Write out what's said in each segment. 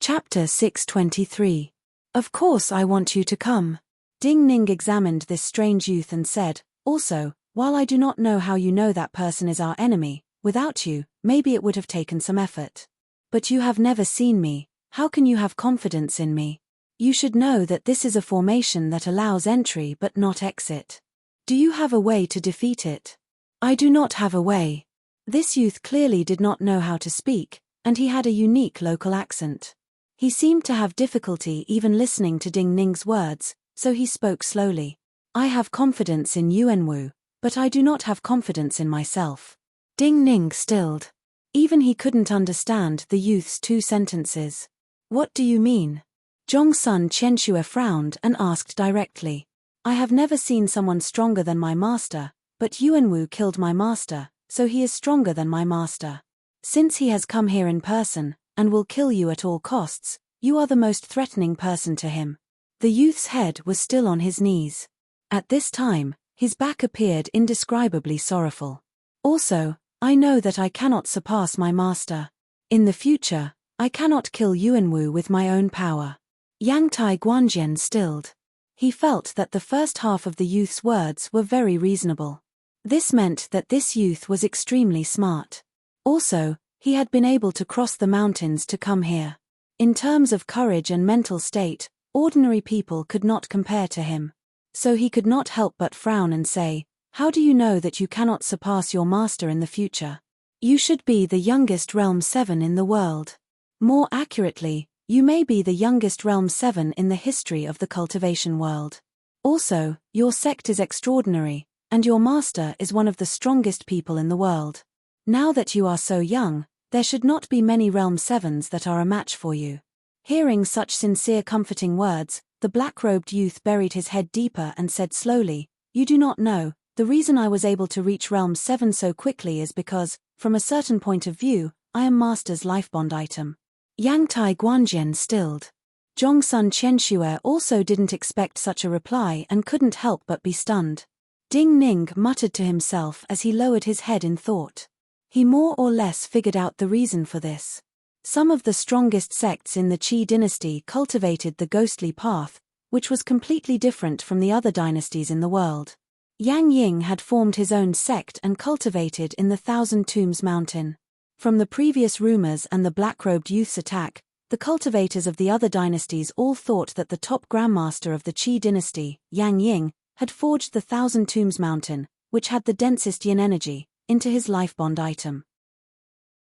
Chapter 623. Of course I want you to come. Ding Ning examined this strange youth and said, also, while I do not know how you know that person is our enemy, without you, maybe it would have taken some effort. But you have never seen me, how can you have confidence in me? You should know that this is a formation that allows entry but not exit. Do you have a way to defeat it? I do not have a way. This youth clearly did not know how to speak, and he had a unique local accent. He seemed to have difficulty even listening to Ding Ning's words, so he spoke slowly. I have confidence in Yuanwu, but I do not have confidence in myself. Ding Ning stilled. Even he couldn't understand the youth's two sentences. What do you mean? Zhongsun Qianxue frowned and asked directly. I have never seen someone stronger than my master, but Yuanwu killed my master, so he is stronger than my master. Since he has come here in person, and will kill you at all costs, you are the most threatening person to him. The youth's head was still on his knees. At this time, his back appeared indescribably sorrowful. Also, I know that I cannot surpass my master. In the future, I cannot kill Yuanwu with my own power. Yang Tai Guanjian stilled. He felt that the first half of the youth's words were very reasonable. This meant that this youth was extremely smart. Also, he had been able to cross the mountains to come here. In terms of courage and mental state, ordinary people could not compare to him. So he could not help but frown and say, how do you know that you cannot surpass your master in the future? You should be the youngest Realm 7 in the world. More accurately, you may be the youngest Realm 7 in the history of the cultivation world. Also, your sect is extraordinary, and your master is one of the strongest people in the world. Now that you are so young, there should not be many Realm 7s that are a match for you. Hearing such sincere comforting words, the black-robed youth buried his head deeper and said slowly, you do not know, the reason I was able to reach Realm 7 so quickly is because, from a certain point of view, I am Master's life bond item. Yang Tai Guanjian stilled. Zhongsun Qianxue also didn't expect such a reply and couldn't help but be stunned. Ding Ning muttered to himself as he lowered his head in thought. He more or less figured out the reason for this. Some of the strongest sects in the Qi dynasty cultivated the ghostly path, which was completely different from the other dynasties in the world. Yang Ying had formed his own sect and cultivated in the Thousand Tombs Mountain. From the previous rumors and the black-robed youth's attack, the cultivators of the other dynasties all thought that the top grandmaster of the Qi dynasty, Yang Ying, had forged the Thousand Tombs Mountain, which had the densest yin energy, into his life bond item.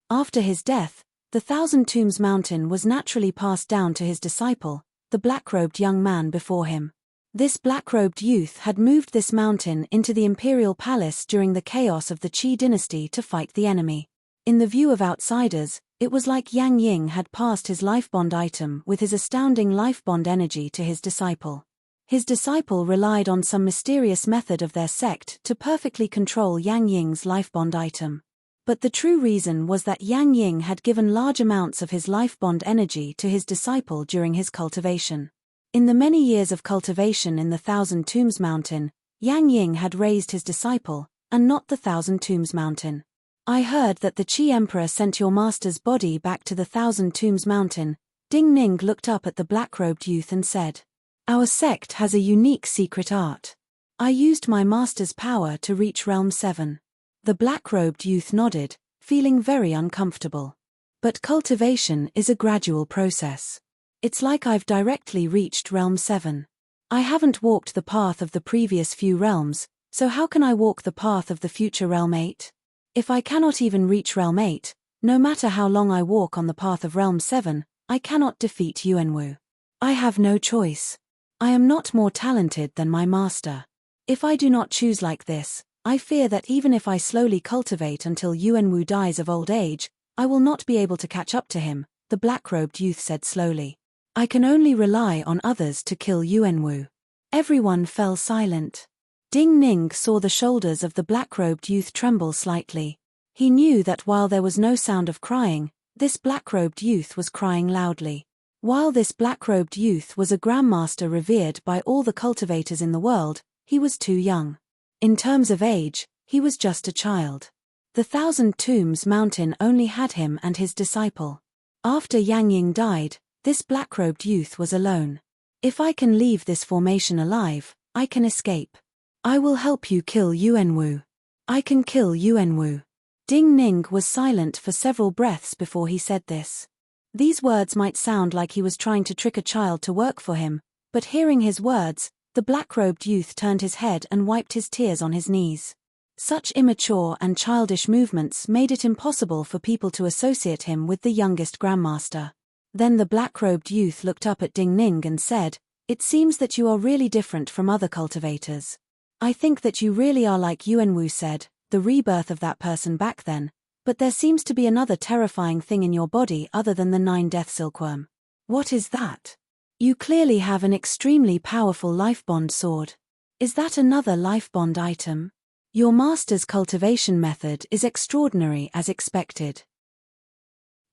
After his death, the Thousand Tombs Mountain was naturally passed down to his disciple, the black-robed young man before him. This black-robed youth had moved this mountain into the imperial palace during the chaos of the Qi dynasty to fight the enemy. In the view of outsiders, it was like Yang Ying had passed his life bond item with his astounding life bond energy to his disciple. His disciple relied on some mysterious method of their sect to perfectly control Yang Ying's life bond item. But the true reason was that Yang Ying had given large amounts of his life bond energy to his disciple during his cultivation. In the many years of cultivation in the Thousand Tombs Mountain, Yang Ying had raised his disciple, and not the Thousand Tombs Mountain. I heard that the Qi Emperor sent your master's body back to the Thousand Tombs Mountain. Ding Ning looked up at the black-robed youth and said, our sect has a unique secret art. I used my master's power to reach Realm 7. The black-robed youth nodded, feeling very uncomfortable. But cultivation is a gradual process. It's like I've directly reached Realm 7. I haven't walked the path of the previous few realms, so how can I walk the path of the future Realm 8? If I cannot even reach Realm 8, no matter how long I walk on the path of Realm 7, I cannot defeat Yuanwu. I have no choice. I am not more talented than my master. If I do not choose like this, I fear that even if I slowly cultivate until Yuanwu dies of old age, I will not be able to catch up to him, the black-robed youth said slowly. I can only rely on others to kill Yuanwu. Everyone fell silent. Ding Ning saw the shoulders of the black-robed youth tremble slightly. He knew that while there was no sound of crying, this black-robed youth was crying loudly. While this black-robed youth was a grandmaster revered by all the cultivators in the world, he was too young. In terms of age, he was just a child. The Thousand Tombs Mountain only had him and his disciple. After Yang Ying died, This black-robed youth was alone. If I can leave this formation alive, I can escape. I will help you kill Yuanwu. I can kill Yuanwu. Ding Ning was silent for several breaths before he said this. These words might sound like he was trying to trick a child to work for him, but hearing his words, the black-robed youth turned his head and wiped his tears on his knees. Such immature and childish movements made it impossible for people to associate him with the youngest grandmaster. Then the black-robed youth looked up at Ding Ning and said, "It seems that you are really different from other cultivators. I think that you really are like Yuanwu said, the rebirth of that person back then, but there seems to be another terrifying thing in your body other than the 9-death silkworm. What is that? You clearly have an extremely powerful life bond sword. Is that another life bond item? Your master's cultivation method is extraordinary as expected."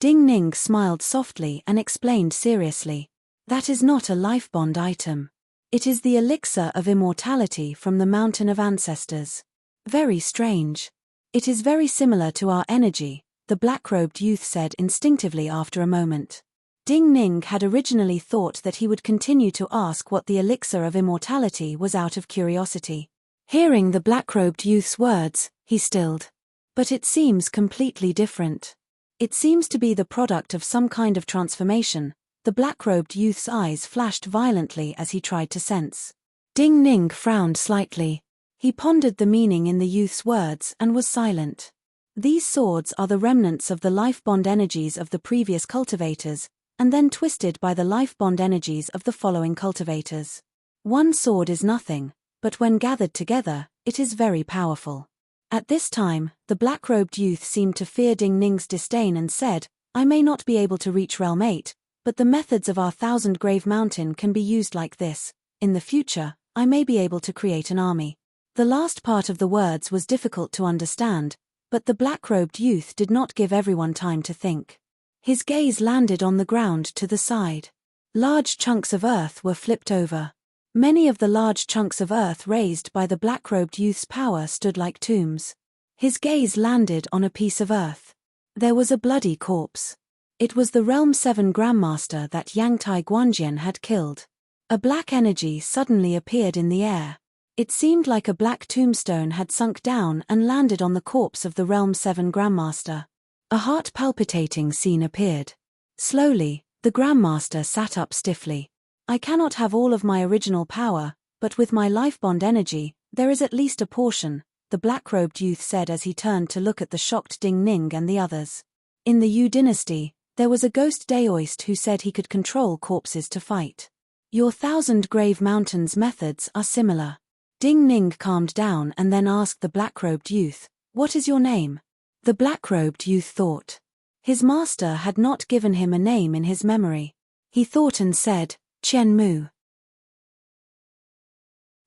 Ding Ning smiled softly and explained seriously. "That is not a life bond item. It is the elixir of immortality from the Mountain of Ancestors. Very strange. It is very similar to our energy," the black-robed youth said instinctively after a moment. Ding Ning had originally thought that he would continue to ask what the elixir of immortality was out of curiosity. Hearing the black-robed youth's words, he stilled. But it seems completely different. It seems to be the product of some kind of transformation. The black-robed youth's eyes flashed violently as he tried to sense. Ding Ning frowned slightly. He pondered the meaning in the youth's words and was silent. These swords are the remnants of the life bond energies of the previous cultivators, and then twisted by the life bond energies of the following cultivators. One sword is nothing, but when gathered together, it is very powerful. At this time, the black-robed youth seemed to fear Ding Ning's disdain and said, "I may not be able to reach Realm 8, but the methods of our Thousand Grave Mountain can be used like this. In the future, I may be able to create an army." The last part of the words was difficult to understand, but the black-robed youth did not give everyone time to think. His gaze landed on the ground to the side. Large chunks of earth were flipped over. Many of the large chunks of earth raised by the black-robed youth's power stood like tombs. His gaze landed on a piece of earth. There was a bloody corpse. It was the Realm 7 Grandmaster that Yangtai Guanjian had killed. A black energy suddenly appeared in the air. It seemed like a black tombstone had sunk down and landed on the corpse of the Realm 7 Grandmaster. A heart-palpitating scene appeared. Slowly, the Grandmaster sat up stiffly. "I cannot have all of my original power, but with my life bond energy, there is at least a portion," the black-robed youth said as he turned to look at the shocked Ding Ning and the others. "In the Yu dynasty, there was a ghost Daoist who said he could control corpses to fight. Your Thousand Grave Mountains methods are similar." Ding Ning calmed down and then asked the black-robed youth, "What is your name?" The black-robed youth thought. His master had not given him a name in his memory. He thought and said, "Qian Mu."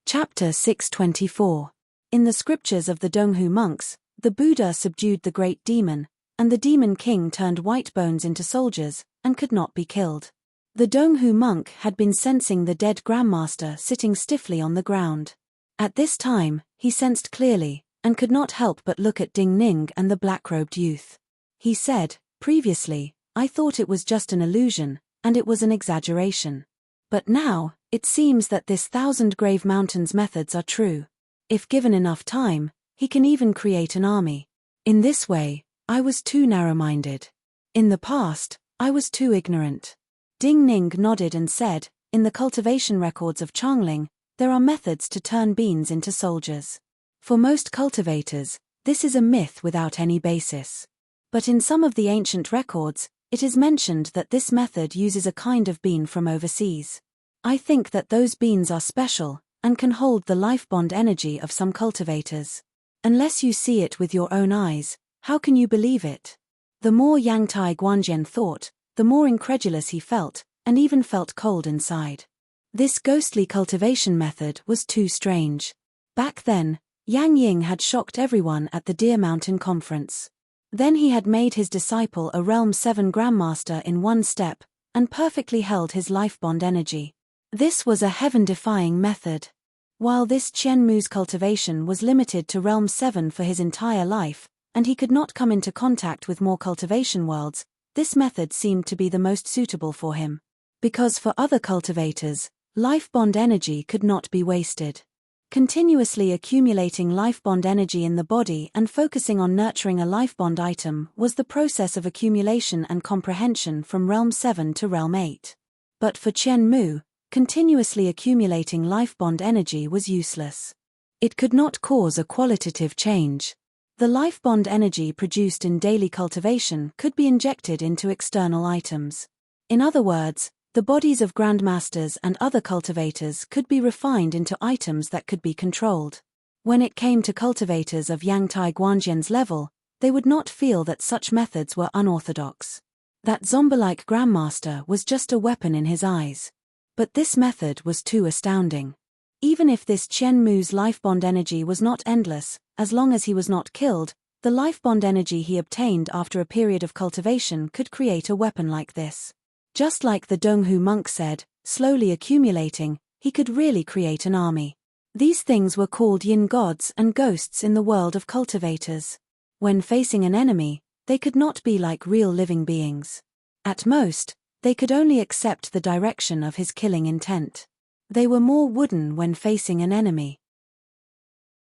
Chapter 624. In the scriptures of the Donghu monks, the Buddha subdued the great demon, and the demon king turned white bones into soldiers, and could not be killed. The Donghu monk had been sensing the dead grandmaster sitting stiffly on the ground. At this time, he sensed clearly, and could not help but look at Ding Ning and the black-robed youth. He said, "Previously, I thought it was just an illusion, and it was an exaggeration. But now, it seems that this Thousand Grave Mountains methods are true. If given enough time, he can even create an army. In this way, I was too narrow-minded. In the past, I was too ignorant." Ding Ning nodded and said, "In the cultivation records of Changling, there are methods to turn beans into soldiers. For most cultivators, this is a myth without any basis. But in some of the ancient records, it is mentioned that this method uses a kind of bean from overseas. I think that those beans are special, and can hold the life bond energy of some cultivators. Unless you see it with your own eyes, how can you believe it?" The more Yangtai Guanjian thought, the more incredulous he felt, and even felt cold inside. This ghostly cultivation method was too strange. Back then, Yang Ying had shocked everyone at the Deer Mountain Conference. Then he had made his disciple a Realm 7 Grandmaster in one step, and perfectly held his life bond energy. This was a heaven-defying method. While this Qian Mu's cultivation was limited to Realm 7 for his entire life, and he could not come into contact with more cultivation worlds, this method seemed to be the most suitable for him. Because for other cultivators, life bond energy could not be wasted. Continuously accumulating life bond energy in the body and focusing on nurturing a life bond item was the process of accumulation and comprehension from Realm 7 to Realm 8. But for Chen Mu, continuously accumulating life bond energy was useless. It could not cause a qualitative change. The life bond energy produced in daily cultivation could be injected into external items. In other words, the bodies of grandmasters and other cultivators could be refined into items that could be controlled. When it came to cultivators of Yangtai Guanjian's level, they would not feel that such methods were unorthodox. That zombie-like grandmaster was just a weapon in his eyes. But this method was too astounding. Even if this Chen Mu's life bond energy was not endless, as long as he was not killed, the life bond energy he obtained after a period of cultivation could create a weapon like this. Just like the Donghu monk said, slowly accumulating, he could really create an army. These things were called yin gods and ghosts in the world of cultivators. When facing an enemy, they could not be like real living beings. At most, they could only accept the direction of his killing intent. They were more wooden when facing an enemy.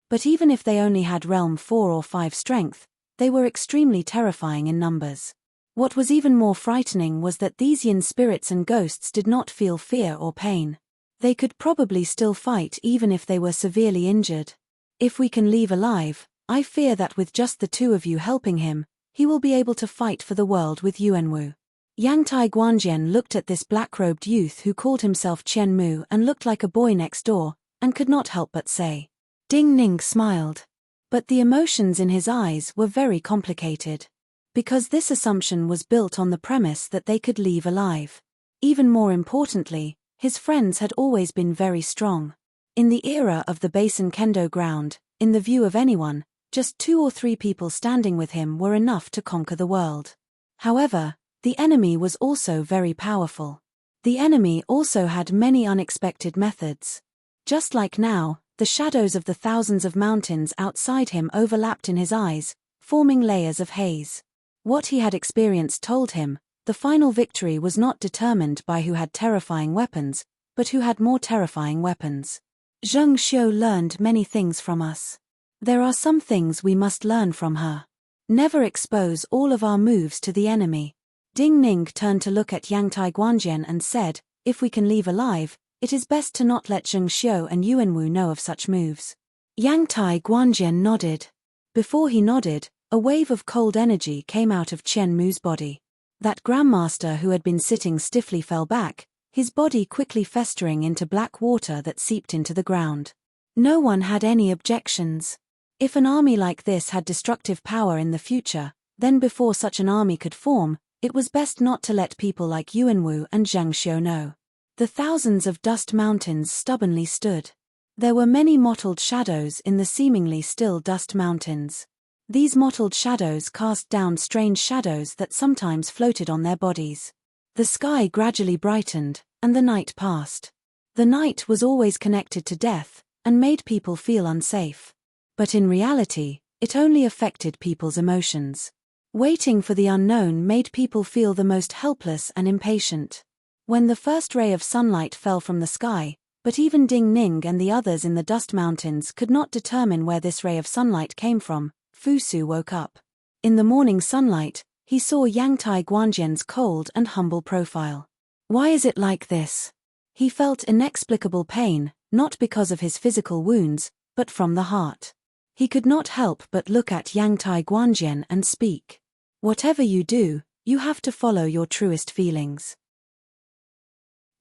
But even if they only had realm 4 or 5 strength, they were extremely terrifying in numbers. What was even more frightening was that these yin spirits and ghosts did not feel fear or pain. They could probably still fight even if they were severely injured. If we can leave alive, I fear that with just the two of you helping him, he will be able to fight for the world with Yuanwu. Yangtai Guanjian looked at this black-robed youth who called himself Chen Mu and looked like a boy next door, and could not help but say. Ding Ning smiled. But the emotions in his eyes were very complicated. Because this assumption was built on the premise that they could leave alive. Even more importantly, his friends had always been very strong. In the era of the Basin Kendo ground, in the view of anyone, just 2 or 3 people standing with him were enough to conquer the world. However, the enemy was also very powerful. The enemy also had many unexpected methods. Just like now, the shadows of the thousands of mountains outside him overlapped in his eyes, forming layers of haze. What he had experienced told him, the final victory was not determined by who had terrifying weapons, but who had more terrifying weapons. Zheng Xiu learned many things from us. There are some things we must learn from her. Never expose all of our moves to the enemy. Ding Ning turned to look at Yangtai Guanjian and said, if we can leave alive, it is best to not let Zheng Xiu and Yuanwu know of such moves. Yangtai Guanjian nodded. Before he nodded, a wave of cold energy came out of Chen Mu's body. That grandmaster who had been sitting stiffly fell back, his body quickly festering into black water that seeped into the ground. No one had any objections. If an army like this had destructive power in the future, then before such an army could form, it was best not to let people like Yuanwu and Zheng Xiu know. The thousands of dust mountains stubbornly stood. There were many mottled shadows in the seemingly still dust mountains. These mottled shadows cast down strange shadows that sometimes floated on their bodies. The sky gradually brightened, and the night passed. The night was always connected to death, and made people feel unsafe. But in reality, it only affected people's emotions. Waiting for the unknown made people feel the most helpless and impatient. When the first ray of sunlight fell from the sky, but even Ding Ning and the others in the dust mountains could not determine where this ray of sunlight came from, Fusu woke up. In the morning sunlight, he saw Yangtai Guanjian's cold and humble profile. Why is it like this? He felt inexplicable pain, not because of his physical wounds, but from the heart. He could not help but look at Yangtai Guanjian and speak. Whatever you do, you have to follow your truest feelings.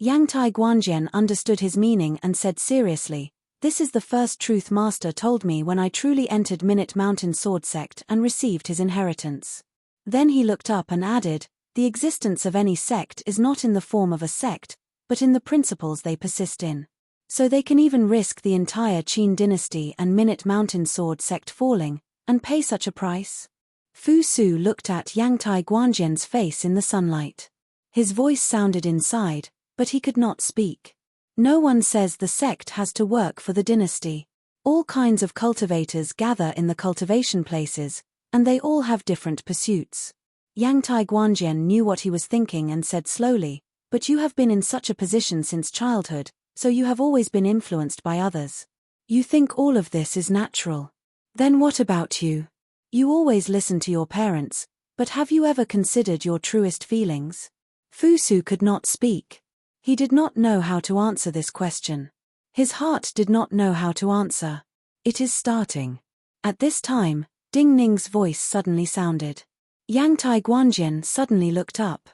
Yangtai Guanjian understood his meaning and said seriously, this is the first truth Master told me when I truly entered Minute Mountain Sword Sect and received his inheritance. Then he looked up and added, the existence of any sect is not in the form of a sect, but in the principles they persist in. So they can even risk the entire Qin dynasty and Minute Mountain Sword Sect falling, and pay such a price? Fusu looked at Yangtai Guanjian's face in the sunlight. His voice sounded inside, but he could not speak. No one says the sect has to work for the dynasty. All kinds of cultivators gather in the cultivation places, and they all have different pursuits. Yangtai Guanjian knew what he was thinking and said slowly, But you have been in such a position since childhood, so you have always been influenced by others. You think all of this is natural. Then what about you? You always listen to your parents, but have you ever considered your truest feelings? Fusu could not speak. He did not know how to answer this question. His heart did not know how to answer. It is starting. At this time, Ding Ning's voice suddenly sounded. Yang Tai Guanjian suddenly looked up.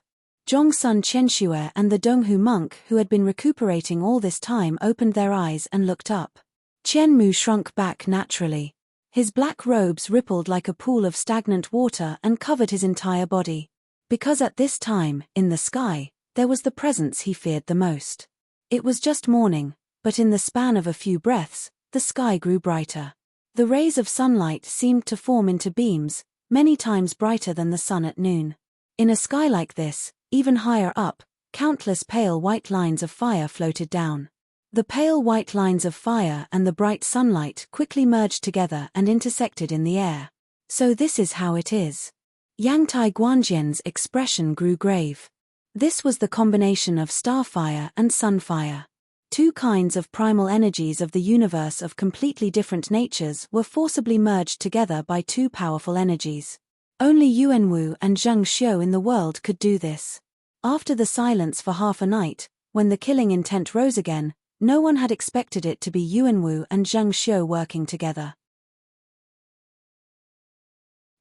Zhongsun Chenxue and the Donghu monk who had been recuperating all this time opened their eyes and looked up. Qianmu shrunk back naturally. His black robes rippled like a pool of stagnant water and covered his entire body. Because at this time, in the sky, there was the presence he feared the most. It was just morning, but in the span of a few breaths, the sky grew brighter. The rays of sunlight seemed to form into beams, many times brighter than the sun at noon. In a sky like this, even higher up, countless pale white lines of fire floated down. The pale white lines of fire and the bright sunlight quickly merged together and intersected in the air. So this is how it is. Yang Tai Guanjian's expression grew grave. This was the combination of starfire and sunfire. Two kinds of primal energies of the universe of completely different natures were forcibly merged together by two powerful energies. Only Yuanwu and Zheng Xiu in the world could do this. After the silence for half a night, when the killing intent rose again, no one had expected it to be Yuanwu and Zheng Xiu working together.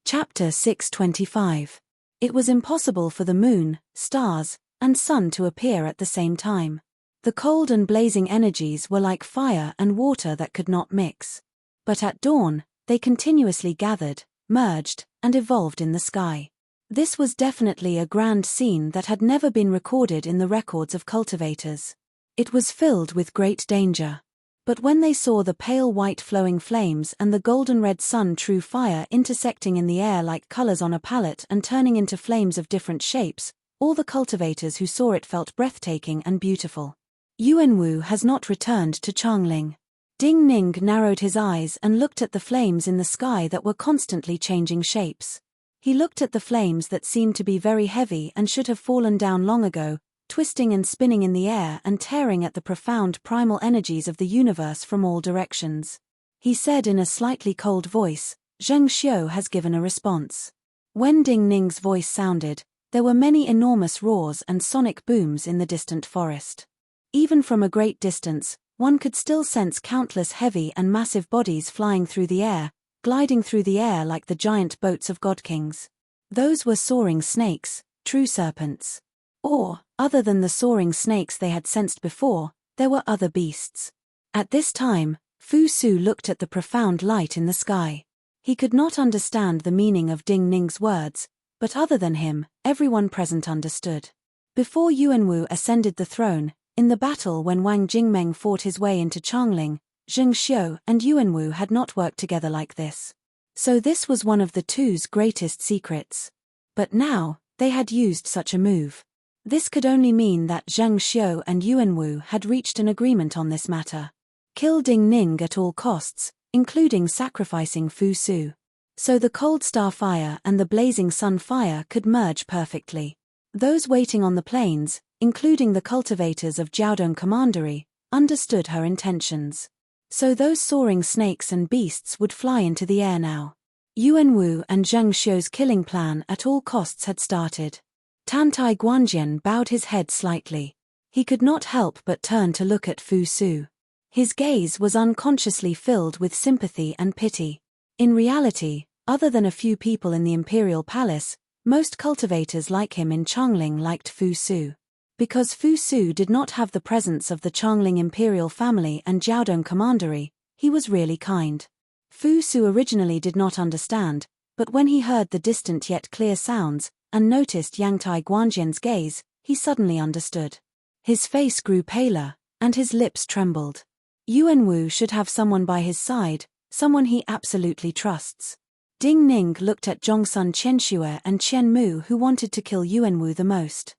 Chapter 625. It was impossible for the moon, stars, and sun to appear at the same time. The cold and blazing energies were like fire and water that could not mix. But at dawn, they continuously gathered, merged, and evolved in the sky. This was definitely a grand scene that had never been recorded in the records of cultivators. It was filled with great danger. But when they saw the pale white flowing flames and the golden red sun true fire intersecting in the air like colors on a palette and turning into flames of different shapes, all the cultivators who saw it felt breathtaking and beautiful. Yuanwu has not returned to Changling. Ding Ning narrowed his eyes and looked at the flames in the sky that were constantly changing shapes. He looked at the flames that seemed to be very heavy and should have fallen down long ago, twisting and spinning in the air and tearing at the profound primal energies of the universe from all directions. He said in a slightly cold voice, "Zheng Xiu has given a response." When Ding Ning's voice sounded, there were many enormous roars and sonic booms in the distant forest. Even from a great distance, one could still sense countless heavy and massive bodies flying through the air, gliding through the air like the giant boats of god-kings. Those were soaring snakes, true serpents. Or, other than the soaring snakes they had sensed before, there were other beasts. At this time, Fusu looked at the profound light in the sky. He could not understand the meaning of Ding Ning's words, but other than him, everyone present understood. Before Yuanwu ascended the throne, in the battle when Wang Jingmeng fought his way into Changling, Zheng Xiu and Yuanwu had not worked together like this. So this was one of the two's greatest secrets. But now, they had used such a move. This could only mean that Zheng Xiu and Yuanwu had reached an agreement on this matter. Kill Ding Ning at all costs, including sacrificing Fusu. So the cold star fire and the blazing sun fire could merge perfectly. Those waiting on the plains, including the cultivators of Jiaodong Commandery, understood her intentions. So those soaring snakes and beasts would fly into the air now. Yuanwu and Zheng Xiu's killing plan at all costs had started. Tantai Guanjian bowed his head slightly. He could not help but turn to look at Fusu. His gaze was unconsciously filled with sympathy and pity. In reality, other than a few people in the imperial palace, most cultivators like him in Changling liked Fusu. Because Fusu did not have the presence of the Changling imperial family and Jiaodong Commandery, he was really kind. Fusu originally did not understand, but when he heard the distant yet clear sounds, and noticed Yang Tai Guanjian's gaze, he suddenly understood. His face grew paler, and his lips trembled. Yuanwu should have someone by his side, someone he absolutely trusts. Ding Ning looked at Zhongsun Chenxue and Qian Mu who wanted to kill Yuanwu the most.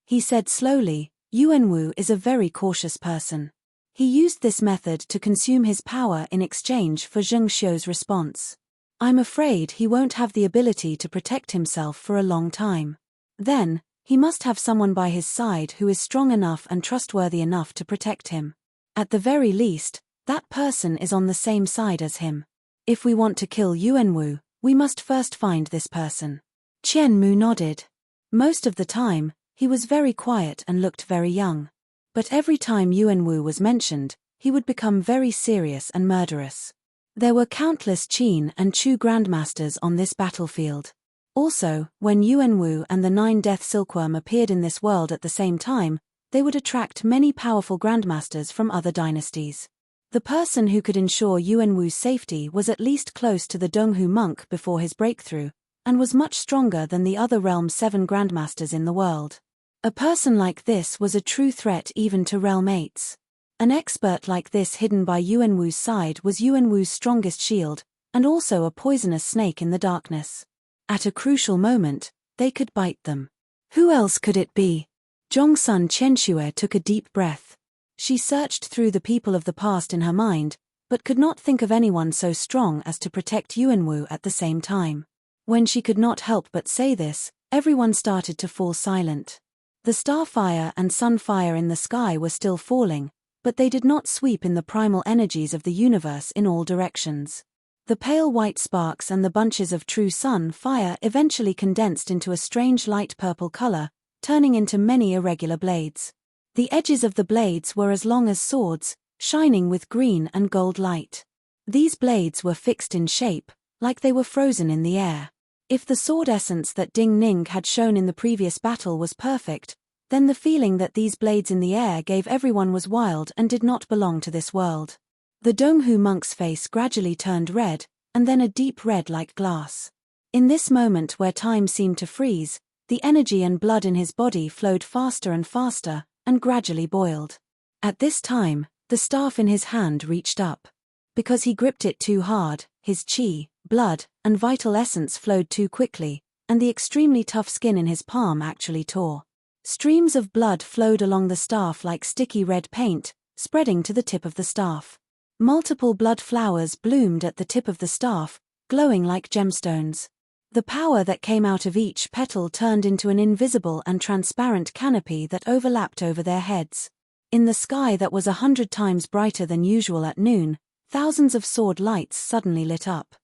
He said slowly, Yuanwu is a very cautious person. He used this method to consume his power in exchange for Zheng Xiu's response. I'm afraid he won't have the ability to protect himself for a long time. Then, He must have someone by his side who is strong enough and trustworthy enough to protect him. At the very least, that person is on the same side as him. If we want to kill Yuanwu, we must first find this person. Qianmu nodded. Most of the time, he was very quiet and looked very young. But every time Yuanwu was mentioned, he would become very serious and murderous. There were countless Qin and Chu grandmasters on this battlefield. Also, when Yuanwu and the 9 Death Silkworm appeared in this world at the same time, they would attract many powerful grandmasters from other dynasties. The person who could ensure Yuanwu's safety was at least close to the Donghu monk before his breakthrough, and was much stronger than the other Realm 7 grandmasters in the world. A person like this was a true threat even to Realm 8s. An expert like this hidden by Yuanwu's side was Yuanwu's strongest shield, and also a poisonous snake in the darkness. At a crucial moment, they could bite them. Who else could it be? Zhongsun Qianxue took a deep breath. She searched through the people of the past in her mind, but could not think of anyone so strong as to protect Yuanwu at the same time. When she could not help but say this, everyone started to fall silent. The starfire and sunfire in the sky were still falling, but they did not sweep in the primal energies of the universe in all directions. The pale white sparks and the bunches of true sun fire eventually condensed into a strange light purple color, turning into many irregular blades. The edges of the blades were as long as swords, shining with green and gold light. These blades were fixed in shape, like they were frozen in the air. If the sword essence that Ding Ning had shown in the previous battle was perfect, then the feeling that these blades in the air gave everyone was wild and did not belong to this world. The Donghu monk's face gradually turned red, and then a deep red like glass. In this moment where time seemed to freeze, the energy and blood in his body flowed faster and faster, and gradually boiled. At this time, the staff in his hand reached up. Because he gripped it too hard, his qi, blood, and vital essence flowed too quickly, and the extremely tough skin in his palm actually tore. Streams of blood flowed along the staff like sticky red paint, spreading to the tip of the staff. Multiple blood flowers bloomed at the tip of the staff, glowing like gemstones. The power that came out of each petal turned into an invisible and transparent canopy that overlapped over their heads. In the sky that was 100 times brighter than usual at noon, thousands of sword lights suddenly lit up.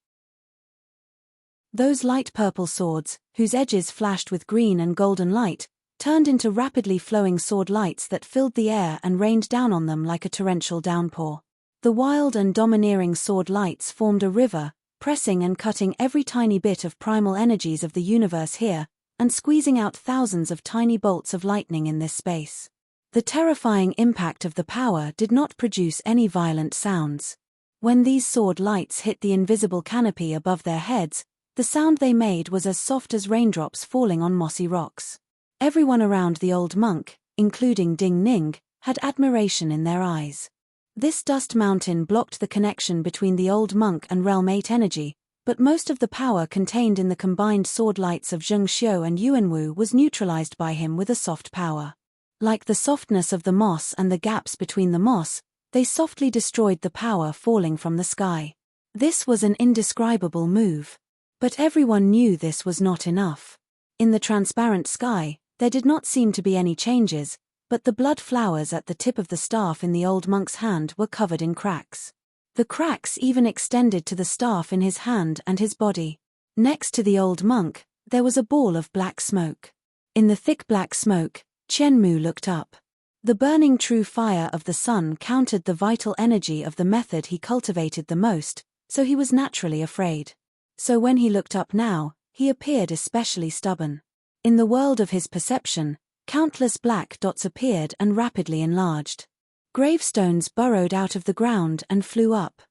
Those light purple swords, whose edges flashed with green and golden light, turned into rapidly flowing sword lights that filled the air and rained down on them like a torrential downpour. The wild and domineering sword lights formed a river, pressing and cutting every tiny bit of primal energies of the universe here, and squeezing out thousands of tiny bolts of lightning in this space. The terrifying impact of the power did not produce any violent sounds. When these sword lights hit the invisible canopy above their heads, the sound they made was as soft as raindrops falling on mossy rocks. Everyone around the old monk, including Ding Ning, had admiration in their eyes. This dust mountain blocked the connection between the old monk and Realm 8 energy, but most of the power contained in the combined sword lights of Zheng Xiu and Yuanwu was neutralized by him with a soft power. Like the softness of the moss and the gaps between the moss, they softly destroyed the power falling from the sky. This was an indescribable move. But everyone knew this was not enough. In the transparent sky, there did not seem to be any changes, but the blood flowers at the tip of the staff in the old monk's hand were covered in cracks. The cracks even extended to the staff in his hand and his body. Next to the old monk, there was a ball of black smoke. In the thick black smoke, Qianmu looked up. The burning true fire of the sun countered the vital energy of the method he cultivated the most, so he was naturally afraid. So when he looked up now, he appeared especially stubborn. In the world of his perception, countless black dots appeared and rapidly enlarged. Gravestones burrowed out of the ground and flew up.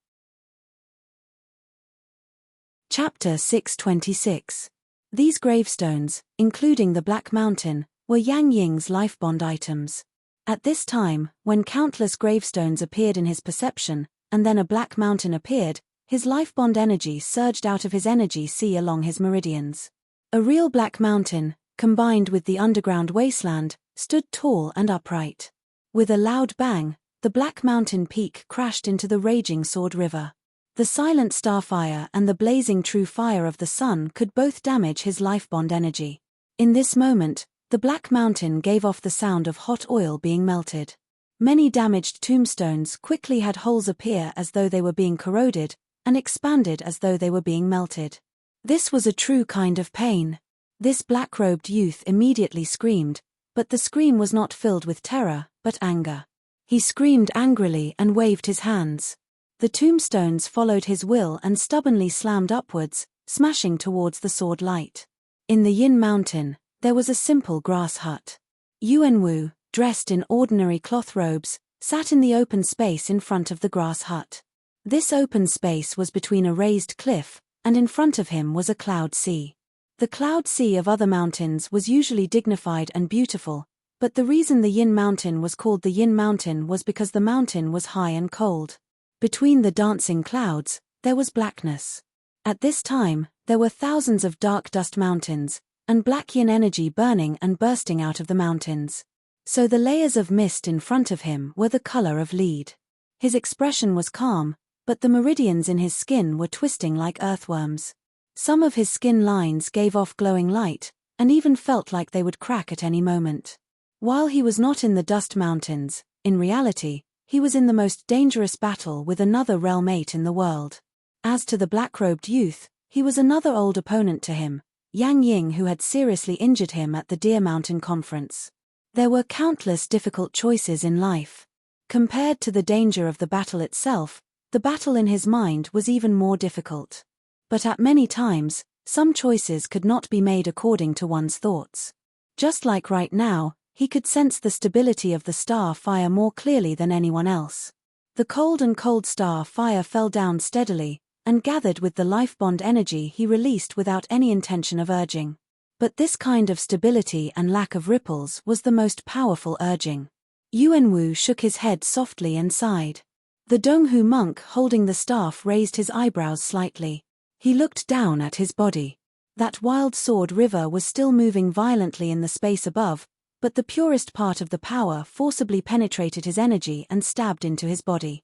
Chapter 626. These gravestones, including the Black Mountain, were Yang Ying's lifebond items. At this time, when countless gravestones appeared in his perception, and then a Black Mountain appeared, his lifebond energy surged out of his energy sea along his meridians. A real Black Mountain, combined with the underground wasteland, stood tall and upright. With a loud bang, the Black Mountain peak crashed into the raging Sword River. The silent starfire and the blazing true fire of the sun could both damage his lifebond energy. In this moment, The black mountain gave off the sound of hot oil being melted. Many damaged tombstones quickly had holes appear as though they were being corroded, and expanded as though they were being melted. This was a true kind of pain. This black-robed youth immediately screamed, but the scream was not filled with terror, but anger. He screamed angrily and waved his hands. The tombstones followed his will and stubbornly slammed upwards, smashing towards the sword light. In the Yin Mountain, there was a simple grass hut. Yuanwu, dressed in ordinary cloth robes, sat in the open space in front of the grass hut. This open space was between a raised cliff, and in front of him was a cloud sea. The cloud sea of other mountains was usually dignified and beautiful, but the reason the Yin Mountain was called the Yin Mountain was because the mountain was high and cold. Between the dancing clouds, there was blackness. At this time, there were thousands of dark dust mountains, and black yin energy burning and bursting out of the mountains. So the layers of mist in front of him were the color of lead. His expression was calm, but the meridians in his skin were twisting like earthworms. Some of his skin lines gave off glowing light, and even felt like they would crack at any moment. While he was not in the dust mountains, in reality, he was in the most dangerous battle with another realm-mate in the world. As to the black-robed youth, he was another old opponent to him, Yang Ying, who had seriously injured him at the Deer Mountain Conference. There were countless difficult choices in life. Compared to the danger of the battle itself, the battle in his mind was even more difficult. But at many times, some choices could not be made according to one's thoughts. Just like right now, he could sense the stability of the star fire more clearly than anyone else. The cold star fire fell down steadily, and gathered with the life bond energy he released without any intention of urging. But this kind of stability and lack of ripples was the most powerful urging. Yuanwu shook his head softly and sighed. The Donghu monk holding the staff raised his eyebrows slightly. He looked down at his body. That wild sword river was still moving violently in the space above, but the purest part of the power forcibly penetrated his energy and stabbed into his body.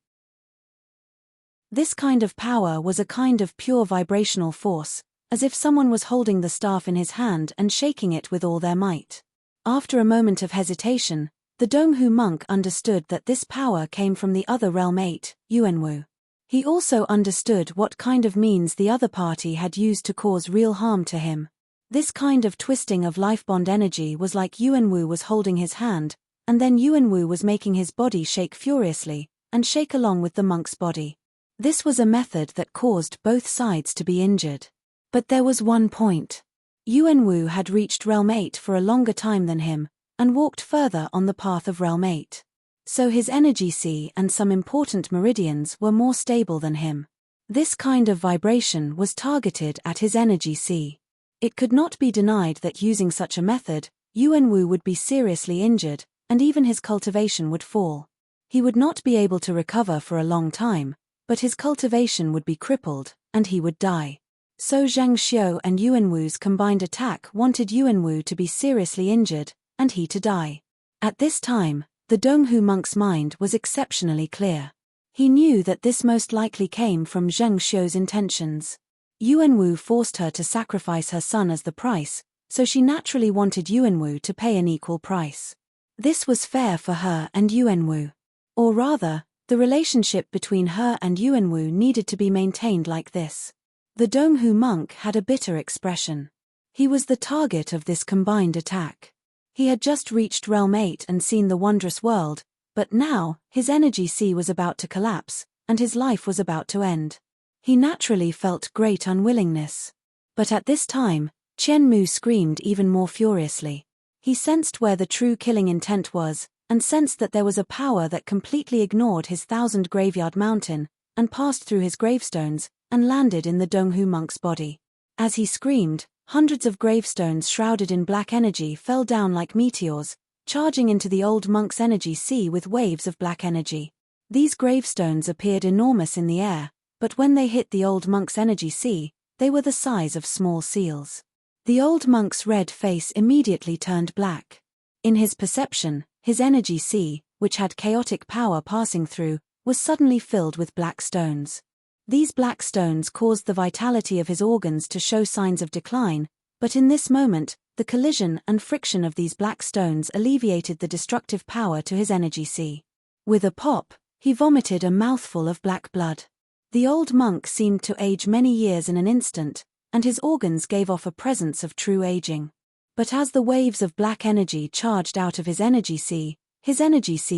This kind of power was a kind of pure vibrational force, as if someone was holding the staff in his hand and shaking it with all their might. After a moment of hesitation, the Donghu monk understood that this power came from the other realm-mate, Yuanwu. He also understood what kind of means the other party had used to cause real harm to him. This kind of twisting of life bond energy was like Yuanwu was holding his hand, and then Yuanwu was making his body shake furiously, and shake along with the monk's body. This was a method that caused both sides to be injured. But there was one point. Yuanwu had reached Realm 8 for a longer time than him, and walked further on the path of Realm 8. So his energy sea and some important meridians were more stable than him. This kind of vibration was targeted at his energy sea. It could not be denied that using such a method, Yuanwu would be seriously injured, and even his cultivation would fall. He would not be able to recover for a long time, but his cultivation would be crippled, and he would die. So Zhang Xiu and Yuanwu's combined attack wanted Yuanwu to be seriously injured, and he to die. At this time, the Donghu monk's mind was exceptionally clear. He knew that this most likely came from Zhang Xiu's intentions. Yuanwu forced her to sacrifice her son as the price, so she naturally wanted Yuanwu to pay an equal price. This was fair for her and Yuanwu. Or rather, the relationship between her and Yuanwu needed to be maintained like this. The Donghu monk had a bitter expression. He was the target of this combined attack. He had just reached Realm 8 and seen the wondrous world, but now, his energy sea was about to collapse, and his life was about to end. He naturally felt great unwillingness. But at this time, Qianmu screamed even more furiously. He sensed where the true killing intent was, and sensed that there was a power that completely ignored his 1,000 graveyard mountain, and passed through his gravestones, and landed in the Donghu monk's body. As he screamed, hundreds of gravestones shrouded in black energy fell down like meteors, charging into the old monk's energy sea with waves of black energy. These gravestones appeared enormous in the air, but when they hit the old monk's energy sea, they were the size of small seals. The old monk's red face immediately turned black. In his perception, his energy sea, which had chaotic power passing through, was suddenly filled with black stones. These black stones caused the vitality of his organs to show signs of decline, but in this moment, The collision and friction of these black stones alleviated the destructive power to his energy sea. With a pop, he vomited a mouthful of black blood. The old monk seemed to age many years in an instant, and his organs gave off a presence of true aging. But as the waves of black energy charged out of his energy sea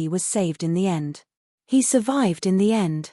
was saved in the end. He survived in the end.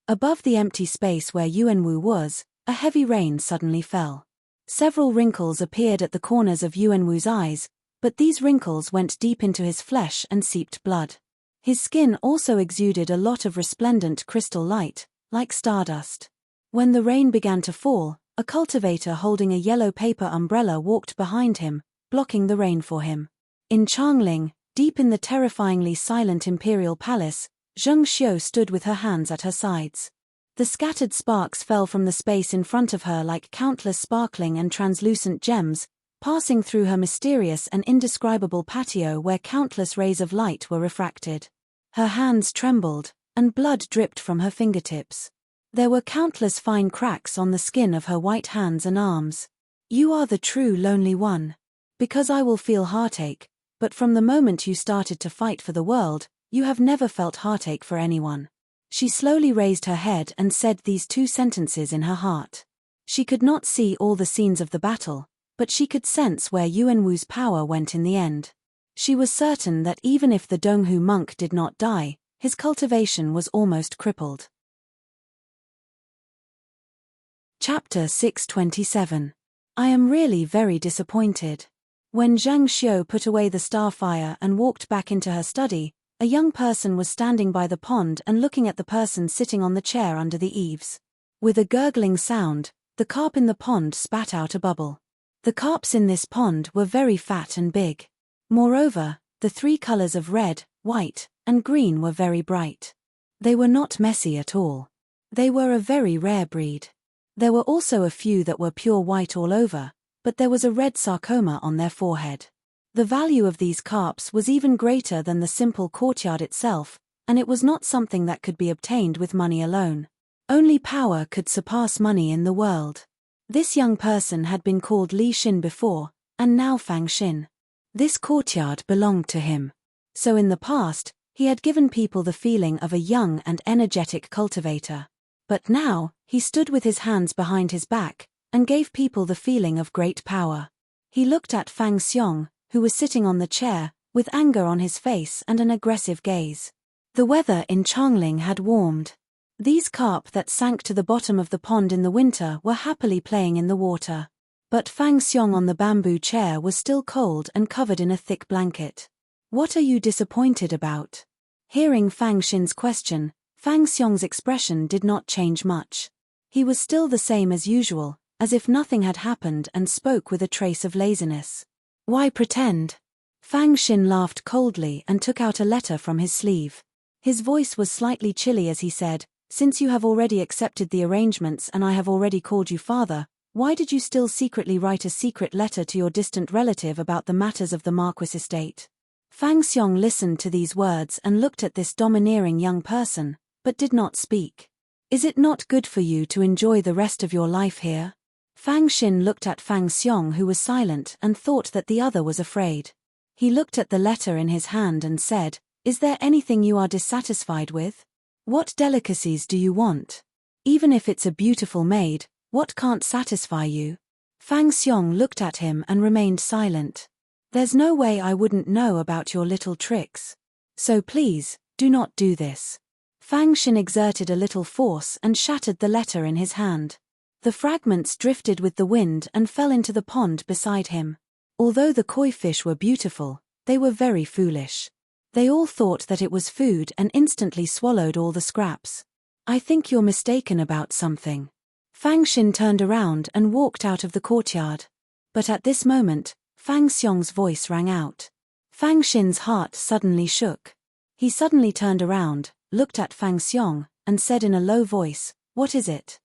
Above the empty space where Yuanwu was, a heavy rain suddenly fell. Several wrinkles appeared at the corners of Yuanwu's eyes, but these wrinkles went deep into his flesh and seeped blood. His skin also exuded a lot of resplendent crystal light, like stardust. When the rain began to fall, a cultivator holding a yellow paper umbrella walked behind him, blocking the rain for him. In Changling, deep in the terrifyingly silent imperial palace, Zheng Xiu stood with her hands at her sides. The scattered sparks fell from the space in front of her like countless sparkling and translucent gems, passing through her mysterious and indescribable patio where countless rays of light were refracted. Her hands trembled, and blood dripped from her fingertips. There were countless fine cracks on the skin of her white hands and arms. You are the true lonely one. Because I will feel heartache, but from the moment you started to fight for the world, you have never felt heartache for anyone. She slowly raised her head and said these two sentences in her heart. She could not see all the scenes of the battle, but she could sense where Yuanwu's power went in the end. She was certain that even if the Donghu monk did not die, his cultivation was almost crippled. Chapter 627. I am really very disappointed. When Zhang Xiu put away the starfire and walked back into her study, a young person was standing by the pond and looking at the person sitting on the chair under the eaves. With a gurgling sound, the carp in the pond spat out a bubble. The carps in this pond were very fat and big. Moreover, the three colors of red, white, and green were very bright. They were not messy at all. They were a very rare breed. There were also a few that were pure white all over, but there was a red sarcoma on their forehead. The value of these carps was even greater than the simple courtyard itself, and it was not something that could be obtained with money alone. Only power could surpass money in the world. This young person had been called Li Xin before, and now Fang Xin. This courtyard belonged to him. So in the past, he had given people the feeling of a young and energetic cultivator. But now, he stood with his hands behind his back, and gave people the feeling of great power. He looked at Fang Xiong, who was sitting on the chair, with anger on his face and an aggressive gaze. The weather in Changling had warmed. These carp that sank to the bottom of the pond in the winter were happily playing in the water. But Fang Xiong on the bamboo chair was still cold and covered in a thick blanket. What are you disappointed about? Hearing Fang Xin's question, Fang Xiong's expression did not change much. He was still the same as usual, as if nothing had happened, and spoke with a trace of laziness. Why pretend? Fang Xin laughed coldly and took out a letter from his sleeve. His voice was slightly chilly as he said, "Since you have already accepted the arrangements and I have already called you father, why did you still secretly write a secret letter to your distant relative about the matters of the Marquis estate?" Fang Xiong listened to these words and looked at this domineering young person, but did not speak. Is it not good for you to enjoy the rest of your life here? Fang Xin looked at Fang Xiong, who was silent and thought that the other was afraid. He looked at the letter in his hand and said, "Is there anything you are dissatisfied with? What delicacies do you want? Even if it's a beautiful maid, what can't satisfy you?" Fang Xiong looked at him and remained silent. "There's no way I wouldn't know about your little tricks. So please, do not do this." Fang Xin exerted a little force and shattered the letter in his hand. The fragments drifted with the wind and fell into the pond beside him. Although the koi fish were beautiful, they were very foolish. They all thought that it was food and instantly swallowed all the scraps. "I think you're mistaken about something." Fang Xin turned around and walked out of the courtyard. But at this moment, Fang Xiong's voice rang out. Fang Xin's heart suddenly shook. He suddenly turned around, looked at Fang Xiong, and said in a low voice, "What is it?"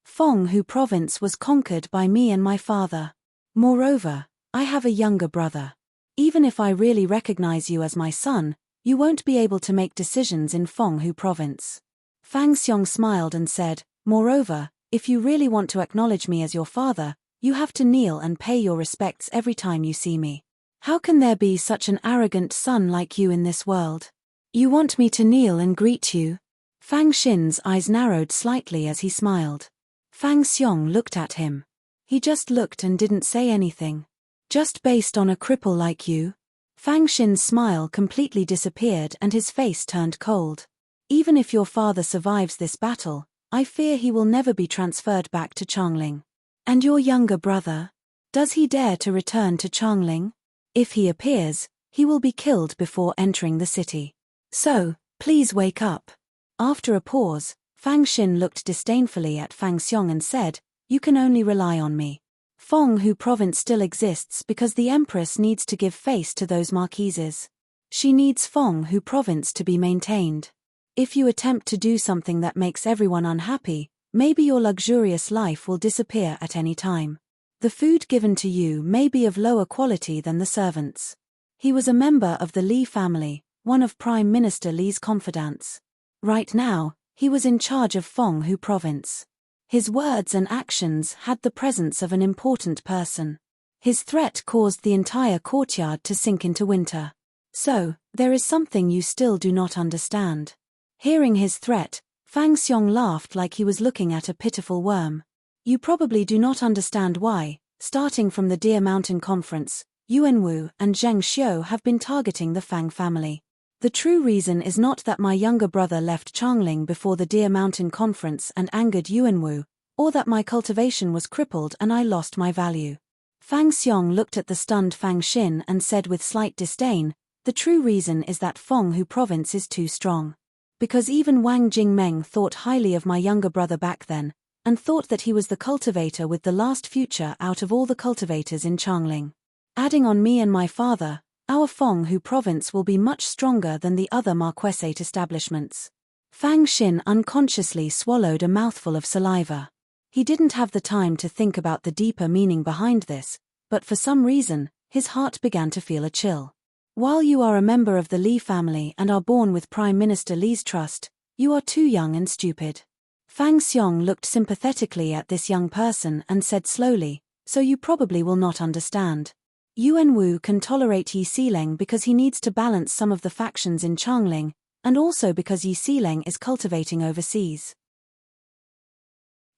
"Fenghu province was conquered by me and my father. Moreover, I have a younger brother. Even if I really recognize you as my son, you won't be able to make decisions in Fenghu province." Fang Xiong smiled and said, "Moreover, if you really want to acknowledge me as your father, You have to kneel and pay your respects every time you see me. How can there be such an arrogant son like you in this world? You want me to kneel and greet you? Fang Xin's eyes narrowed slightly as he smiled. Fang Xiong looked at him. He just looked and didn't say anything. Just based on a cripple like you? Fang Xin's smile completely disappeared and his face turned cold. Even if your father survives this battle, I fear he will never be transferred back to Changling. And your younger brother? Does he dare to return to Changling? If he appears, he will be killed before entering the city. So, please wake up. After a pause, Fang Xin looked disdainfully at Fang Xiong and said, You can only rely on me. Fenghu province still exists because the Empress needs to give face to those marquises. She needs Fenghu province to be maintained. If you attempt to do something that makes everyone unhappy, maybe your luxurious life will disappear at any time. The food given to you may be of lower quality than the servants. He was a member of the Li family, one of Prime Minister Li's confidants. Right now, he was in charge of Fenghu province. His words and actions had the presence of an important person. His threat caused the entire courtyard to sink into winter. So, there is something you still do not understand. Hearing his threat, Fang Xiong laughed like he was looking at a pitiful worm. You probably do not understand why, starting from the Deer Mountain Conference, Yuan Wu and Zheng Xiu have been targeting the Fang family. The true reason is not that my younger brother left Changling before the Deer Mountain Conference and angered Yuan Wu, or that my cultivation was crippled and I lost my value. Fang Xiong looked at the stunned Fang Xin and said with slight disdain, The true reason is that Fenghu province is too strong. Because even Wang Jingmeng thought highly of my younger brother back then, and thought that he was the cultivator with the last future out of all the cultivators in Changling. Adding on me and my father, our Fenghu province will be much stronger than the other marquessate establishments. Fang Xin unconsciously swallowed a mouthful of saliva. He didn't have the time to think about the deeper meaning behind this, but for some reason, his heart began to feel a chill. While you are a member of the Li family and are born with Prime Minister Li's trust, you are too young and stupid. Fang Xiong looked sympathetically at this young person and said slowly, So you probably will not understand. Yuan Wu can tolerate Yi Xileng because he needs to balance some of the factions in Changling, and also because Yi Xileng is cultivating overseas.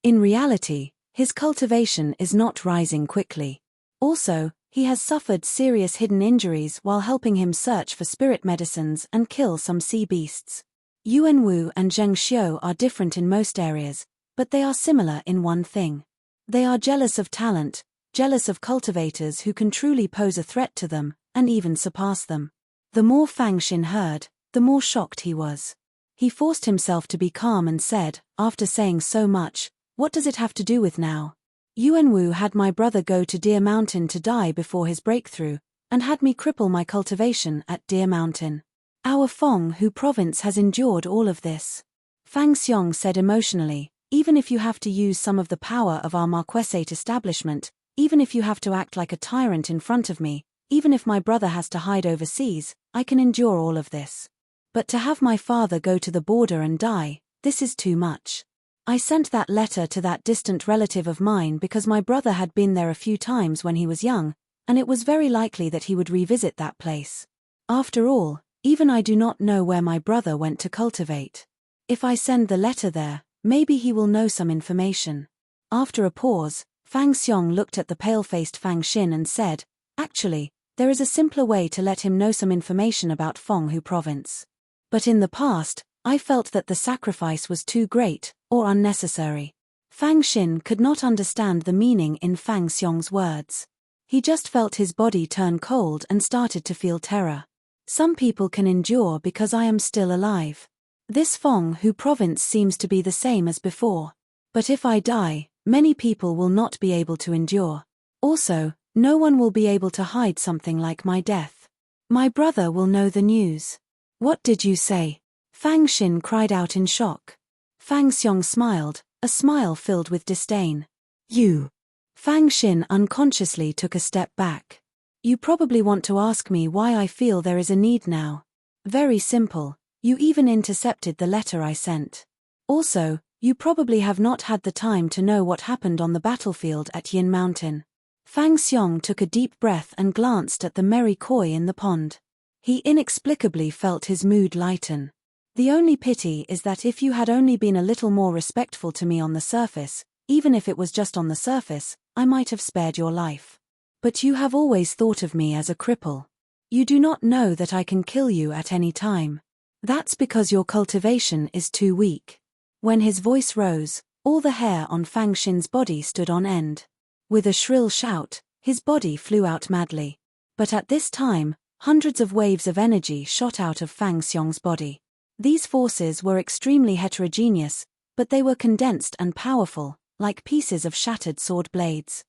In reality, his cultivation is not rising quickly. Also, he has suffered serious hidden injuries while helping him search for spirit medicines and kill some sea beasts. Yuan Wu and Zheng Xiu are different in most areas, but they are similar in one thing. They are jealous of talent, jealous of cultivators who can truly pose a threat to them, and even surpass them. The more Fang Xin heard, the more shocked he was. He forced himself to be calm and said, after saying so much, What does it have to do with now? Yuan Wu had my brother go to Deer Mountain to die before his breakthrough, and had me cripple my cultivation at Deer Mountain. Our Fenghu province has endured all of this. Fang Xiong said emotionally, Even if you have to use some of the power of our marquessate establishment, even if you have to act like a tyrant in front of me, even if my brother has to hide overseas, I can endure all of this. But to have my father go to the border and die, this is too much. I sent that letter to that distant relative of mine because my brother had been there a few times when he was young, and it was very likely that he would revisit that place. After all, even I do not know where my brother went to cultivate. If I send the letter there, maybe he will know some information. After a pause, Fang Xiong looked at the pale-faced Fang Xin and said, Actually, there is a simpler way to let him know some information about Fenghu province. But in the past, I felt that the sacrifice was too great, or unnecessary. Fang Xin could not understand the meaning in Fang Xiong's words. He just felt his body turn cold and started to feel terror. Some people can endure because I am still alive. This Fenghu province seems to be the same as before. But if I die, many people will not be able to endure. Also, no one will be able to hide something like my death. My brother will know the news. What did you say? Fang Xin cried out in shock. Fang Xiong smiled, a smile filled with disdain. You. Fang Xin unconsciously took a step back. You probably want to ask me why I feel there is a need now. Very simple, you even intercepted the letter I sent. Also, You probably have not had the time to know what happened on the battlefield at Yin Mountain. Fang Xiong took a deep breath and glanced at the merry koi in the pond. He inexplicably felt his mood lighten. The only pity is that if you had only been a little more respectful to me on the surface, even if it was just on the surface, I might have spared your life. But you have always thought of me as a cripple. You do not know that I can kill you at any time. That's because your cultivation is too weak. When his voice rose, all the hair on Fang Xin's body stood on end. With a shrill shout, his body flew out madly. But at this time, hundreds of waves of energy shot out of Fang Xiong's body. These forces were extremely heterogeneous, but they were condensed and powerful, like pieces of shattered sword blades.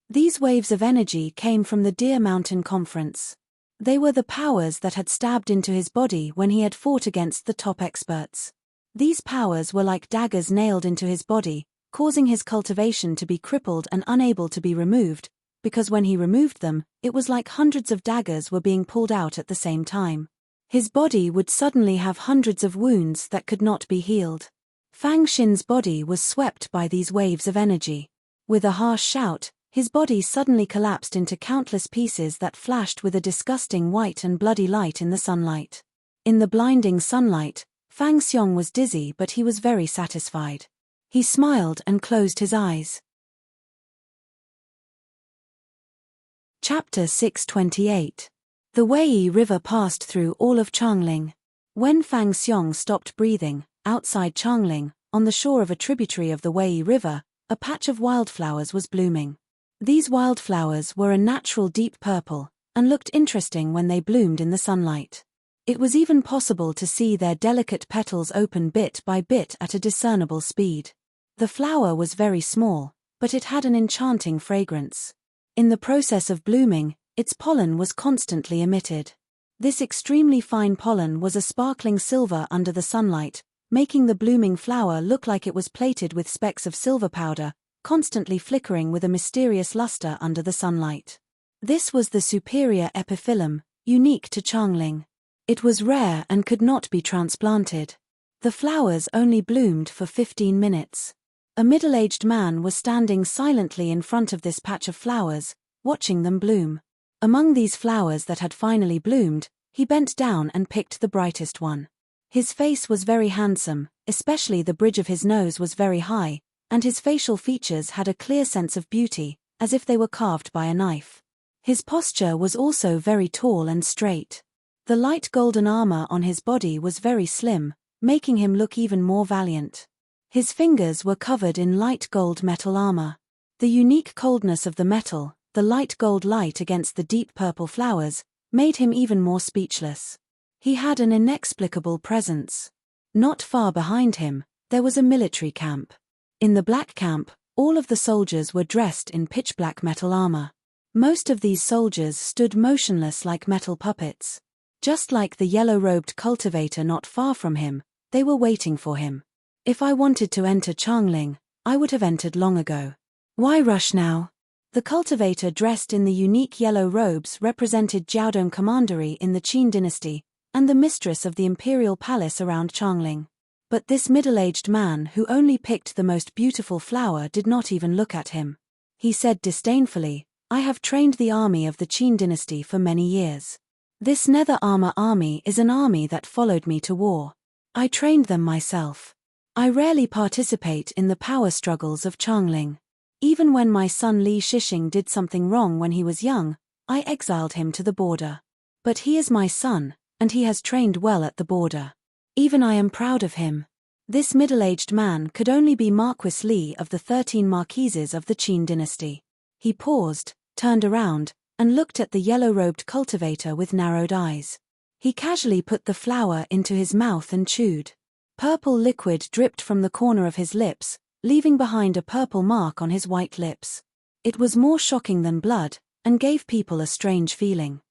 These waves of energy came from the Deer Mountain Conference. They were the powers that had stabbed into his body when he had fought against the top experts. These powers were like daggers nailed into his body, causing his cultivation to be crippled and unable to be removed, because when he removed them, it was like hundreds of daggers were being pulled out at the same time. His body would suddenly have hundreds of wounds that could not be healed. Fang Xin's body was swept by these waves of energy. With a harsh shout, his body suddenly collapsed into countless pieces that flashed with a disgusting white and bloody light in the sunlight. In the blinding sunlight, Fang Xiong was dizzy, but he was very satisfied. He smiled and closed his eyes. Chapter 628. The Wei River passed through all of Changling. When Fang Xiong stopped breathing, outside Changling, on the shore of a tributary of the Wei River, a patch of wildflowers was blooming. These wildflowers were a natural deep purple, and looked interesting when they bloomed in the sunlight. It was even possible to see their delicate petals open bit by bit at a discernible speed. The flower was very small, but it had an enchanting fragrance. In the process of blooming, its pollen was constantly emitted. This extremely fine pollen was a sparkling silver under the sunlight, making the blooming flower look like it was plated with specks of silver powder, constantly flickering with a mysterious luster under the sunlight. This was the superior epiphyllum, unique to Changling. It was rare and could not be transplanted. The flowers only bloomed for 15 minutes. A middle-aged man was standing silently in front of this patch of flowers, watching them bloom. Among these flowers that had finally bloomed, he bent down and picked the brightest one. His face was very handsome, especially the bridge of his nose was very high, and his facial features had a clear sense of beauty, as if they were carved by a knife. His posture was also very tall and straight. The light golden armor on his body was very slim, making him look even more valiant. His fingers were covered in light gold metal armor. The unique coldness of the metal, the light gold light against the deep purple flowers, made him even more speechless. He had an inexplicable presence. Not far behind him, there was a military camp. In the black camp, all of the soldiers were dressed in pitch-black metal armor. Most of these soldiers stood motionless like metal puppets. Just like the yellow-robed cultivator not far from him, they were waiting for him. If I wanted to enter Changling, I would have entered long ago. Why rush now? The cultivator dressed in the unique yellow robes represented Jiaodong Commandery in the Qin dynasty, and the mistress of the imperial palace around Changling. But this middle-aged man who only picked the most beautiful flower did not even look at him. He said disdainfully, "I have trained the army of the Qin dynasty for many years. This nether armor army is an army that followed me to war. I trained them myself. I rarely participate in the power struggles of Changling. Even when my son Li Shixing did something wrong when he was young, I exiled him to the border. But he is my son, and he has trained well at the border. Even I am proud of him." This middle-aged man could only be Marquis Li of the 13 marquises of the Qin dynasty. He paused, turned around, and looked at the yellow-robed cultivator with narrowed eyes. He casually put the flower into his mouth and chewed. Purple liquid dripped from the corner of his lips, leaving behind a purple mark on his white lips. It was more shocking than blood, and gave people a strange feeling.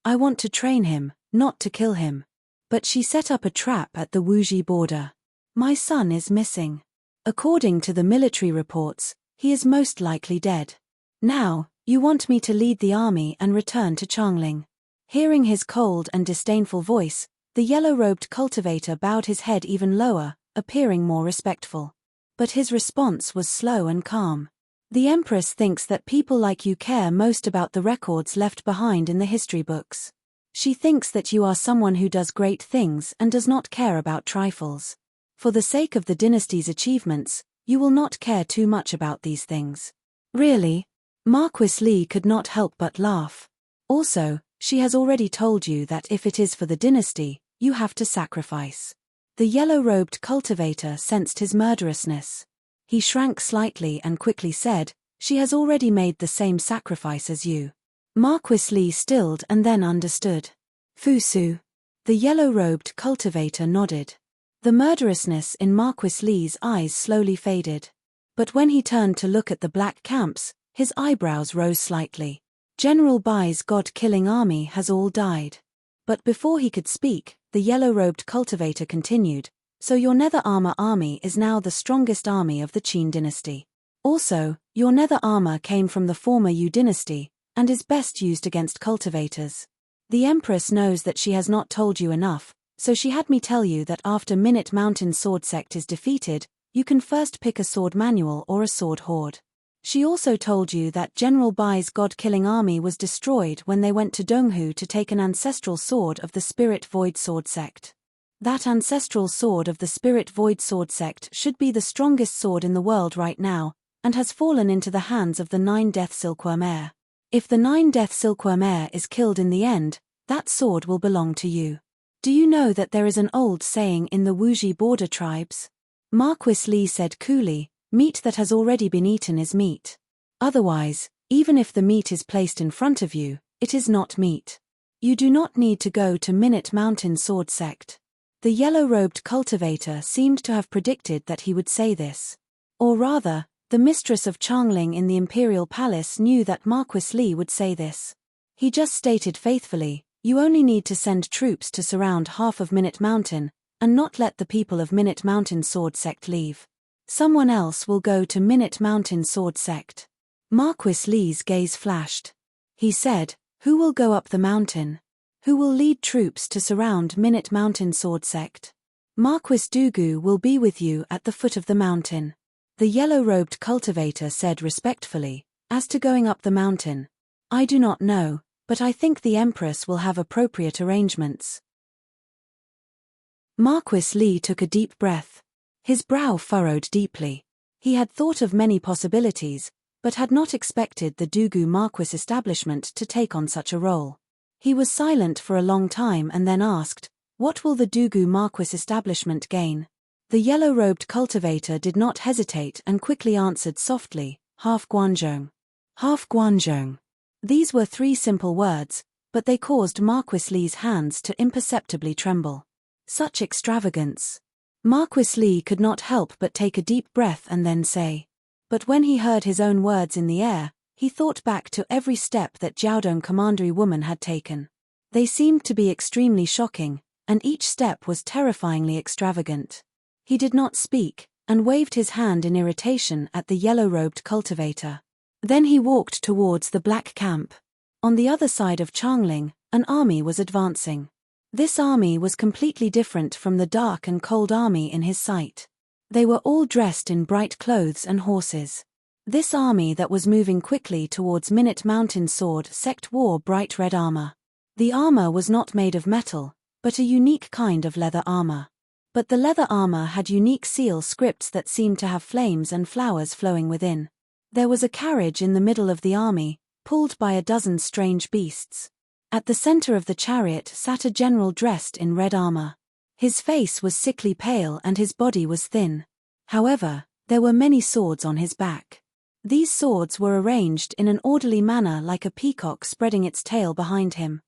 I want to train him, not to kill him. But she set up a trap at the Wuji border. My son is missing. According to the military reports, he is most likely dead. Now, you want me to lead the army and return to Changling. Hearing his cold and disdainful voice, The yellow-robed cultivator bowed his head even lower, appearing more respectful. But his response was slow and calm. The Empress thinks that people like you care most about the records left behind in the history books. She thinks that you are someone who does great things and does not care about trifles. For the sake of the dynasty's achievements, you will not care too much about these things. Really? Marquis Li could not help but laugh. Also, she has already told you that if it is for the dynasty, you have to sacrifice. The yellow-robed cultivator sensed his murderousness. He shrank slightly and quickly said, "She has already made the same sacrifice as you." Marquis Li stilled and then understood. Fusu. The yellow-robed cultivator nodded. The murderousness in Marquis Li's eyes slowly faded. But when he turned to look at the black camps, his eyebrows rose slightly. General Bai's god-killing army has all died. But before he could speak, the yellow-robed cultivator continued, "So your nether armor army is now the strongest army of the Qin dynasty. Also, your nether armor came from the former Yu dynasty, and is best used against cultivators. The Empress knows that she has not told you enough, so she had me tell you that after Minute Mountain Sword Sect is defeated, you can first pick a sword manual or a sword horde. She also told you that General Bai's god-killing army was destroyed when they went to Donghu to take an ancestral sword of the Spirit Void Sword Sect. That ancestral sword of the Spirit Void Sword Sect should be the strongest sword in the world right now, and has fallen into the hands of the 9-Death Silkworm Heir. If the 9-Death Silkworm Heir is killed in the end, that sword will belong to you. Do you know that there is an old saying in the Wuji border tribes?" Marquis Li said coolly, "Meat that has already been eaten is meat. Otherwise, even if the meat is placed in front of you, it is not meat. You do not need to go to Minute Mountain Sword Sect." The yellow-robed cultivator seemed to have predicted that he would say this. Or rather, the mistress of Changling in the Imperial Palace knew that Marquis Li would say this. He just stated faithfully, "You only need to send troops to surround half of Minute Mountain, and not let the people of Minute Mountain Sword Sect leave. Someone else will go to Minute Mountain Sword Sect." Marquis Li's gaze flashed. He said, "Who will go up the mountain? Who will lead troops to surround Minute Mountain Sword Sect?" "Marquis Dugu will be with you at the foot of the mountain." The yellow-robed cultivator said respectfully, "As to going up the mountain, I do not know, but I think the Empress will have appropriate arrangements." Marquis Li took a deep breath. His brow furrowed deeply. He had thought of many possibilities, but had not expected the Dugu Marquis establishment to take on such a role. He was silent for a long time and then asked, "What will the Dugu Marquis establishment gain?" The yellow-robed cultivator did not hesitate and quickly answered softly, "Half Guanzhong." Half Guanzhong. These were 3 simple words, but they caused Marquis Li's hands to imperceptibly tremble. Such extravagance. Marquis Li could not help but take a deep breath and then say. But when he heard his own words in the air, he thought back to every step that Jiaodong commandery woman had taken. They seemed to be extremely shocking, and each step was terrifyingly extravagant. He did not speak, and waved his hand in irritation at the yellow-robed cultivator. Then he walked towards the black camp. On the other side of Changling, an army was advancing. This army was completely different from the dark and cold army in his sight. They were all dressed in bright clothes and horses. This army that was moving quickly towards Minute Mountain Sword Sect wore bright red armor. The armor was not made of metal, but a unique kind of leather armor. But the leather armor had unique seal scripts that seemed to have flames and flowers flowing within. There was a carriage in the middle of the army, pulled by a dozen strange beasts. At the center of the chariot sat a general dressed in red armor. His face was sickly pale and his body was thin. However, there were many swords on his back. These swords were arranged in an orderly manner like a peacock spreading its tail behind him.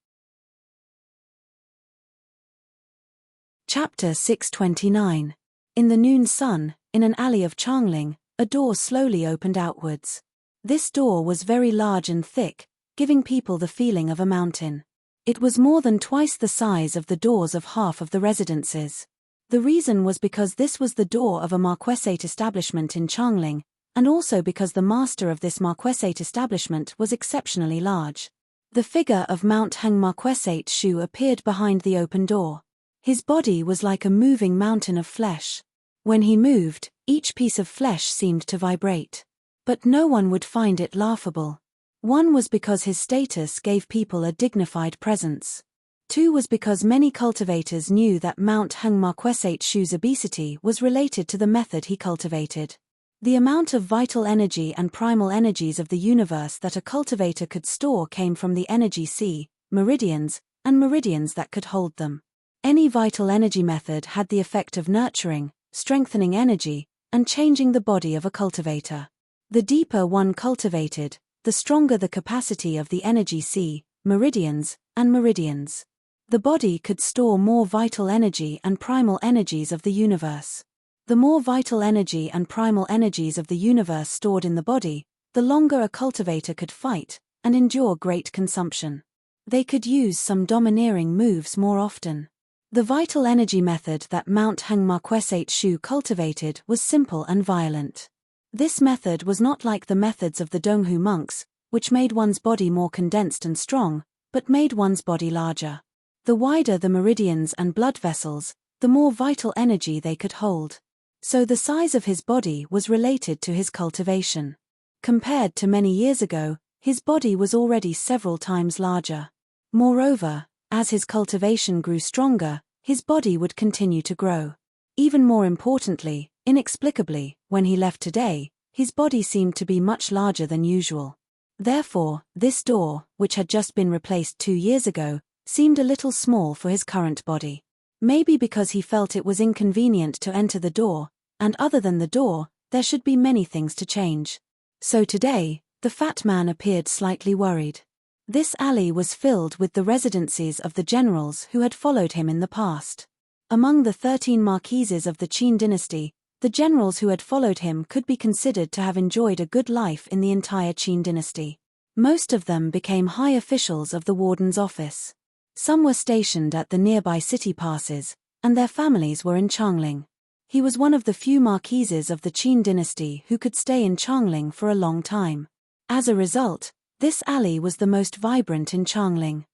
Chapter 629. In the noon sun, in an alley of Changling, a door slowly opened outwards. This door was very large and thick, giving people the feeling of a mountain. It was more than twice the size of the doors of half of the residences. The reason was because this was the door of a marquessate establishment in Changling, and also because the master of this marquessate establishment was exceptionally large. The figure of Mount Heng Marquessate Shu appeared behind the open door. His body was like a moving mountain of flesh. When he moved, each piece of flesh seemed to vibrate. But no one would find it laughable. One was because his status gave people a dignified presence. Two was because many cultivators knew that Mount Hung Marquesate Shu's obesity was related to the method he cultivated. The amount of vital energy and primal energies of the universe that a cultivator could store came from the energy sea, meridians, and meridians that could hold them. Any vital energy method had the effect of nurturing, strengthening energy, and changing the body of a cultivator. The deeper one cultivated, the stronger the capacity of the energy sea, meridians, and meridians. The body could store more vital energy and primal energies of the universe. The more vital energy and primal energies of the universe stored in the body, the longer a cultivator could fight and endure great consumption. They could use some domineering moves more often. The vital energy method that Mount Hung Marquesate Shu cultivated was simple and violent. This method was not like the methods of the Donghu monks, which made one's body more condensed and strong, but made one's body larger. The wider the meridians and blood vessels, the more vital energy they could hold. So the size of his body was related to his cultivation. Compared to many years ago, his body was already several times larger. Moreover, as his cultivation grew stronger, his body would continue to grow. Even more importantly, inexplicably, when he left today, his body seemed to be much larger than usual. Therefore, this door, which had just been replaced 2 years ago, seemed a little small for his current body. Maybe because he felt it was inconvenient to enter the door, and other than the door, there should be many things to change. So today, the fat man appeared slightly worried. This alley was filled with the residencies of the generals who had followed him in the past. Among the 13 marquises of the Qin dynasty, the generals who had followed him could be considered to have enjoyed a good life in the entire Qin dynasty. Most of them became high officials of the warden's office. Some were stationed at the nearby city passes, and their families were in Changling. He was one of the few marquises of the Qin dynasty who could stay in Changling for a long time. As a result, this alley was the most vibrant in Changling.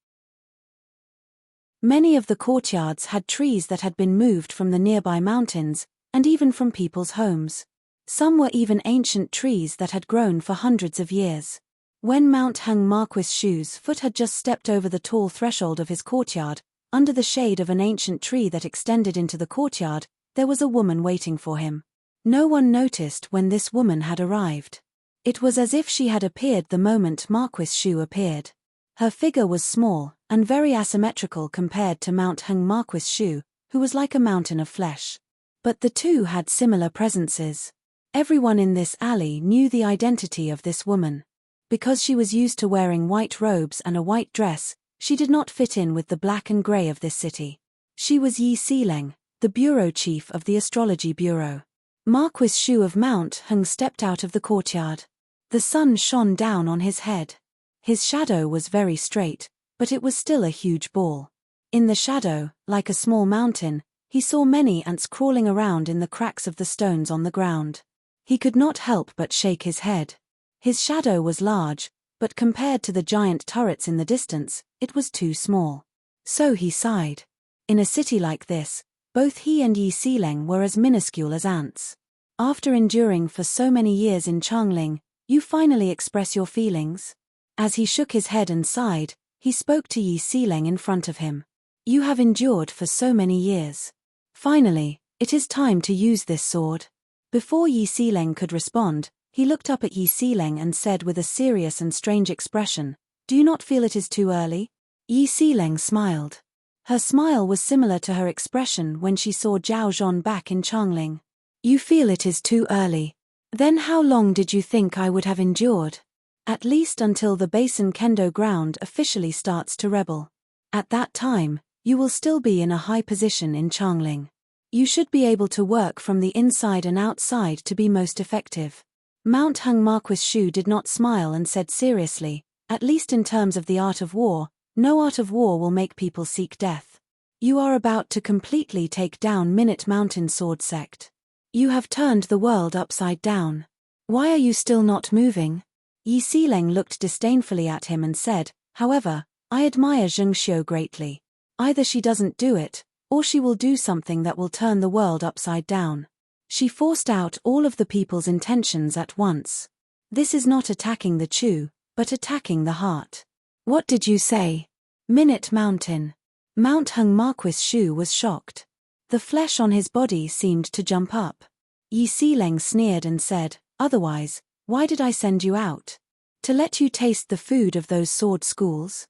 Many of the courtyards had trees that had been moved from the nearby mountains, and even from people's homes. Some were even ancient trees that had grown for hundreds of years. When Mount Hung Marquis Shu's foot had just stepped over the tall threshold of his courtyard, under the shade of an ancient tree that extended into the courtyard, there was a woman waiting for him. No one noticed when this woman had arrived. It was as if she had appeared the moment Marquis Shu appeared. Her figure was small, and very asymmetrical compared to Mount Hung Marquis Shu, who was like a mountain of flesh. But the two had similar presences. Everyone in this alley knew the identity of this woman. Because she was used to wearing white robes and a white dress, she did not fit in with the black and grey of this city. She was Yi Sileng, the bureau chief of the astrology bureau. Marquis Shu of Mount Hung stepped out of the courtyard. The sun shone down on his head. His shadow was very straight, but it was still a huge ball. In the shadow, like a small mountain, he saw many ants crawling around in the cracks of the stones on the ground. He could not help but shake his head. His shadow was large, but compared to the giant turrets in the distance, it was too small. So he sighed. In a city like this, both he and Yi Sileng were as minuscule as ants. After enduring for so many years in Changling, you finally express your feelings? As he shook his head and sighed, he spoke to Yi Sileng in front of him. You have endured for so many years. Finally, it is time to use this sword. Before Yi Sileng could respond, he looked up at Yi Sileng and said with a serious and strange expression, "Do you not feel it is too early?" Yi Sileng smiled. Her smile was similar to her expression when she saw Zhao Zhon back in Changling. "You feel it is too early. Then how long did you think I would have endured?" "At least until the Basin Kendo ground officially starts to rebel. At that time, you will still be in a high position in Changling. You should be able to work from the inside and outside to be most effective." Mount Hung Marquis Shu did not smile and said seriously, "At least in terms of the art of war, no art of war will make people seek death. You are about to completely take down Minute Mountain Sword Sect. You have turned the world upside down. Why are you still not moving?" Yi Sileng looked disdainfully at him and said, "However, I admire Zheng Xiu greatly. Either she doesn't do it, or she will do something that will turn the world upside down. She forced out all of the people's intentions at once. This is not attacking the Chu, but attacking the heart. What did you say? Minute Mountain. Mount Hung Marquis Shu was shocked. The flesh on his body seemed to jump up. Yi Sileng sneered and said, otherwise, why did I send you out? To let you taste the food of those sword schools?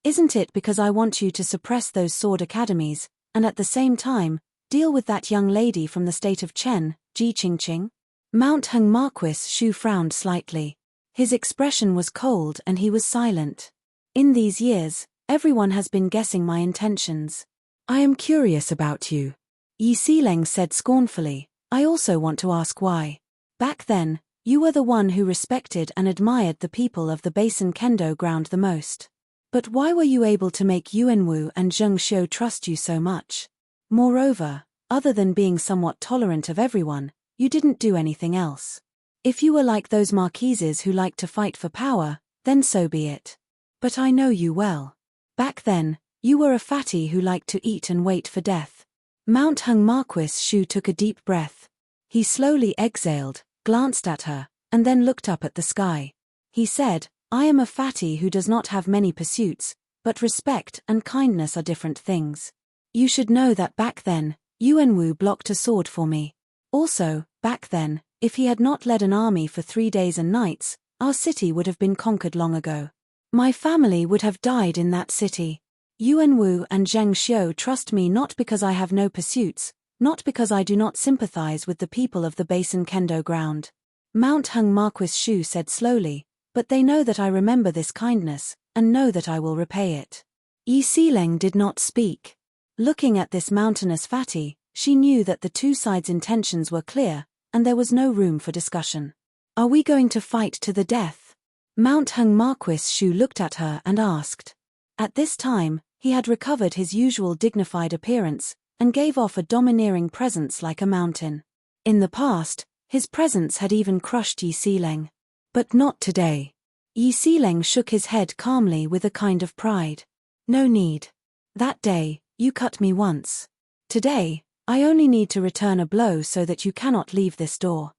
Isn't it because I want you to suppress those sword academies, and at the same time, deal with that young lady from the state of Chen, Ji Qingqing? Mount Hung Marquis Shu frowned slightly. His expression was cold and he was silent. In these years, everyone has been guessing my intentions. I am curious about you. Yi Sileng said scornfully, I also want to ask why. Back then, you were the one who respected and admired the people of the Basin Kendo ground the most. But why were you able to make Yuanwu and Zheng Xiu trust you so much? Moreover, other than being somewhat tolerant of everyone, you didn't do anything else. If you were like those marquises who like to fight for power, then so be it. But I know you well. Back then, you were a fatty who liked to eat and wait for death. Mount Hung Marquis Shu took a deep breath. He slowly exhaled, glanced at her, and then looked up at the sky. He said, I am a fatty who does not have many pursuits, but respect and kindness are different things. You should know that back then, Yuanwu blocked a sword for me. Also, back then, if he had not led an army for 3 days and nights, our city would have been conquered long ago. My family would have died in that city. Yuanwu and Zheng Xiu trust me not because I have no pursuits, not because I do not sympathize with the people of the Basin Kendo ground. Mount Hung Marquis Shu said slowly, but they know that I remember this kindness, and know that I will repay it. Yi Sileng did not speak. Looking at this mountainous fatty, she knew that the two sides' intentions were clear, and there was no room for discussion. Are we going to fight to the death? Mount Hung Marquis Shu looked at her and asked. At this time, he had recovered his usual dignified appearance, and gave off a domineering presence like a mountain. In the past, his presence had even crushed Yi Sileng. But not today. Yi Sileng shook his head calmly with a kind of pride. No need. That day, you cut me once. Today, I only need to return a blow so that you cannot leave this door.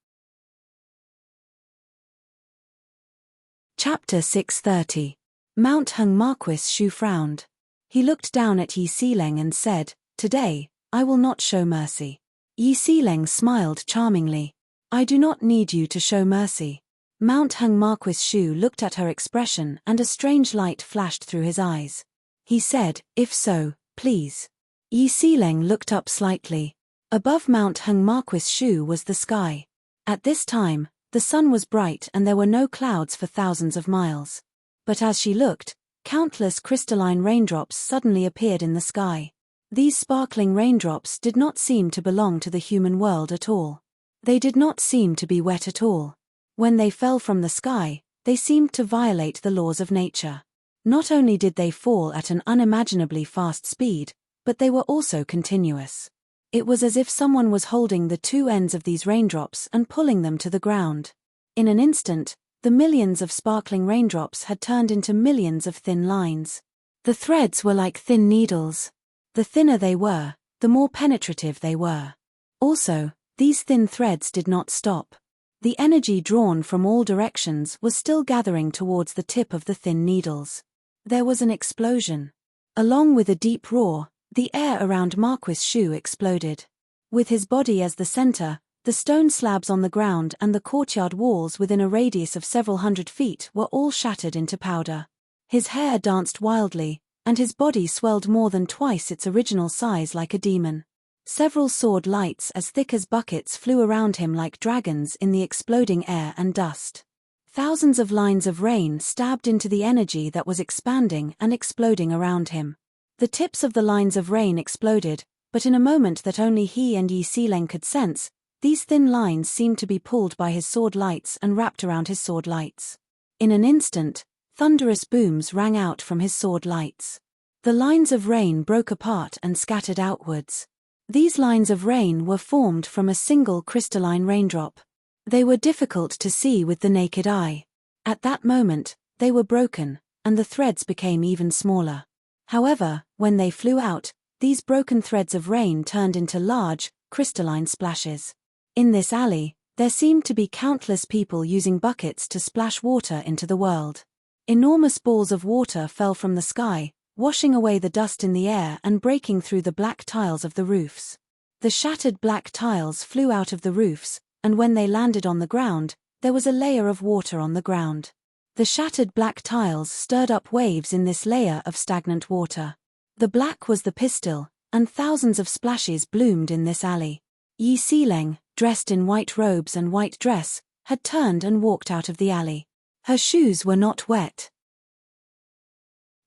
Chapter 630. Mount Hung Marquis Shu frowned. He looked down at Yi Sileng and said, Today, I will not show mercy. Yi Sileng smiled charmingly. I do not need you to show mercy. Mount Hung Marquis Shu looked at her expression and a strange light flashed through his eyes. He said, if so, please. Yi Sileng looked up slightly. Above Mount Hung Marquis Shu was the sky. At this time, the sun was bright and there were no clouds for thousands of miles. But as she looked, countless crystalline raindrops suddenly appeared in the sky. These sparkling raindrops did not seem to belong to the human world at all. They did not seem to be wet at all. When they fell from the sky, they seemed to violate the laws of nature. Not only did they fall at an unimaginably fast speed, but they were also continuous. It was as if someone was holding the two ends of these raindrops and pulling them to the ground. In an instant, the millions of sparkling raindrops had turned into millions of thin lines. The threads were like thin needles. The thinner they were, the more penetrative they were. Also, these thin threads did not stop. The energy drawn from all directions was still gathering towards the tip of the thin needles. There was an explosion. Along with a deep roar, the air around Marquis Shu exploded. With his body as the center, the stone slabs on the ground and the courtyard walls within a radius of several hundred feet were all shattered into powder. His hair danced wildly, and his body swelled more than twice its original size like a demon. Several sword lights as thick as buckets flew around him like dragons in the exploding air and dust. Thousands of lines of rain stabbed into the energy that was expanding and exploding around him. The tips of the lines of rain exploded, but in a moment that only he and Yi Sileng could sense, these thin lines seemed to be pulled by his sword lights and wrapped around his sword lights. In an instant, thunderous booms rang out from his sword lights. The lines of rain broke apart and scattered outwards. These lines of rain were formed from a single crystalline raindrop. They were difficult to see with the naked eye. At that moment, they were broken, and the threads became even smaller. However, when they flew out, these broken threads of rain turned into large, crystalline splashes. In this alley, there seemed to be countless people using buckets to splash water into the world. Enormous balls of water fell from the sky, washing away the dust in the air and breaking through the black tiles of the roofs. The shattered black tiles flew out of the roofs, and when they landed on the ground, there was a layer of water on the ground. The shattered black tiles stirred up waves in this layer of stagnant water. The black was the pistil, and thousands of splashes bloomed in this alley. Yi Xileng, dressed in white robes and white dress, had turned and walked out of the alley. Her shoes were not wet.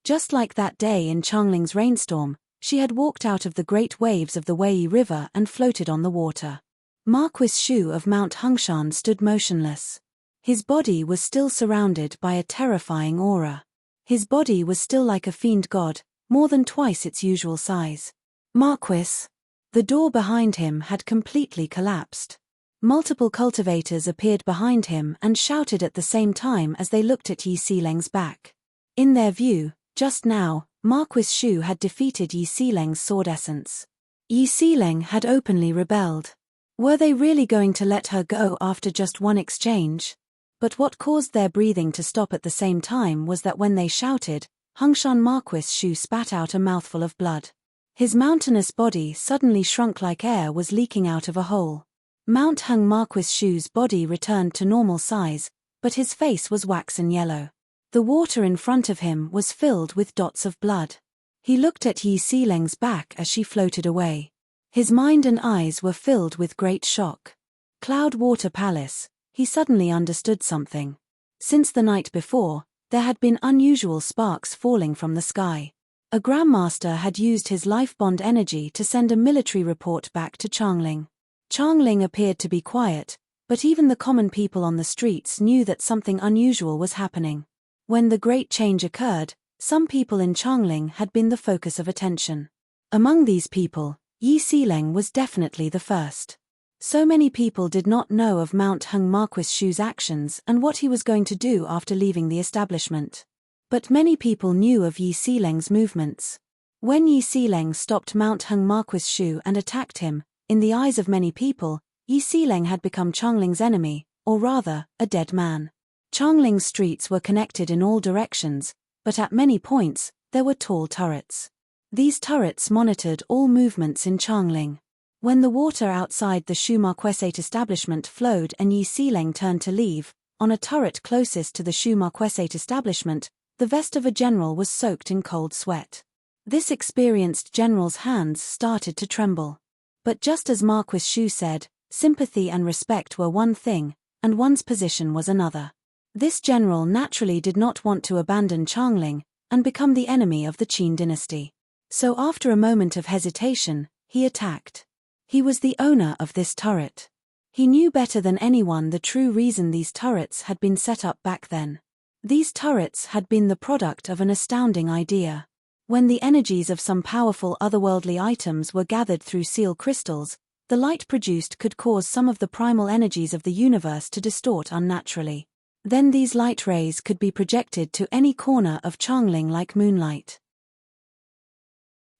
Just like that day in Changling's rainstorm, she had walked out of the great waves of the Wei River and floated on the water. Marquis Shu of Mount Hengshan stood motionless. His body was still surrounded by a terrifying aura. His body was still like a fiend god, more than twice its usual size. Marquis. The door behind him had completely collapsed. Multiple cultivators appeared behind him and shouted at the same time as they looked at Yi Xileng's back. In their view, just now, Marquis Shu had defeated Yi Xileng's sword essence. Yi Xileng had openly rebelled. Were they really going to let her go after just one exchange? But what caused their breathing to stop at the same time was that when they shouted, Hengshan Marquis Shu spat out a mouthful of blood. His mountainous body suddenly shrunk like air was leaking out of a hole. Mount Heng Marquis Shu's body returned to normal size, but his face was waxen yellow. The water in front of him was filled with dots of blood. He looked at Yi Xileng's back as she floated away. His mind and eyes were filled with great shock. Cloudwater Palace, he suddenly understood something. Since the night before, there had been unusual sparks falling from the sky. A Grandmaster had used his life bond energy to send a military report back to Changling. Changling appeared to be quiet, but even the common people on the streets knew that something unusual was happening. When the great change occurred, some people in Changling had been the focus of attention. Among these people, Yi Xileng was definitely the first. So many people did not know of Mount Heng Marquis Shu's actions and what he was going to do after leaving the establishment. But many people knew of Yi Xileng's movements. When Yi Xileng stopped Mount Heng Marquis Shu and attacked him, in the eyes of many people, Yi Xileng had become Changling's enemy, or rather, a dead man. Changling's streets were connected in all directions, but at many points, there were tall turrets. These turrets monitored all movements in Changling. When the water outside the Shu Marquessate establishment flowed and Yi Xileng turned to leave, on a turret closest to the Shu Marquessate establishment, the vest of a general was soaked in cold sweat. This experienced general's hands started to tremble. But just as Marquis Shu said, sympathy and respect were one thing, and one's position was another. This general naturally did not want to abandon Changling and become the enemy of the Qin dynasty. So after a moment of hesitation, he attacked. He was the owner of this turret. He knew better than anyone the true reason these turrets had been set up back then. These turrets had been the product of an astounding idea. When the energies of some powerful otherworldly items were gathered through seal crystals, the light produced could cause some of the primal energies of the universe to distort unnaturally. Then these light rays could be projected to any corner of Changling like moonlight.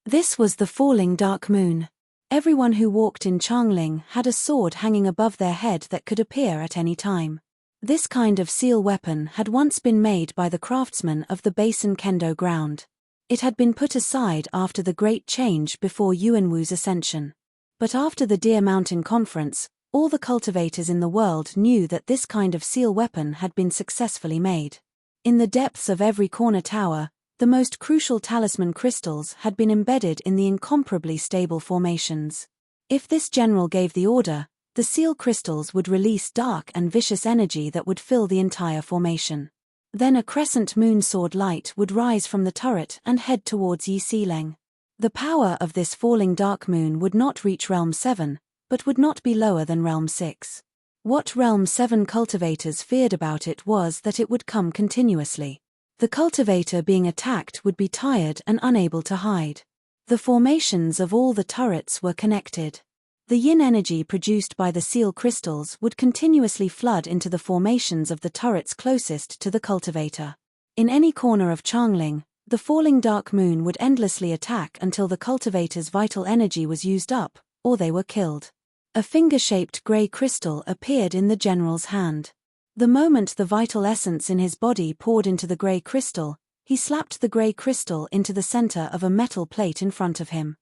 This was the falling dark moon. Everyone who walked in Changling had a sword hanging above their head that could appear at any time. This kind of seal weapon had once been made by the craftsmen of the Basin Kendo ground. It had been put aside after the Great Change before Yuanwu's ascension. But after the Deer Mountain Conference, all the cultivators in the world knew that this kind of seal weapon had been successfully made. In the depths of every corner tower, the most crucial talisman crystals had been embedded in the incomparably stable formations. If this general gave the order, the seal crystals would release dark and vicious energy that would fill the entire formation. Then a crescent moon sword light would rise from the turret and head towards Yi Xileng. The power of this falling dark moon would not reach Realm 7, but would not be lower than Realm 6. What Realm 7 cultivators feared about it was that it would come continuously. The cultivator being attacked would be tired and unable to hide. The formations of all the turrets were connected. The yin energy produced by the seal crystals would continuously flood into the formations of the turrets closest to the cultivator. In any corner of Changling, The falling dark moon would endlessly attack until the cultivator's vital energy was used up, or they were killed. A finger-shaped grey crystal appeared in the general's hand. The moment the vital essence in his body poured into the grey crystal, he slapped the grey crystal into the center of a metal plate in front of him.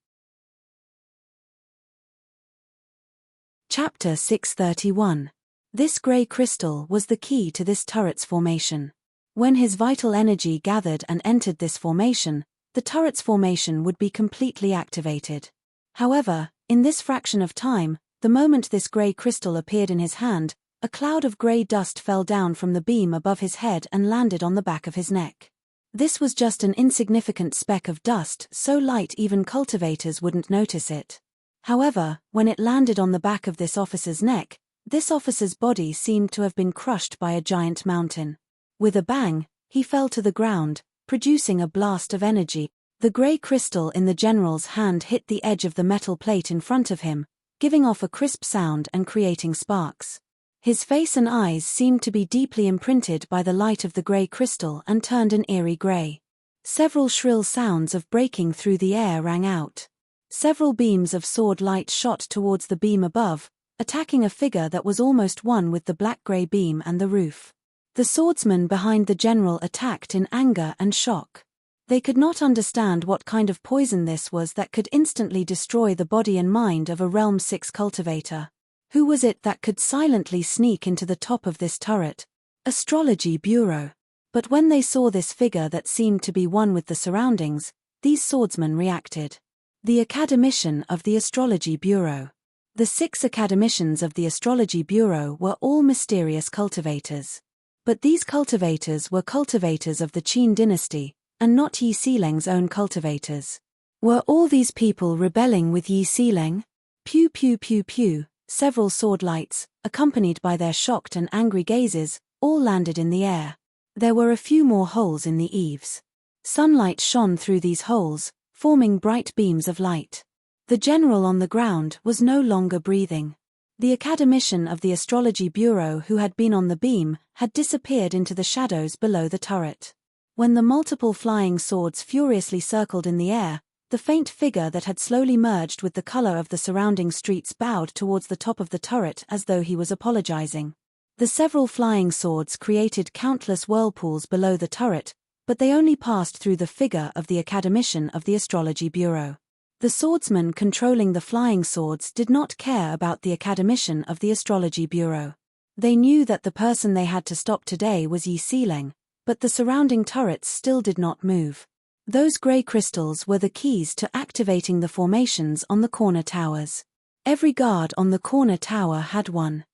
Chapter 631. This grey crystal was the key to this turret's formation. When his vital energy gathered and entered this formation, the turret's formation would be completely activated. However, in this fraction of time, the moment this grey crystal appeared in his hand, a cloud of grey dust fell down from the beam above his head and landed on the back of his neck. This was just an insignificant speck of dust, so light even cultivators wouldn't notice it. However, when it landed on the back of this officer's neck, this officer's body seemed to have been crushed by a giant mountain. With a bang, he fell to the ground, producing a blast of energy. The grey crystal in the general's hand hit the edge of the metal plate in front of him, giving off a crisp sound and creating sparks. His face and eyes seemed to be deeply imprinted by the light of the grey crystal and turned an eerie grey. Several shrill sounds of breaking through the air rang out. Several beams of sword light shot towards the beam above, attacking a figure that was almost one with the black-grey beam and the roof. The swordsman behind the general attacked in anger and shock. They could not understand what kind of poison this was that could instantly destroy the body and mind of a Realm 6 cultivator. Who was it that could silently sneak into the top of this turret? Astrology Bureau. But when they saw this figure that seemed to be one with the surroundings, these swordsmen reacted. The Academician of the Astrology Bureau. The 6 Academicians of the Astrology Bureau were all mysterious cultivators. But these cultivators were cultivators of the Qin dynasty, and not Yi Xileng's own cultivators. Were all these people rebelling with Yi Xileng? Pew pew pew pew, several sword lights, accompanied by their shocked and angry gazes, all landed in the air. There were a few more holes in the eaves. Sunlight shone through these holes, forming bright beams of light. The general on the ground was no longer breathing. The Academician of the Astrology Bureau who had been on the beam had disappeared into the shadows below the turret. When the multiple flying swords furiously circled in the air, the faint figure that had slowly merged with the color of the surrounding streets bowed towards the top of the turret as though he was apologizing. The several flying swords created countless whirlpools below the turret, but they only passed through the figure of the Academician of the Astrology Bureau. The swordsman controlling the flying swords did not care about the Academician of the Astrology Bureau. They knew that the person they had to stop today was Yi Xileng, but the surrounding turrets still did not move. Those grey crystals were the keys to activating the formations on the corner towers. Every guard on the corner tower had one.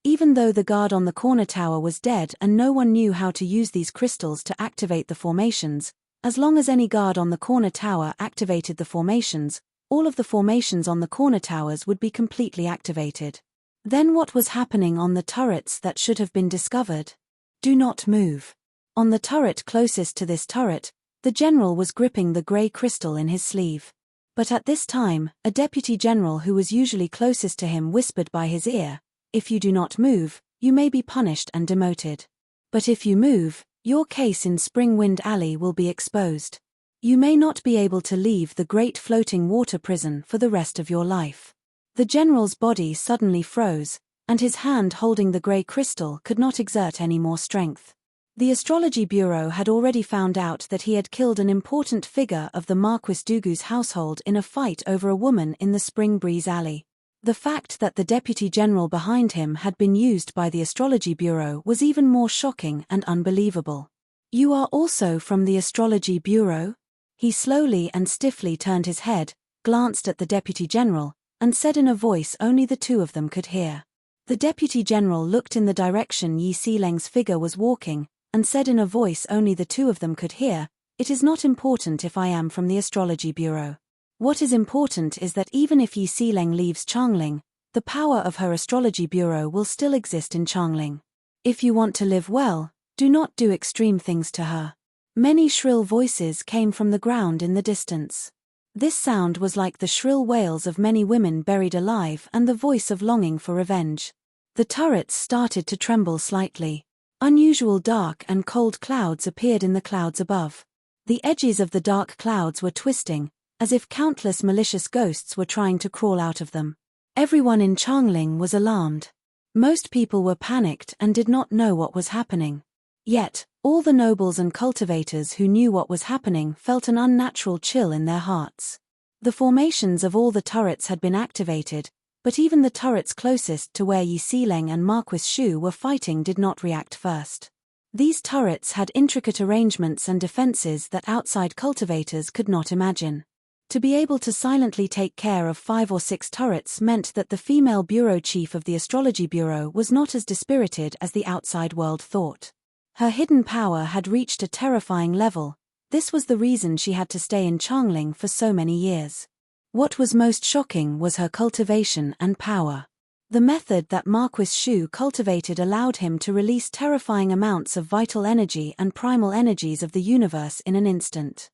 Even though the guard on the corner tower was dead and no one knew how to use these crystals to activate the formations, as long as any guard on the corner tower activated the formations, all of the formations on the corner towers would be completely activated. Then what was happening on the turrets that should have been discovered? Do not move. On the turret closest to this turret, the general was gripping the grey crystal in his sleeve. But at this time, a deputy general who was usually closest to him whispered by his ear, "If you do not move, you may be punished and demoted. But if you move, your case in Spring Wind Alley will be exposed. You may not be able to leave the great floating water prison for the rest of your life." The general's body suddenly froze, and his hand holding the grey crystal could not exert any more strength. The Astrology Bureau had already found out that he had killed an important figure of the Marquis Dugu's household in a fight over a woman in the Spring Breeze Alley. The fact that the deputy general behind him had been used by the Astrology Bureau was even more shocking and unbelievable. "You are also from the Astrology Bureau?" He slowly and stiffly turned his head, glanced at the deputy general, and said in a voice only the two of them could hear. The deputy general looked in the direction Yi Xileng's figure was walking, and said in a voice only the two of them could hear, "It is not important if I am from the Astrology Bureau. What is important is that even if Yi Xileng leaves Changling, the power of her Astrology Bureau will still exist in Changling. If you want to live well, do not do extreme things to her." Many shrill voices came from the ground in the distance. This sound was like the shrill wails of many women buried alive and the voice of longing for revenge. The turrets started to tremble slightly. Unusual dark and cold clouds appeared in the clouds above. The edges of the dark clouds were twisting, as if countless malicious ghosts were trying to crawl out of them. Everyone in Changling was alarmed. Most people were panicked and did not know what was happening. Yet, all the nobles and cultivators who knew what was happening felt an unnatural chill in their hearts. The formations of all the turrets had been activated, but even the turrets closest to where Yi Xileng and Marquis Shu were fighting did not react first. These turrets had intricate arrangements and defenses that outside cultivators could not imagine. To be able to silently take care of 5 or 6 turrets meant that the female bureau chief of the astrology bureau was not as dispirited as the outside world thought. Her hidden power had reached a terrifying level. This was the reason she had to stay in Changling for so many years. What was most shocking was her cultivation and power. The method that Marquis Shu cultivated allowed him to release terrifying amounts of vital energy and primal energies of the universe in an instant.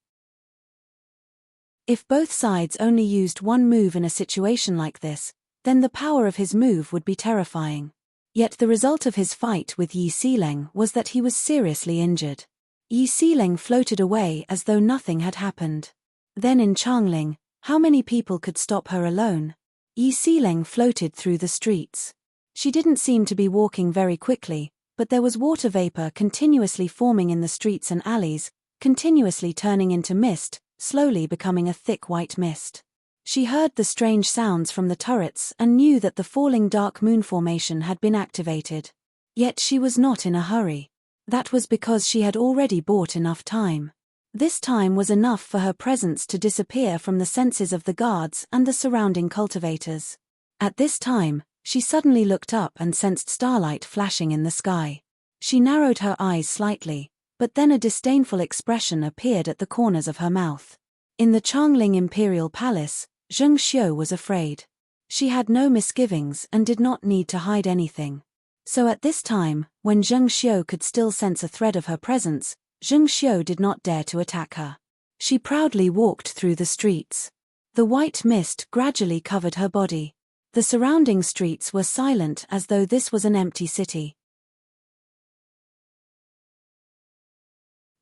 If both sides only used one move in a situation like this, then the power of his move would be terrifying. Yet the result of his fight with Yi Xileng was that he was seriously injured. Yi Xileng floated away as though nothing had happened. Then in Changling, how many people could stop her alone? Yi Xileng floated through the streets. She didn't seem to be walking very quickly, but there was water vapor continuously forming in the streets and alleys, continuously turning into mist, slowly becoming a thick white mist. She heard the strange sounds from the turrets and knew that the falling dark moon formation had been activated. Yet she was not in a hurry. That was because she had already bought enough time. This time was enough for her presence to disappear from the senses of the guards and the surrounding cultivators. At this time, she suddenly looked up and sensed starlight flashing in the sky. She narrowed her eyes slightly, but then a disdainful expression appeared at the corners of her mouth. In the Changling Imperial Palace, Zheng Xiu was afraid. She had no misgivings and did not need to hide anything. So at this time, when Zheng Xiu could still sense a thread of her presence, Zheng Xiu did not dare to attack her. She proudly walked through the streets. The white mist gradually covered her body. The surrounding streets were silent as though this was an empty city.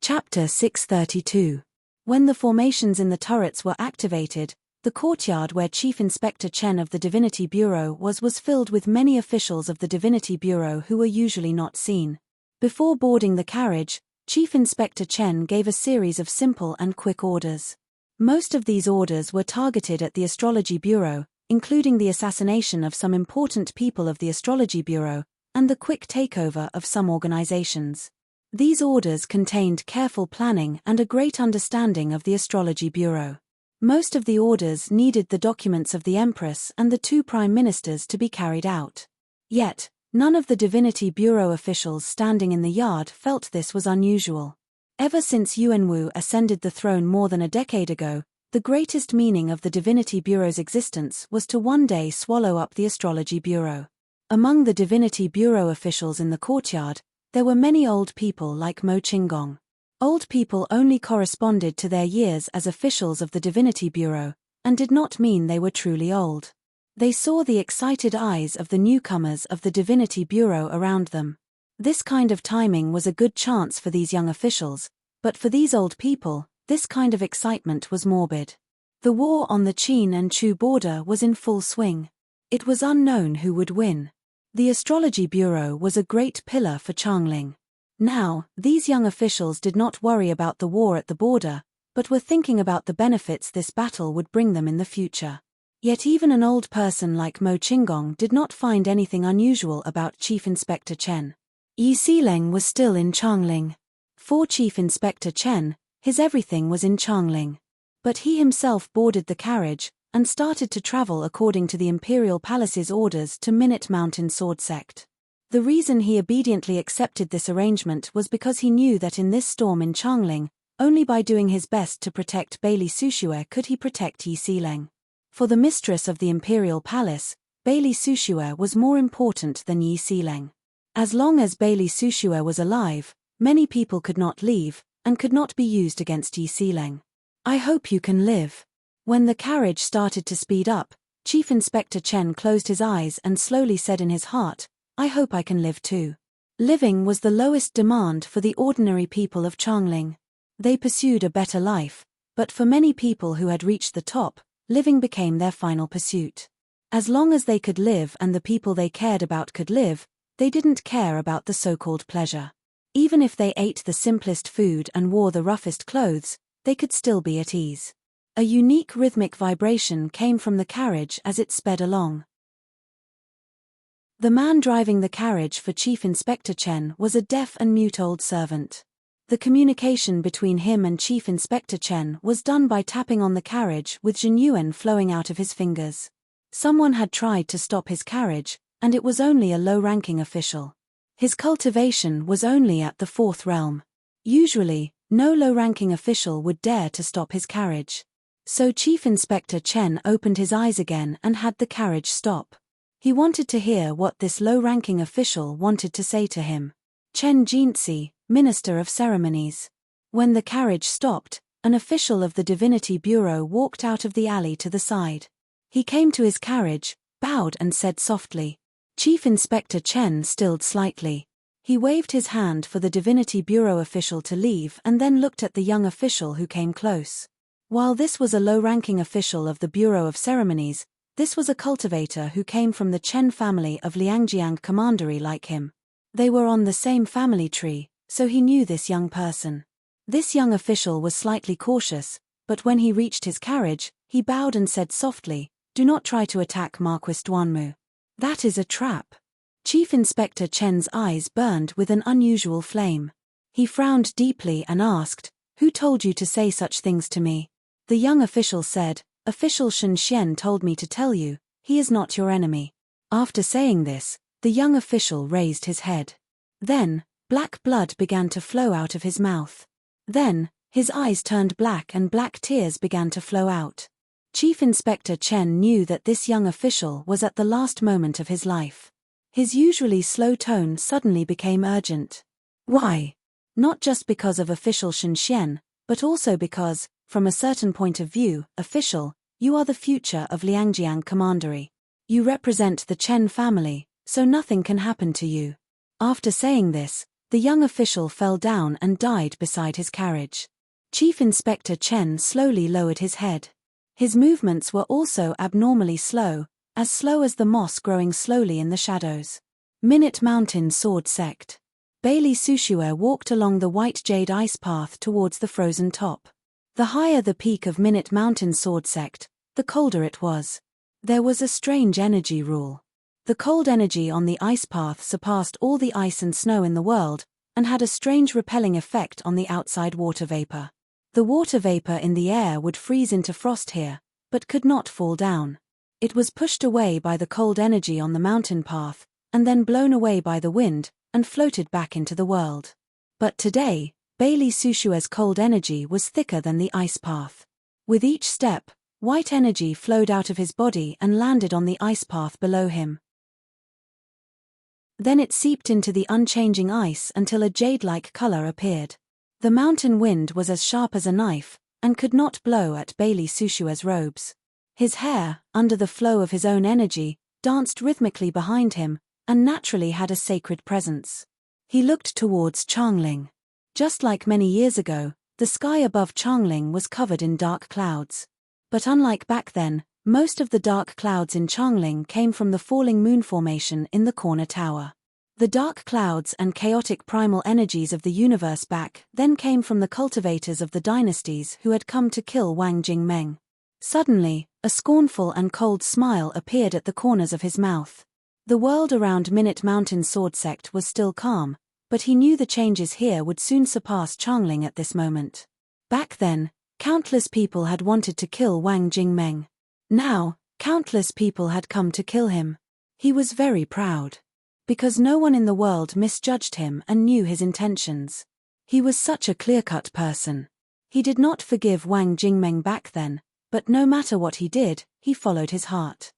Chapter 632. When the formations in the turrets were activated, the courtyard where Chief Inspector Chen of the Divinity Bureau was filled with many officials of the Divinity Bureau who were usually not seen. Before boarding the carriage, Chief Inspector Chen gave a series of simple and quick orders. Most of these orders were targeted at the Astrology Bureau, including the assassination of some important people of the Astrology Bureau, and the quick takeover of some organizations. These orders contained careful planning and a great understanding of the Astrology Bureau. Most of the orders needed the documents of the Empress and the 2 prime ministers to be carried out. Yet, none of the Divinity Bureau officials standing in the yard felt this was unusual. Ever since Yuanwu ascended the throne more than a decade ago, the greatest meaning of the Divinity Bureau's existence was to one day swallow up the Astrology Bureau. Among the Divinity Bureau officials in the courtyard, there were many old people like Mo Qinggong. Old people only corresponded to their years as officials of the Divinity Bureau, and did not mean they were truly old. They saw the excited eyes of the newcomers of the Divinity Bureau around them. This kind of timing was a good chance for these young officials, but for these old people, this kind of excitement was morbid. The war on the Qin and Chu border was in full swing. It was unknown who would win. The Astrology Bureau was a great pillar for Changling. Now, these young officials did not worry about the war at the border, but were thinking about the benefits this battle would bring them in the future. Yet even an old person like Mo Qinggong did not find anything unusual about Chief Inspector Chen. Yi Xileng was still in Changling. For Chief Inspector Chen, his everything was in Changling. But he himself boarded the carriage, and started to travel according to the Imperial Palace's orders to Minute Mountain Sword Sect. The reason he obediently accepted this arrangement was because he knew that in this storm in Changling, only by doing his best to protect Bailey Sushue could he protect Yi Xileng. For the mistress of the Imperial Palace, Bailey Sushue was more important than Yi Xileng. As long as Bailey Sushue was alive, many people could not leave, and could not be used against Yi Xileng. I hope you can live. When the carriage started to speed up, Chief Inspector Chen closed his eyes and slowly said in his heart, I hope I can live too. Living was the lowest demand for the ordinary people of Changling. They pursued a better life, but for many people who had reached the top, living became their final pursuit. As long as they could live and the people they cared about could live, they didn't care about the so-called pleasure. Even if they ate the simplest food and wore the roughest clothes, they could still be at ease. A unique rhythmic vibration came from the carriage as it sped along. The man driving the carriage for Chief Inspector Chen was a deaf and mute old servant. The communication between him and Chief Inspector Chen was done by tapping on the carriage with Jinyuan flowing out of his fingers. Someone had tried to stop his carriage, and it was only a low-ranking official. His cultivation was only at the 4th realm. Usually, no low-ranking official would dare to stop his carriage. So Chief Inspector Chen opened his eyes again and had the carriage stop. He wanted to hear what this low-ranking official wanted to say to him. Chen Jinzi, Minister of Ceremonies. When the carriage stopped, an official of the Divinity Bureau walked out of the alley to the side. He came to his carriage, bowed and said softly. Chief Inspector Chen stilled slightly. He waved his hand for the Divinity Bureau official to leave and then looked at the young official who came close. While this was a low-ranking official of the Bureau of Ceremonies, this was a cultivator who came from the Chen family of Liangjiang Commandery like him. They were on the same family tree, so he knew this young person. This young official was slightly cautious, but when he reached his carriage, he bowed and said softly, "Do not try to attack Marquis Duanmu. That is a trap." Chief Inspector Chen's eyes burned with an unusual flame. He frowned deeply and asked, "Who told you to say such things to me?" The young official said, "Official Shen Xian told me to tell you, he is not your enemy." After saying this, the young official raised his head. Then, black blood began to flow out of his mouth. Then, his eyes turned black and black tears began to flow out. Chief Inspector Chen knew that this young official was at the last moment of his life. His usually slow tone suddenly became urgent. Why? Not just because of official Shen Xian, but also because, from a certain point of view, official, you are the future of Liangjiang Commandery. You represent the Chen family, so nothing can happen to you. After saying this, the young official fell down and died beside his carriage. Chief Inspector Chen slowly lowered his head. His movements were also abnormally slow as the moss growing slowly in the shadows. Minute Mountain Sword Sect. Bailey Sushue walked along the white jade ice path towards the frozen top. The higher the peak of Minute Mountain Sword Sect, the colder it was. There was a strange energy rule. The cold energy on the ice path surpassed all the ice and snow in the world, and had a strange repelling effect on the outside water vapor. The water vapor in the air would freeze into frost here, but could not fall down. It was pushed away by the cold energy on the mountain path, and then blown away by the wind, and floated back into the world. But today, Bailey Sushue's cold energy was thicker than the ice path. With each step, white energy flowed out of his body and landed on the ice path below him. Then it seeped into the unchanging ice until a jade-like color appeared. The mountain wind was as sharp as a knife, and could not blow at Bailey Sushue's robes. His hair, under the flow of his own energy, danced rhythmically behind him, and naturally had a sacred presence. He looked towards Changling. Just like many years ago, the sky above Changling was covered in dark clouds. But unlike back then, most of the dark clouds in Changling came from the falling moon formation in the corner tower. The dark clouds and chaotic primal energies of the universe back then came from the cultivators of the dynasties who had come to kill Wang Jingmeng. Suddenly, a scornful and cold smile appeared at the corners of his mouth. The world around Minute Mountain Sword Sect was still calm, but he knew the changes here would soon surpass Changling at this moment. Back then, countless people had wanted to kill Wang Jingmeng. Now, countless people had come to kill him. He was very proud. Because no one in the world misjudged him and knew his intentions. He was such a clear-cut person. He did not forgive Wang Jingmeng back then, but no matter what he did, he followed his heart.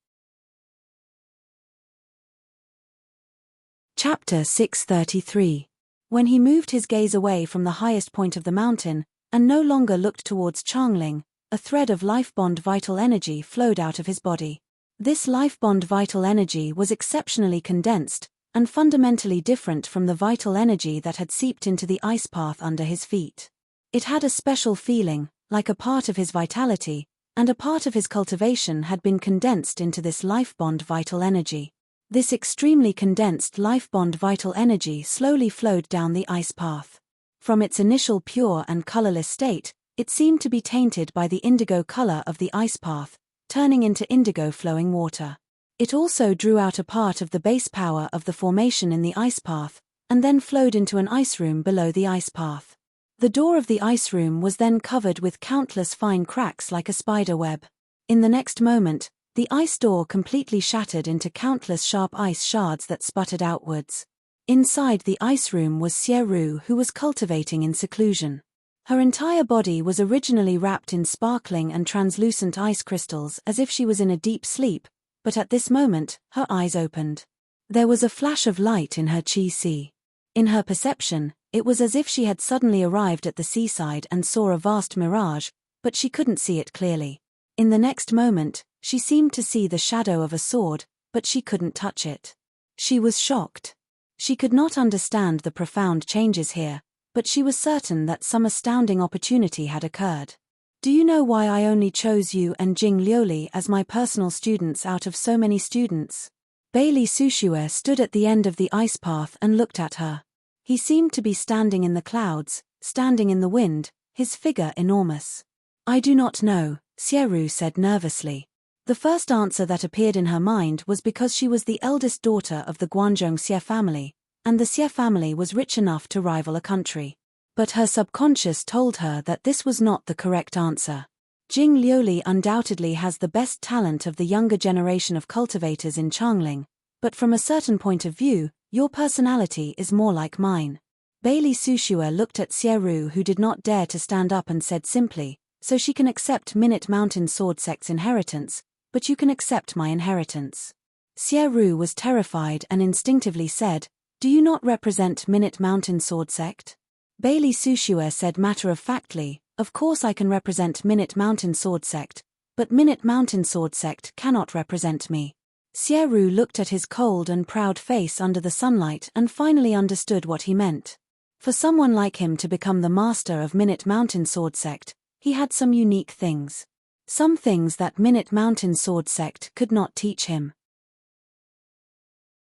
Chapter 633. When he moved his gaze away from the highest point of the mountain, and no longer looked towards Changling, a thread of life-bond vital energy flowed out of his body. This life-bond vital energy was exceptionally condensed, and fundamentally different from the vital energy that had seeped into the ice path under his feet. It had a special feeling, like a part of his vitality, and a part of his cultivation had been condensed into this life bond vital energy. This extremely condensed life bond vital energy slowly flowed down the ice path. From its initial pure and colorless state, it seemed to be tainted by the indigo color of the ice path, turning into indigo flowing water. It also drew out a part of the base power of the formation in the ice path, and then flowed into an ice room below the ice path. The door of the ice room was then covered with countless fine cracks like a spider web. In the next moment, the ice door completely shattered into countless sharp ice shards that sputtered outwards. Inside the ice room was Xie, who was cultivating in seclusion. Her entire body was originally wrapped in sparkling and translucent ice crystals as if she was in a deep sleep, but at this moment, her eyes opened. There was a flash of light in her chi-si. In her perception, it was as if she had suddenly arrived at the seaside and saw a vast mirage, but she couldn't see it clearly. In the next moment, she seemed to see the shadow of a sword, but she couldn't touch it. She was shocked. She could not understand the profound changes here, but she was certain that some astounding opportunity had occurred. Do you know why I only chose you and Jing Liuli as my personal students out of so many students? Bailey Sushue stood at the end of the ice path and looked at her. He seemed to be standing in the clouds, standing in the wind, his figure enormous. I do not know, Xie said nervously. The first answer that appeared in her mind was because she was the eldest daughter of the Guanzhong Xie family, and the Xie family was rich enough to rival a country. But her subconscious told her that this was not the correct answer. Jing Liuli undoubtedly has the best talent of the younger generation of cultivators in Changling, but from a certain point of view, your personality is more like mine. Bailey Sushue looked at Xie, who did not dare to stand up, and said simply, so she can accept Minute Mountain Sword Sect's inheritance, but you can accept my inheritance. Xie was terrified and instinctively said, do you not represent Minute Mountain Sword Sect? Bailey Sushue said matter-of-factly, of course I can represent Minute Mountain Sword Sect, but Minute Mountain Sword Sect cannot represent me. Xie looked at his cold and proud face under the sunlight and finally understood what he meant. For someone like him to become the master of Minute Mountain Sword Sect, he had some unique things. Some things that Minute Mountain Sword Sect could not teach him.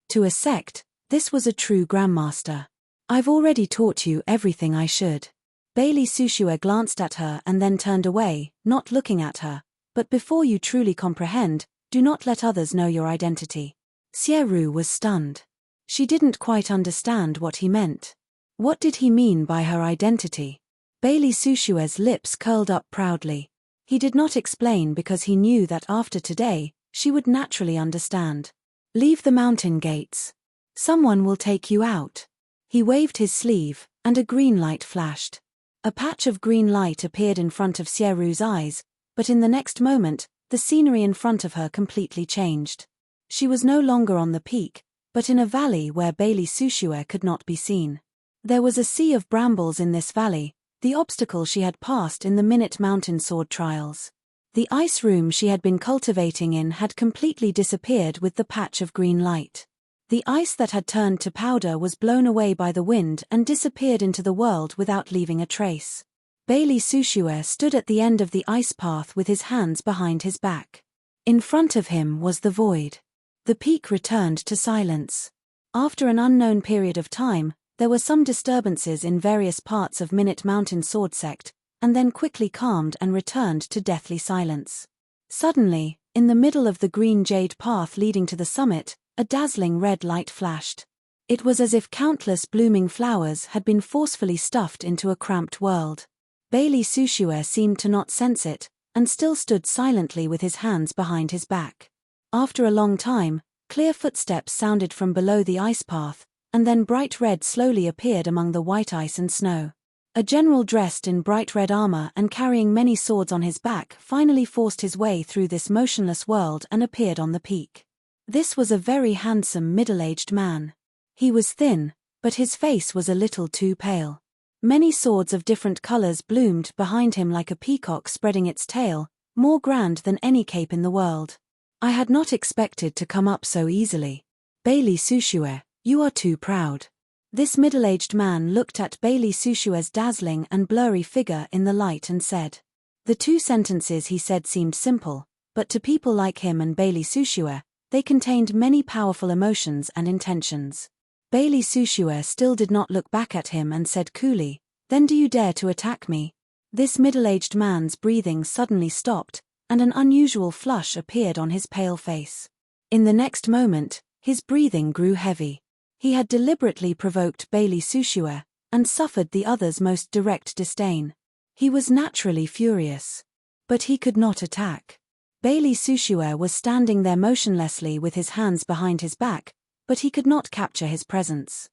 To a sect, this was a true grandmaster. I've already taught you everything I should. Bailey Sushue glanced at her and then turned away, not looking at her. But before you truly comprehend, do not let others know your identity. Xie was stunned. She didn't quite understand what he meant. What did he mean by her identity? Bailey Sushue's lips curled up proudly. He did not explain because he knew that after today, she would naturally understand. Leave the mountain gates. Someone will take you out. He waved his sleeve, and a green light flashed. A patch of green light appeared in front of Xieru's eyes, but in the next moment, the scenery in front of her completely changed. She was no longer on the peak, but in a valley where Bailey Sushue could not be seen. There was a sea of brambles in this valley, the obstacle she had passed in the Minute Mountain Sword trials. The ice room she had been cultivating in had completely disappeared with the patch of green light. The ice that had turned to powder was blown away by the wind and disappeared into the world without leaving a trace. Bailey Sushue stood at the end of the ice path with his hands behind his back. In front of him was the void. The peak returned to silence. After an unknown period of time, there were some disturbances in various parts of Minute Mountain Sword Sect, and then quickly calmed and returned to deathly silence. Suddenly, in the middle of the green jade path leading to the summit, a dazzling red light flashed. It was as if countless blooming flowers had been forcefully stuffed into a cramped world. Bailey Sushue seemed to not sense it, and still stood silently with his hands behind his back. After a long time, clear footsteps sounded from below the ice path, and then bright red slowly appeared among the white ice and snow. A general dressed in bright red armor and carrying many swords on his back finally forced his way through this motionless world and appeared on the peak. This was a very handsome middle-aged man. He was thin, but his face was a little too pale. Many swords of different colors bloomed behind him like a peacock spreading its tail, more grand than any cape in the world. I had not expected to come up so easily. Bailey Sushue, You are too proud. This middle-aged man looked at Bailey Sushua's dazzling and blurry figure in the light and said. The two sentences he said seemed simple, but to people like him and Bailey Sushua, they contained many powerful emotions and intentions. Bailey Sushua still did not look back at him and said coolly, "Then do you dare to attack me?" This middle-aged man's breathing suddenly stopped, and an unusual flush appeared on his pale face. In the next moment, his breathing grew heavy. He had deliberately provoked Bailey Sushua, and suffered the other's most direct disdain. He was naturally furious. But he could not attack. Bailey Sushua was standing there motionlessly with his hands behind his back, but he could not capture his presence.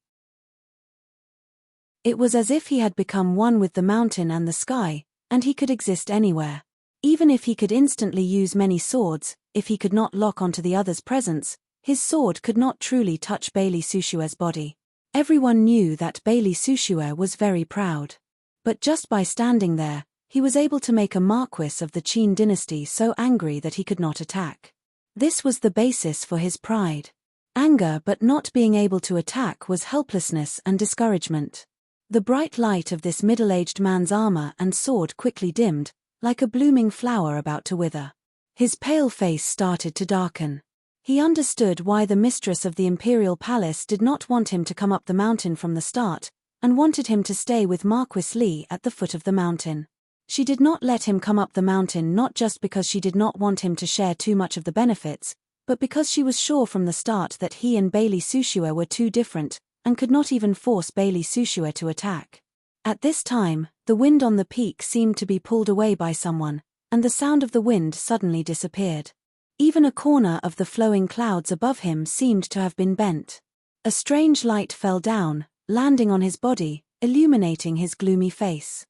It was as if he had become one with the mountain and the sky, and he could exist anywhere. Even if he could instantly use many swords, if he could not lock onto the other's presence, his sword could not truly touch Bailey Sushua's body. Everyone knew that Bailey Sushua was very proud. But just by standing there, he was able to make a marquis of the Qin dynasty so angry that he could not attack. This was the basis for his pride. Anger but not being able to attack was helplessness and discouragement. The bright light of this middle-aged man's armor and sword quickly dimmed, like a blooming flower about to wither. His pale face started to darken. He understood why the mistress of the imperial palace did not want him to come up the mountain from the start, and wanted him to stay with Marquis Li at the foot of the mountain. She did not let him come up the mountain not just because she did not want him to share too much of the benefits, but because she was sure from the start that he and Bailey Sushua were too different, and could not even force Bailey Sushua to attack. At this time, the wind on the peak seemed to be pulled away by someone, and the sound of the wind suddenly disappeared. Even a corner of the flowing clouds above him seemed to have been bent. A strange light fell down, landing on his body, illuminating his gloomy face.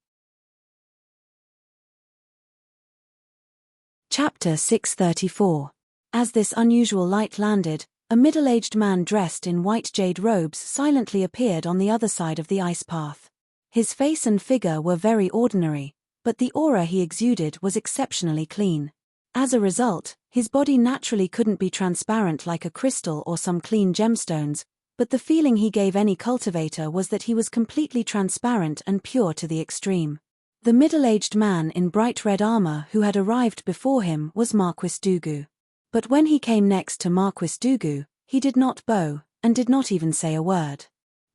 Chapter 634. As this unusual light landed, a middle-aged man dressed in white jade robes silently appeared on the other side of the ice path. His face and figure were very ordinary, but the aura he exuded was exceptionally clean. As a result, his body naturally couldn't be transparent like a crystal or some clean gemstones, but the feeling he gave any cultivator was that he was completely transparent and pure to the extreme. The middle-aged man in bright red armor who had arrived before him was Marquis Dugu. But when he came next to Marquis Dugu, he did not bow, and did not even say a word.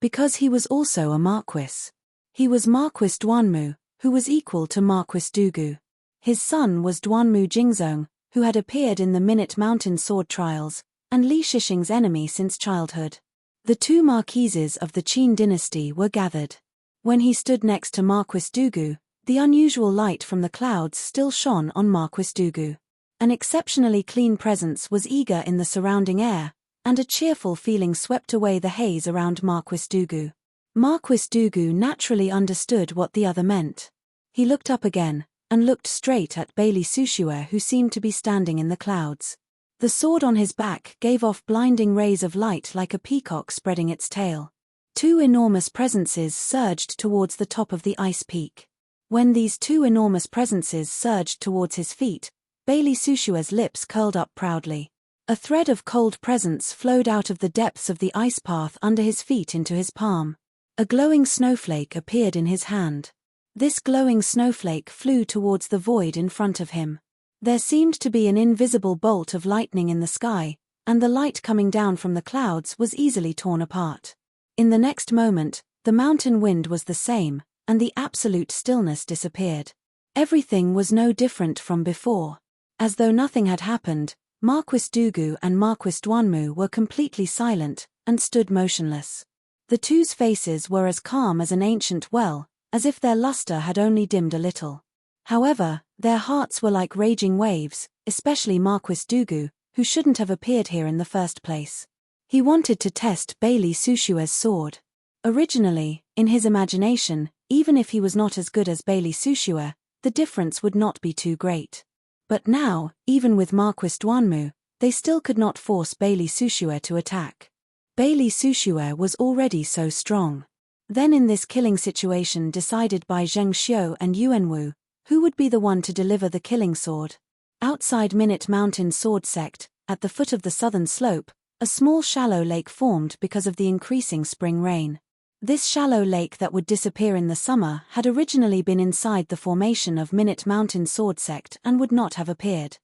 Because he was also a marquis. He was Marquis Duanmu, who was equal to Marquis Dugu. His son was Duanmu Jingzong, who had appeared in the Minute Mountain sword trials, and Li Shixing's enemy since childhood. The two marquises of the Qin dynasty were gathered. When he stood next to Marquis Dugu, the unusual light from the clouds still shone on Marquis Dugu. An exceptionally clean presence was eager in the surrounding air, and a cheerful feeling swept away the haze around Marquis Dugu. Marquis Dugu naturally understood what the other meant. He looked up again, and looked straight at Bailey Sushua, who seemed to be standing in the clouds. The sword on his back gave off blinding rays of light like a peacock spreading its tail. Two enormous presences surged towards the top of the ice peak. When these two enormous presences surged towards his feet, Bailey Sushua's lips curled up proudly. A thread of cold presence flowed out of the depths of the ice path under his feet into his palm. A glowing snowflake appeared in his hand. This glowing snowflake flew towards the void in front of him. There seemed to be an invisible bolt of lightning in the sky, and the light coming down from the clouds was easily torn apart. In the next moment, the mountain wind was the same, and the absolute stillness disappeared. Everything was no different from before. As though nothing had happened, Marquis Dugu and Marquis Duanmu were completely silent, and stood motionless. The two's faces were as calm as an ancient well, as if their luster had only dimmed a little. However, their hearts were like raging waves, especially Marquis Dugu, who shouldn't have appeared here in the first place. He wanted to test Bailey Sushua's sword. Originally, in his imagination, even if he was not as good as Bailey Sushua, the difference would not be too great. But now, even with Marquis Duanmu, they still could not force Bailey Sushua to attack. Bailey Sushua was already so strong. Then in this killing situation decided by Zheng Xiu and Yuanwu, who would be the one to deliver the killing sword? Outside Minute Mountain Sword Sect, at the foot of the southern slope, A small shallow lake formed because of the increasing spring rain. This shallow lake that would disappear in the summer had originally been inside the formation of Minute Mountain Sword Sect and would not have appeared.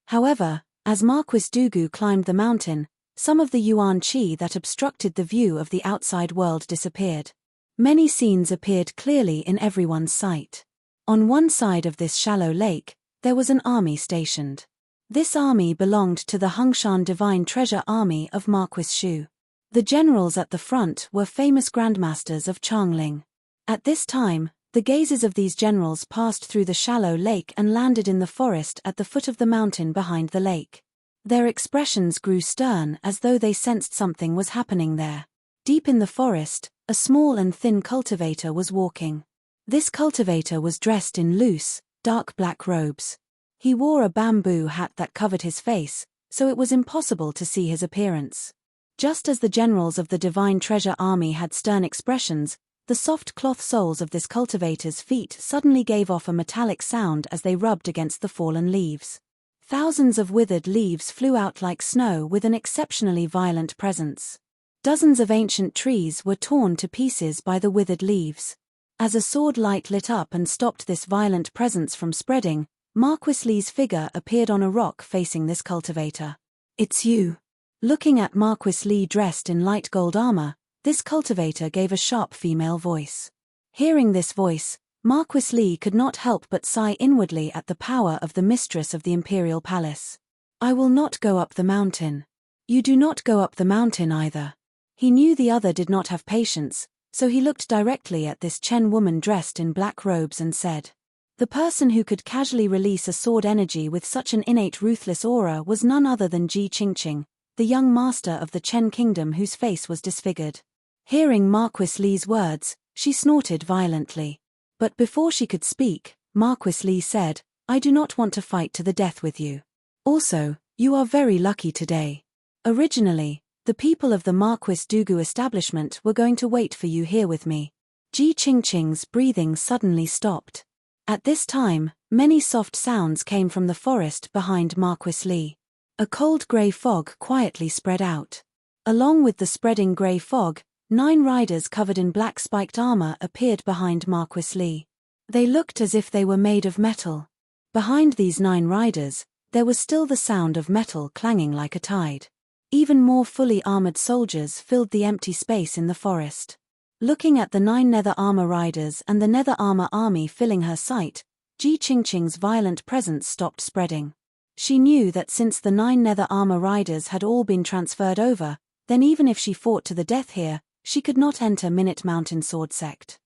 However, as Marquis Dugu climbed the mountain, some of the yuan qi that obstructed the view of the outside world disappeared. Many scenes appeared clearly in everyone's sight. On one side of this shallow lake, there was an army stationed. This army belonged to the Hongshan Divine Treasure Army of Marquis Shu. The generals at the front were famous grandmasters of Changling. At this time, the gazes of these generals passed through the shallow lake and landed in the forest at the foot of the mountain behind the lake. Their expressions grew stern as though they sensed something was happening there. Deep in the forest, a small and thin cultivator was walking. This cultivator was dressed in loose, dark black robes. He wore a bamboo hat that covered his face, so it was impossible to see his appearance. Just as the generals of the Divine Treasure Army had stern expressions, the soft cloth soles of this cultivator's feet suddenly gave off a metallic sound as they rubbed against the fallen leaves. Thousands of withered leaves flew out like snow with an exceptionally violent presence. Dozens of ancient trees were torn to pieces by the withered leaves. As a sword light lit up and stopped this violent presence from spreading, Marquis Li's figure appeared on a rock facing this cultivator. "It's you." Looking at Marquis Li dressed in light gold armor, this cultivator gave a sharp female voice. Hearing this voice, Marquis Li could not help but sigh inwardly at the power of the mistress of the imperial palace. "I will not go up the mountain." "You do not go up the mountain either." He knew the other did not have patience, so he looked directly at this Chen woman dressed in black robes and said, "The person who could casually release a sword energy with such an innate ruthless aura was none other than Ji Qingqing, the young master of the Chen kingdom whose face was disfigured." Hearing Marquis Li's words, she snorted violently. But before she could speak, Marquis Li said, "I do not want to fight to the death with you. Also, you are very lucky today. Originally, the people of the Marquis Dugu establishment were going to wait for you here with me." Ji Qingqing's breathing suddenly stopped. At this time, many soft sounds came from the forest behind Marquis Li. A cold grey fog quietly spread out. Along with the spreading grey fog, 9 riders covered in black spiked armor appeared behind Marquis Li. They looked as if they were made of metal. Behind these 9 riders, there was still the sound of metal clanging like a tide. Even more fully armored soldiers filled the empty space in the forest. Looking at the 9 nether armor riders and the nether armor army filling her sight, Ji Qingqing's violent presence stopped spreading. She knew that since the 9 nether armor riders had all been transferred over, then even if she fought to the death here, she could not enter Minute Mountain Sword Sect.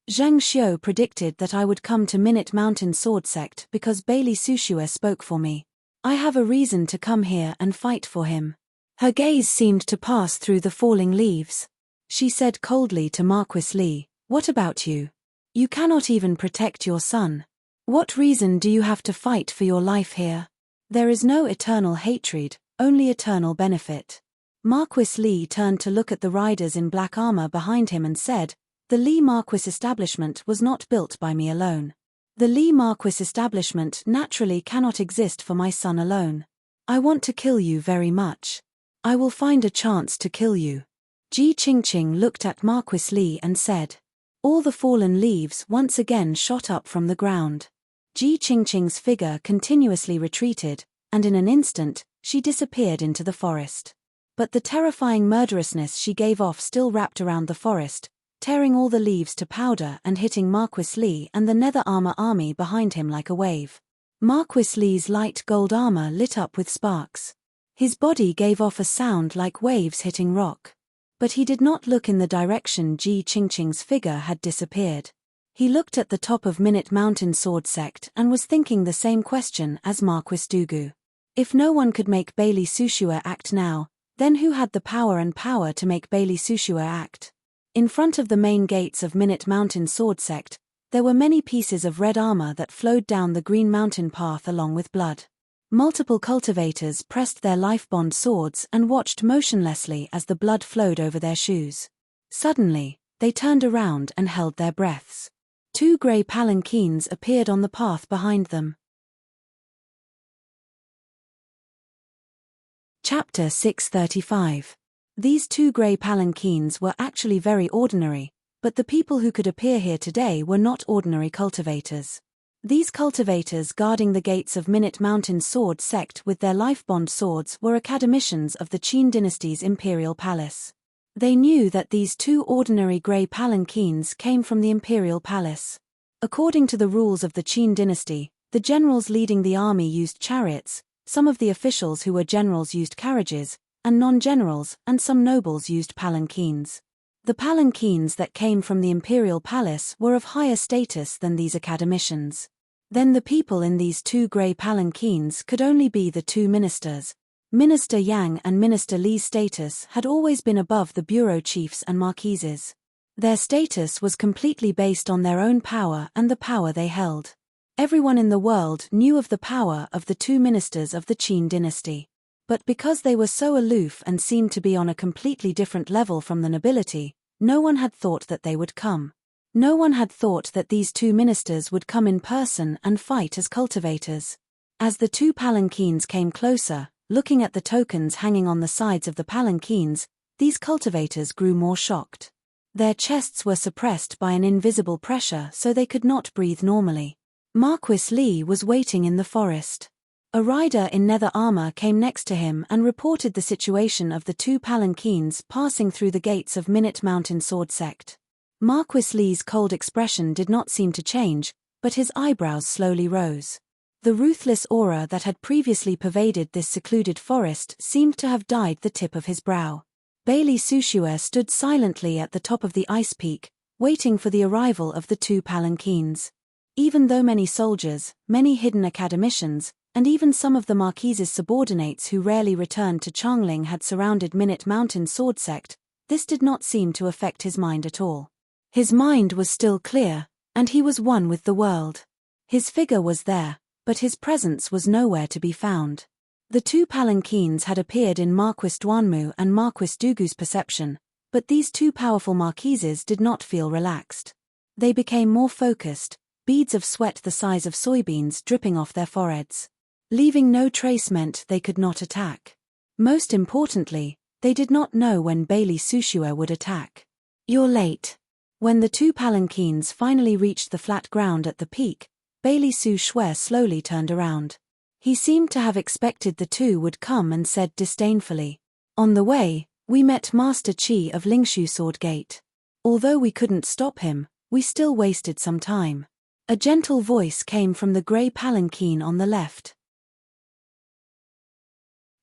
Zheng Xiu predicted that I would come to Minute Mountain Sword Sect because Bailey Sushua spoke for me. I have a reason to come here and fight for him. Her gaze seemed to pass through the falling leaves. She said coldly to Marquis Li, "What about you? You cannot even protect your son. What reason do you have to fight for your life here? There is no eternal hatred, only eternal benefit." Marquis Li turned to look at the riders in black armor behind him and said, "The Li Marquis establishment was not built by me alone. The Li Marquis establishment naturally cannot exist for my son alone. I want to kill you very much. I will find a chance to kill you." Ji Qingqing looked at Marquis Li and said. All the fallen leaves once again shot up from the ground. Ji Qingqing's figure continuously retreated, and in an instant, she disappeared into the forest. But the terrifying murderousness she gave off still wrapped around the forest, tearing all the leaves to powder and hitting Marquis Li and the nether armor army behind him like a wave. Marquis Li's light gold armor lit up with sparks. His body gave off a sound like waves hitting rock. But he did not look in the direction Ji Qingqing's figure had disappeared. He looked at the top of Minute Mountain Sword Sect and was thinking the same question as Marquis Dugu. If no one could make Bailey Sushua act now, then who had the power to make Bailey Sushua act? In front of the main gates of Minute Mountain Sword Sect, there were many pieces of red armor that flowed down the green mountain path along with blood. Multiple cultivators pressed their life-bond swords and watched motionlessly as the blood flowed over their shoes. Suddenly, they turned around and held their breaths. 2 grey palanquins appeared on the path behind them. Chapter 635. These two grey palanquins were actually very ordinary, but the people who could appear here today were not ordinary cultivators. These cultivators guarding the gates of Minute Mountain Sword Sect with their life-bond swords were academicians of the Qin dynasty's imperial palace. They knew that these two ordinary grey palanquins came from the imperial palace. According to the rules of the Qin dynasty, the generals leading the army used chariots, some of the officials who were generals used carriages, and non-generals and some nobles used palanquins. The palanquins that came from the imperial palace were of higher status than these academicians. Then the people in these two grey palanquins could only be the two ministers. Minister Yang and Minister Li's status had always been above the bureau chiefs and marquises. Their status was completely based on their own power and the power they held. Everyone in the world knew of the power of the two ministers of the Qin dynasty. But because they were so aloof and seemed to be on a completely different level from the nobility, no one had thought that they would come. No one had thought that these two ministers would come in person and fight as cultivators. As the two palanquins came closer, looking at the tokens hanging on the sides of the palanquins, these cultivators grew more shocked. Their chests were suppressed by an invisible pressure so they could not breathe normally. Marquis Li was waiting in the forest. A rider in nether armor came next to him and reported the situation of the two palanquins passing through the gates of Minute Mountain Sword Sect. Marquis Li's cold expression did not seem to change, but his eyebrows slowly rose. The ruthless aura that had previously pervaded this secluded forest seemed to have dyed the tip of his brow. Bailey Sushua stood silently at the top of the ice peak, waiting for the arrival of the two palanquins. Even though many soldiers, many hidden academicians, and even some of the Marquise's subordinates who rarely returned to Changling had surrounded Minute Mountain Sword Sect, this did not seem to affect his mind at all. His mind was still clear, and he was one with the world. His figure was there, but his presence was nowhere to be found. The two palanquins had appeared in Marquis Duanmu and Marquis Dugu's perception, but these two powerful marquises did not feel relaxed. They became more focused, beads of sweat the size of soybeans dripping off their foreheads. Leaving no trace meant they could not attack. Most importantly, they did not know when Bailey Sushua would attack. "You're late." When the two palanquins finally reached the flat ground at the peak, Bailey Sushua slowly turned around. He seemed to have expected the two would come and said disdainfully, "On the way, we met Master Qi of Lingshu Sword Gate. Although we couldn't stop him, we still wasted some time." A gentle voice came from the grey palanquin on the left.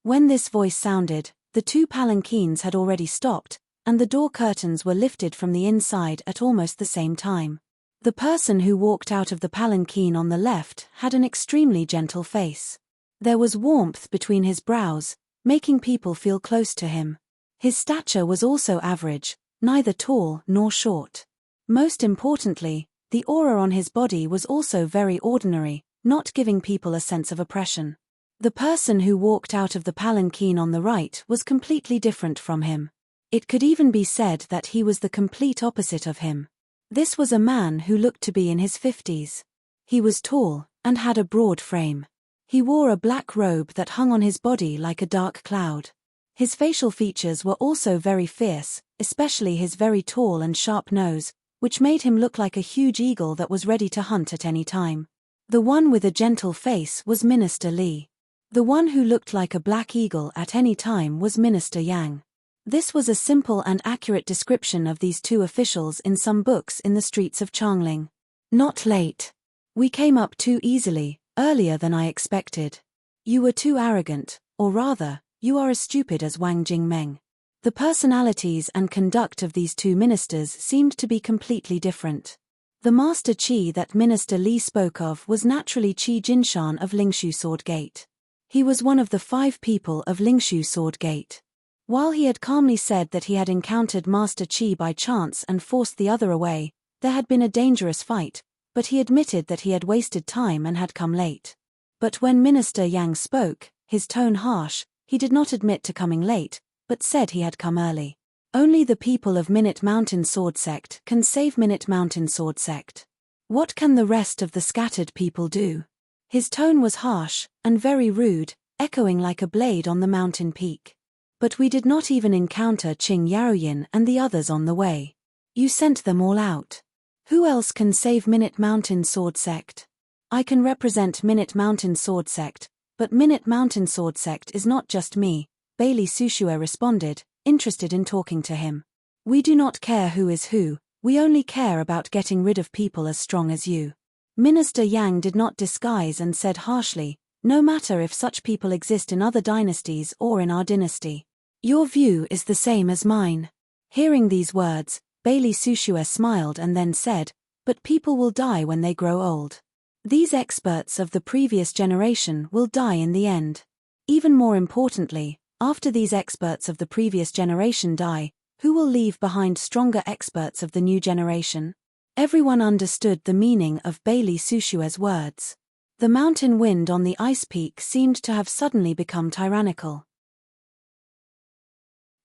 When this voice sounded, the two palanquins had already stopped, and the door curtains were lifted from the inside at almost the same time. The person who walked out of the palanquin on the left had an extremely gentle face. There was warmth between his brows, making people feel close to him. His stature was also average, neither tall nor short. Most importantly, the aura on his body was also very ordinary, not giving people a sense of oppression. The person who walked out of the palanquin on the right was completely different from him. It could even be said that he was the complete opposite of him. This was a man who looked to be in his 50s. He was tall, and had a broad frame. He wore a black robe that hung on his body like a dark cloud. His facial features were also very fierce, especially his very tall and sharp nose, which made him look like a huge eagle that was ready to hunt at any time. The one with a gentle face was Minister Li. The one who looked like a black eagle at any time was Minister Yang. This was a simple and accurate description of these two officials in some books in the streets of Changling. "Not late. We came up too easily, earlier than I expected. You were too arrogant, or rather, you are as stupid as Wang Jingmeng." The personalities and conduct of these two ministers seemed to be completely different. The Master Qi that Minister Li spoke of was naturally Qi Jinshan of Lingshu Sword Gate. He was one of the 5 people of Lingshu Sword Gate. While he had calmly said that he had encountered Master Qi by chance and forced the other away, there had been a dangerous fight, but he admitted that he had wasted time and had come late. But when Minister Yang spoke, his tone harsh, he did not admit to coming late, but said he had come early. Only the people of Minute Mountain Sword Sect can save Minute Mountain Sword Sect. What can the rest of the scattered people do? His tone was harsh, and very rude, echoing like a blade on the mountain peak. But we did not even encounter Qing Yaoyin and the others on the way. You sent them all out. Who else can save Minute Mountain Sword Sect? I can represent Minute Mountain Sword Sect, but Minute Mountain Sword Sect is not just me, Bailey Sushue responded, interested in talking to him. We do not care who is who, we only care about getting rid of people as strong as you. Minister Yang did not disguise and said harshly, no matter if such people exist in other dynasties or in our dynasty. Your view is the same as mine. Hearing these words, Bailey Sushue smiled and then said, but people will die when they grow old. These experts of the previous generation will die in the end. Even more importantly, after these experts of the previous generation die, who will leave behind stronger experts of the new generation? Everyone understood the meaning of Bailey Sushue's words. The mountain wind on the ice peak seemed to have suddenly become tyrannical.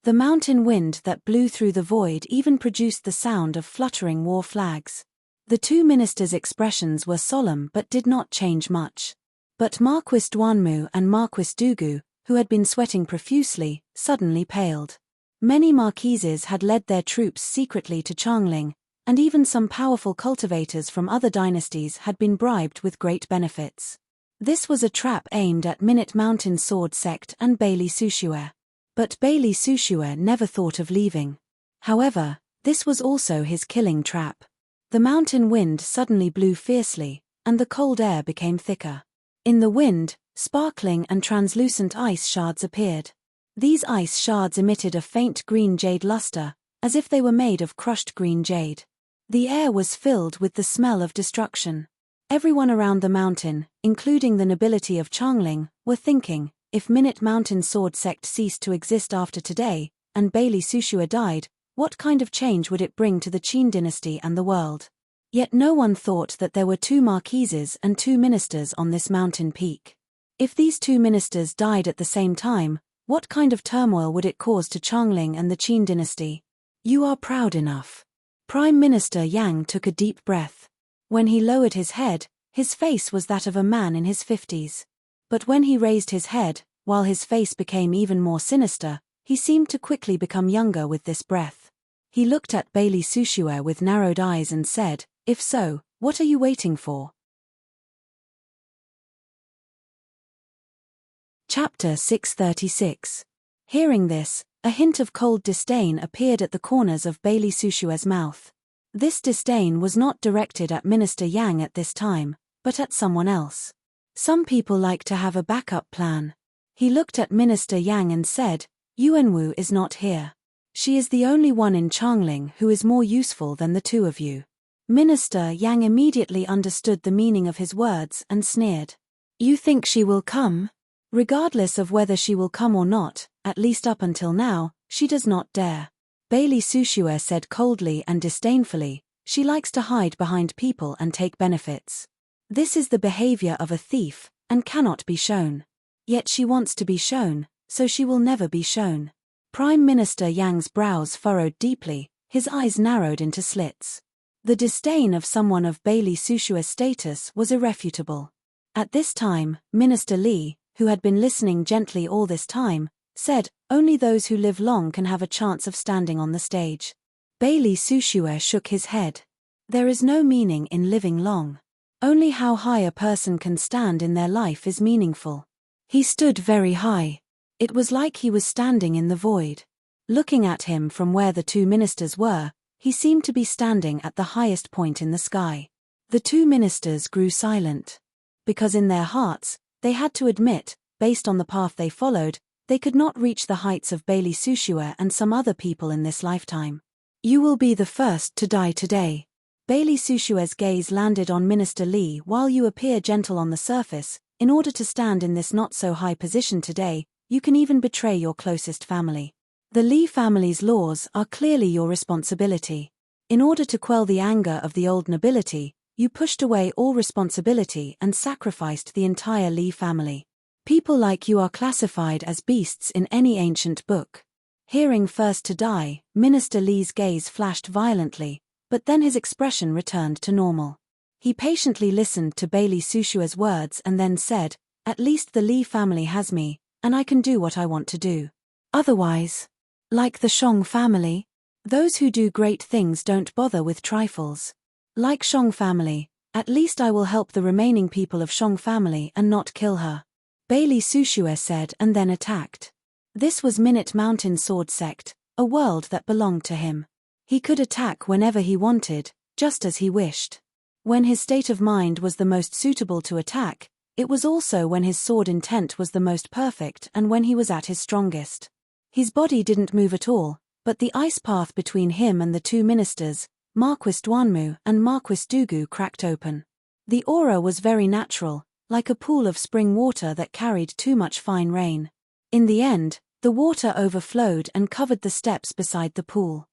The mountain wind that blew through the void even produced the sound of fluttering war flags. The two ministers' expressions were solemn but did not change much. But Marquis Duanmu and Marquis Dugu, who had been sweating profusely, suddenly paled. Many marquises had led their troops secretly to Changling, and even some powerful cultivators from other dynasties had been bribed with great benefits. This was a trap aimed at Minute Mountain Sword Sect and Bailey Sushue. But Bailey Sushue never thought of leaving. However, this was also his killing trap. The mountain wind suddenly blew fiercely, and the cold air became thicker. In the wind, sparkling and translucent ice shards appeared. These ice shards emitted a faint green jade luster, as if they were made of crushed green jade. The air was filled with the smell of destruction. Everyone around the mountain, including the nobility of Changling, were thinking, if Minute Mountain Sword Sect ceased to exist after today, and Bailey Sushue died, what kind of change would it bring to the Qin dynasty and the world? Yet no one thought that there were two marquises and two ministers on this mountain peak. If these two ministers died at the same time, what kind of turmoil would it cause to Changling and the Qin dynasty? You are proud enough. Prime Minister Yang took a deep breath. When he lowered his head, his face was that of a man in his 50s. But when he raised his head, while his face became even more sinister, he seemed to quickly become younger with this breath. He looked at Bailey Sushue with narrowed eyes and said, if so, what are you waiting for? Chapter 636. Hearing this, a hint of cold disdain appeared at the corners of Bailey Sushue's mouth. This disdain was not directed at Minister Yang at this time, but at someone else. Some people like to have a backup plan. He looked at Minister Yang and said, Yuanwu is not here. She is the only one in Changling who is more useful than the two of you. Minister Yang immediately understood the meaning of his words and sneered. You think she will come? Regardless of whether she will come or not, at least up until now, she does not dare. Bailey Sushue said coldly and disdainfully, she likes to hide behind people and take benefits. This is the behavior of a thief, and cannot be shown. Yet she wants to be shown, so she will never be shown. Prime Minister Yang's brows furrowed deeply, his eyes narrowed into slits. The disdain of someone of Bailey Sushue's status was irrefutable. At this time, Minister Li, who had been listening gently all this time, said, only those who live long can have a chance of standing on the stage. Bailey Sushue shook his head. There is no meaning in living long. Only how high a person can stand in their life is meaningful. He stood very high. It was like he was standing in the void. Looking at him from where the two ministers were, he seemed to be standing at the highest point in the sky. The two ministers grew silent. Because in their hearts, they had to admit, based on the path they followed, they could not reach the heights of Bailey Sushue and some other people in this lifetime. You will be the first to die today. Bailey Sushue's gaze landed on Minister Li. While you appear gentle on the surface, in order to stand in this not-so-high position today, you can even betray your closest family. The Li family's laws are clearly your responsibility. In order to quell the anger of the old nobility, you pushed away all responsibility and sacrificed the entire Li family. People like you are classified as beasts in any ancient book. Hearing first to die, Minister Li's gaze flashed violently, but then his expression returned to normal. He patiently listened to Bailey Sushue's words and then said, At least the Li family has me, and I can do what I want to do. Otherwise, like the Shang family, those who do great things don't bother with trifles. Like Shang family, at least I will help the remaining people of Shang family and not kill her. Bailey Sushue said and then attacked. This was Minute Mountain Sword Sect, a world that belonged to him. He could attack whenever he wanted, just as he wished. When his state of mind was the most suitable to attack, it was also when his sword intent was the most perfect and when he was at his strongest. His body didn't move at all, but the ice path between him and the two ministers, Marquis Duanmu and Marquis Dugu, cracked open. The aura was very natural, like a pool of spring water that carried too much fine rain. In the end, the water overflowed and covered the steps beside the pool.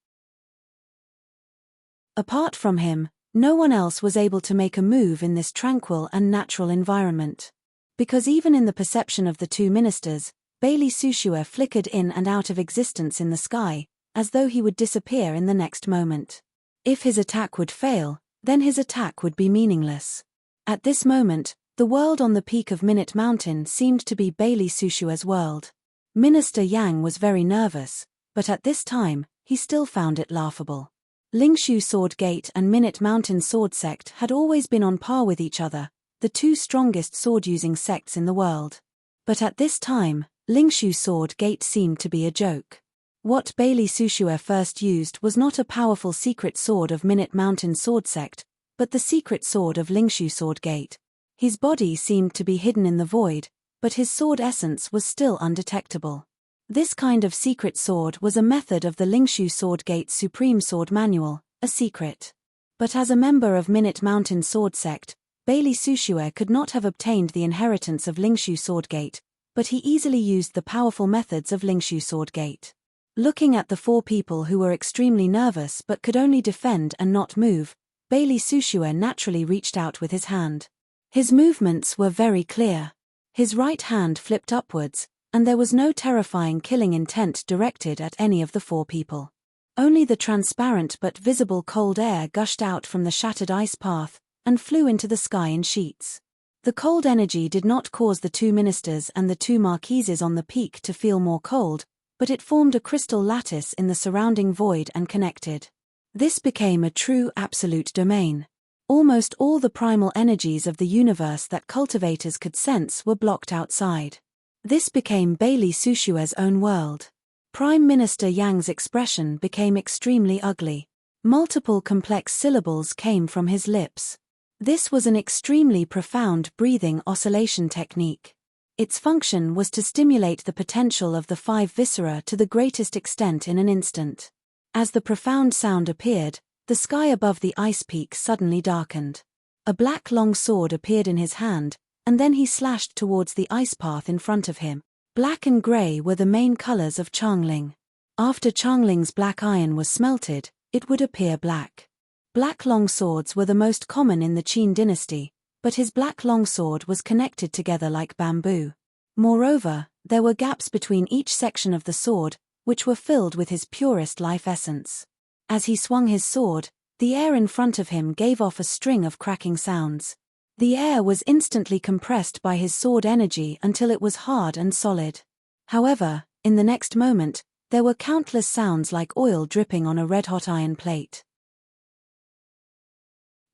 Apart from him, no one else was able to make a move in this tranquil and natural environment. Because even in the perception of the two ministers, Bailey Sushue flickered in and out of existence in the sky, as though he would disappear in the next moment. If his attack would fail, then his attack would be meaningless. At this moment, the world on the peak of Minute Mountain seemed to be Bailey Sushue's world. Minister Yang was very nervous, but at this time, he still found it laughable. Lingshu Sword Gate and Minute Mountain Sword Sect had always been on par with each other, the two strongest sword-using sects in the world. But at this time, Lingshu Sword Gate seemed to be a joke. What Bailey Sushue first used was not a powerful secret sword of Minute Mountain Sword Sect, but the secret sword of Lingshu Sword Gate. His body seemed to be hidden in the void, but his sword essence was still undetectable. This kind of secret sword was a method of the Lingshu Sword Gate's Supreme Sword Manual, a secret. But as a member of Minute Mountain Sword Sect, Bailey Sushue could not have obtained the inheritance of Lingshu Sword Gate, but he easily used the powerful methods of Lingshu Sword Gate. Looking at the four people who were extremely nervous but could only defend and not move, Bailey Sushue naturally reached out with his hand. His movements were very clear. His right hand flipped upwards, and there was no terrifying killing intent directed at any of the four people. Only the transparent but visible cold air gushed out from the shattered ice path and flew into the sky in sheets. The cold energy did not cause the two ministers and the two marquises on the peak to feel more cold, but it formed a crystal lattice in the surrounding void and connected. This became a true absolute domain. Almost all the primal energies of the universe that cultivators could sense were blocked outside. This became Bailey Sushue's own world. Prime Minister Yang's expression became extremely ugly. Multiple complex syllables came from his lips. This was an extremely profound breathing oscillation technique. Its function was to stimulate the potential of the five viscera to the greatest extent in an instant. As the profound sound appeared, the sky above the ice peak suddenly darkened. A black long sword appeared in his hand, and then he slashed towards the ice path in front of him. Black and grey were the main colors of Changling. After Changling's black iron was smelted, it would appear black. Black longswords were the most common in the Qin dynasty, but his black longsword was connected together like bamboo. Moreover, there were gaps between each section of the sword, which were filled with his purest life essence. As he swung his sword, the air in front of him gave off a string of cracking sounds. The air was instantly compressed by his sword energy until it was hard and solid. However, in the next moment, there were countless sounds like oil dripping on a red-hot iron plate.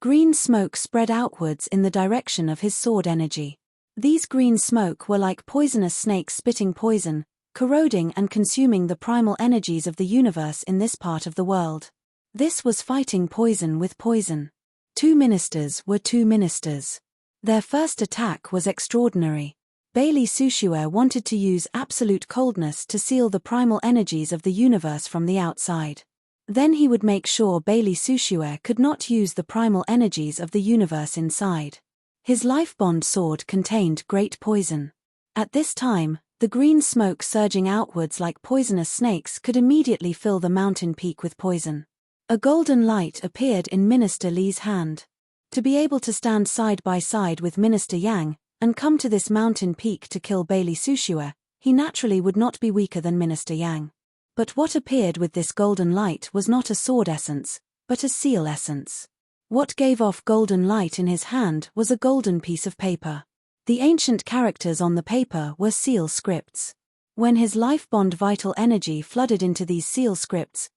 Green smoke spread outwards in the direction of his sword energy. These green smoke were like poisonous snakes spitting poison, corroding and consuming the primal energies of the universe in this part of the world. This was fighting poison with poison. Two ministers were two ministers. Their first attack was extraordinary. Bailey Sushue wanted to use absolute coldness to seal the primal energies of the universe from the outside. Then he would make sure Bailey Sushue could not use the primal energies of the universe inside. His life bond sword contained great poison. At this time, the green smoke surging outwards like poisonous snakes could immediately fill the mountain peak with poison. A golden light appeared in Minister Li's hand. To be able to stand side by side with Minister Yang, and come to this mountain peak to kill Bailey Sushue, he naturally would not be weaker than Minister Yang. But what appeared with this golden light was not a sword essence, but a seal essence. What gave off golden light in his hand was a golden piece of paper. The ancient characters on the paper were seal scripts. When his life bond vital energy flooded into these seal scripts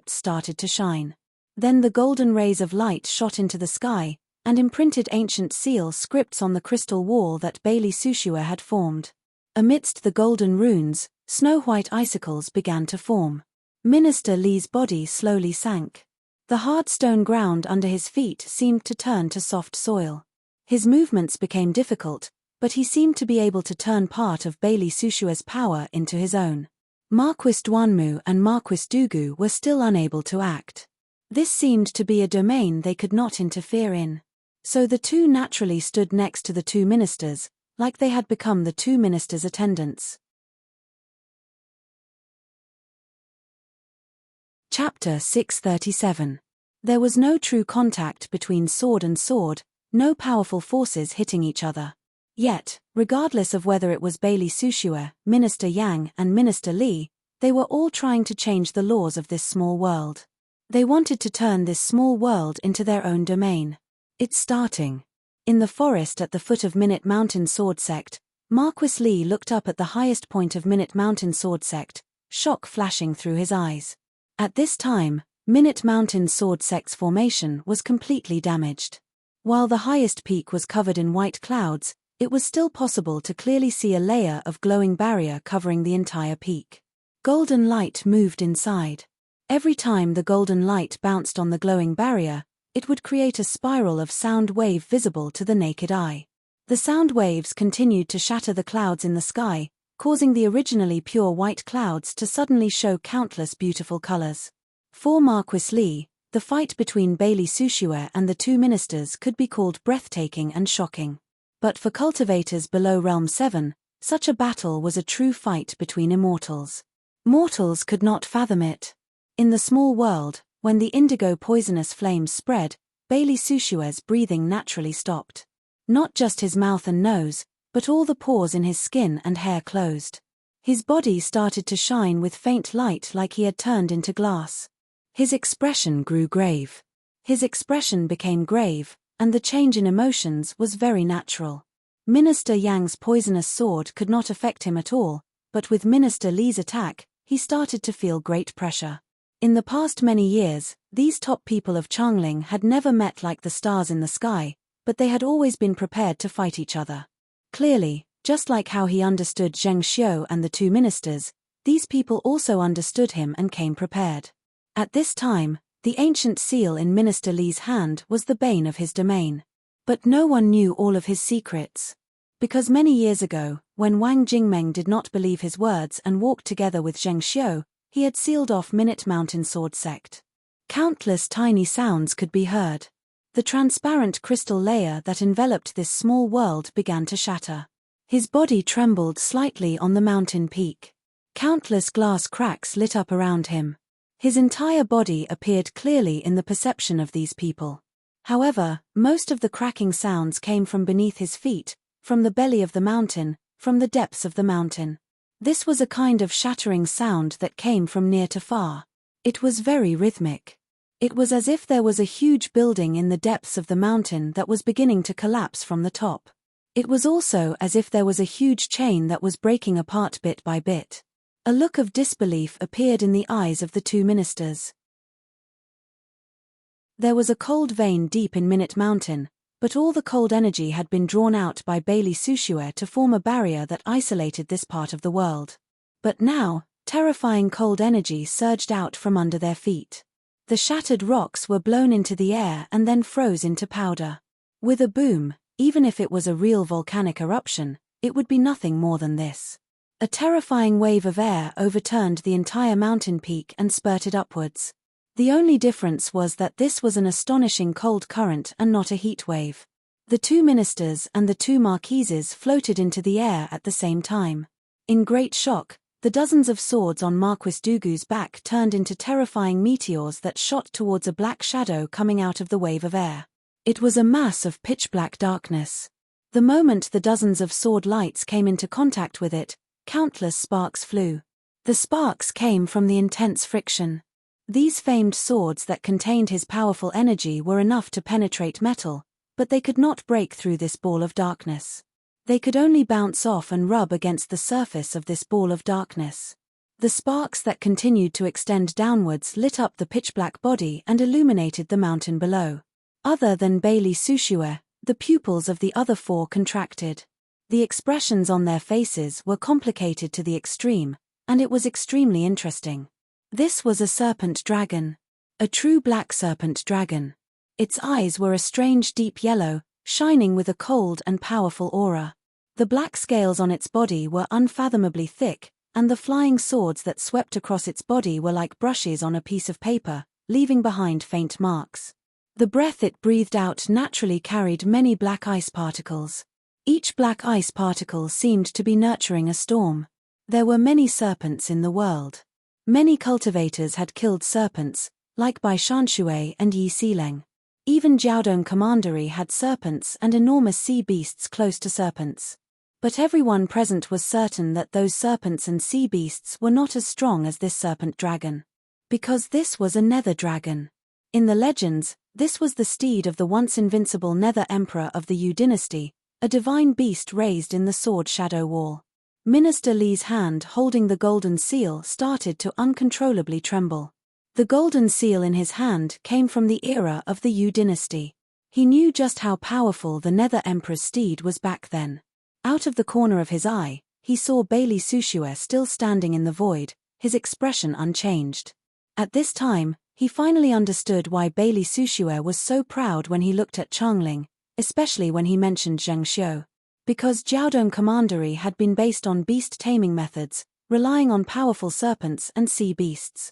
started to shine. Then the golden rays of light shot into the sky, and imprinted ancient seal scripts on the crystal wall that Bailey Sushua had formed. Amidst the golden runes, snow-white icicles began to form. Minister Li's body slowly sank. The hard stone ground under his feet seemed to turn to soft soil. His movements became difficult, but he seemed to be able to turn part of Bailey Sushua's power into his own. Marquis Duanmu and Marquis Dugu were still unable to act. This seemed to be a domain they could not interfere in. So the two naturally stood next to the two ministers, like they had become the two ministers' attendants. Chapter 637. There was no true contact between sword and sword, no powerful forces hitting each other. Yet, regardless of whether it was Bailey Sushua, Minister Yang and Minister Li, they were all trying to change the laws of this small world. They wanted to turn this small world into their own domain. It's starting. In the forest at the foot of Minute Mountain Sword Sect, Marquis Li looked up at the highest point of Minute Mountain Sword Sect, shock flashing through his eyes. At this time, Minute Mountain Sword Sect's formation was completely damaged. While the highest peak was covered in white clouds, it was still possible to clearly see a layer of glowing barrier covering the entire peak. Golden light moved inside. Every time the golden light bounced on the glowing barrier, it would create a spiral of sound wave visible to the naked eye. The sound waves continued to shatter the clouds in the sky, causing the originally pure white clouds to suddenly show countless beautiful colors. For Marquis Li, the fight between Bailey Sushua and the two ministers could be called breathtaking and shocking. But for cultivators below Realm 7, such a battle was a true fight between immortals. Mortals could not fathom it. In the small world, when the indigo poisonous flames spread, Bailey Sushua's breathing naturally stopped. Not just his mouth and nose, but all the pores in his skin and hair closed. His body started to shine with faint light like he had turned into glass. His expression grew grave. His expression became grave, and the change in emotions was very natural. Minister Yang's poisonous sword could not affect him at all, but with Minister Li's attack, he started to feel great pressure. In the past many years, these top people of Changling had never met like the stars in the sky, but they had always been prepared to fight each other. Clearly, just like how he understood Zheng Xiu and the two ministers, these people also understood him and came prepared. At this time, the ancient seal in Minister Li's hand was the bane of his domain. But no one knew all of his secrets. Because many years ago, when Wang Jingmeng did not believe his words and walked together with Zheng Xiu, he had sealed off Minute Mountain Sword Sect. Countless tiny sounds could be heard. The transparent crystal layer that enveloped this small world began to shatter. His body trembled slightly on the mountain peak. Countless glass cracks lit up around him. His entire body appeared clearly in the perception of these people. However, most of the cracking sounds came from beneath his feet, from the belly of the mountain, from the depths of the mountain. This was a kind of shattering sound that came from near to far. It was very rhythmic. It was as if there was a huge building in the depths of the mountain that was beginning to collapse from the top. It was also as if there was a huge chain that was breaking apart bit by bit. A look of disbelief appeared in the eyes of the two ministers. There was a cold vein deep in Minute Mountain, but all the cold energy had been drawn out by Bailey Sushua to form a barrier that isolated this part of the world. But now, terrifying cold energy surged out from under their feet. The shattered rocks were blown into the air and then froze into powder. With a boom, even if it was a real volcanic eruption, it would be nothing more than this. A terrifying wave of air overturned the entire mountain peak and spurted upwards. The only difference was that this was an astonishing cold current and not a heat wave. The two ministers and the two marquises floated into the air at the same time. In great shock, the dozens of swords on Marquis Dugu's back turned into terrifying meteors that shot towards a black shadow coming out of the wave of air. It was a mass of pitch-black darkness. The moment the dozens of sword lights came into contact with it, countless sparks flew. The sparks came from the intense friction. These famed swords that contained his powerful energy were enough to penetrate metal, but they could not break through this ball of darkness. They could only bounce off and rub against the surface of this ball of darkness. The sparks that continued to extend downwards lit up the pitch-black body and illuminated the mountain below. Other than Bailey Sushue, the pupils of the other four contracted. The expressions on their faces were complicated to the extreme, and it was extremely interesting. This was a serpent dragon. A true black serpent dragon. Its eyes were a strange deep yellow, shining with a cold and powerful aura. The black scales on its body were unfathomably thick, and the flying swords that swept across its body were like brushes on a piece of paper, leaving behind faint marks. The breath it breathed out naturally carried many black ice particles. Each black ice particle seemed to be nurturing a storm. There were many serpents in the world. Many cultivators had killed serpents, like Bai Shanshui and Yi Xileng. Even Jiaodong Commandery had serpents and enormous sea beasts close to serpents. But everyone present was certain that those serpents and sea beasts were not as strong as this serpent dragon. Because this was a nether dragon. In the legends, this was the steed of the once invincible nether emperor of the Yu dynasty, a divine beast raised in the sword shadow wall. Minister Li's hand holding the golden seal started to uncontrollably tremble. The golden seal in his hand came from the era of the Yu dynasty. He knew just how powerful the nether emperor's steed was back then. Out of the corner of his eye, he saw Bailey Sushue still standing in the void, his expression unchanged. At this time, he finally understood why Bailey Sushue was so proud when he looked at Changling, especially when he mentioned Zheng Xiu. Because Jiaodong Commandery had been based on beast taming methods, relying on powerful serpents and sea beasts.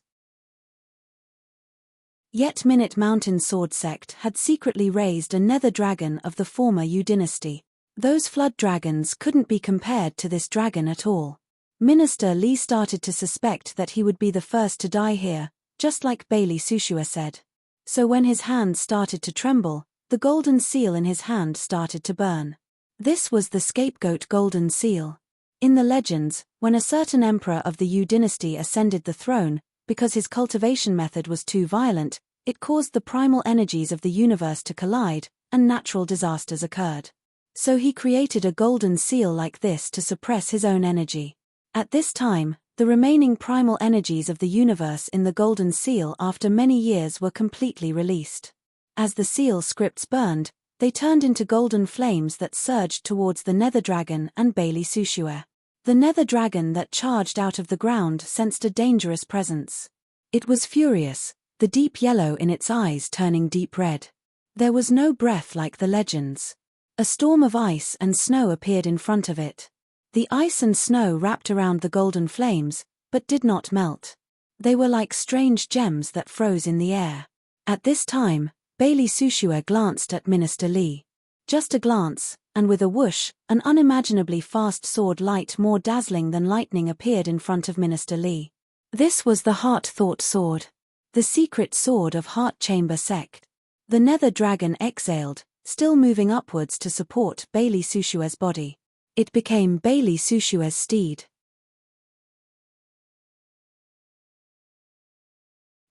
Yet Minute Mountain Sword Sect had secretly raised a nether dragon of the former Yu dynasty. Those flood dragons couldn't be compared to this dragon at all. Minister Li started to suspect that he would be the first to die here, just like Bailey Sushue said. So when his hand started to tremble, the golden seal in his hand started to burn. This was the scapegoat golden seal. In the legends, when a certain emperor of the Yu dynasty ascended the throne, because his cultivation method was too violent, it caused the primal energies of the universe to collide, and natural disasters occurred. So he created a golden seal like this to suppress his own energy. At this time, the remaining primal energies of the universe in the golden seal after many years were completely released. As the seal scripts burned, they turned into golden flames that surged towards the nether dragon and Bailey Sushue. The nether dragon that charged out of the ground sensed a dangerous presence. It was furious, the deep yellow in its eyes turning deep red. There was no breath like the legends. A storm of ice and snow appeared in front of it. The ice and snow wrapped around the golden flames, but did not melt. They were like strange gems that froze in the air. At this time, Bailey Sushue glanced at Minister Li. Just a glance, and with a whoosh, an unimaginably fast sword light more dazzling than lightning appeared in front of Minister Li. This was the Heart Thought Sword. The secret sword of Heart Chamber Sect. The nether dragon exhaled, still moving upwards to support Bailey Sushue's body. It became Bailey Sushue's steed.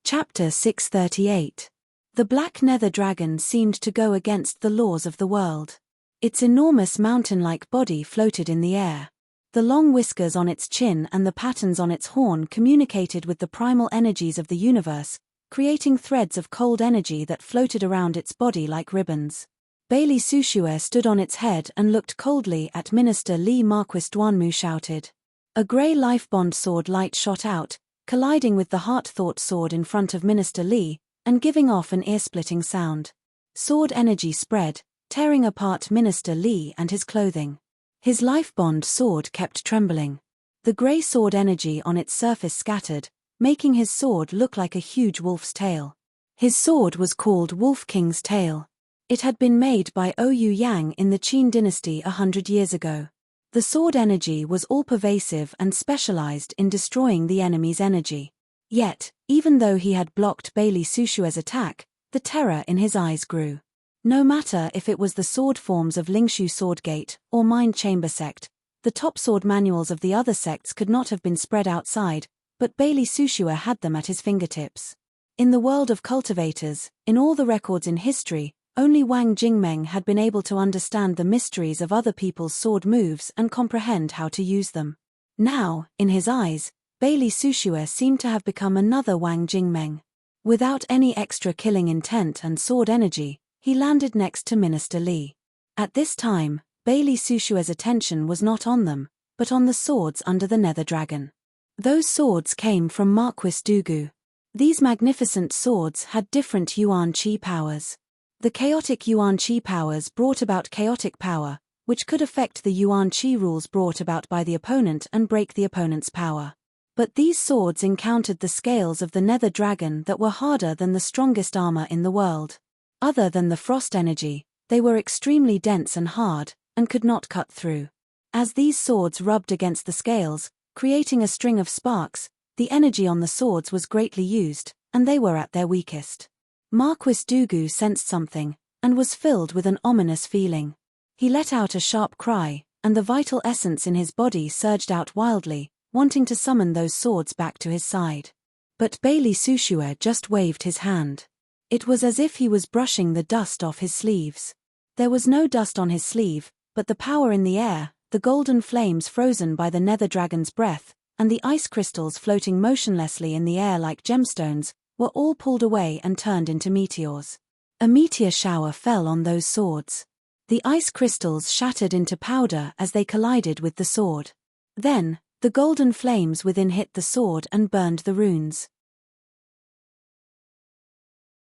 Chapter 638. The black nether dragon seemed to go against the laws of the world. Its enormous mountain-like body floated in the air. The long whiskers on its chin and the patterns on its horn communicated with the primal energies of the universe, creating threads of cold energy that floated around its body like ribbons. Bailey Sushue stood on its head and looked coldly at Minister Li. Marquis Duanmu shouted. A grey life-bond sword light shot out, colliding with the Heart Thought sword in front of Minister Li, and giving off an ear-splitting sound. Sword energy spread, tearing apart Minister Li and his clothing. His life-bond sword kept trembling. The grey sword energy on its surface scattered, making his sword look like a huge wolf's tail. His sword was called Wolf King's Tail. It had been made by Oyu Yang in the Qin dynasty 100 years ago. The sword energy was all-pervasive and specialized in destroying the enemy's energy. Yet, even though he had blocked Bailey Sushue's attack, the terror in his eyes grew. No matter if it was the sword forms of Lingshu Swordgate or Mind Chamber Sect, the top sword manuals of the other sects could not have been spread outside, but Bailey Sushue had them at his fingertips. In the world of cultivators, in all the records in history, Only Wang Jingmeng had been able to understand the mysteries of other people's sword moves and comprehend how to use them. Now, in his eyes, Bailey Sushue seemed to have become another Wang Jingmeng. Without any extra killing intent and sword energy, he landed next to Minister Li. At this time, Bailey Sushue's attention was not on them, but on the swords under the nether dragon. Those swords came from Marquis Dugu. These magnificent swords had different Yuan Qi powers. The chaotic Yuan Qi powers brought about chaotic power, which could affect the Yuan Qi rules brought about by the opponent and break the opponent's power. But these swords encountered the scales of the nether dragon that were harder than the strongest armor in the world. Other than the frost energy, they were extremely dense and hard, and could not cut through. As these swords rubbed against the scales, creating a string of sparks, the energy on the swords was greatly used, and they were at their weakest. Marquis Dugu sensed something, and was filled with an ominous feeling. He let out a sharp cry, and the vital essence in his body surged out wildly, wanting to summon those swords back to his side. But Bailey Sushue just waved his hand. It was as if he was brushing the dust off his sleeves. There was no dust on his sleeve, but the power in the air, the golden flames frozen by the nether dragon's breath, and the ice crystals floating motionlessly in the air like gemstones, were all pulled away and turned into meteors. A meteor shower fell on those swords. The ice crystals shattered into powder as they collided with the sword. Then, the golden flames within hit the sword and burned the runes.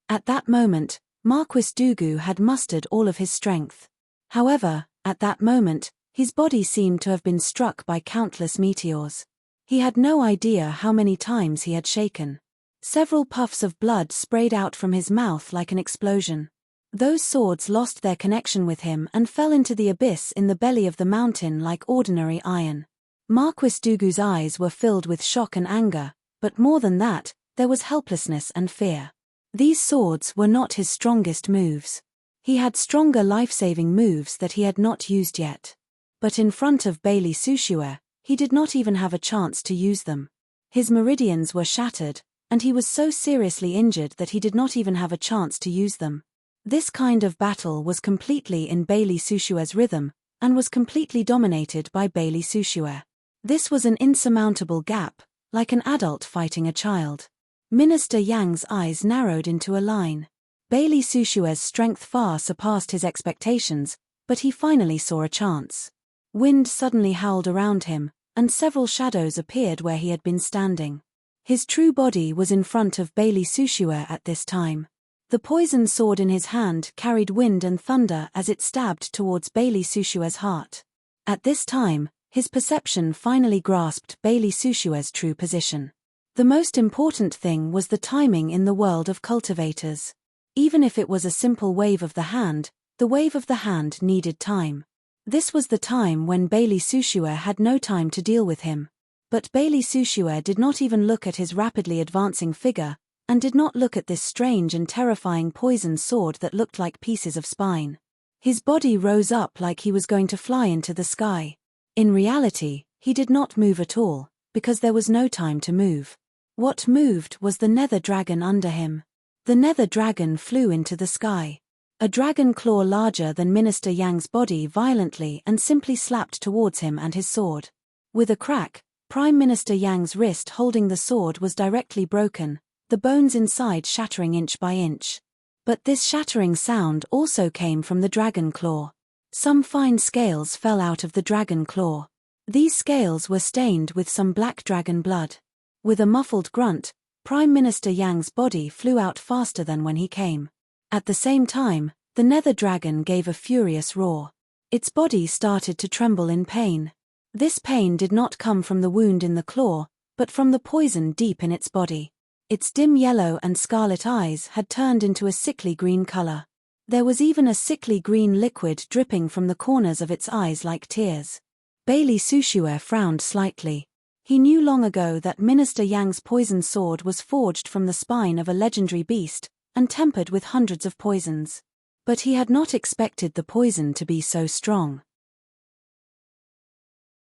At that moment, Marquis Dugu had mustered all of his strength. However, at that moment, his body seemed to have been struck by countless meteors. He had no idea how many times he had shaken. Several puffs of blood sprayed out from his mouth like an explosion. Those swords lost their connection with him and fell into the abyss in the belly of the mountain like ordinary iron. Marquis Dugu's eyes were filled with shock and anger, but more than that, there was helplessness and fear. These swords were not his strongest moves. He had stronger life-saving moves that he had not used yet. But in front of Bailey Sushue, he did not even have a chance to use them. His meridians were shattered, and he was so seriously injured that he did not even have a chance to use them. This kind of battle was completely in Bailey Sushue's rhythm, and was completely dominated by Bailey Sushue. This was an insurmountable gap, like an adult fighting a child. Minister Yang's eyes narrowed into a line. Bailey Sushue's strength far surpassed his expectations, but he finally saw a chance. Wind suddenly howled around him, and several shadows appeared where he had been standing. His true body was in front of Bailey Sushue at this time. The poisoned sword in his hand carried wind and thunder as it stabbed towards Bailey Sushue's heart. At this time, his perception finally grasped Bailey Sushue's true position. The most important thing was the timing in the world of cultivators. Even if it was a simple wave of the hand, the wave of the hand needed time. This was the time when Bailey Sushue had no time to deal with him. But Bailey Sushue did not even look at his rapidly advancing figure, and did not look at this strange and terrifying poisoned sword that looked like pieces of spine. His body rose up like he was going to fly into the sky. In reality, he did not move at all, because there was no time to move. What moved was the nether dragon under him. The nether dragon flew into the sky. A dragon claw larger than Minister Yang's body violently and simply slapped towards him and his sword. With a crack, Prime Minister Yang's wrist holding the sword was directly broken, the bones inside shattering inch by inch. But this shattering sound also came from the dragon claw. Some fine scales fell out of the dragon claw. These scales were stained with some black dragon blood. With a muffled grunt, Prime Minister Yang's body flew out faster than when he came. At the same time, the nether dragon gave a furious roar. Its body started to tremble in pain. This pain did not come from the wound in the claw, but from the poison deep in its body. Its dim yellow and scarlet eyes had turned into a sickly green color. There was even a sickly green liquid dripping from the corners of its eyes like tears. Bailey Sushue frowned slightly. He knew long ago that Minister Yang's poison sword was forged from the spine of a legendary beast, and tempered with hundreds of poisons. But he had not expected the poison to be so strong.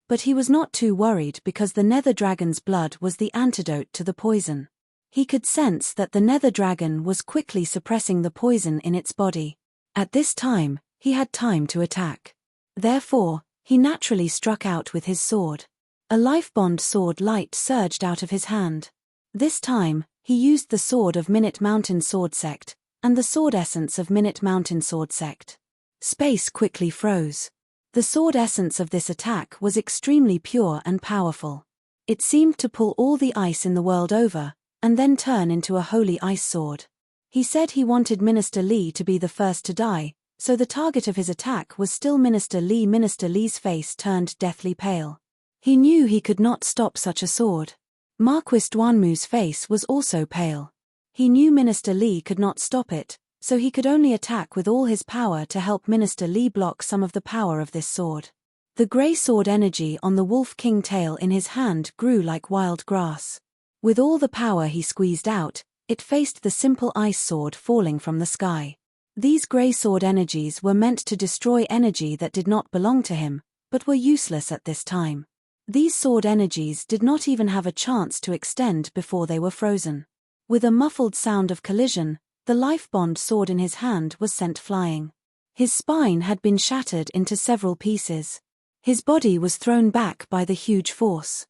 But he was not too worried because the nether dragon's blood was the antidote to the poison. He could sense that the nether dragon was quickly suppressing the poison in its body. At this time, he had time to attack. Therefore, he naturally struck out with his sword. A life-bond sword light surged out of his hand. This time, he used the sword of Minute Mountain Sword Sect, and the sword essence of Minute Mountain Sword Sect. Space quickly froze. The sword essence of this attack was extremely pure and powerful. It seemed to pull all the ice in the world over, and then turn into a holy ice sword. He said he wanted Minister Li to be the first to die, so the target of his attack was still Minister Li. Minister Li's face turned deathly pale. He knew he could not stop such a sword. Marquis Duanmu's face was also pale. He knew Minister Li could not stop it, so he could only attack with all his power to help Minister Li block some of the power of this sword. The grey sword energy on the Wolf King tail in his hand grew like wild grass. With all the power he squeezed out, it faced the simple ice sword falling from the sky. These grey sword energies were meant to destroy energy that did not belong to him, but were useless at this time. These sword energies did not even have a chance to extend before they were frozen. With a muffled sound of collision, the life-bond sword in his hand was sent flying. His spine had been shattered into several pieces. His body was thrown back by the huge force.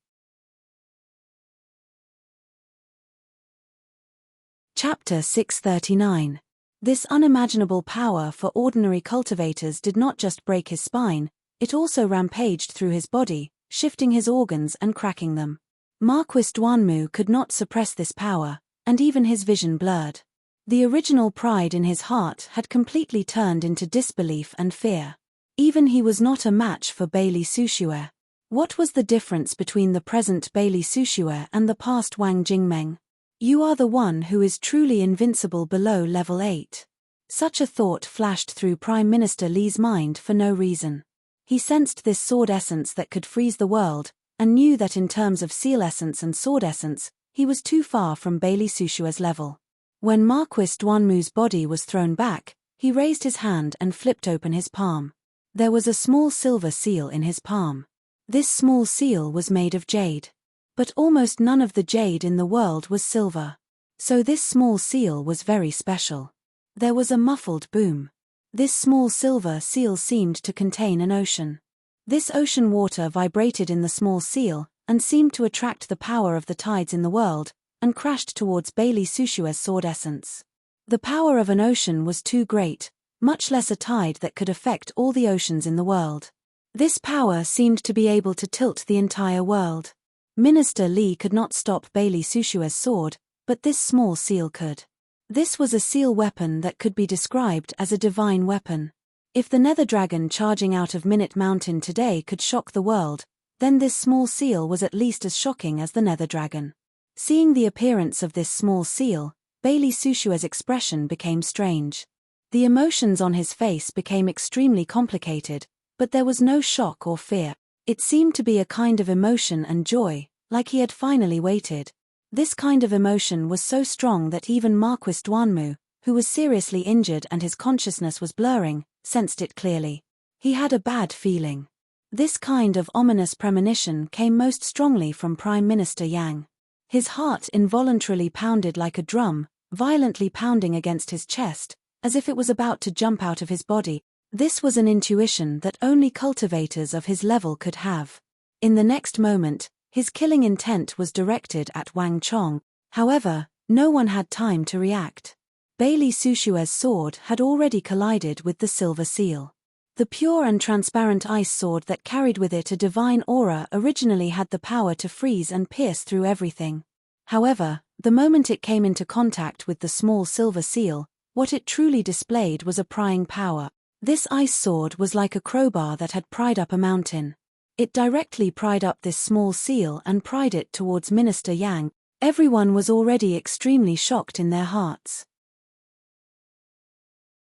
Chapter 639. This unimaginable power for ordinary cultivators did not just break his spine, it also rampaged through his body, shifting his organs and cracking them. Marquis Duanmu could not suppress this power, and even his vision blurred. The original pride in his heart had completely turned into disbelief and fear. Even he was not a match for Bailey Sushue. What was the difference between the present Bailey Sushue and the past Wang Jingmeng? You are the one who is truly invincible below level 8. Such a thought flashed through Prime Minister Li's mind for no reason. He sensed this sword essence that could freeze the world, and knew that in terms of seal essence and sword essence, he was too far from Bailey Sushue's level. When Marquis Duanmu's body was thrown back, he raised his hand and flipped open his palm. There was a small silver seal in his palm. This small seal was made of jade. But almost none of the jade in the world was silver. So this small seal was very special. There was a muffled boom. This small silver seal seemed to contain an ocean. This ocean water vibrated in the small seal, and seemed to attract the power of the tides in the world, and crashed towards Bailey Sushue's sword essence. The power of an ocean was too great, much less a tide that could affect all the oceans in the world. This power seemed to be able to tilt the entire world. Minister Li could not stop Bailey Sushue's sword, but this small seal could. This was a seal weapon that could be described as a divine weapon. If the Nether Dragon charging out of Minute Mountain today could shock the world, then this small seal was at least as shocking as the Nether Dragon. Seeing the appearance of this small seal, Bailey Sushue's expression became strange. The emotions on his face became extremely complicated, but there was no shock or fear. It seemed to be a kind of emotion and joy, like he had finally waited. This kind of emotion was so strong that even Marquis Duanmu, who was seriously injured and his consciousness was blurring, sensed it clearly. He had a bad feeling. This kind of ominous premonition came most strongly from Prime Minister Yang. His heart involuntarily pounded like a drum, violently pounding against his chest, as if it was about to jump out of his body. This was an intuition that only cultivators of his level could have. In the next moment, his killing intent was directed at Wang Chong. However, no one had time to react. Bailey Sushue's sword had already collided with the silver seal. The pure and transparent ice sword that carried with it a divine aura originally had the power to freeze and pierce through everything. However, the moment it came into contact with the small silver seal, what it truly displayed was a prying power. This ice sword was like a crowbar that had pried up a mountain. It directly pried up this small seal and pried it towards Minister Yang. Everyone was already extremely shocked in their hearts.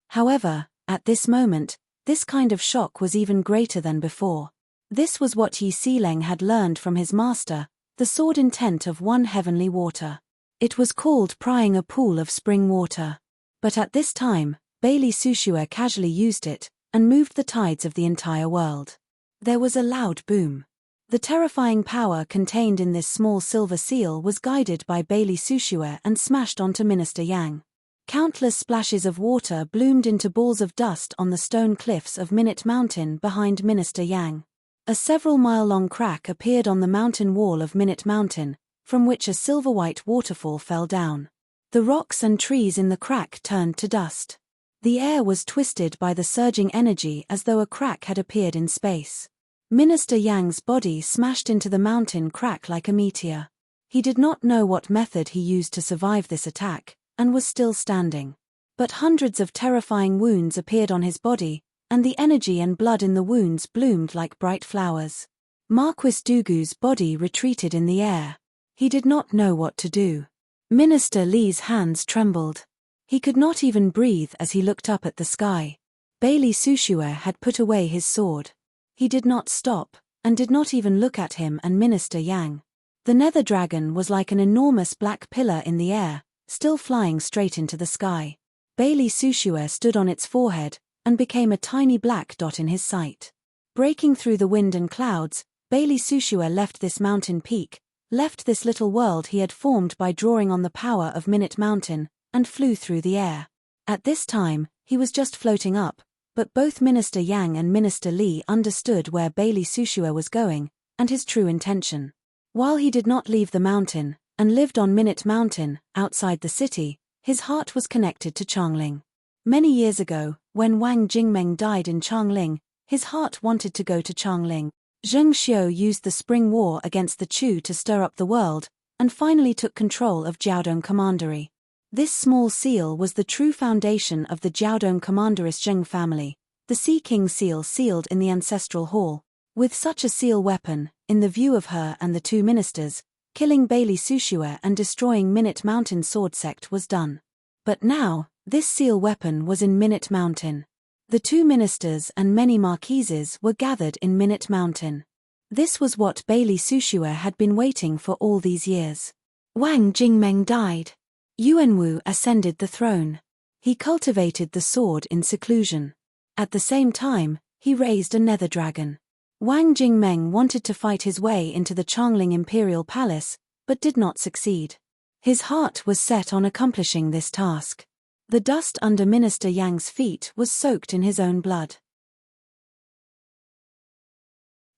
However, at this moment, this kind of shock was even greater than before. This was what Yi Xileng had learned from his master, the sword intent of one heavenly water. It was called prying a pool of spring water. But at this time, Bailey Sushue casually used it, and moved the tides of the entire world. There was a loud boom. The terrifying power contained in this small silver seal was guided by Bailey Sushue and smashed onto Minister Yang. Countless splashes of water bloomed into balls of dust on the stone cliffs of Minute Mountain behind Minister Yang. A several-mile-long crack appeared on the mountain wall of Minute Mountain, from which a silver-white waterfall fell down. The rocks and trees in the crack turned to dust. The air was twisted by the surging energy as though a crack had appeared in space. Minister Yang's body smashed into the mountain crack like a meteor. He did not know what method he used to survive this attack, and was still standing. But hundreds of terrifying wounds appeared on his body, and the energy and blood in the wounds bloomed like bright flowers. Marquis Dugu's body retreated in the air. He did not know what to do. Minister Li's hands trembled. He could not even breathe as he looked up at the sky. Bailey Sushue had put away his sword. He did not stop, and did not even look at him and Minister Yang. The nether dragon was like an enormous black pillar in the air, still flying straight into the sky. Bailey Sushue stood on its forehead, and became a tiny black dot in his sight. Breaking through the wind and clouds, Bailey Sushue left this mountain peak, left this little world he had formed by drawing on the power of Minute Mountain, and flew through the air. At this time, he was just floating up, but both Minister Yang and Minister Li understood where Bailey Sushue was going, and his true intention. While he did not leave the mountain, and lived on Minute Mountain, outside the city, his heart was connected to Changling. Many years ago, when Wang Jingmeng died in Changling, his heart wanted to go to Changling. Zheng Xiu used the Spring War against the Chu to stir up the world, and finally took control of Jiaodong Commandery. This small seal was the true foundation of the Jiaodong Commanderist Zheng family, the Sea King seal sealed in the ancestral hall. With such a seal weapon, in the view of her and the two ministers, killing Bailey Sushue and destroying Minute Mountain sword sect was done. But now, this seal weapon was in Minute Mountain. The two ministers and many marquises were gathered in Minute Mountain. This was what Bailey Sushue had been waiting for all these years. Wang Jingmeng died. Yuanwu ascended the throne. He cultivated the sword in seclusion. At the same time, he raised a nether dragon. Wang Jingmeng wanted to fight his way into the Changling Imperial Palace, but did not succeed. His heart was set on accomplishing this task. The dust under Minister Yang's feet was soaked in his own blood.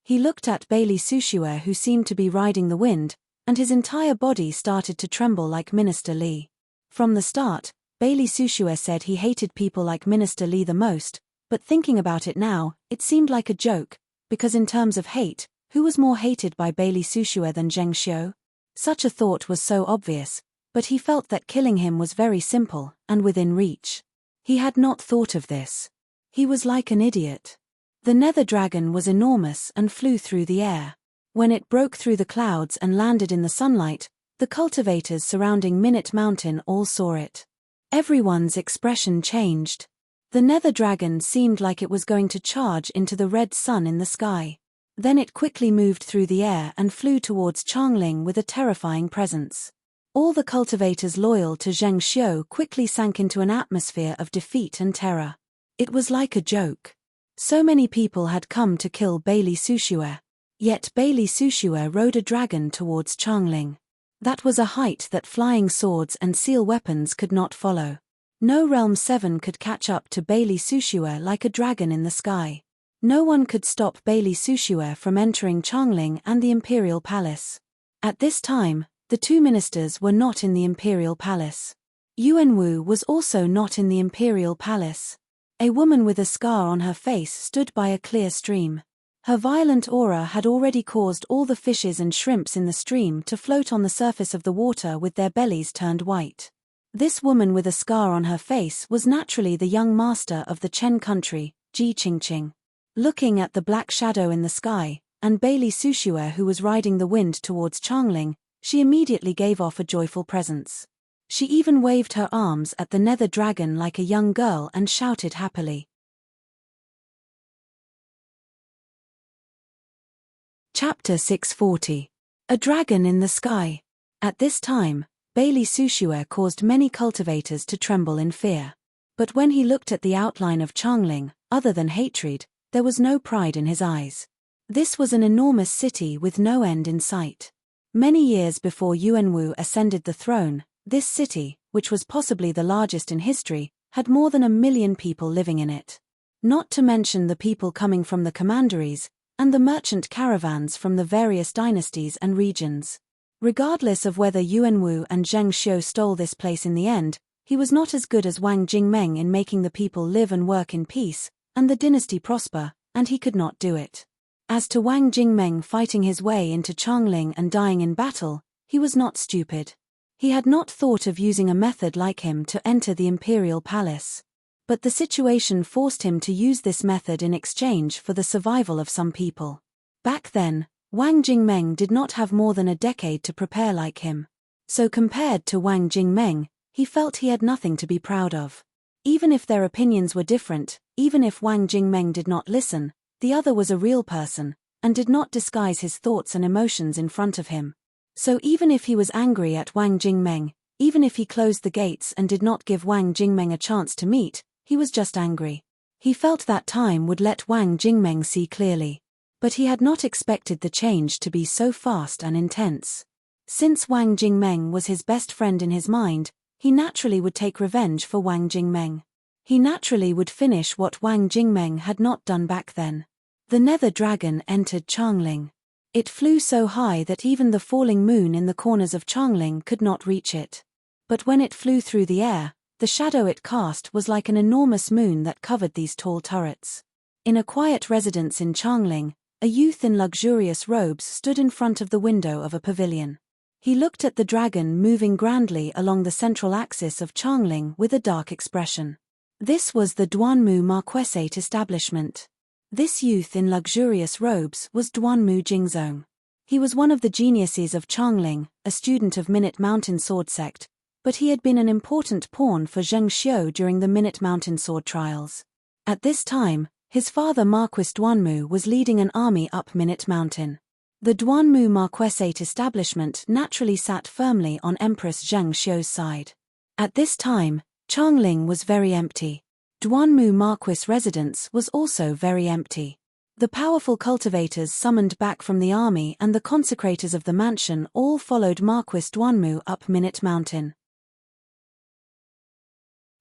He looked at Bailey Sushue, who seemed to be riding the wind, and his entire body started to tremble like Minister Li. From the start, Bailey Sushue said he hated people like Minister Li the most, but thinking about it now, it seemed like a joke, because in terms of hate, who was more hated by Bailey Sushue than Zheng Xiu? Such a thought was so obvious, but he felt that killing him was very simple, and within reach. He had not thought of this. He was like an idiot. The nether dragon was enormous and flew through the air. When it broke through the clouds and landed in the sunlight, the cultivators surrounding Minute Mountain all saw it. Everyone's expression changed. The nether dragon seemed like it was going to charge into the red sun in the sky. Then it quickly moved through the air and flew towards Changling with a terrifying presence. All the cultivators loyal to Zheng Xiu quickly sank into an atmosphere of defeat and terror. It was like a joke. So many people had come to kill Bailey Sushue. Yet Bailey Sushue rode a dragon towards Changling. That was a height that flying swords and seal weapons could not follow. No Realm 7 could catch up to Bailey Sushue like a dragon in the sky. No one could stop Bailey Sushue from entering Changling and the Imperial Palace. At this time, the two ministers were not in the Imperial Palace. Yuanwu was also not in the Imperial Palace. A woman with a scar on her face stood by a clear stream. Her violent aura had already caused all the fishes and shrimps in the stream to float on the surface of the water with their bellies turned white. This woman with a scar on her face was naturally the young master of the Chen country, Ji Qingqing. Looking at the black shadow in the sky, and Bailey Sushue who was riding the wind towards Changling, she immediately gave off a joyful presence. She even waved her arms at the nether dragon like a young girl and shouted happily. Chapter 640. A Dragon in the Sky. At this time, Bailey Sushue caused many cultivators to tremble in fear. But when he looked at the outline of Changling, other than hatred, there was no pride in his eyes. This was an enormous city with no end in sight. Many years before Yuanwu ascended the throne, this city, which was possibly the largest in history, had more than 1 million people living in it. Not to mention the people coming from the commanderies, and the merchant caravans from the various dynasties and regions. Regardless of whether Yuan Wu and Zheng Xiu stole this place in the end, he was not as good as Wang Jingmeng in making the people live and work in peace, and the dynasty prosper, and he could not do it. As to Wang Jingmeng fighting his way into Changling and dying in battle, he was not stupid. He had not thought of using a method like him to enter the imperial palace. But the situation forced him to use this method in exchange for the survival of some people. Back then, Wang Jingmeng did not have more than a decade to prepare like him. So compared to Wang Jingmeng, he felt he had nothing to be proud of. Even if their opinions were different, even if Wang Jingmeng did not listen, the other was a real person, and did not disguise his thoughts and emotions in front of him. So even if he was angry at Wang Jingmeng, even if he closed the gates and did not give Wang Jingmeng a chance to meet, he was just angry. He felt that time would let Wang Jingmeng see clearly. But he had not expected the change to be so fast and intense. Since Wang Jingmeng was his best friend in his mind, he naturally would take revenge for Wang Jingmeng. He naturally would finish what Wang Jingmeng had not done back then. The nether dragon entered Changling. It flew so high that even the falling moon in the corners of Changling could not reach it. But when it flew through the air, the shadow it cast was like an enormous moon that covered these tall turrets. In a quiet residence in Changling, a youth in luxurious robes stood in front of the window of a pavilion. He looked at the dragon moving grandly along the central axis of Changling with a dark expression. This was the Duanmu Marquessate establishment. This youth in luxurious robes was Duanmu Jingzong. He was one of the geniuses of Changling, a student of Minute Mountain Sword Sect, but he had been an important pawn for Zheng Xiu during the Minute Mountain Sword trials. At this time, his father Marquis Duanmu was leading an army up Minute Mountain. The Duanmu Marquessate establishment naturally sat firmly on Empress Zheng Xiu's side. At this time, Changling was very empty. Duanmu Marquis' residence was also very empty. The powerful cultivators summoned back from the army and the consecrators of the mansion all followed Marquis Duanmu up Minute Mountain.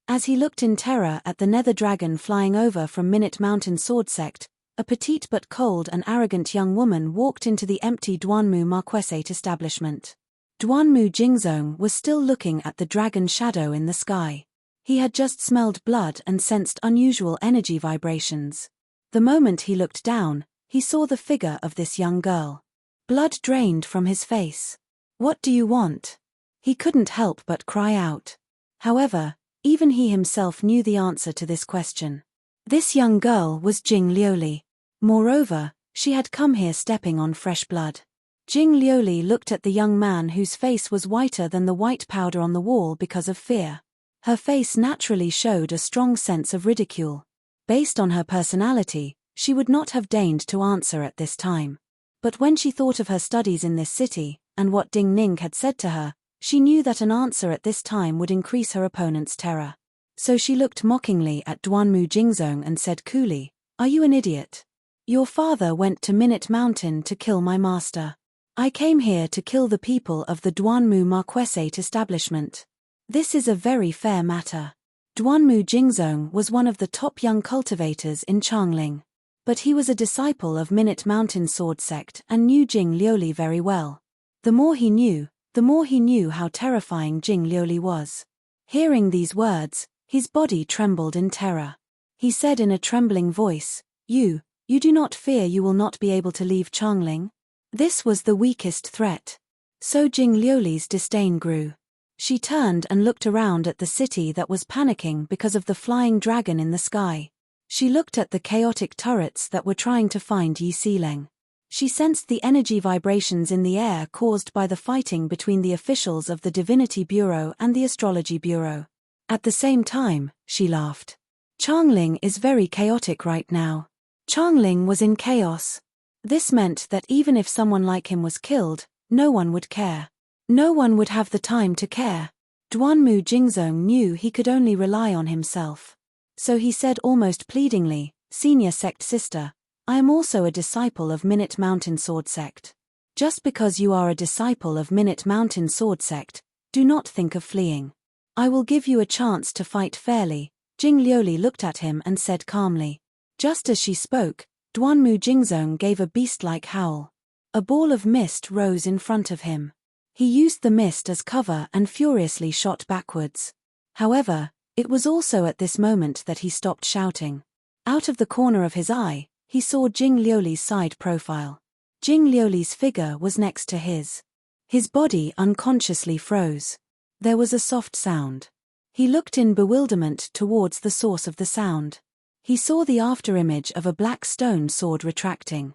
As he looked in terror at the nether dragon flying over from Minute Mountain Sword Sect, a petite but cold and arrogant young woman walked into the empty Duanmu Marquessate establishment. Duanmu Jingzong was still looking at the dragon shadow in the sky. He had just smelled blood and sensed unusual energy vibrations. The moment he looked down, he saw the figure of this young girl. Blood drained from his face. "What do you want?" He couldn't help but cry out. However, even he himself knew the answer to this question. This young girl was Jing Liuli. Moreover, she had come here stepping on fresh blood. Jing Liuli looked at the young man whose face was whiter than the white powder on the wall because of fear. Her face naturally showed a strong sense of ridicule. Based on her personality, she would not have deigned to answer at this time. But when she thought of her studies in this city, and what Ding Ning had said to her, she knew that an answer at this time would increase her opponent's terror. So she looked mockingly at Duanmu Jingzong and said coolly, "Are you an idiot? Your father went to Minute Mountain to kill my master. I came here to kill the people of the Duanmu Marquessate establishment. This is a very fair matter." Duanmu Jingzong was one of the top young cultivators in Changling. But he was a disciple of Minute Mountain Sword Sect and knew Jing Liuli very well. The more he knew how terrifying Jing Liuli was. Hearing these words, his body trembled in terror. He said in a trembling voice, You do not fear you will not be able to leave Changling?" This was the weakest threat. So Jing Liuli's disdain grew. She turned and looked around at the city that was panicking because of the flying dragon in the sky. She looked at the chaotic turrets that were trying to find Yi Xileng. She sensed the energy vibrations in the air caused by the fighting between the officials of the Divinity Bureau and the Astrology Bureau. At the same time, she laughed. Changling is very chaotic right now. Changling was in chaos. This meant that even if someone like him was killed, no one would care. No one would have the time to care. Duanmu Jingzong knew he could only rely on himself. So he said almost pleadingly, "Senior sect sister, I am also a disciple of Minute Mountain Sword Sect. Just because you are a disciple of Minute Mountain Sword Sect, do not think of fleeing. I will give you a chance to fight fairly. Jing Liuli looked at him and said calmly. Just as she spoke, Duanmu Jingzong gave a beast-like howl. A ball of mist rose in front of him. He used the mist as cover and furiously shot backwards. However, it was also at this moment that he stopped shouting. Out of the corner of his eye, he saw Jing Liuli's side profile. Jing Liuli's figure was next to his. His body unconsciously froze. There was a soft sound. He looked in bewilderment towards the source of the sound. He saw the afterimage of a black stone sword retracting.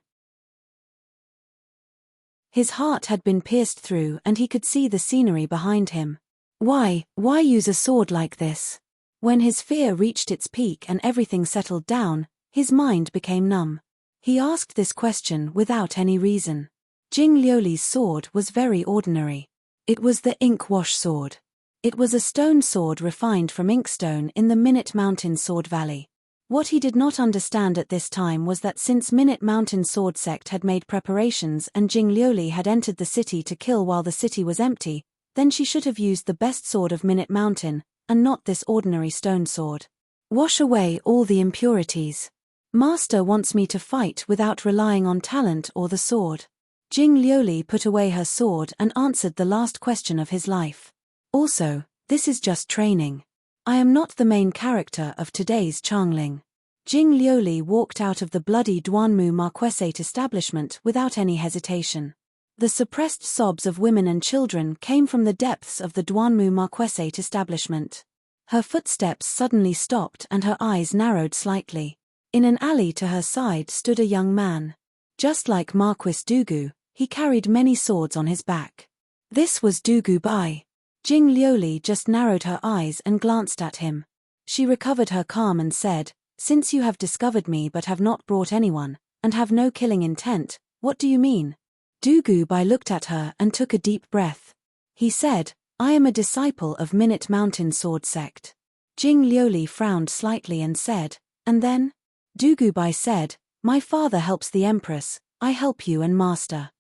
His heart had been pierced through and he could see the scenery behind him. Why use a sword like this? When his fear reached its peak and everything settled down, his mind became numb. He asked this question without any reason. Jing Liuli's sword was very ordinary. It was the ink wash sword. It was a stone sword refined from inkstone in the Minute Mountain Sword Valley. What he did not understand at this time was that since Minute Mountain Sword Sect had made preparations and Jing Liuli had entered the city to kill while the city was empty, then she should have used the best sword of Minute Mountain, and not this ordinary stone sword. Wash away all the impurities. Master wants me to fight without relying on talent or the sword. Jing Liuli put away her sword and answered the last question of his life. Also, this is just training. I am not the main character of today's Changling. Jing Liuli walked out of the bloody Duanmu Marquesate establishment without any hesitation. The suppressed sobs of women and children came from the depths of the Duanmu Marquesate establishment. Her footsteps suddenly stopped and her eyes narrowed slightly. In an alley to her side stood a young man. Just like Marquis Dugu, he carried many swords on his back. This was Dugu Bai. Jing Liuli just narrowed her eyes and glanced at him. She recovered her calm and said, "Since you have discovered me but have not brought anyone, and have no killing intent, what do you mean?" Dugu Bai looked at her and took a deep breath. He said, "I am a disciple of Minute Mountain Sword Sect." Jing Liuli frowned slightly and said, "And then?" Dugu Bai said, "My father helps the Empress, I help you and Master."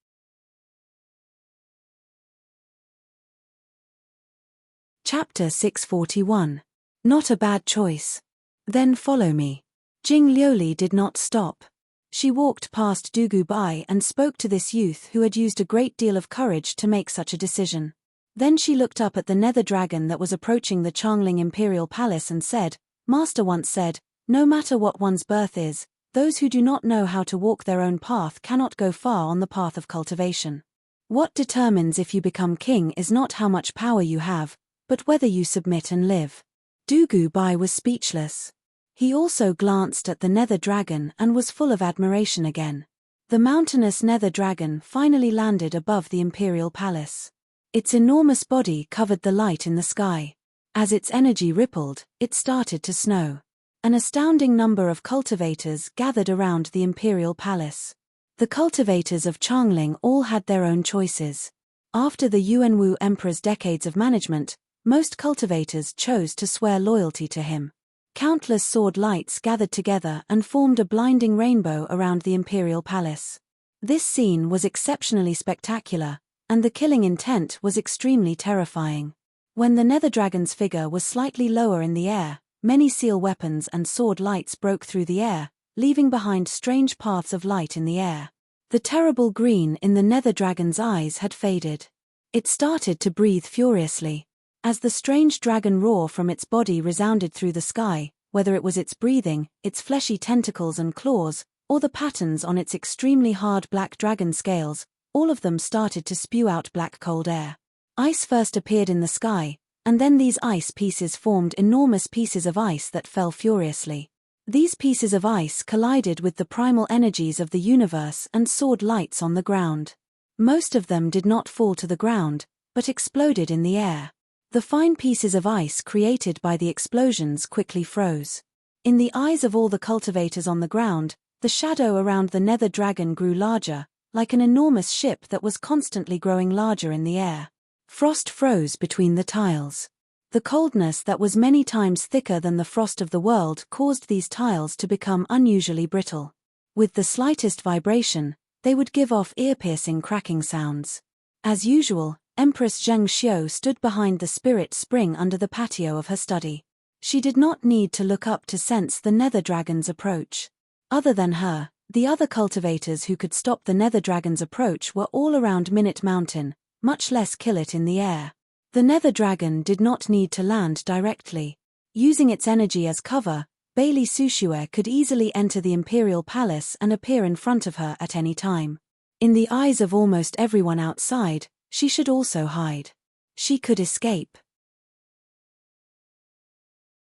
Chapter 641. Not a bad choice. Then follow me. Jing Liuli did not stop. She walked past Dugu Bai and spoke to this youth who had used a great deal of courage to make such a decision. Then she looked up at the nether dragon that was approaching the Changling Imperial Palace and said, "Master once said, no matter what one's birth is, those who do not know how to walk their own path cannot go far on the path of cultivation. What determines if you become king is not how much power you have, but whether you submit and live." Dugu Bai was speechless. He also glanced at the nether dragon and was full of admiration again. The mountainous nether dragon finally landed above the imperial palace. Its enormous body covered the light in the sky. As its energy rippled, it started to snow. An astounding number of cultivators gathered around the imperial palace. The cultivators of Changling all had their own choices. After the Yuanwu Emperor's decades of management, most cultivators chose to swear loyalty to him. Countless sword lights gathered together and formed a blinding rainbow around the imperial palace. This scene was exceptionally spectacular, and the killing intent was extremely terrifying. When the nether dragon's figure was slightly lower in the air, many seal weapons and sword lights broke through the air, leaving behind strange paths of light in the air. The terrible green in the nether dragon's eyes had faded. It started to breathe furiously. As the strange dragon roar from its body resounded through the sky, whether it was its breathing, its fleshy tentacles and claws, or the patterns on its extremely hard black dragon scales, all of them started to spew out black cold air. Ice first appeared in the sky, and then these ice pieces formed enormous pieces of ice that fell furiously. These pieces of ice collided with the primal energies of the universe and soared lights on the ground. Most of them did not fall to the ground, but exploded in the air. The fine pieces of ice created by the explosions quickly froze. In the eyes of all the cultivators on the ground, the shadow around the nether dragon grew larger, like an enormous ship that was constantly growing larger in the air. Frost froze between the tiles. The coldness that was many times thicker than the frost of the world caused these tiles to become unusually brittle. With the slightest vibration, they would give off ear-piercing cracking sounds. As usual, Empress Zheng Xiu stood behind the spirit spring under the patio of her study. She did not need to look up to sense the nether dragon's approach. Other than her, the other cultivators who could stop the nether dragon's approach were all around Minute Mountain, much less kill it in the air. The nether dragon did not need to land directly. Using its energy as cover, Bailey Sushue could easily enter the Imperial Palace and appear in front of her at any time. In the eyes of almost everyone outside, she should also hide. She could escape.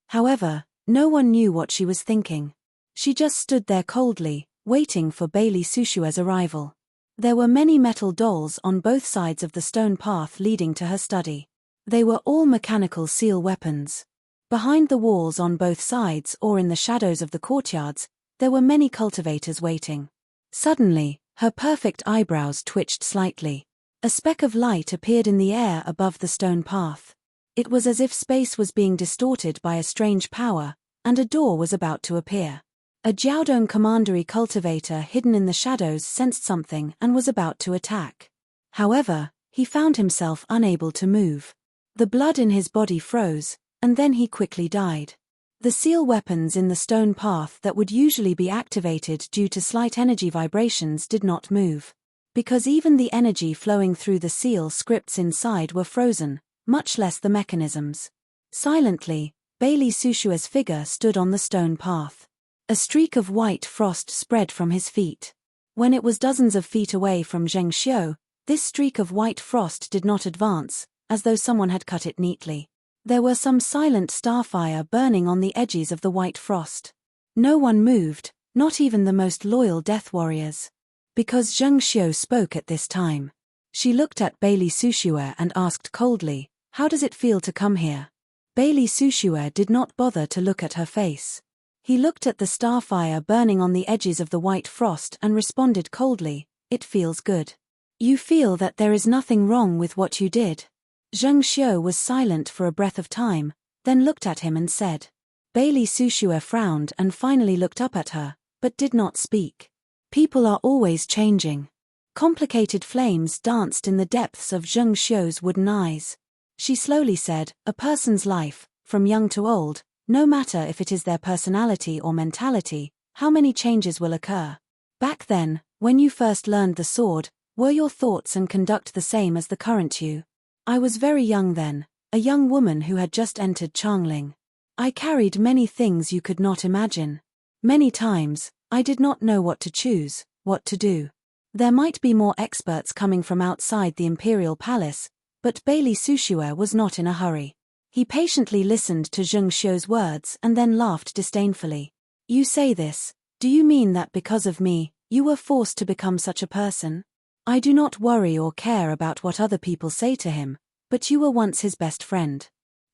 However, no one knew what she was thinking. She just stood there coldly, waiting for Bailey Sushue's arrival. There were many metal dolls on both sides of the stone path leading to her study. They were all mechanical seal weapons. Behind the walls on both sides or in the shadows of the courtyards, there were many cultivators waiting. Suddenly, her perfect eyebrows twitched slightly. A speck of light appeared in the air above the stone path. It was as if space was being distorted by a strange power, and a door was about to appear. A Jiaodong commandery cultivator hidden in the shadows sensed something and was about to attack. However, he found himself unable to move. The blood in his body froze, and then he quickly died. The seal weapons in the stone path that would usually be activated due to slight energy vibrations did not move. Because even the energy flowing through the seal scripts inside were frozen, much less the mechanisms. Silently, Bailey Sushue's figure stood on the stone path. A streak of white frost spread from his feet. When it was dozens of feet away from Zheng Xiu, this streak of white frost did not advance, as though someone had cut it neatly. There were some silent starfire burning on the edges of the white frost. No one moved, not even the most loyal death warriors. Because Zheng Xiu spoke at this time. She looked at Bailey Sushue and asked coldly, "How does it feel to come here?" Bailey Sushue did not bother to look at her face. He looked at the starfire burning on the edges of the white frost and responded coldly, "It feels good. You feel that there is nothing wrong with what you did." Zheng Xiu was silent for a breath of time, then looked at him and said. Bailey Sushue frowned and finally looked up at her, but did not speak. People are always changing. Complicated flames danced in the depths of Zheng Xiu's wooden eyes. She slowly said, "A person's life, from young to old, no matter if it is their personality or mentality, how many changes will occur? Back then, when you first learned the sword, were your thoughts and conduct the same as the current you? I was very young then, a young woman who had just entered Changling. I carried many things you could not imagine. Many times, I did not know what to choose, what to do. There might be more experts coming from outside the Imperial Palace, but Bailey Sushue was not in a hurry. He patiently listened to Zheng Xiu's words and then laughed disdainfully. You say this, do you mean that because of me, you were forced to become such a person? I do not worry or care about what other people say to him, but you were once his best friend.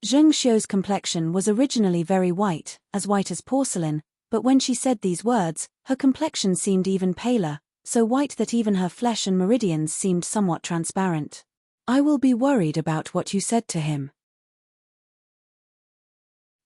Zheng Xiu's complexion was originally very white as porcelain, but when she said these words, her complexion seemed even paler, so white that even her flesh and meridians seemed somewhat transparent. I will be worried about what you said to him.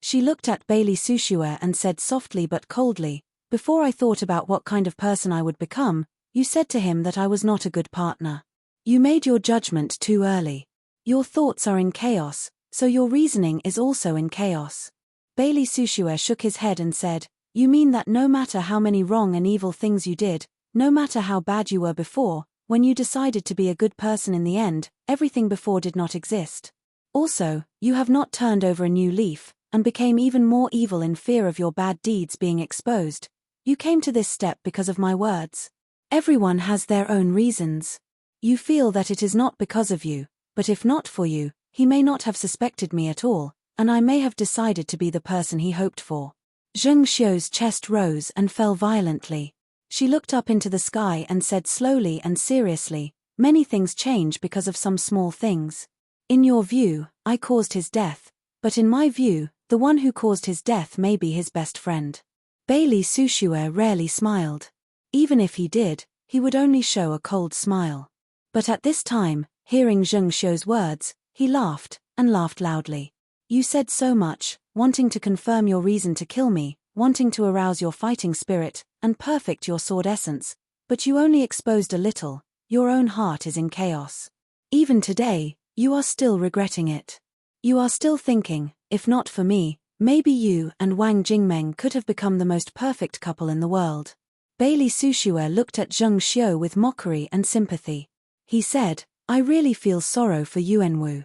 She looked at Bailey Sushue and said softly but coldly, before I thought about what kind of person I would become, you said to him that I was not a good partner. You made your judgment too early. Your thoughts are in chaos, so your reasoning is also in chaos. Bailey Sushue shook his head and said, You mean that no matter how many wrong and evil things you did, no matter how bad you were before, when you decided to be a good person in the end, everything before did not exist. Also, you have not turned over a new leaf, and became even more evil in fear of your bad deeds being exposed. You came to this step because of my words. Everyone has their own reasons. You feel that it is not because of you, but if not for you, he may not have suspected me at all, and I may have decided to be the person he hoped for. Zheng Xiu's chest rose and fell violently. She looked up into the sky and said slowly and seriously, Many things change because of some small things. In your view, I caused his death, but in my view, the one who caused his death may be his best friend. Bailey Sushue rarely smiled. Even if he did, he would only show a cold smile. But at this time, hearing Zheng Xiu's words, he laughed, and laughed loudly. You said so much, wanting to confirm your reason to kill me, wanting to arouse your fighting spirit, and perfect your sword essence, but you only exposed a little, your own heart is in chaos. Even today, You are still regretting it. You are still thinking, if not for me, maybe you and Wang Jingmeng could have become the most perfect couple in the world. Bailey Sushue looked at Zheng Xiu with mockery and sympathy. He said, I really feel sorrow for Yuanwu.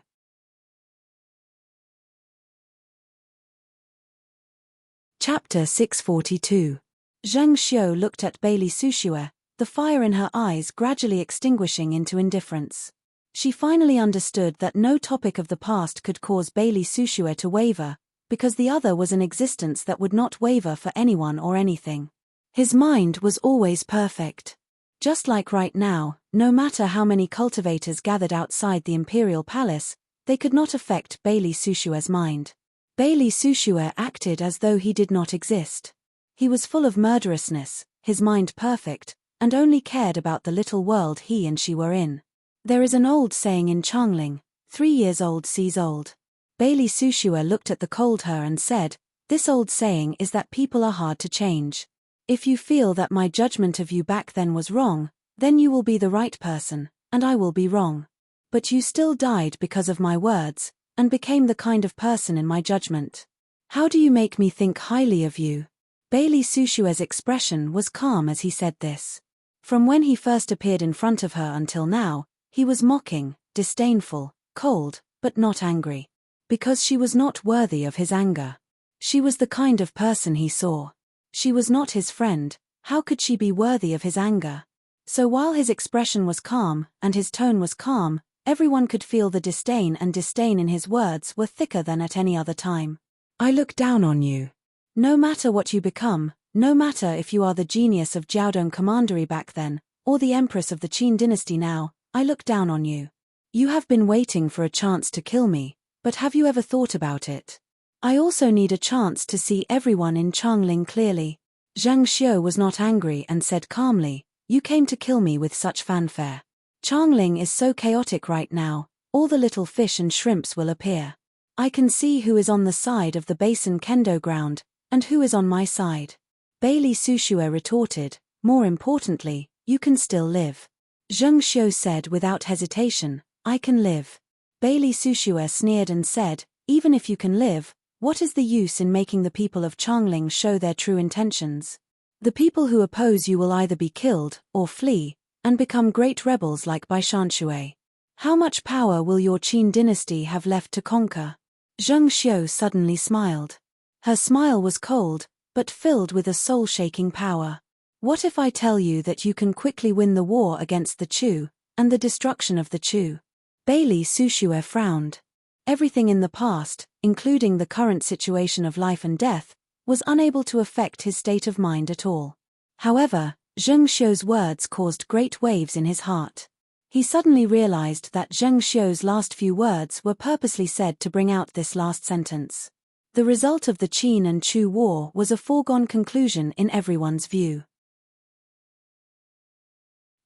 Chapter 642. Zheng Xiu looked at Bailey Sushue, the fire in her eyes gradually extinguishing into indifference. She finally understood that no topic of the past could cause Bailey Sushue to waver, because the other was an existence that would not waver for anyone or anything. His mind was always perfect. Just like right now, no matter how many cultivators gathered outside the imperial palace, they could not affect Bailey Sushue's mind. Bailey Sushue acted as though he did not exist. He was full of murderousness, his mind perfect, and only cared about the little world he and she were in. There is an old saying in Changling, 3 years old sees old. Bailey Sushue looked at the cold her and said, this old saying is that people are hard to change. If you feel that my judgment of you back then was wrong, then you will be the right person, and I will be wrong. But you still died because of my words, and became the kind of person in my judgment. How do you make me think highly of you? Bailey Sushue's expression was calm as he said this. From when he first appeared in front of her until now, he was mocking, disdainful, cold, but not angry. Because she was not worthy of his anger. She was the kind of person he saw. She was not his friend, how could she be worthy of his anger? So while his expression was calm, and his tone was calm, everyone could feel the disdain in his words were thicker than at any other time. I look down on you. No matter what you become, no matter if you are the genius of Jiaodong Commandery back then, or the empress of the Qin dynasty now, I look down on you. You have been waiting for a chance to kill me, but have you ever thought about it? I also need a chance to see everyone in Changling clearly. Zheng Xiu was not angry and said calmly, you came to kill me with such fanfare. Changling is so chaotic right now, all the little fish and shrimps will appear. I can see who is on the side of the Basin Kendo ground, and who is on my side. Bailey Sushue retorted, more importantly, you can still live. Zheng Xiu said without hesitation, I can live. Bailey Sushue sneered and said, even if you can live, what is the use in making the people of Changling show their true intentions? The people who oppose you will either be killed, or flee, and become great rebels like Baishanshui. How much power will your Qin dynasty have left to conquer? Zheng Xiu suddenly smiled. Her smile was cold, but filled with a soul-shaking power. What if I tell you that you can quickly win the war against the Chu, and the destruction of the Chu? Bailey Sushue frowned. Everything in the past, including the current situation of life and death, was unable to affect his state of mind at all. However, Zheng Xiu's words caused great waves in his heart. He suddenly realized that Zheng Xiu's last few words were purposely said to bring out this last sentence. The result of the Qin and Chu war was a foregone conclusion in everyone's view.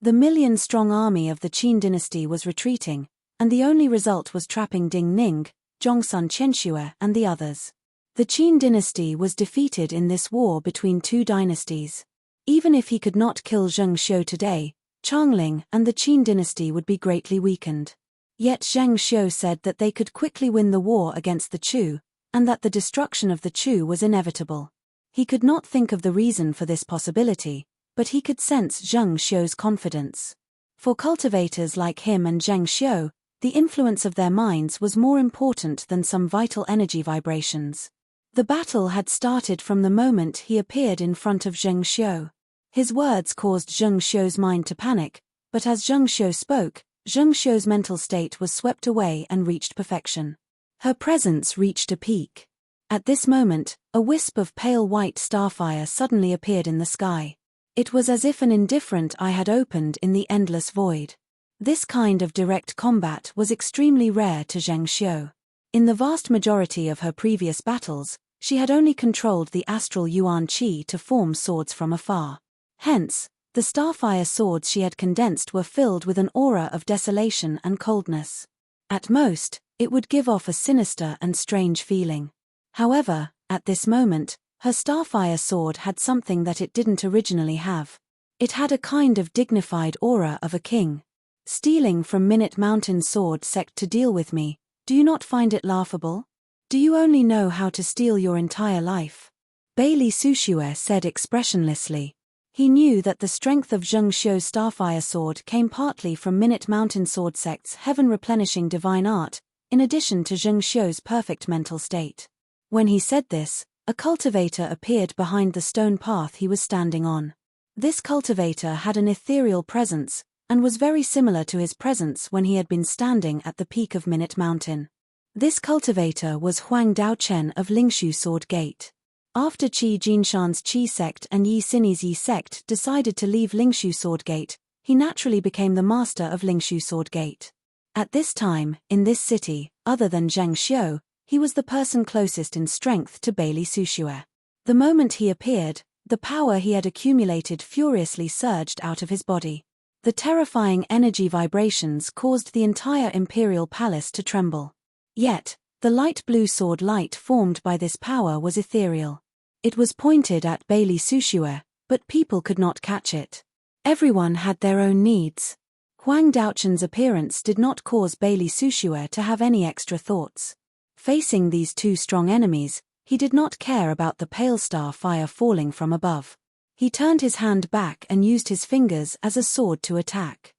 The million-strong army of the Qin dynasty was retreating, and the only result was trapping Ding Ning, Zhongsun Qianxue and the others. The Qin dynasty was defeated in this war between two dynasties. Even if he could not kill Zheng Xiu today, Changling and the Qin dynasty would be greatly weakened. Yet Zheng Xiu said that they could quickly win the war against the Chu, and that the destruction of the Chu was inevitable. He could not think of the reason for this possibility, but he could sense Zheng Xiu's confidence. For cultivators like him and Zheng Xiu, the influence of their minds was more important than some vital energy vibrations. The battle had started from the moment he appeared in front of Zheng Xiu. His words caused Zheng Xiu's mind to panic, but as Zheng Xiu spoke, Zheng Xiu's mental state was swept away and reached perfection. Her presence reached a peak. At this moment, a wisp of pale white starfire suddenly appeared in the sky. It was as if an indifferent eye had opened in the endless void. This kind of direct combat was extremely rare to Zheng Xiu. In the vast majority of her previous battles, she had only controlled the astral yuan qi to form swords from afar. Hence, the starfire swords she had condensed were filled with an aura of desolation and coldness. At most, it would give off a sinister and strange feeling. However, at this moment, her starfire sword had something that it didn't originally have. It had a kind of dignified aura of a king. Stealing from Minute Mountain sword sect to deal with me, do you not find it laughable? Do you only know how to steal your entire life? Bailey Sushue said expressionlessly. He knew that the strength of Zheng Xiu's Starfire sword came partly from Minute Mountain sword sect's heaven-replenishing divine art, in addition to Zheng Xiu's perfect mental state. When he said this, a cultivator appeared behind the stone path he was standing on. This cultivator had an ethereal presence, and was very similar to his presence when he had been standing at the peak of Minute Mountain. This cultivator was Huang Daochen of Lingshu Sword Gate. After Qi Jinshan's Qi sect and Yi Xinyi's Yi sect decided to leave Lingshu Sword Gate, he naturally became the master of Lingshu Sword Gate. At this time, in this city, other than Zheng Xiu, he was the person closest in strength to Bailey Sushue. The moment he appeared, the power he had accumulated furiously surged out of his body. The terrifying energy vibrations caused the entire imperial palace to tremble. Yet, the light blue sword light formed by this power was ethereal. It was pointed at Bailey Sushue, but people could not catch it. Everyone had their own needs. Huang Daochen's appearance did not cause Bailey Sushue to have any extra thoughts. Facing these two strong enemies, he did not care about the pale star fire falling from above. He turned his hand back and used his fingers as a sword to attack.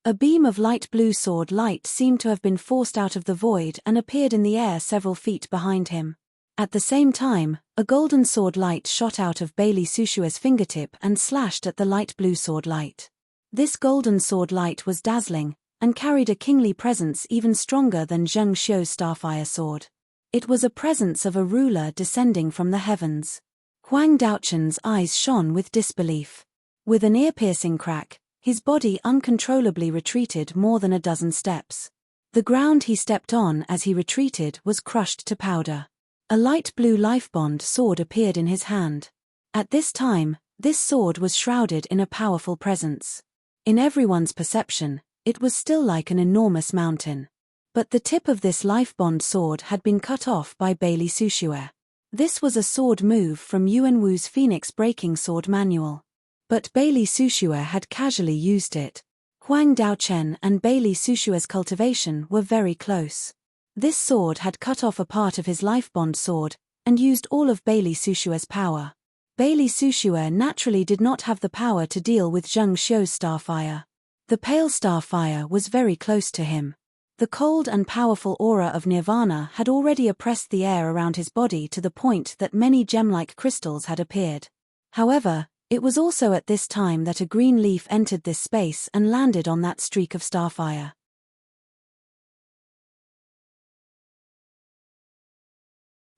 A beam of light blue sword light seemed to have been forced out of the void and appeared in the air several feet behind him. At the same time, a golden sword light shot out of Bailey Sushue's fingertip and slashed at the light blue sword light. This golden sword light was dazzling, and carried a kingly presence even stronger than Zheng Xiu's Starfire sword. It was a presence of a ruler descending from the heavens. Huang Daochen's eyes shone with disbelief. With an ear-piercing crack, his body uncontrollably retreated more than a dozen steps. The ground he stepped on as he retreated was crushed to powder. A light blue lifebond sword appeared in his hand. At this time, this sword was shrouded in a powerful presence. In everyone's perception, it was still like an enormous mountain. But the tip of this lifebond sword had been cut off by Bailey Sushue. This was a sword move from Yuan Wu's Phoenix Breaking Sword Manual. But Bailey Sushue had casually used it. Huang Daochen and Bailey Sushue's cultivation were very close. This sword had cut off a part of his lifebond sword, and used all of Bailey Sushue's power. Bailey Sushue naturally did not have the power to deal with Zheng Xiu's Starfire. The pale Starfire was very close to him. The cold and powerful aura of Nirvana had already oppressed the air around his body to the point that many gem-like crystals had appeared. However, it was also at this time that a green leaf entered this space and landed on that streak of Starfire.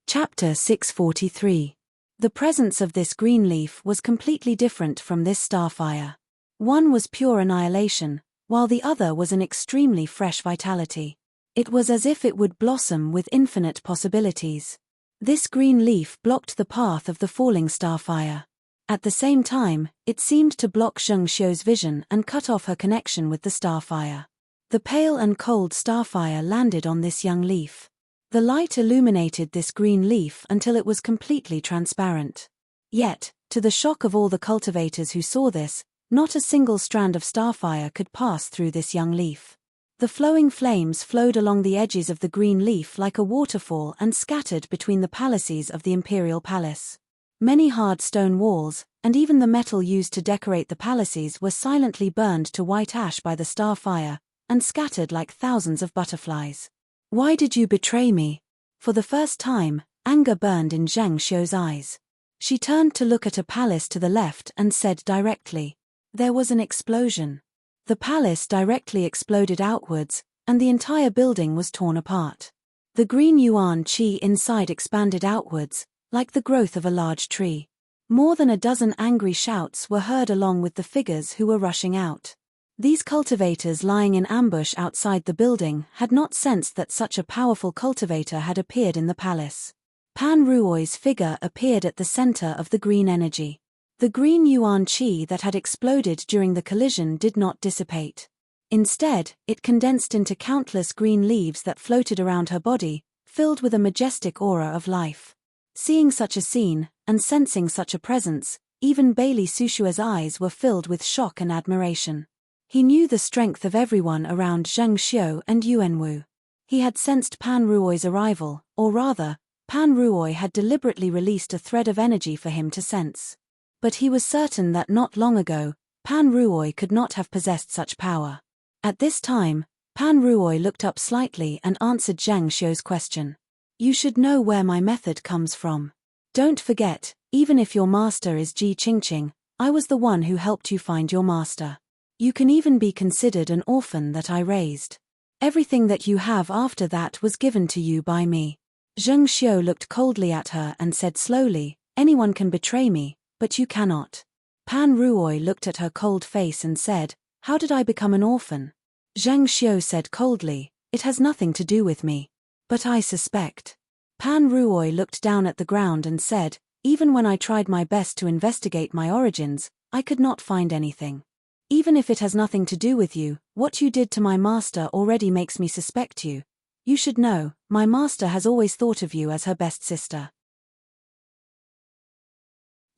Chapter 643. The presence of this green leaf was completely different from this Starfire. One was pure annihilation, while the other was an extremely fresh vitality. It was as if it would blossom with infinite possibilities. This green leaf blocked the path of the falling Starfire. At the same time, it seemed to block Zheng Xiu's vision and cut off her connection with the Starfire. The pale and cold Starfire landed on this young leaf. The light illuminated this green leaf until it was completely transparent. Yet, to the shock of all the cultivators who saw this, not a single strand of Starfire could pass through this young leaf. The flowing flames flowed along the edges of the green leaf like a waterfall and scattered between the palaces of the imperial palace. Many hard stone walls, and even the metal used to decorate the palaces were silently burned to white ash by the Starfire, and scattered like thousands of butterflies. Why did you betray me? For the first time, anger burned in Zheng Xiu's eyes. She turned to look at a palace to the left and said directly. There was an explosion. The palace directly exploded outwards, and the entire building was torn apart. The green yuan qi inside expanded outwards, like the growth of a large tree. More than a dozen angry shouts were heard along with the figures who were rushing out. These cultivators lying in ambush outside the building had not sensed that such a powerful cultivator had appeared in the palace. Pan Ruoi's figure appeared at the center of the green energy. The green yuan qi that had exploded during the collision did not dissipate. Instead, it condensed into countless green leaves that floated around her body, filled with a majestic aura of life. Seeing such a scene, and sensing such a presence, Even Bailey Sushua's eyes were filled with shock and admiration. He knew the strength of everyone around Zheng Xiu and Yuanwu. He had sensed Pan Ruoi's arrival, or rather, Pan Ruoi had deliberately released a thread of energy for him to sense. But he was certain that not long ago, Pan Ruoi could not have possessed such power. At this time, Pan Ruoi looked up slightly and answered Zheng Xiu's question. You should know where my method comes from. Don't forget, even if your master is Ji Qingqing, I was the one who helped you find your master. You can even be considered an orphan that I raised. Everything that you have after that was given to you by me. Zheng Xiu looked coldly at her and said slowly, anyone can betray me, but you cannot. Pan Ruoi looked at her cold face and said, how did I become an orphan? Zheng Xiu said coldly, it has nothing to do with me. But I suspect. Pan Ruoi looked down at the ground and said, even when I tried my best to investigate my origins, I could not find anything. Even if it has nothing to do with you, what you did to my master already makes me suspect you. You should know, my master has always thought of you as her best sister.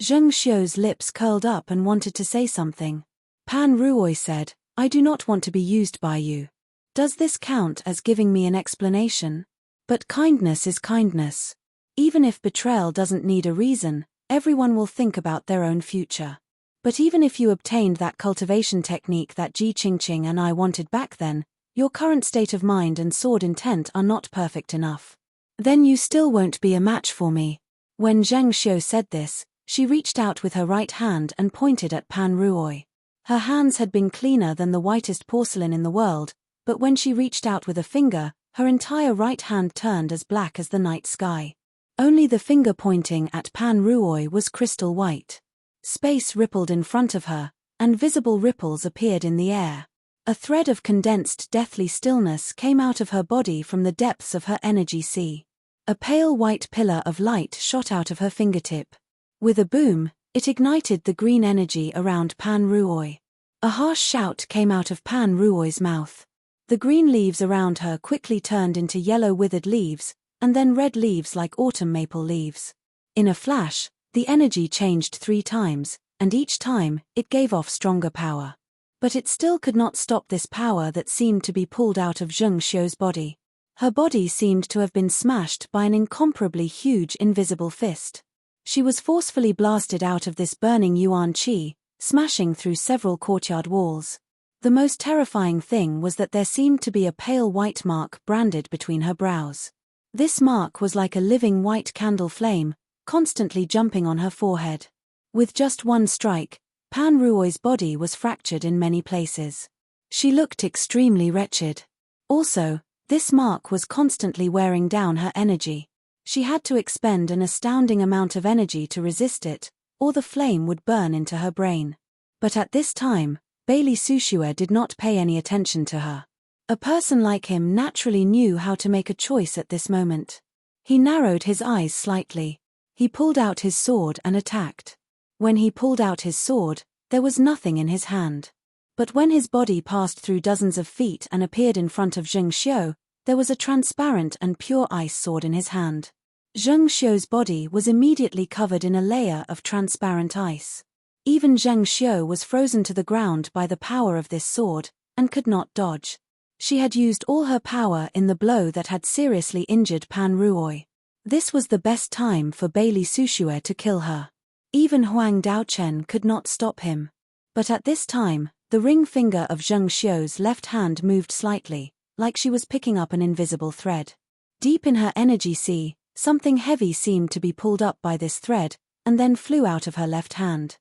Zheng Xiu's lips curled up and wanted to say something. Pan Ruoi said, I do not want to be used by you. Does this count as giving me an explanation? But kindness is kindness. Even if betrayal doesn't need a reason, everyone will think about their own future. But even if you obtained that cultivation technique that Ji Qingqing and I wanted back then, your current state of mind and sword intent are not perfect enough. Then you still won't be a match for me. When Zheng Xiu said this, she reached out with her right hand and pointed at Pan Ruoi. Her hands had been cleaner than the whitest porcelain in the world, but when she reached out with a finger, her entire right hand turned as black as the night sky. Only the finger pointing at Pan Ruoi was crystal white. Space rippled in front of her, and visible ripples appeared in the air. A thread of condensed deathly stillness came out of her body from the depths of her energy sea. A pale white pillar of light shot out of her fingertip. With a boom, it ignited the green energy around Pan Ruoi. A harsh shout came out of Pan Ruoi's mouth. The green leaves around her quickly turned into yellow withered leaves, and then red leaves like autumn maple leaves. In a flash, the energy changed 3 times, and each time, it gave off stronger power. But it still could not stop this power that seemed to be pulled out of Zheng Xiu's body. Her body seemed to have been smashed by an incomparably huge invisible fist. She was forcefully blasted out of this burning yuan qi, smashing through several courtyard walls. The most terrifying thing was that there seemed to be a pale white mark branded between her brows. This mark was like a living white candle flame, constantly jumping on her forehead. With just one strike, Pan Ruoi's body was fractured in many places. She looked extremely wretched. Also, this mark was constantly wearing down her energy. She had to expend an astounding amount of energy to resist it, or the flame would burn into her brain. But at this time, Bailey Sushua did not pay any attention to her. A person like him naturally knew how to make a choice at this moment. He narrowed his eyes slightly. He pulled out his sword and attacked. When he pulled out his sword, there was nothing in his hand. But when his body passed through dozens of feet and appeared in front of Zheng Xiu, there was a transparent and pure ice sword in his hand. Zheng Xiu's body was immediately covered in a layer of transparent ice. Even Zheng Xiu was frozen to the ground by the power of this sword, and could not dodge. She had used all her power in the blow that had seriously injured Pan Ruoi. This was the best time for Bailey Sushua to kill her. Even Huang Daochen could not stop him. But at this time, the ring finger of Zheng Xiu's left hand moved slightly, like she was picking up an invisible thread. Deep in her energy sea, something heavy seemed to be pulled up by this thread, and then flew out of her left hand.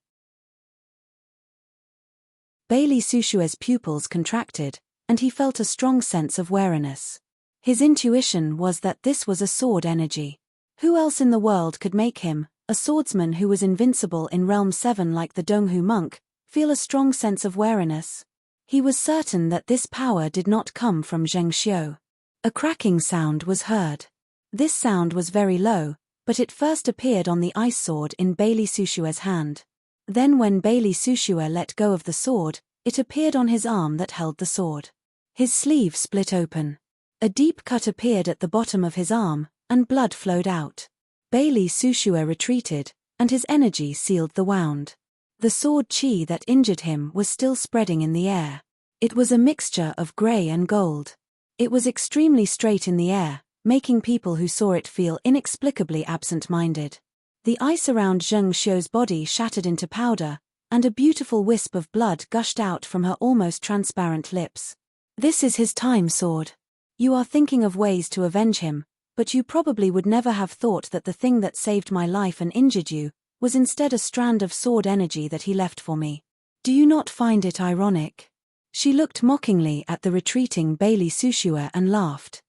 Bailey Sushua's pupils contracted, and he felt a strong sense of wariness. His intuition was that this was a sword energy. Who else in the world could make him, a swordsman who was invincible in Realm 7 like the Donghu monk, feel a strong sense of wariness? He was certain that this power did not come from Zheng Xiu. A cracking sound was heard. This sound was very low, but it first appeared on the ice sword in Bailey Sushua's hand. Then when Bailey Sushua let go of the sword, it appeared on his arm that held the sword. His sleeve split open. A deep cut appeared at the bottom of his arm, and blood flowed out. Bailey Sushua retreated, and his energy sealed the wound. The sword chi that injured him was still spreading in the air. It was a mixture of gray and gold. It was extremely straight in the air, making people who saw it feel inexplicably absent-minded. The ice around Zheng Xiu's body shattered into powder, and a beautiful wisp of blood gushed out from her almost transparent lips. This is his time, sword. You are thinking of ways to avenge him, but you probably would never have thought that the thing that saved my life and injured you was instead a strand of sword energy that he left for me. Do you not find it ironic? She looked mockingly at the retreating Bailey Sushue and laughed.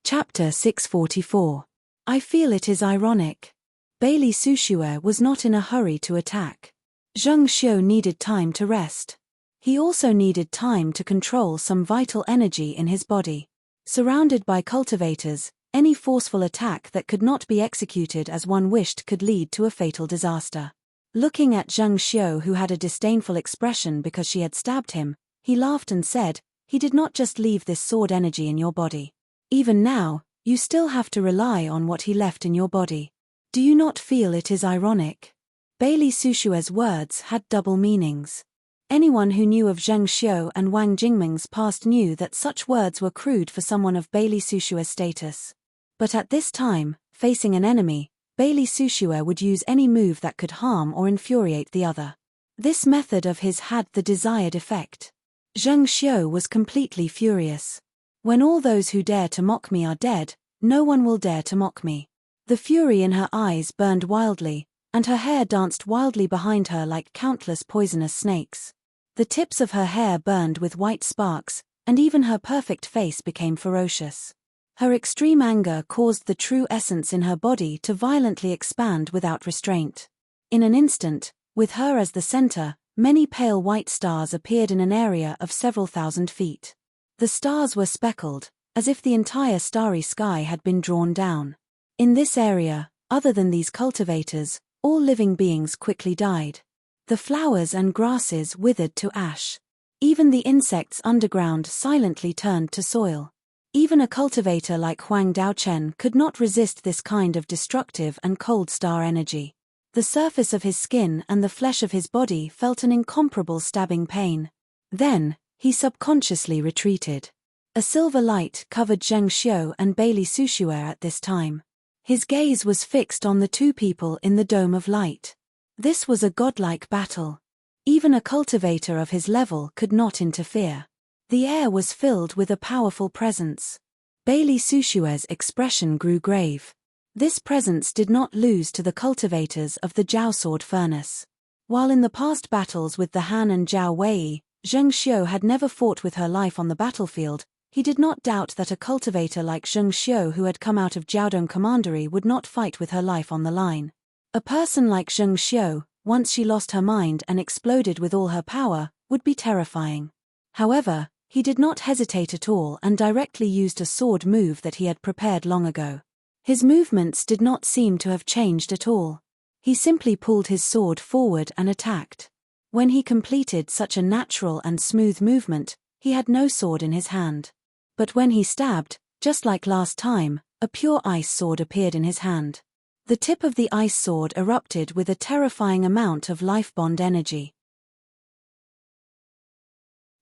Chapter 644. I feel it is ironic. Bailey Sushue was not in a hurry to attack. Zheng Xiu needed time to rest. He also needed time to control some vital energy in his body. Surrounded by cultivators, any forceful attack that could not be executed as one wished could lead to a fatal disaster. Looking at Zheng Xiu, who had a disdainful expression because she had stabbed him, he laughed and said, "He did not just leave this sword energy in your body. Even now, you still have to rely on what he left in your body. Do you not feel it is ironic?" Bailey Sushue's words had double meanings. Anyone who knew of Zheng Xiu and Wang Jingming's past knew that such words were crude for someone of Bailey Sushue's status. But at this time, facing an enemy, Bailey Sushue would use any move that could harm or infuriate the other. This method of his had the desired effect. Zheng Xiu was completely furious. When all those who dare to mock me are dead, no one will dare to mock me. The fury in her eyes burned wildly, and her hair danced wildly behind her like countless poisonous snakes. The tips of her hair burned with white sparks, and even her perfect face became ferocious. Her extreme anger caused the true essence in her body to violently expand without restraint. In an instant, with her as the center, many pale white stars appeared in an area of several thousand feet. The stars were speckled, as if the entire starry sky had been drawn down. In this area, other than these cultivators, all living beings quickly died. The flowers and grasses withered to ash. Even the insects underground silently turned to soil. Even a cultivator like Huang Daochen could not resist this kind of destructive and cold star energy. The surface of his skin and the flesh of his body felt an incomparable stabbing pain. Then, he subconsciously retreated. A silver light covered Zheng Xiu and Bailey Sushue at this time. His gaze was fixed on the two people in the dome of light. This was a godlike battle. Even a cultivator of his level could not interfere. The air was filled with a powerful presence. Bailey Sushue's expression grew grave. This presence did not lose to the cultivators of the Jiao Sword Furnace. While in the past battles with the Han and Jiao Wei, Zheng Xiu had never fought with her life on the battlefield, he did not doubt that a cultivator like Zheng Xiu who had come out of Jiaodong Commandery would not fight with her life on the line. A person like Zheng Xiu, once she lost her mind and exploded with all her power, would be terrifying. However, he did not hesitate at all and directly used a sword move that he had prepared long ago. His movements did not seem to have changed at all. He simply pulled his sword forward and attacked. When he completed such a natural and smooth movement, he had no sword in his hand. But when he stabbed, just like last time, a pure ice sword appeared in his hand. The tip of the ice sword erupted with a terrifying amount of life bond energy.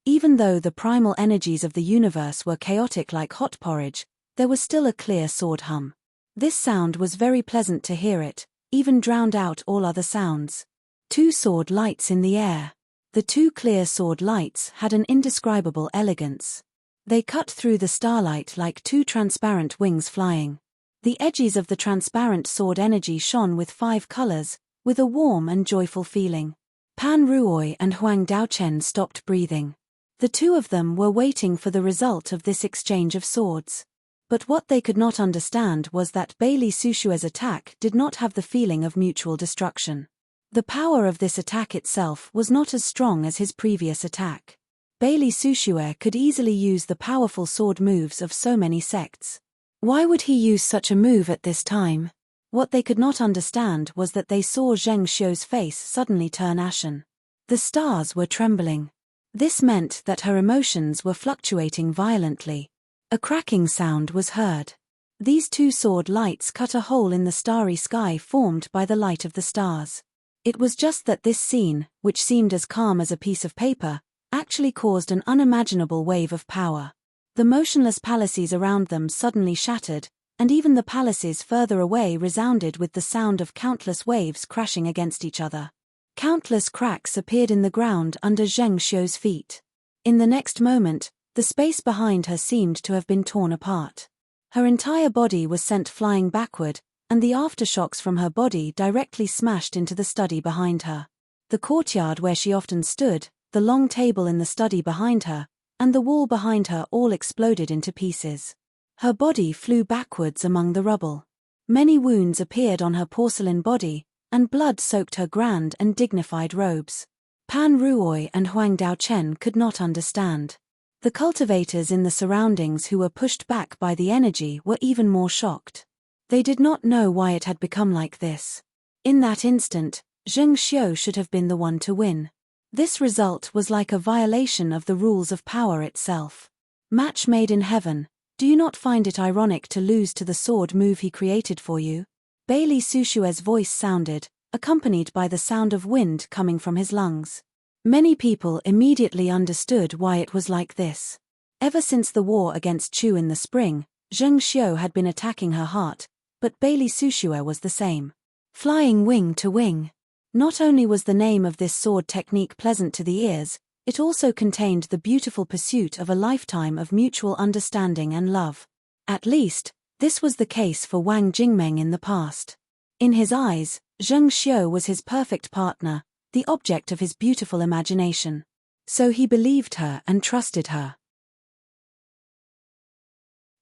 Even though the primal energies of the universe were chaotic like hot porridge, there was still a clear sword hum. This sound was very pleasant to hear it, even drowned out all other sounds. Two sword lights in the air. The two clear sword lights had an indescribable elegance. They cut through the starlight like two transparent wings flying. The edges of the transparent sword energy shone with 5 colors, with a warm and joyful feeling. Pan Ruoy and Huang Daochen stopped breathing. The two of them were waiting for the result of this exchange of swords. But what they could not understand was that Bailey Sushue's attack did not have the feeling of mutual destruction. The power of this attack itself was not as strong as his previous attack. Bailey Sushue could easily use the powerful sword moves of so many sects. Why would he use such a move at this time? What they could not understand was that they saw Zheng Xiu's face suddenly turn ashen. The stars were trembling. This meant that her emotions were fluctuating violently. A cracking sound was heard. These two sword lights cut a hole in the starry sky formed by the light of the stars. It was just that this scene, which seemed as calm as a piece of paper, actually caused an unimaginable wave of power. The motionless palaces around them suddenly shattered, and even the palaces further away resounded with the sound of countless waves crashing against each other. Countless cracks appeared in the ground under Zheng Xiu's feet. In the next moment, the space behind her seemed to have been torn apart. Her entire body was sent flying backward, and the aftershocks from her body directly smashed into the study behind her. The courtyard where she often stood, the long table in the study behind her, and the wall behind her all exploded into pieces. Her body flew backwards among the rubble. Many wounds appeared on her porcelain body, and blood soaked her grand and dignified robes. Pan Ruoy and Huang Daochen could not understand. The cultivators in the surroundings who were pushed back by the energy were even more shocked. They did not know why it had become like this. In that instant, Zheng Xiu should have been the one to win. This result was like a violation of the rules of power itself. Match made in heaven, do you not find it ironic to lose to the sword move he created for you? Bailey Sushue's voice sounded, accompanied by the sound of wind coming from his lungs. Many people immediately understood why it was like this. Ever since the war against Chu in the spring, Zheng Xiu had been attacking her heart, but Bailey Sushue was the same. Flying wing to wing. Not only was the name of this sword technique pleasant to the ears, it also contained the beautiful pursuit of a lifetime of mutual understanding and love. At least, this was the case for Wang Jingmeng in the past. In his eyes, Zheng Xiu was his perfect partner, the object of his beautiful imagination. So he believed her and trusted her.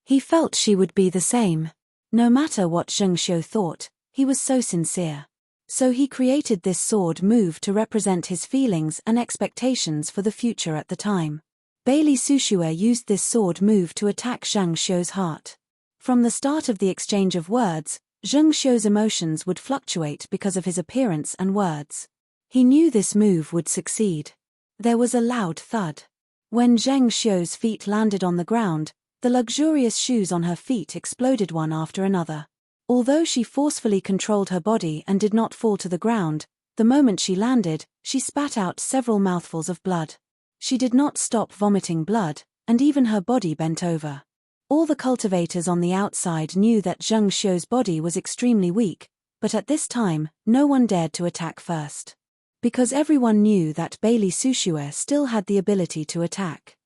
He felt she would be the same. No matter what Zheng Xiu thought, he was so sincere. So he created this sword move to represent his feelings and expectations for the future at the time. Bailey Sushue used this sword move to attack Zheng Xiu's heart. From the start of the exchange of words, Zheng Xiu's emotions would fluctuate because of his appearance and words. He knew this move would succeed. There was a loud thud. When Zheng Xiu's feet landed on the ground, the luxurious shoes on her feet exploded one after another. Although she forcefully controlled her body and did not fall to the ground, the moment she landed, she spat out several mouthfuls of blood. She did not stop vomiting blood, and even her body bent over. All the cultivators on the outside knew that Zheng Xiu's body was extremely weak, but at this time, no one dared to attack first. Because everyone knew that Bailey Sushue still had the ability to attack.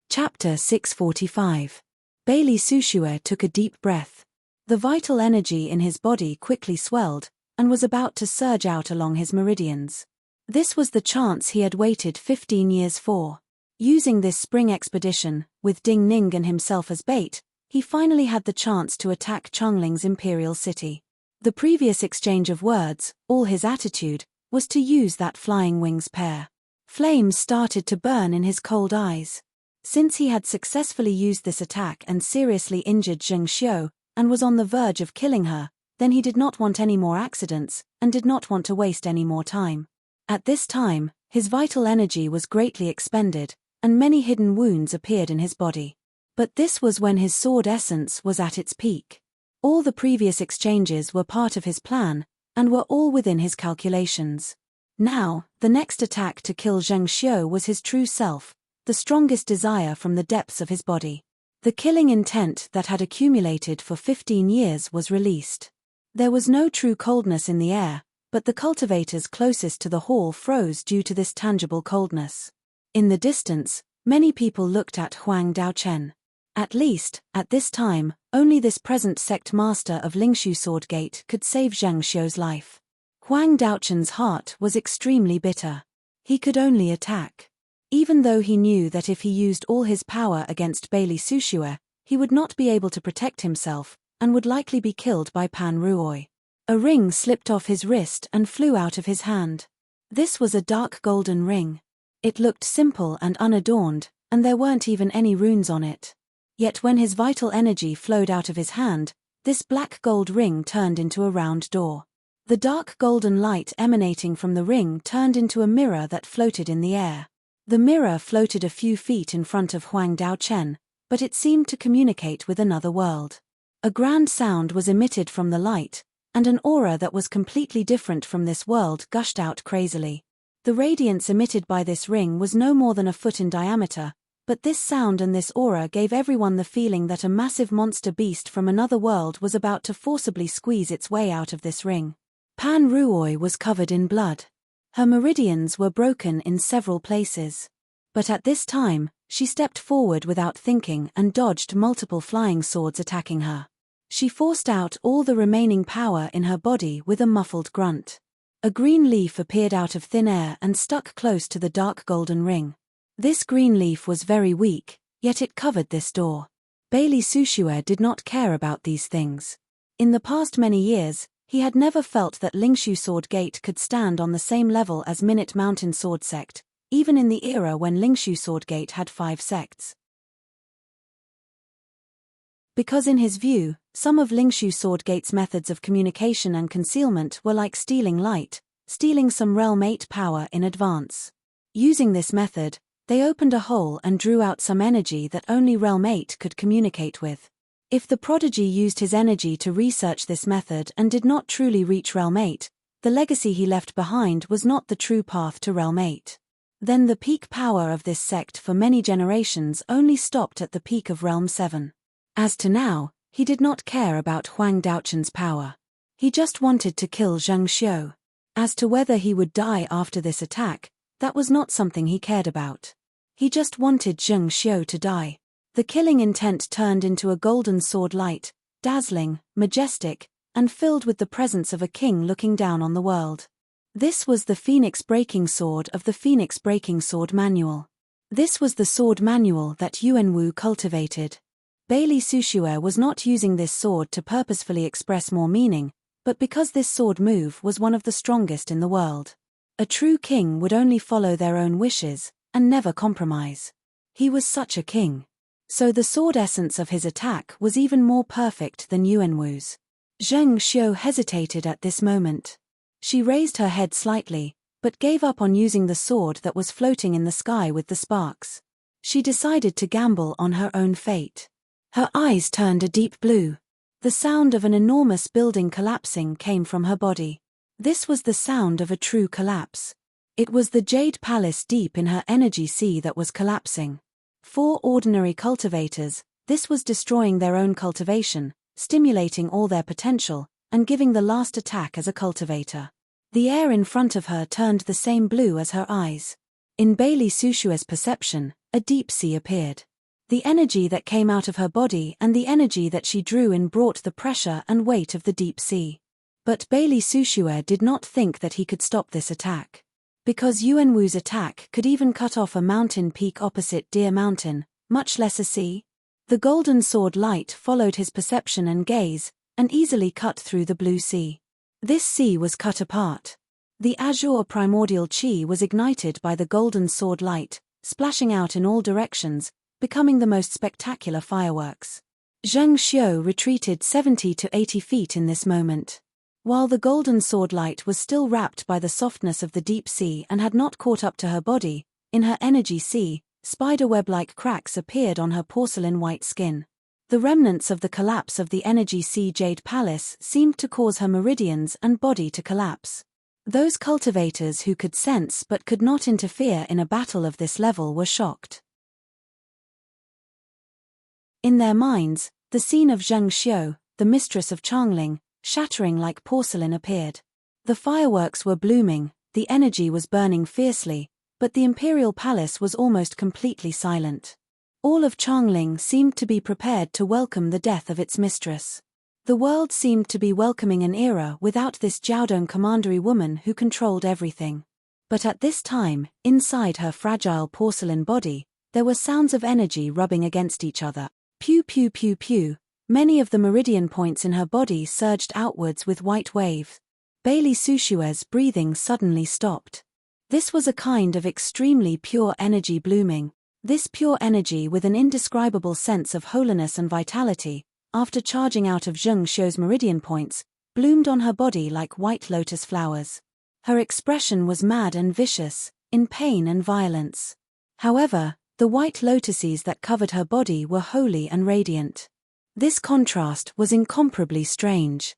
Chapter 645. Bailey Sushue took a deep breath. The vital energy in his body quickly swelled, and was about to surge out along his meridians. This was the chance he had waited 15 years for. Using this spring expedition, with Ding Ning and himself as bait, he finally had the chance to attack Chongling's imperial city. The previous exchange of words, all his attitude, was to use that flying wings pair. Flames started to burn in his cold eyes. Since he had successfully used this attack and seriously injured Zheng Xiu, and was on the verge of killing her, then he did not want any more accidents, and did not want to waste any more time. At this time, his vital energy was greatly expended, and many hidden wounds appeared in his body. But this was when his sword essence was at its peak. All the previous exchanges were part of his plan, and were all within his calculations. Now, the next attack to kill Zheng Xiu was his true self, the strongest desire from the depths of his body. The killing intent that had accumulated for 15 years was released. There was no true coldness in the air, but the cultivators closest to the hall froze due to this tangible coldness. In the distance, many people looked at Huang Daochen. At least, at this time, only this present sect master of Lingshu Swordgate could save Zheng Xiu's life. Huang Daochen's heart was extremely bitter. He could only attack. Even though he knew that if he used all his power against Bailey Sushue, he would not be able to protect himself, and would likely be killed by Pan Ruoy. A ring slipped off his wrist and flew out of his hand. This was a dark golden ring. It looked simple and unadorned, and there weren't even any runes on it. Yet when his vital energy flowed out of his hand, this black gold ring turned into a round door. The dark golden light emanating from the ring turned into a mirror that floated in the air. The mirror floated a few feet in front of Huang Daochen, but it seemed to communicate with another world. A grand sound was emitted from the light, and an aura that was completely different from this world gushed out crazily. The radiance emitted by this ring was no more than a foot in diameter, but this sound and this aura gave everyone the feeling that a massive monster beast from another world was about to forcibly squeeze its way out of this ring. Pan Ruoy was covered in blood. Her meridians were broken in several places. But at this time, she stepped forward without thinking and dodged multiple flying swords attacking her. She forced out all the remaining power in her body with a muffled grunt. A green leaf appeared out of thin air and stuck close to the dark golden ring. This green leaf was very weak, yet it covered this door. Bailey Sushue did not care about these things. In the past many years, he had never felt that Lingshu Sword Gate could stand on the same level as Minute Mountain Sword Sect, even in the era when Lingshu Sword Gate had 5 sects. Because in his view, some of Lingshu Sword Gate's methods of communication and concealment were like stealing light, stealing some Realm 8 power in advance. Using this method, they opened a hole and drew out some energy that only Realm 8 could communicate with. If the prodigy used his energy to research this method and did not truly reach Realm 8, the legacy he left behind was not the true path to Realm 8. Then the peak power of this sect for many generations only stopped at the peak of Realm 7. As to now, he did not care about Huang Daochen's power. He just wanted to kill Zheng Xiu. As to whether he would die after this attack, that was not something he cared about. He just wanted Zheng Xiu to die. The killing intent turned into a golden sword light, dazzling, majestic, and filled with the presence of a king looking down on the world. This was the Phoenix Breaking Sword of the Phoenix Breaking Sword Manual. This was the sword manual that Yuan Wu cultivated. Bailey Sushue was not using this sword to purposefully express more meaning, but because this sword move was one of the strongest in the world. A true king would only follow their own wishes, and never compromise. He was such a king. So the sword essence of his attack was even more perfect than Yuan Wu's. Zheng Xiu hesitated at this moment. She raised her head slightly, but gave up on using the sword that was floating in the sky with the sparks. She decided to gamble on her own fate. Her eyes turned a deep blue. The sound of an enormous building collapsing came from her body. This was the sound of a true collapse. It was the Jade Palace deep in her energy sea that was collapsing. For ordinary cultivators, this was destroying their own cultivation, stimulating all their potential, and giving the last attack as a cultivator. The air in front of her turned the same blue as her eyes. In Bailey Sushue's perception, a deep sea appeared. The energy that came out of her body and the energy that she drew in brought the pressure and weight of the deep sea. But Bailey Sushue did not think that he could stop this attack. Because Yuan Wu's attack could even cut off a mountain peak opposite Deer Mountain, much less a sea. The golden sword light followed his perception and gaze, and easily cut through the blue sea. This sea was cut apart. The azure primordial chi was ignited by the golden sword light, splashing out in all directions, becoming the most spectacular fireworks. Zheng Xiu retreated 70 to 80 feet in this moment. While the golden sword light was still wrapped by the softness of the deep sea and had not caught up to her body, in her energy sea, spiderweb-like cracks appeared on her porcelain white skin. The remnants of the collapse of the energy sea Jade Palace seemed to cause her meridians and body to collapse. Those cultivators who could sense but could not interfere in a battle of this level were shocked. In their minds, the scene of Zheng Xiu, the mistress of Changling, shattering like porcelain appeared. The fireworks were blooming, the energy was burning fiercely, but the imperial palace was almost completely silent. All of Changling seemed to be prepared to welcome the death of its mistress. The world seemed to be welcoming an era without this Jiaodong commandery woman who controlled everything. But at this time, inside her fragile porcelain body, there were sounds of energy rubbing against each other. Pew pew pew pew. Many of the meridian points in her body surged outwards with white waves. Bailey Sushue's breathing suddenly stopped. This was a kind of extremely pure energy blooming. This pure energy with an indescribable sense of holiness and vitality, after charging out of Zheng Xiu's meridian points, bloomed on her body like white lotus flowers. Her expression was mad and vicious, in pain and violence. However, the white lotuses that covered her body were holy and radiant. This contrast was incomparably strange.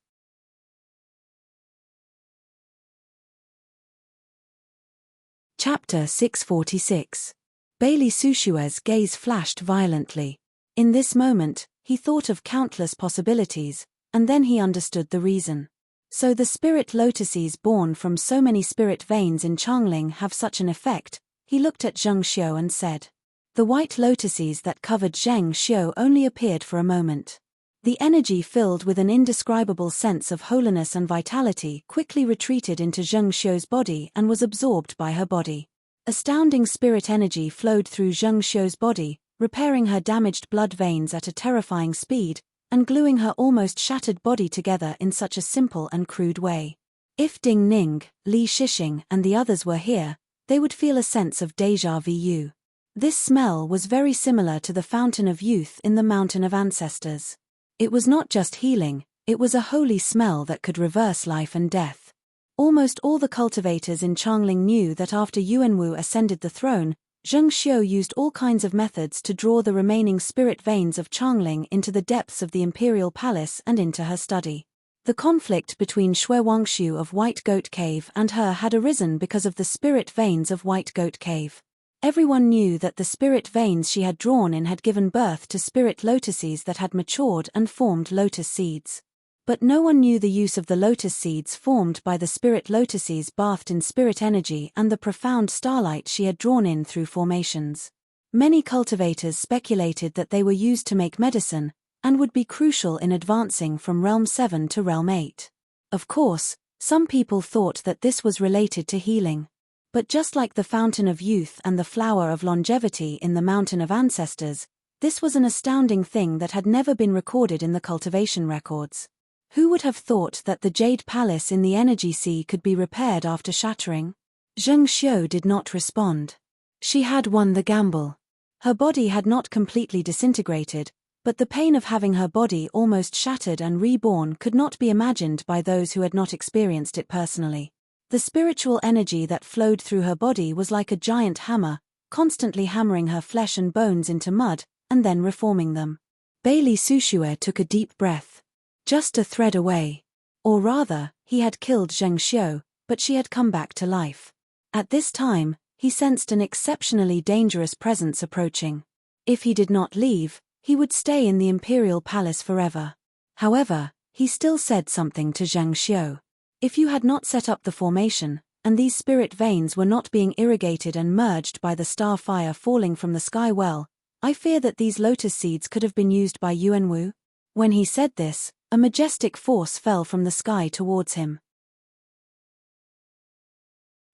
Chapter 646. Bailey Sushue's gaze flashed violently. In this moment, he thought of countless possibilities, and then he understood the reason. So the spirit lotuses born from so many spirit veins in Changling have such an effect. He looked at Zheng Xiu and said. The white lotuses that covered Zheng Xiu only appeared for a moment. The energy filled with an indescribable sense of holiness and vitality quickly retreated into Zheng Xiu's body and was absorbed by her body. Astounding spirit energy flowed through Zheng Xiu's body, repairing her damaged blood veins at a terrifying speed, and gluing her almost shattered body together in such a simple and crude way. If Ding Ning, Li Shixing and the others were here, they would feel a sense of déjà vu. This smell was very similar to the fountain of youth in the Mountain of Ancestors. It was not just healing, it was a holy smell that could reverse life and death. Almost all the cultivators in Changling knew that after Yuanwu ascended the throne, Zheng Xiu used all kinds of methods to draw the remaining spirit veins of Changling into the depths of the imperial palace and into her study. The conflict between Xue Wangshu of White Goat Cave and her had arisen because of the spirit veins of White Goat Cave. Everyone knew that the spirit veins she had drawn in had given birth to spirit lotuses that had matured and formed lotus seeds. But no one knew the use of the lotus seeds formed by the spirit lotuses bathed in spirit energy and the profound starlight she had drawn in through formations. Many cultivators speculated that they were used to make medicine, and would be crucial in advancing from Realm 7 to Realm 8. Of course, some people thought that this was related to healing. But just like the Fountain of Youth and the Flower of Longevity in the Mountain of Ancestors, this was an astounding thing that had never been recorded in the cultivation records. Who would have thought that the Jade Palace in the Energy Sea could be repaired after shattering? Zheng Xiu did not respond. She had won the gamble. Her body had not completely disintegrated, but the pain of having her body almost shattered and reborn could not be imagined by those who had not experienced it personally. The spiritual energy that flowed through her body was like a giant hammer, constantly hammering her flesh and bones into mud, and then reforming them. Bailey Sushue took a deep breath. Just a thread away. Or rather, he had killed Zheng Xiu, but she had come back to life. At this time, he sensed an exceptionally dangerous presence approaching. If he did not leave, he would stay in the imperial palace forever. However, he still said something to Zheng Xiu. If you had not set up the formation, and these spirit veins were not being irrigated and merged by the star fire falling from the sky well, I fear that these lotus seeds could have been used by Yuanwu. When he said this, a majestic force fell from the sky towards him.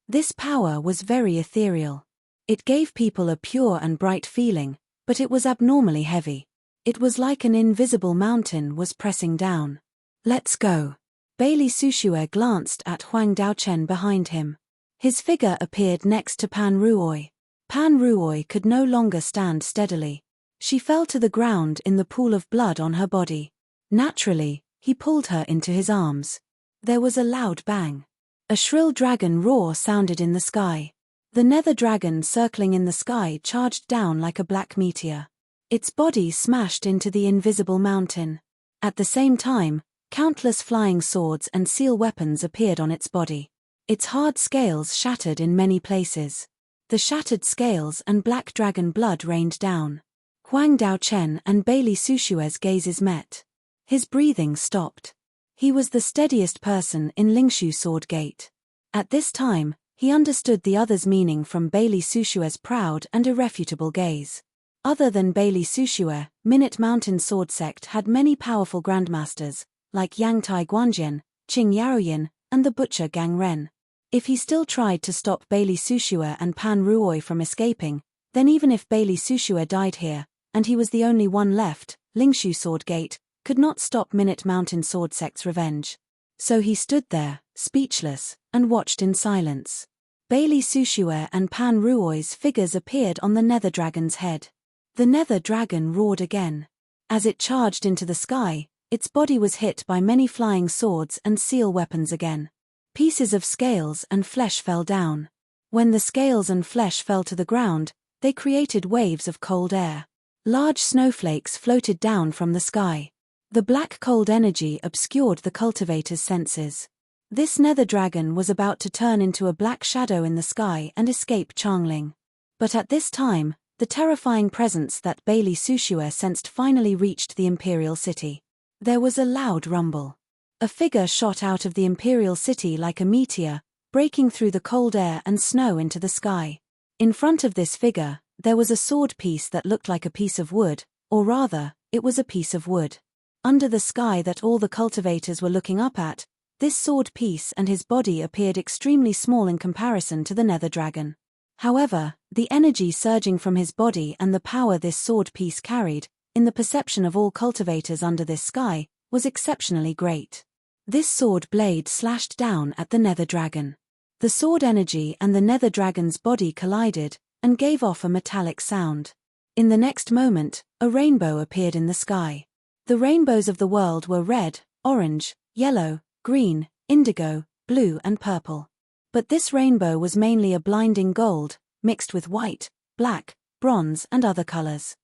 This power was very ethereal. It gave people a pure and bright feeling, but it was abnormally heavy. It was like an invisible mountain was pressing down. Let's go. Bailey Sushue glanced at Huang Daochen behind him. His figure appeared next to Pan Ruoy. Pan Ruoy could no longer stand steadily. She fell to the ground in the pool of blood on her body. Naturally, he pulled her into his arms. There was a loud bang. A shrill dragon roar sounded in the sky. The nether dragon circling in the sky charged down like a black meteor. Its body smashed into the invisible mountain. At the same time, countless flying swords and seal weapons appeared on its body. Its hard scales shattered in many places. The shattered scales and black dragon blood rained down. Huang Daochen and Bailey Sushue's gazes met. His breathing stopped. He was the steadiest person in Lingshu Sword Gate. At this time, he understood the other's meaning from Bailey Sushue's proud and irrefutable gaze. Other than Bailey Sushue, Minute Mountain Sword Sect had many powerful grandmasters, like Yang Tai Guanjian, Qing Yaoyin, and the Butcher Gang Ren. If he still tried to stop Bailey Sushue and Pan Ruoy from escaping, then even if Bailey Sushue died here, and he was the only one left, Lingshu Sword Gate could not stop Minute Mountain Sword Sect's revenge. So he stood there, speechless, and watched in silence. Bailey Sushue and Pan Ruoy's figures appeared on the Nether Dragon's head. The Nether Dragon roared again. As it charged into the sky, its body was hit by many flying swords and seal weapons again. Pieces of scales and flesh fell down. When the scales and flesh fell to the ground, they created waves of cold air. Large snowflakes floated down from the sky. The black cold energy obscured the cultivator's senses. This nether dragon was about to turn into a black shadow in the sky and escape Changling. But at this time, the terrifying presence that Bailey Sushue sensed finally reached the imperial city. There was a loud rumble. A figure shot out of the imperial city like a meteor, breaking through the cold air and snow into the sky. In front of this figure, there was a sword piece that looked like a piece of wood, or rather, it was a piece of wood. Under the sky that all the cultivators were looking up at, this sword piece and his body appeared extremely small in comparison to the nether dragon. However, the energy surging from his body and the power this sword piece carried, in the perception of all cultivators under this sky, was exceptionally great. This sword blade slashed down at the nether dragon. The sword energy and the nether dragon's body collided, and gave off a metallic sound. In the next moment, a rainbow appeared in the sky. The rainbows of the world were red, orange, yellow, green, indigo, blue and purple. But this rainbow was mainly a blinding gold, mixed with white, black, bronze and other colors.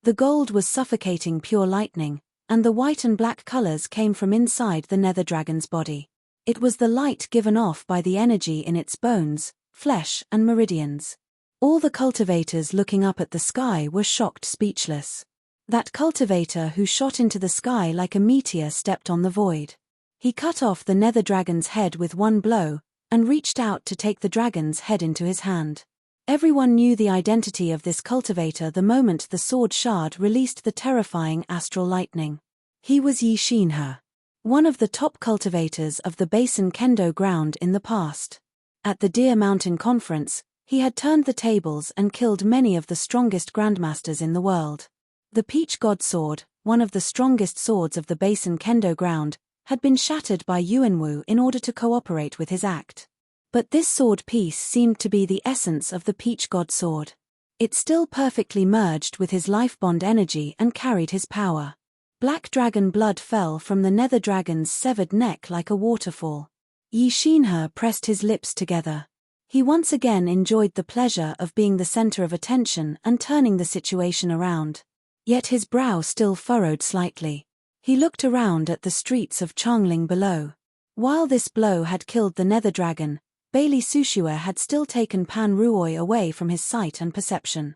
The gold was suffocating pure lightning, and the white and black colors came from inside the nether dragon's body. It was the light given off by the energy in its bones, flesh and meridians. All the cultivators looking up at the sky were shocked speechless. That cultivator who shot into the sky like a meteor stepped on the void. He cut off the nether dragon's head with one blow, and reached out to take the dragon's head into his hand. Everyone knew the identity of this cultivator the moment the sword shard released the terrifying astral lightning. He was Yi Xinhe, one of the top cultivators of the Basin Kendo ground in the past. At the Deer Mountain Conference, he had turned the tables and killed many of the strongest grandmasters in the world. The Peach God Sword, one of the strongest swords of the Basin Kendo ground, had been shattered by Yuanwu in order to cooperate with his act. But this sword piece seemed to be the essence of the Peach God Sword. It still perfectly merged with his life bond energy and carried his power. Black dragon blood fell from the nether dragon's severed neck like a waterfall. Yi Xinhe pressed his lips together. He once again enjoyed the pleasure of being the center of attention and turning the situation around. Yet his brow still furrowed slightly. He looked around at the streets of Changling below. While this blow had killed the nether dragon, Bailey Sushue had still taken Pan Ruoy away from his sight and perception.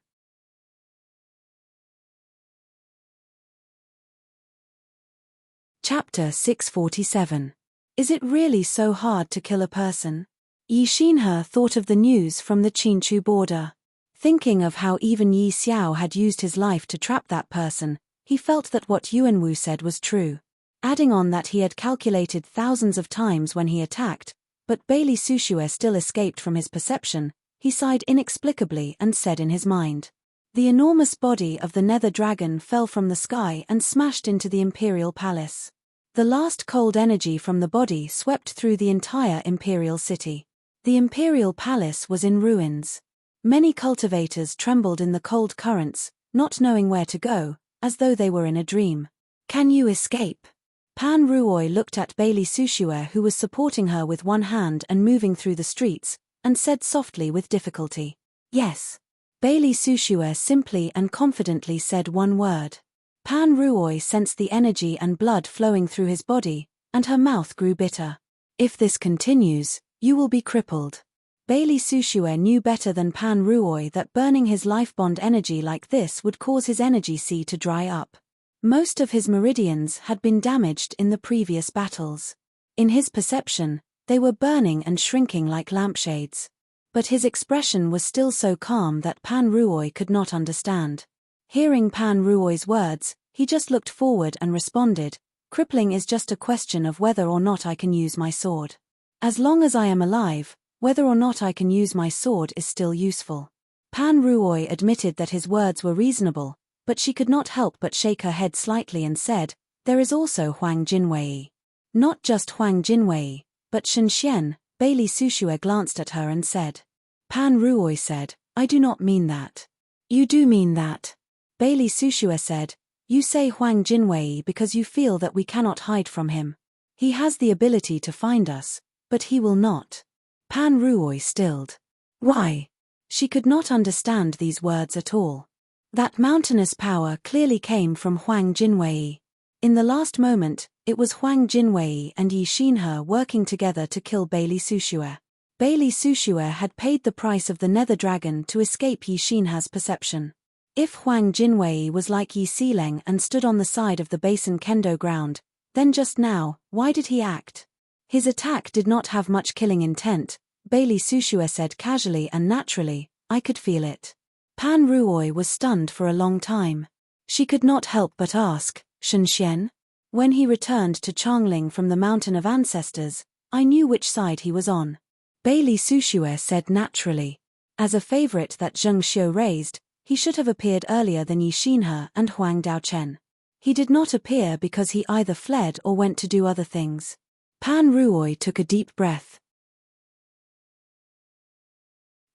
Chapter 647. Is it really so hard to kill a person? Yi Xinhe thought of the news from the Qinchu border. Thinking of how even Yi Xiao had used his life to trap that person, he felt that what Yuanwu said was true. Adding on that he had calculated thousands of times when he attacked, but Bailey Sushue still escaped from his perception, he sighed inexplicably and said in his mind. The enormous body of the nether dragon fell from the sky and smashed into the imperial palace. The last cold energy from the body swept through the entire imperial city. The imperial palace was in ruins. Many cultivators trembled in the cold currents, not knowing where to go, as though they were in a dream. Can you escape? Pan Ruoy looked at Bailey Sushue, who was supporting her with one hand and moving through the streets, and said softly with difficulty, "Yes." Bailey Sushue simply and confidently said one word. Pan Ruoy sensed the energy and blood flowing through his body, and her mouth grew bitter. If this continues, you will be crippled. Bailey Sushue knew better than Pan Ruoy that burning his life bond energy like this would cause his energy sea to dry up. Most of his meridians had been damaged in the previous battles. In his perception, they were burning and shrinking like lampshades. But his expression was still so calm that Pan Ruoy could not understand. Hearing Pan Ruoy's words, he just looked forward and responded, "Crippling is just a question of whether or not I can use my sword. As long as I am alive, whether or not I can use my sword is still useful." Pan Ruoy admitted that his words were reasonable, but she could not help but shake her head slightly and said, "There is also Huang Jinwei." Not just Huang Jinwei, but Shen Xian. Bailey Sushue glanced at her and said. Pan Ruoy said, "I do not mean that." "You do mean that." Bailey Sushue said, "You say Huang Jinwei because you feel that we cannot hide from him. He has the ability to find us, but he will not." Pan Ruoy stilled. Why? She could not understand these words at all. That mountainous power clearly came from Huang Jinwei. In the last moment, it was Huang Jinwei and Yi Xinhe working together to kill Bailey Sushue. Bailey Sushue had paid the price of the Nether Dragon to escape Yi Xinhe's perception. If Huang Jinwei was like Yi Xileng and stood on the side of the Basin Kendo ground, then just now, why did he act? His attack did not have much killing intent, Bailey Sushue said casually and naturally, I could feel it. Pan Ruoy was stunned for a long time. She could not help but ask, Shenxian? When he returned to Changling from the Mountain of Ancestors, I knew which side he was on. Bailey Sushue said naturally. As a favorite that Zheng Xiu raised, he should have appeared earlier than Yi Xinhe and Huang Daochen. He did not appear because he either fled or went to do other things. Pan Ruoy took a deep breath.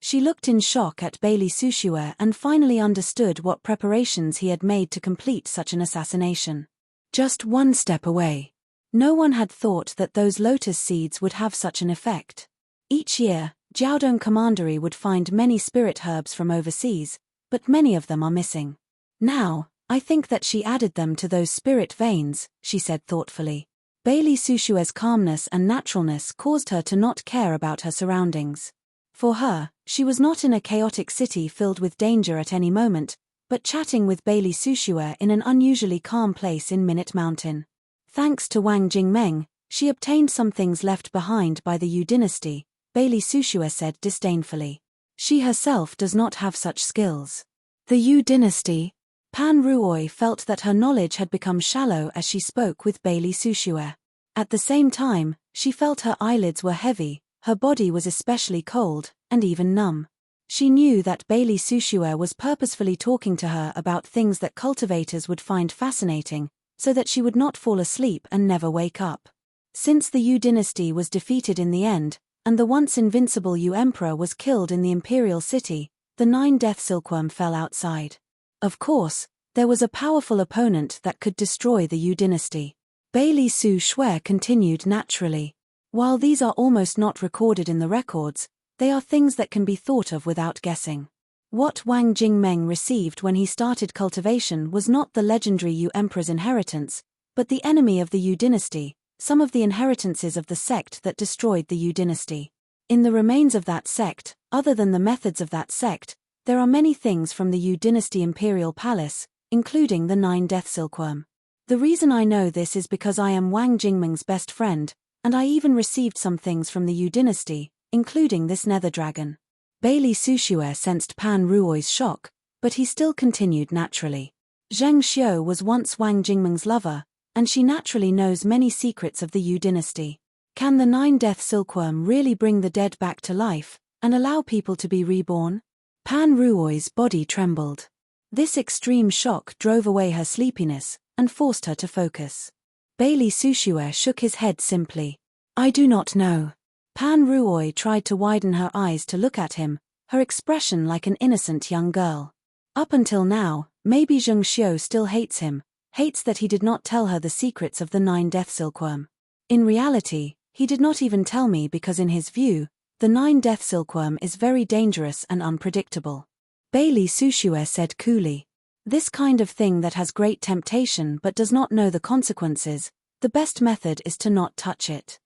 She looked in shock at Bailey Sushue and finally understood what preparations he had made to complete such an assassination. Just one step away. No one had thought that those lotus seeds would have such an effect. Each year, Jiaodong Commandery would find many spirit herbs from overseas, but many of them are missing. Now, I think that she added them to those spirit veins, she said thoughtfully. Bailey Sushue's calmness and naturalness caused her to not care about her surroundings. For her, she was not in a chaotic city filled with danger at any moment, but chatting with Bailey Sushue in an unusually calm place in Minute Mountain. Thanks to Wang Jingmeng, she obtained some things left behind by the Yu dynasty, Bailey Sushue said disdainfully. She herself does not have such skills. The Yu dynasty? Pan Ruoy felt that her knowledge had become shallow as she spoke with Bailey Sushue. At the same time, she felt her eyelids were heavy, her body was especially cold, and even numb. She knew that Bailey Sushue was purposefully talking to her about things that cultivators would find fascinating, so that she would not fall asleep and never wake up. Since the Yu dynasty was defeated in the end, and the once invincible Yu emperor was killed in the imperial city, the 9-death silkworm fell outside. Of course, there was a powerful opponent that could destroy the Yu dynasty. Bailey Sushue continued naturally. While these are almost not recorded in the records, they are things that can be thought of without guessing. What Wang Jingmeng received when he started cultivation was not the legendary Yu emperor's inheritance, but the enemy of the Yu dynasty, some of the inheritances of the sect that destroyed the Yu dynasty. In the remains of that sect, other than the methods of that sect, there are many things from the Yu dynasty imperial palace, including the 9-death silkworm. The reason I know this is because I am Wang Jingmeng's best friend, and I even received some things from the Yu dynasty, including this nether dragon. Bailey Sushue sensed Pan Ruoy's shock, but he still continued naturally. Zheng Xiu was once Wang Jingmeng's lover, and she naturally knows many secrets of the Yu dynasty. Can the 9-death silkworm really bring the dead back to life, and allow people to be reborn? Pan Ruoy's body trembled. This extreme shock drove away her sleepiness, and forced her to focus. Bailey Sushue shook his head simply. I do not know. Pan Ruoy tried to widen her eyes to look at him, her expression like an innocent young girl. Up until now, maybe Zheng Xiu still hates him, hates that he did not tell her the secrets of the 9-death silkworm. In reality, he did not even tell me because in his view, the 9-death silkworm is very dangerous and unpredictable. Bailey Sushue said coolly. This kind of thing that has great temptation but does not know the consequences, the best method is to not touch it.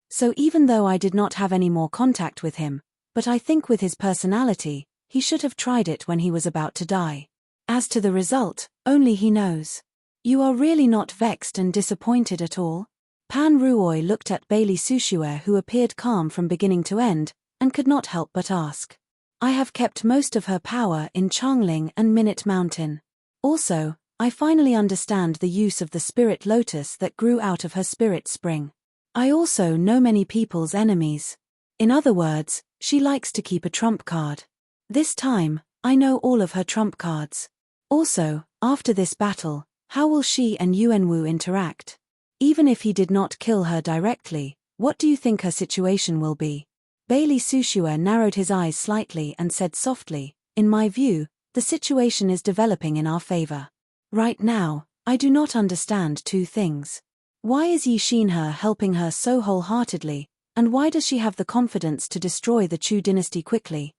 So even though I did not have any more contact with him, but I think with his personality, he should have tried it when he was about to die. As to the result, only he knows. You are really not vexed and disappointed at all? Pan Ruoy looked at Bailey Sushue, who appeared calm from beginning to end, and could not help but ask. I have kept most of her power in Changling and Minute Mountain. Also, I finally understand the use of the spirit lotus that grew out of her spirit spring. I also know many people's enemies. In other words, she likes to keep a trump card. This time, I know all of her trump cards. Also, after this battle, how will she and Yuanwu interact? Even if he did not kill her directly, what do you think her situation will be? Bailey Sushue narrowed his eyes slightly and said softly, in my view, the situation is developing in our favor. Right now, I do not understand two things. Why is Yi Xinhe helping her so wholeheartedly, And why does she have the confidence to destroy the Chu dynasty quickly?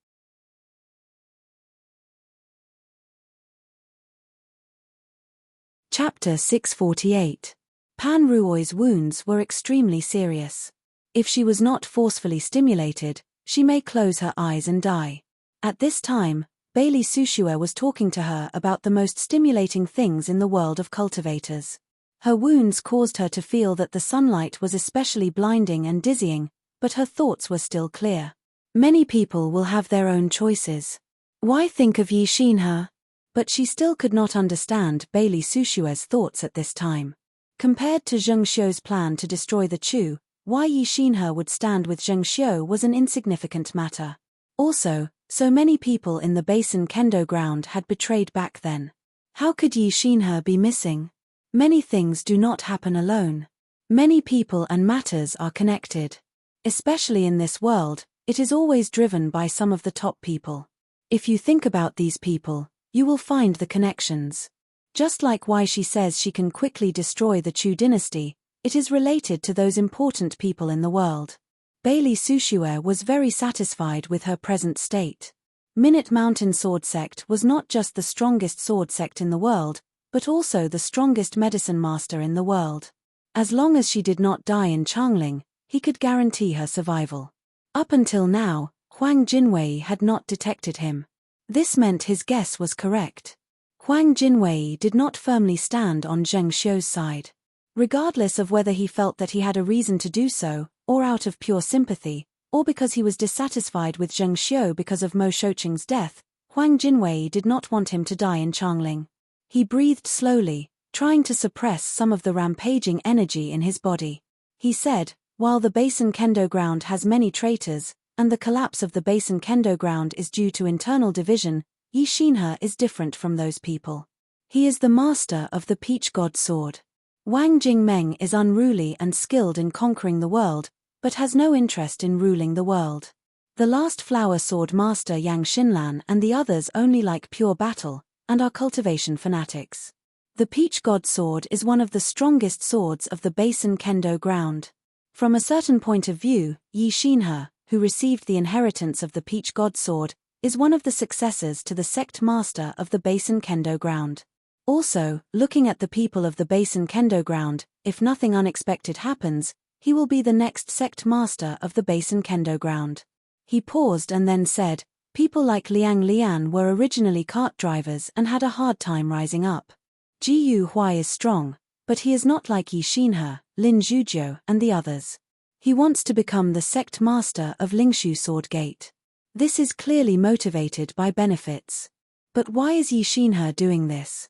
Chapter 648. Pan Ruoi's wounds were extremely serious. If she was not forcefully stimulated, she may close her eyes and die. At this time, Bailey Sushue was talking to her about the most stimulating things in the world of cultivators. Her wounds caused her to feel that the sunlight was especially blinding and dizzying, but her thoughts were still clear. Many people will have their own choices. Why think of Yi Xinhe? But she still could not understand Bailey Sushue's thoughts at this time. Compared to Zheng Xiu's plan to destroy the Chu, why Yi Xinhe would stand with Zheng Xiu was an insignificant matter. Also, so many people in the Basin Kendo ground had betrayed back then. How could Yi Xinhe be missing? Many things do not happen alone. Many people and matters are connected. Especially in this world, it is always driven by some of the top people. If you think about these people, you will find the connections. Just like why she says she can quickly destroy the Chu dynasty, it is related to those important people in the world. Bailey Sushue was very satisfied with her present state. Minute Mountain Sword Sect was not just the strongest sword sect in the world, but also the strongest medicine master in the world. As long as she did not die in Changling, he could guarantee her survival. Up until now, Huang Jinwei had not detected him. This meant his guess was correct. Huang Jinwei did not firmly stand on Zheng Xiu's side. Regardless of whether he felt that he had a reason to do so, or out of pure sympathy, or because he was dissatisfied with Zheng Xiu because of Mo Shouqing's death, Huang Jinwei did not want him to die in Changling. He breathed slowly, trying to suppress some of the rampaging energy in his body. He said, while the Basin Kendo ground has many traitors, and the collapse of the Basin Kendo ground is due to internal division, Yi Xinhe is different from those people. He is the master of the Peach God Sword. Wang Jingmeng is unruly and skilled in conquering the world, but has no interest in ruling the world. The last flower sword master Yang Xinlan and the others only like pure battle, and are cultivation fanatics. The Peach God Sword is one of the strongest swords of the Basin Kendo ground. From a certain point of view, Yi Xinhe, who received the inheritance of the Peach God Sword, is one of the successors to the sect master of the Basin Kendo ground. Also, looking at the people of the Basin Kendo ground, if nothing unexpected happens, he will be the next sect master of the Basin Kendo ground. He paused and then said, people like Liang Lian were originally cart drivers and had a hard time rising up. Jiyu Huai is strong, but he is not like Yi Xinhe, Lin Zhujiu, and the others. He wants to become the sect master of Lingshu Sword Gate. This is clearly motivated by benefits. But why is Yi Xinhe doing this?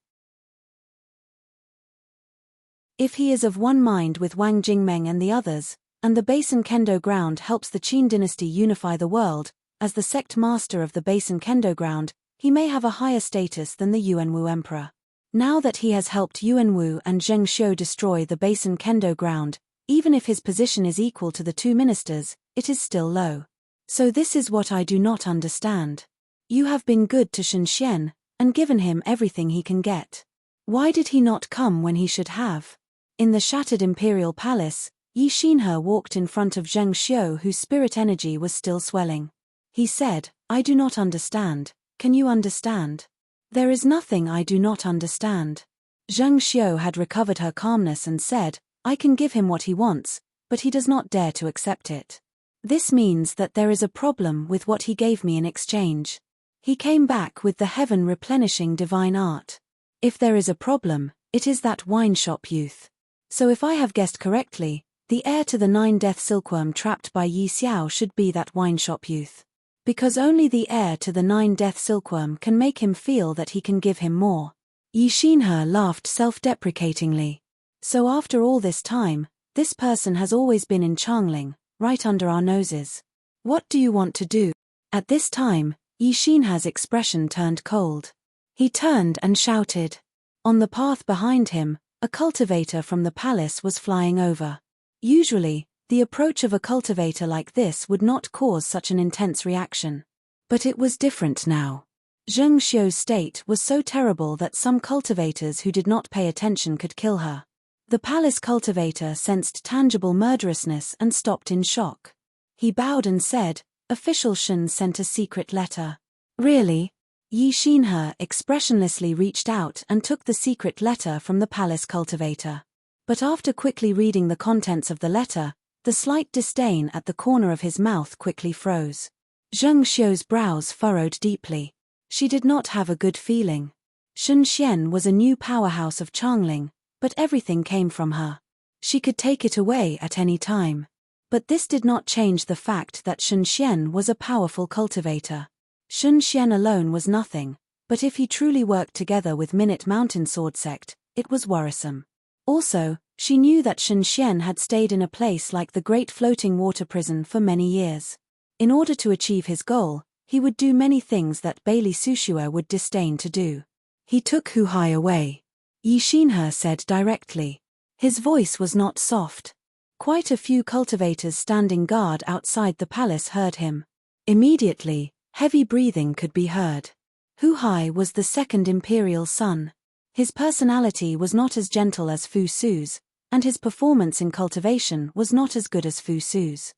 If he is of one mind with Wang Jingmeng and the others, and the Basin Kendo ground helps the Qin dynasty unify the world, as the sect master of the Basin Kendo ground, he may have a higher status than the Yuanwu emperor. Now that he has helped Yuanwu and Zheng Xiu destroy the Basin Kendo ground, even if his position is equal to the two ministers, it is still low. So this is what I do not understand. You have been good to Shen Xian, and given him everything he can get. Why did he not come when he should have? In the shattered imperial palace, Yi Xinhe walked in front of Zheng Xiu, whose spirit energy was still swelling. He said, I do not understand. Can you understand? There is nothing I do not understand. Zheng Xiu had recovered her calmness and said, I can give him what he wants, but he does not dare to accept it. This means that there is a problem with what he gave me in exchange. He came back with the heaven replenishing divine art. If there is a problem, it is that wine shop youth. So if I have guessed correctly, the heir to the 9-death silkworm trapped by Yi Xiao should be that wine shop youth. Because only the heir to the 9-death silkworm can make him feel that he can give him more. Yi Xinhe laughed self-deprecatingly. So after all this time, this person has always been in Changling, right under our noses. What do you want to do? At this time, Yi Xinhe's expression turned cold. He turned and shouted. On the path behind him, a cultivator from the palace was flying over. Usually, the approach of a cultivator like this would not cause such an intense reaction. But it was different now. Zheng Xiu's state was so terrible that some cultivators who did not pay attention could kill her. The palace cultivator sensed tangible murderousness and stopped in shock. He bowed and said, "Official Shen sent a secret letter." "Really?" Yi Xinhe expressionlessly reached out and took the secret letter from the palace cultivator. But after quickly reading the contents of the letter, the slight disdain at the corner of his mouth quickly froze. Zheng Xiu's brows furrowed deeply. She did not have a good feeling. Shen Xian was a new powerhouse of Changling, but everything came from her. She could take it away at any time. But this did not change the fact that Shen Xian was a powerful cultivator. Shen Xian alone was nothing, but if he truly worked together with Minute Mountain Sword Sect, it was worrisome. Also, she knew that Shen Xian had stayed in a place like the Great Floating Water Prison for many years. In order to achieve his goal, he would do many things that Bailey Sushua would disdain to do. He took Hu Hai away. Yi Xinhe said directly. His voice was not soft. Quite a few cultivators standing guard outside the palace heard him. Immediately, heavy breathing could be heard. Hu Hai was the second imperial son. His personality was not as gentle as Fu Su's, and his performance in cultivation was not as good as Fu Su's.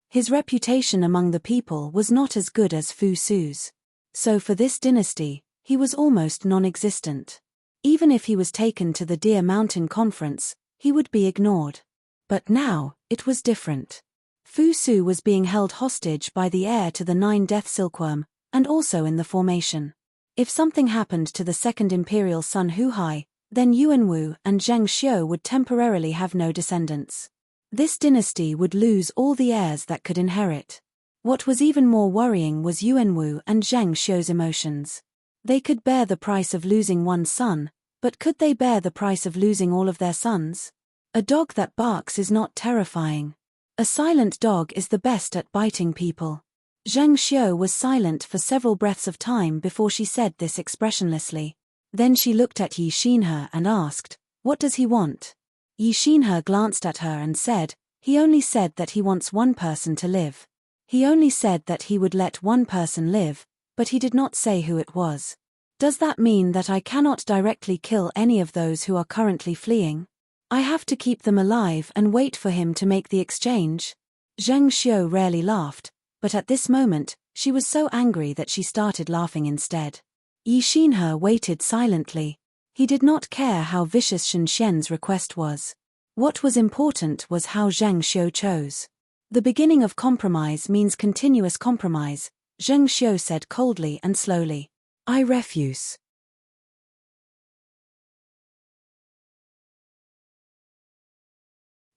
His reputation among the people was not as good as Fu Su's. So for this dynasty, he was almost non-existent. Even if he was taken to the Deer Mountain Conference, he would be ignored. But now, it was different. Fu Su was being held hostage by the heir to the 9-death silkworm, and also in the formation. If something happened to the second imperial son Hu Hai, then Yuan Wu and Zheng Xiu would temporarily have no descendants. This dynasty would lose all the heirs that could inherit. What was even more worrying was Yuan Wu and Zheng Xiu's emotions. They could bear the price of losing one son, but could they bear the price of losing all of their sons? A dog that barks is not terrifying. A silent dog is the best at biting people. Zheng Xiu was silent for several breaths of time before she said this expressionlessly. Then she looked at Yi Xinhe and asked, "What does he want?" Yi Xinhe glanced at her and said, "He only said that he wants one person to live. He only said that he would let one person live, but he did not say who it was. Does that mean that I cannot directly kill any of those who are currently fleeing? I have to keep them alive and wait for him to make the exchange?" Zheng Xiu rarely laughed, but at this moment, she was so angry that she started laughing instead. Yi Xinhe waited silently. He did not care how vicious Shen Xian's request was. What was important was how Zheng Xiu chose. The beginning of compromise means continuous compromise, Zheng Xiu said coldly and slowly. "I refuse."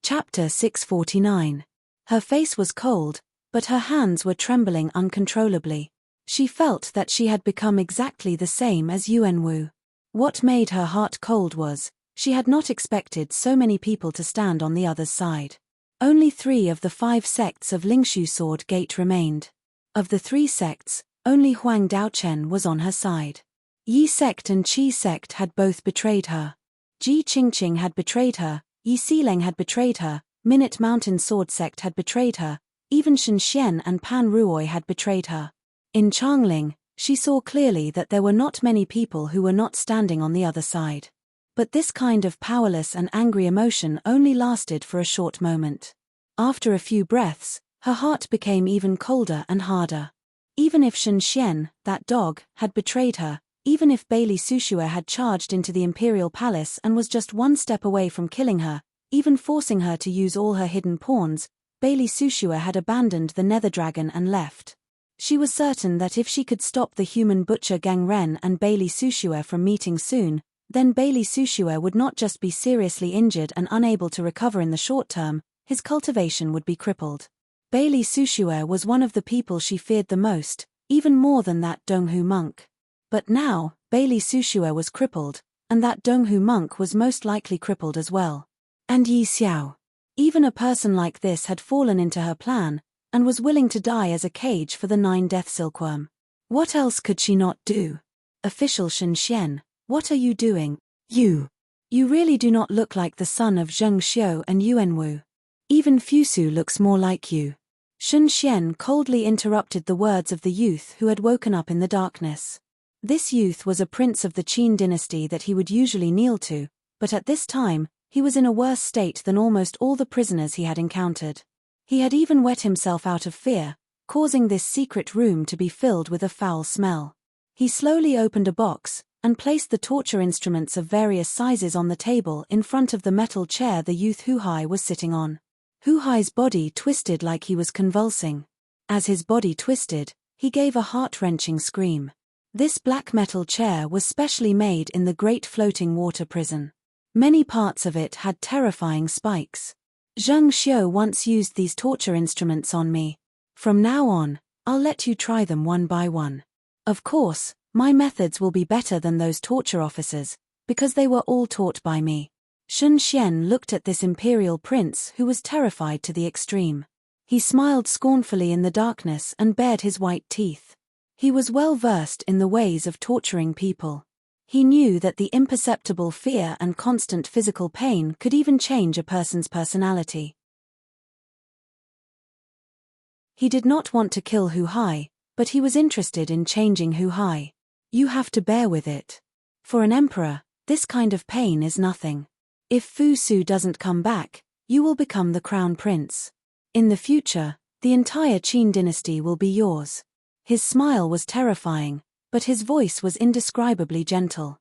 Chapter 649. Her face was cold, but her hands were trembling uncontrollably. She felt that she had become exactly the same as Yuan Wu. What made her heart cold was, she had not expected so many people to stand on the other's side. Only 3 of the 5 sects of Lingshu Sword Gate remained. Of the 3 sects, only Huang Daochen was on her side. Yi sect and Qi sect had both betrayed her. Ji Qingqing had betrayed her, Yi Xileng had betrayed her, Minute Mountain Sword Sect had betrayed her, even Shen Xian and Pan Ruoy had betrayed her. In Changling, she saw clearly that there were not many people who were not standing on the other side. But this kind of powerless and angry emotion only lasted for a short moment. After a few breaths, her heart became even colder and harder. Even if Shen Xian, that dog, had betrayed her, even if Bailey Sushua had charged into the Imperial Palace and was just one step away from killing her, even forcing her to use all her hidden pawns, Bailey Sushua had abandoned the Nether Dragon and left. She was certain that if she could stop the human butcher Gang Ren and Bailey Sushua from meeting soon, then Bailey Sushua would not just be seriously injured and unable to recover in the short term, his cultivation would be crippled. Bailey Sushua was one of the people she feared the most, even more than that Donghu monk. But now, Bailey Sushua was crippled, and that Donghu monk was most likely crippled as well. And Yi Xiao. Even a person like this had fallen into her plan, and was willing to die as a cage for the 9-death silkworm. What else could she not do? Official Shen Xian, what are you doing? You really do not look like the son of Zheng Xiu and Yuan Wu. Even Fusu looks more like you. Shen Xian coldly interrupted the words of the youth who had woken up in the darkness. This youth was a prince of the Qin dynasty that he would usually kneel to, but at this time, He was in a worse state than almost all the prisoners he had encountered. He had even wet himself out of fear, causing this secret room to be filled with a foul smell. He slowly opened a box, and placed the torture instruments of various sizes on the table in front of the metal chair the youth Hu-hai was sitting on. Hu-hai's body twisted like he was convulsing. As his body twisted, he gave a heart-wrenching scream. This black metal chair was specially made in the Great Floating Water Prison. Many parts of it had terrifying spikes. Zheng Xiu once used these torture instruments on me. From now on, I'll let you try them one by one. Of course, my methods will be better than those torture officers, because they were all taught by me. Sun Xian looked at this imperial prince who was terrified to the extreme. He smiled scornfully in the darkness and bared his white teeth. He was well versed in the ways of torturing people. He knew that the imperceptible fear and constant physical pain could even change a person's personality. He did not want to kill Hu-hai, but he was interested in changing Hu-hai. You have to bear with it. For an emperor, this kind of pain is nothing. If Fu Su doesn't come back, you will become the crown prince. In the future, the entire Qin dynasty will be yours. His smile was terrifying, but his voice was indescribably gentle.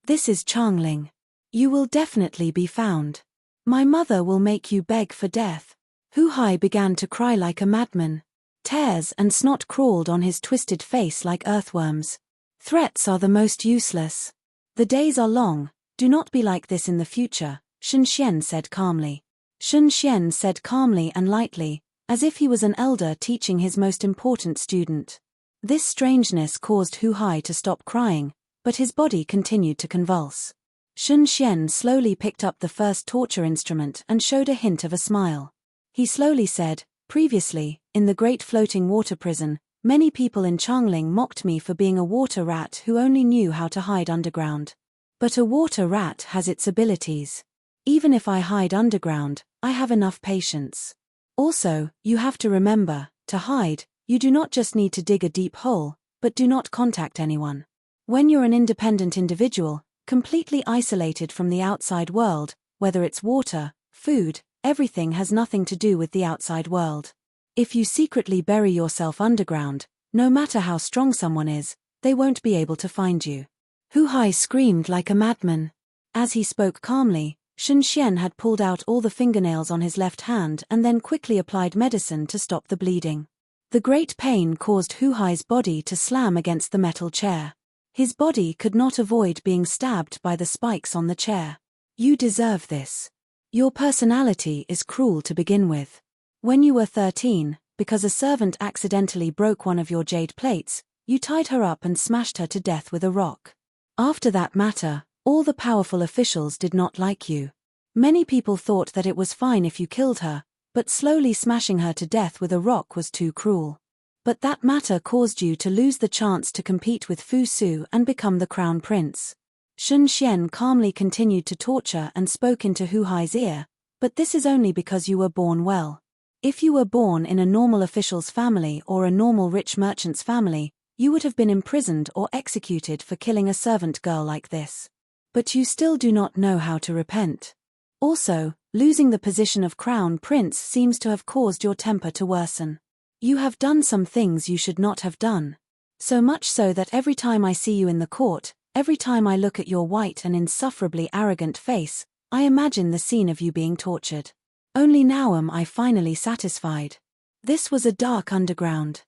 This is Changling. You will definitely be found. My mother will make you beg for death. Hu-hai began to cry like a madman. Tears and snot crawled on his twisted face like earthworms. Threats are the most useless. The days are long, do not be like this in the future, Sun Xian said calmly. Sun Xian said calmly and lightly, as if he was an elder teaching his most important student. This strangeness caused Hu-hai to stop crying, but his body continued to convulse. Sun Xian slowly picked up the first torture instrument and showed a hint of a smile. He slowly said, previously, in the Great Floating Water Prison, many people in Changling mocked me for being a water rat who only knew how to hide underground. But a water rat has its abilities. Even if I hide underground, I have enough patience. Also, you have to remember, to hide, you do not just need to dig a deep hole, but do not contact anyone. When you're an independent individual, completely isolated from the outside world, whether it's water, food, everything has nothing to do with the outside world. If you secretly bury yourself underground, no matter how strong someone is, they won't be able to find you. Hu-hai screamed like a madman. As he spoke calmly, Sun Xian had pulled out all the fingernails on his left hand and then quickly applied medicine to stop the bleeding. The great pain caused Hu-hai's body to slam against the metal chair. His body could not avoid being stabbed by the spikes on the chair. You deserve this. Your personality is cruel to begin with. When you were 13, because a servant accidentally broke one of your jade plates, you tied her up and smashed her to death with a rock. After that matter, all the powerful officials did not like you. Many people thought that it was fine if you killed her, but slowly smashing her to death with a rock was too cruel. But that matter caused you to lose the chance to compete with Fu Su and become the crown prince. Sun Xian calmly continued to torture and spoke into Hu-hai's ear, but this is only because you were born well. If you were born in a normal official's family or a normal rich merchant's family, you would have been imprisoned or executed for killing a servant girl like this. But you still do not know how to repent. Also, losing the position of crown prince seems to have caused your temper to worsen. You have done some things you should not have done. So much so that every time I see you in the court, every time I look at your white and insufferably arrogant face, I imagine the scene of you being tortured. Only now am I finally satisfied. This was a dark underground.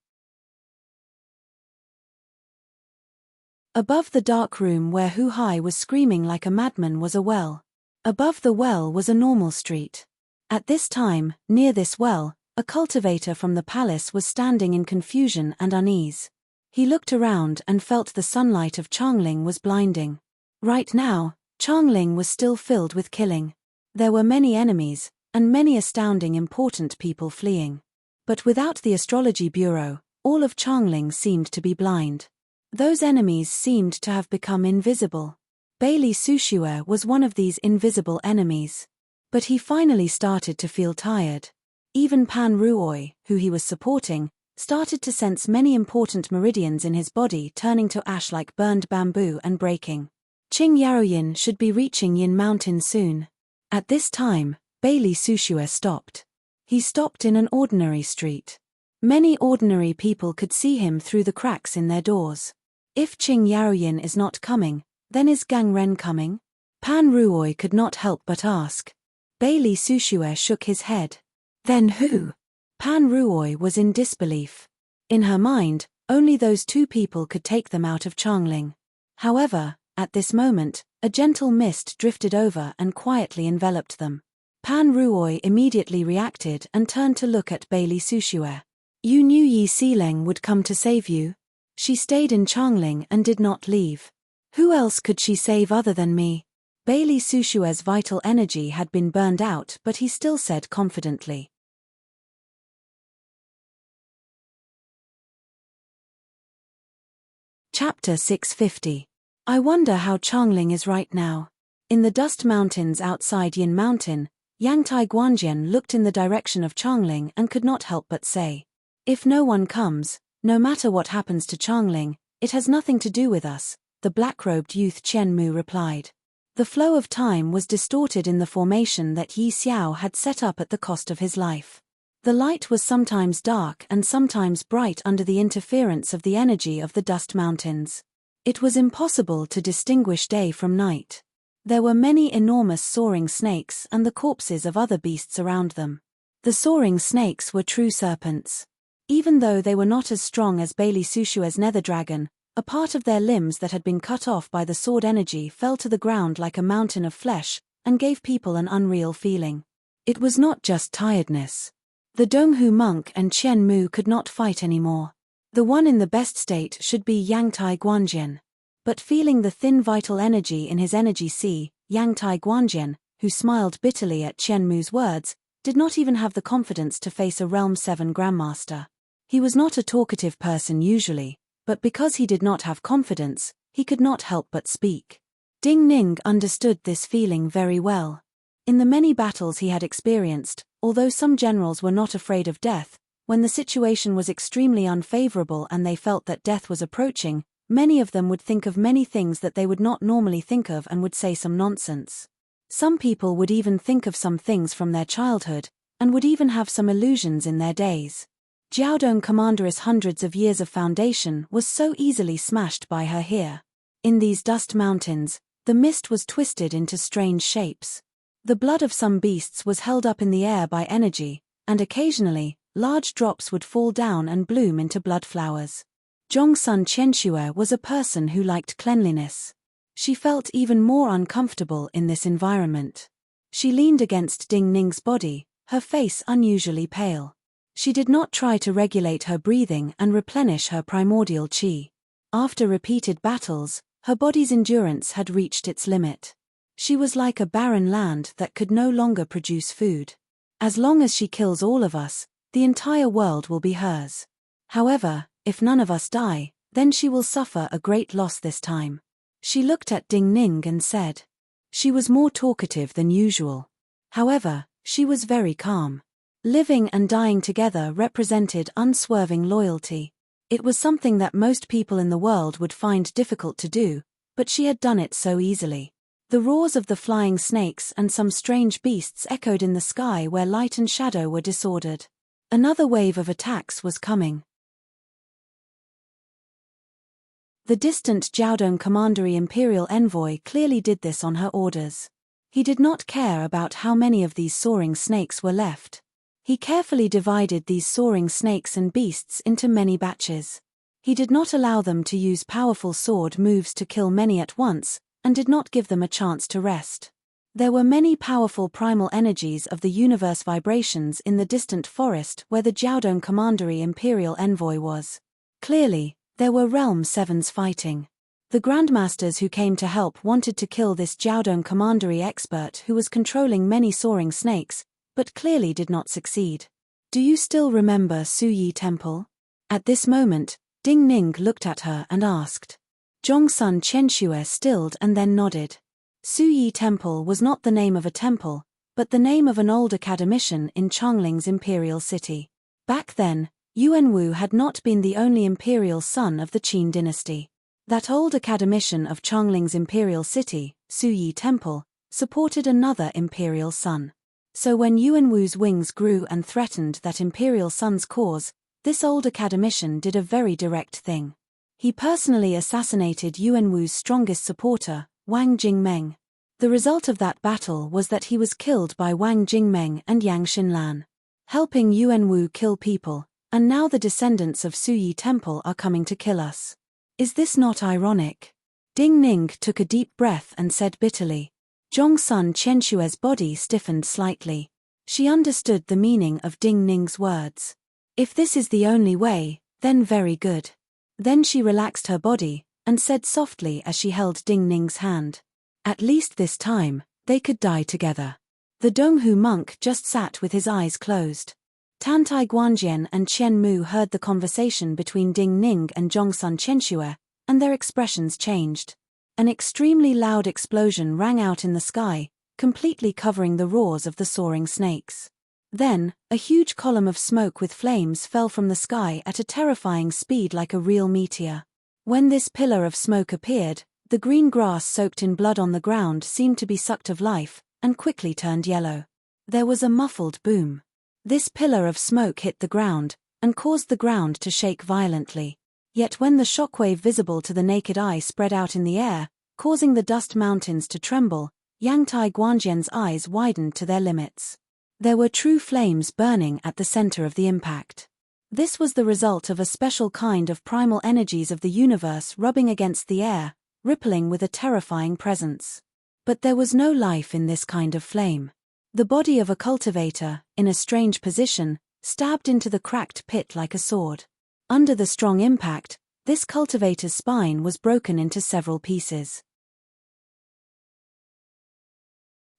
Above the dark room where Hu-hai was screaming like a madman was a well. Above the well was a normal street. At this time, near this well, a cultivator from the palace was standing in confusion and unease. He looked around and felt the sunlight of Changling was blinding. Right now, Changling was still filled with killing. There were many enemies, and many astounding important people fleeing. But without the astrology bureau, all of Changling seemed to be blind. Those enemies seemed to have become invisible. Bailey Sushue was one of these invisible enemies. But he finally started to feel tired. Even Pan Ruoi, who he was supporting, started to sense many important meridians in his body turning to ash like burned bamboo and breaking. Qing Yaoyin should be reaching Yin Mountain soon. At this time, Bailey Sushue stopped. He stopped in an ordinary street. Many ordinary people could see him through the cracks in their doors. If Qing Yaoyin is not coming, then is Gang Ren coming? Pan Ruoy could not help but ask. Bailey Sushue shook his head. Then who? Pan Ruoy was in disbelief. In her mind, only those two people could take them out of Changling. However, at this moment, a gentle mist drifted over and quietly enveloped them. Pan Ruoy immediately reacted and turned to look at Bailey Sushue. You knew Yi Xileng would come to save you? She stayed in Changling and did not leave. Who else could she save other than me? Bailey Sushue's vital energy had been burned out, but he still said confidently. Chapter 650. I wonder how Changling is right now. In the dust mountains outside Yin Mountain, Yangtai Guanjian looked in the direction of Changling and could not help but say, if no one comes, no matter what happens to Changling, it has nothing to do with us, the black-robed youth Qian Mu replied. The flow of time was distorted in the formation that Yi Xiao had set up at the cost of his life. The light was sometimes dark and sometimes bright under the interference of the energy of the dust mountains. It was impossible to distinguish day from night. There were many enormous soaring snakes and the corpses of other beasts around them. The soaring snakes were true serpents. Even though they were not as strong as Bailey Sushue's nether dragon, a part of their limbs that had been cut off by the sword energy fell to the ground like a mountain of flesh, and gave people an unreal feeling. It was not just tiredness. The Donghu monk and Qian Mu could not fight anymore. The one in the best state should be Yangtai Guanjian. But feeling the thin vital energy in his energy sea, Yangtai Guanjian, who smiled bitterly at Qian Mu's words, did not even have the confidence to face a Realm 7 Grandmaster. He was not a talkative person usually, but because he did not have confidence, he could not help but speak. Ding Ning understood this feeling very well. In the many battles he had experienced, although some generals were not afraid of death, when the situation was extremely unfavorable and they felt that death was approaching, many of them would think of many things that they would not normally think of and would say some nonsense. Some people would even think of some things from their childhood, and would even have some illusions in their days. Jiaodong Commanderess' hundreds of years of foundation was so easily smashed by her here. In these dust mountains, the mist was twisted into strange shapes. The blood of some beasts was held up in the air by energy, and occasionally, large drops would fall down and bloom into blood flowers. Zhongsun Qianxue was a person who liked cleanliness. She felt even more uncomfortable in this environment. She leaned against Ding Ning's body, her face unusually pale. She did not try to regulate her breathing and replenish her primordial qi. After repeated battles, her body's endurance had reached its limit. She was like a barren land that could no longer produce food. As long as she kills all of us, the entire world will be hers. However, if none of us die, then she will suffer a great loss this time. She looked at Ding Ning and said. She was more talkative than usual. However, she was very calm. Living and dying together represented unswerving loyalty. It was something that most people in the world would find difficult to do, but she had done it so easily. The roars of the flying snakes and some strange beasts echoed in the sky where light and shadow were disordered. Another wave of attacks was coming. The distant Jiaodong Commandery Imperial Envoy clearly did this on her orders. He did not care about how many of these soaring snakes were left. He carefully divided these soaring snakes and beasts into many batches. He did not allow them to use powerful sword moves to kill many at once, and did not give them a chance to rest. There were many powerful primal energies of the universe vibrations in the distant forest where the Jiaodong Commandery Imperial Envoy was. Clearly, there were Realm 7s fighting. The Grandmasters who came to help wanted to kill this Jiaodong Commandery expert who was controlling many soaring snakes, but clearly did not succeed. Do you still remember Suyi Temple? At this moment, Ding Ning looked at her and asked. Zhongsun Qianxue stilled and then nodded. Suyi Temple was not the name of a temple, but the name of an old academician in Changling's imperial city. Back then, Yuanwu had not been the only imperial son of the Qin dynasty. That old academician of Changling's imperial city, Suyi Temple, supported another imperial sun. So when Yuanwu's wings grew and threatened that imperial sun's cause, this old academician did a very direct thing. He personally assassinated Yuanwu's strongest supporter, Wang Jingmeng. The result of that battle was that he was killed by Wang Jingmeng and Yang Xinlan, helping Yuanwu kill people, and now the descendants of Suyi Temple are coming to kill us. Is this not ironic? Ding Ning took a deep breath and said bitterly. Zhongsun Qianshue's body stiffened slightly. She understood the meaning of Ding Ning's words. If this is the only way, then very good. Then she relaxed her body, and said softly as she held Ding Ning's hand. At least this time, they could die together. The Donghu monk just sat with his eyes closed. Tantai Guanjian and Qian Mu heard the conversation between Ding Ning and Zhongsun Qianshue, and their expressions changed. An extremely loud explosion rang out in the sky, completely covering the roars of the soaring snakes. Then, a huge column of smoke with flames fell from the sky at a terrifying speed like a real meteor. When this pillar of smoke appeared, the green grass soaked in blood on the ground seemed to be sucked of life, and quickly turned yellow. There was a muffled boom. This pillar of smoke hit the ground, and caused the ground to shake violently. Yet when the shockwave visible to the naked eye spread out in the air, causing the dust mountains to tremble, Yangtai Guanjian's eyes widened to their limits. There were true flames burning at the center of the impact. This was the result of a special kind of primal energies of the universe rubbing against the air, rippling with a terrifying presence. But there was no life in this kind of flame. The body of a cultivator, in a strange position, stabbed into the cracked pit like a sword. Under the strong impact, this cultivator's spine was broken into several pieces.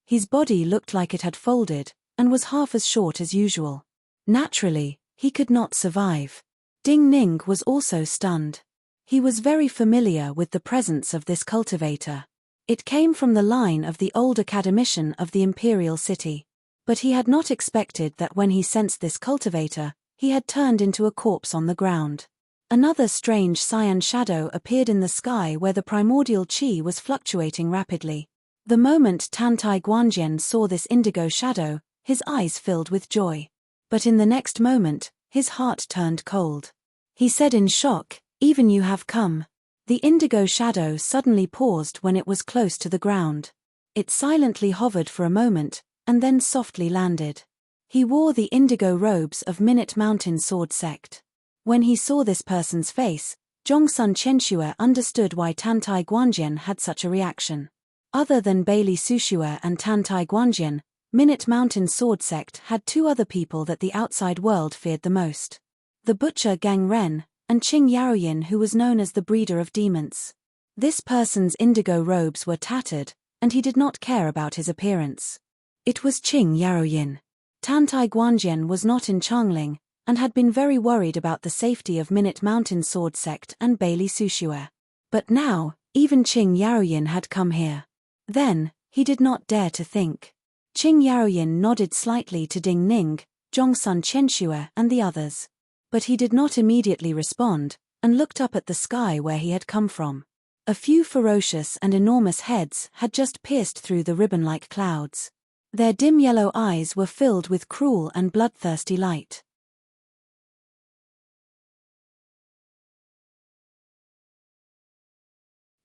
His body looked like it had folded, and was half as short as usual. Naturally, he could not survive. Ding Ning was also stunned. He was very familiar with the presence of this cultivator. It came from the line of the old academician of the imperial city. But he had not expected that when he sensed this cultivator, he had turned into a corpse on the ground. Another strange cyan shadow appeared in the sky where the primordial qi was fluctuating rapidly. The moment Tantai Guanjian saw this indigo shadow, his eyes filled with joy. But in the next moment, his heart turned cold. He said in shock, "Even you have come." The indigo shadow suddenly paused when it was close to the ground. It silently hovered for a moment, and then softly landed. He wore the indigo robes of Minute Mountain Sword Sect. When he saw this person's face, Zhongsun Qianshue understood why Tantai Guanjian had such a reaction. Other than Bailey Sushue and Tantai Guanjian, Minute Mountain Sword Sect had two other people that the outside world feared the most. The butcher Gang Ren, and Qing Yaoyin, who was known as the breeder of demons. This person's indigo robes were tattered, and he did not care about his appearance. It was Qing Yaoyin. Tantai Guanjian was not in Changling, and had been very worried about the safety of Minute Mountain Sword Sect and Bailey Sushue. But now, even Qing Yaoyin had come here. Then, he did not dare to think. Qing Yaoyin nodded slightly to Ding Ning, Zhongsun Qianshue and the others. But he did not immediately respond, and looked up at the sky where he had come from. A few ferocious and enormous heads had just pierced through the ribbon-like clouds. Their dim yellow eyes were filled with cruel and bloodthirsty light.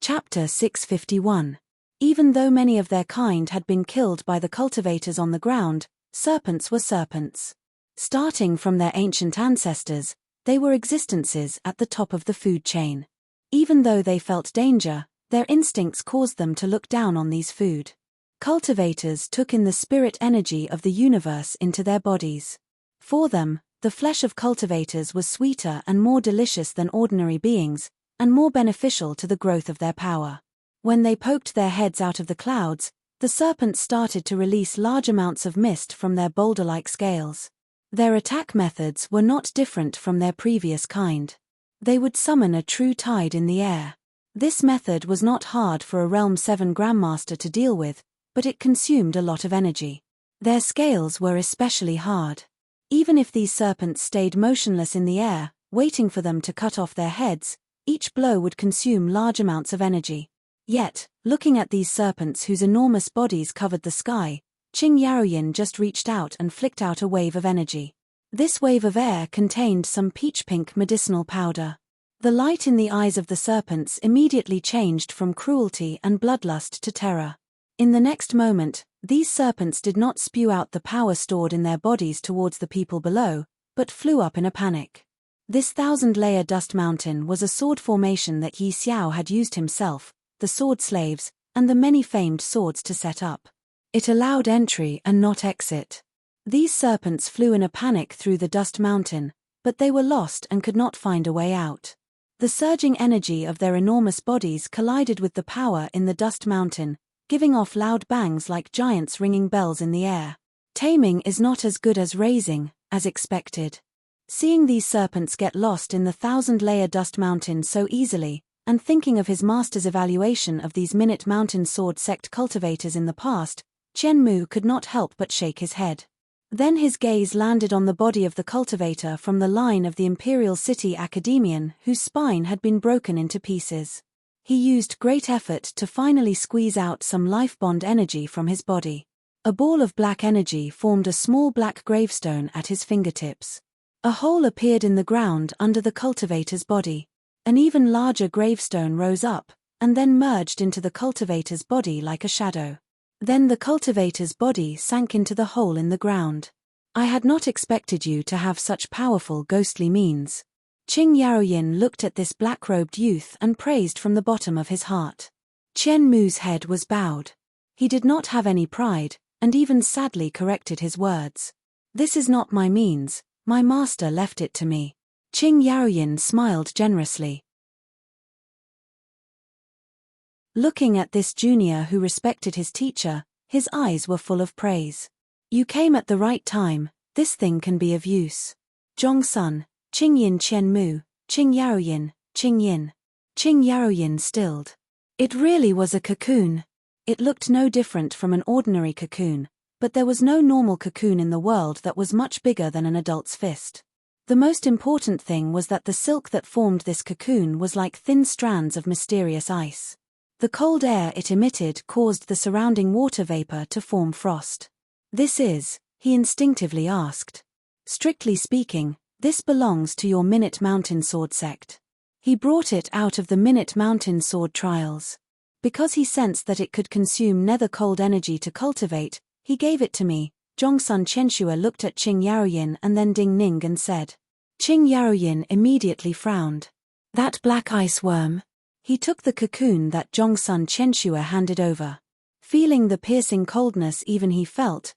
Chapter 651. Even though many of their kind had been killed by the cultivators on the ground, serpents were serpents. Starting from their ancient ancestors, they were existences at the top of the food chain. Even though they felt danger, their instincts caused them to look down on these food. Cultivators took in the spirit energy of the universe into their bodies. For them, the flesh of cultivators was sweeter and more delicious than ordinary beings, and more beneficial to the growth of their power. When they poked their heads out of the clouds, the serpents started to release large amounts of mist from their boulder-like scales. Their attack methods were not different from their previous kind. They would summon a true tide in the air. This method was not hard for a Realm 7 Grandmaster to deal with, but it consumed a lot of energy. Their scales were especially hard. Even if these serpents stayed motionless in the air, waiting for them to cut off their heads, each blow would consume large amounts of energy. Yet, Looking at these serpents whose enormous bodies covered the sky, Qing Yaoyin just reached out and flicked out a wave of energy. This wave of air contained some peach-pink medicinal powder. The light in the eyes of the serpents immediately changed from cruelty and bloodlust to terror. In the next moment, these serpents did not spew out the power stored in their bodies towards the people below, but flew up in a panic. This 1,000-layer dust mountain was a sword formation that Yi Xiao had used himself, the sword slaves, and the many famed swords to set up. It allowed entry and not exit. These serpents flew in a panic through the dust mountain, but they were lost and could not find a way out. The surging energy of their enormous bodies collided with the power in the dust mountain, giving off loud bangs like giants ringing bells in the air. Taming is not as good as raising, as expected. Seeing these serpents get lost in the 1,000-layer dust mountain so easily, and thinking of his master's evaluation of these Minute Mountain Sword sect cultivators in the past, Qian Mu could not help but shake his head. Then his gaze landed on the body of the cultivator from the line of the Imperial City Academician whose spine had been broken into pieces. He used great effort to finally squeeze out some life bond energy from his body. A ball of black energy formed a small black gravestone at his fingertips. A hole appeared in the ground under the cultivator's body. An even larger gravestone rose up, and then merged into the cultivator's body like a shadow. Then the cultivator's body sank into the hole in the ground. I had not expected you to have such powerful ghostly means. Qing Yaoyin looked at this black-robed youth and praised from the bottom of his heart. Qian Mu's head was bowed. He did not have any pride, and even sadly corrected his words. This is not my means, my master left it to me. Qing Yaoyin smiled generously. Looking at this junior who respected his teacher, his eyes were full of praise. You came at the right time, this thing can be of use. Zhongsun, Qingyin Qian Mu, Qing Yaoyin, Qingyin. Qing Yaoyin stilled. It really was a cocoon. It looked no different from an ordinary cocoon, but there was no normal cocoon in the world that was much bigger than an adult's fist. The most important thing was that the silk that formed this cocoon was like thin strands of mysterious ice. The cold air it emitted caused the surrounding water vapor to form frost. This is, he instinctively asked. Strictly speaking, this belongs to your Minute Mountain Sword sect. He brought it out of the Minute Mountain Sword trials. Because he sensed that it could consume nether cold energy to cultivate, he gave it to me. Zhongsun Qianxue looked at Qing Yaoyin and then Ding Ning and said. Qing Yaoyin immediately frowned. That black ice worm. He took the cocoon that Zhongsun Qianxue handed over. Feeling the piercing coldness even he felt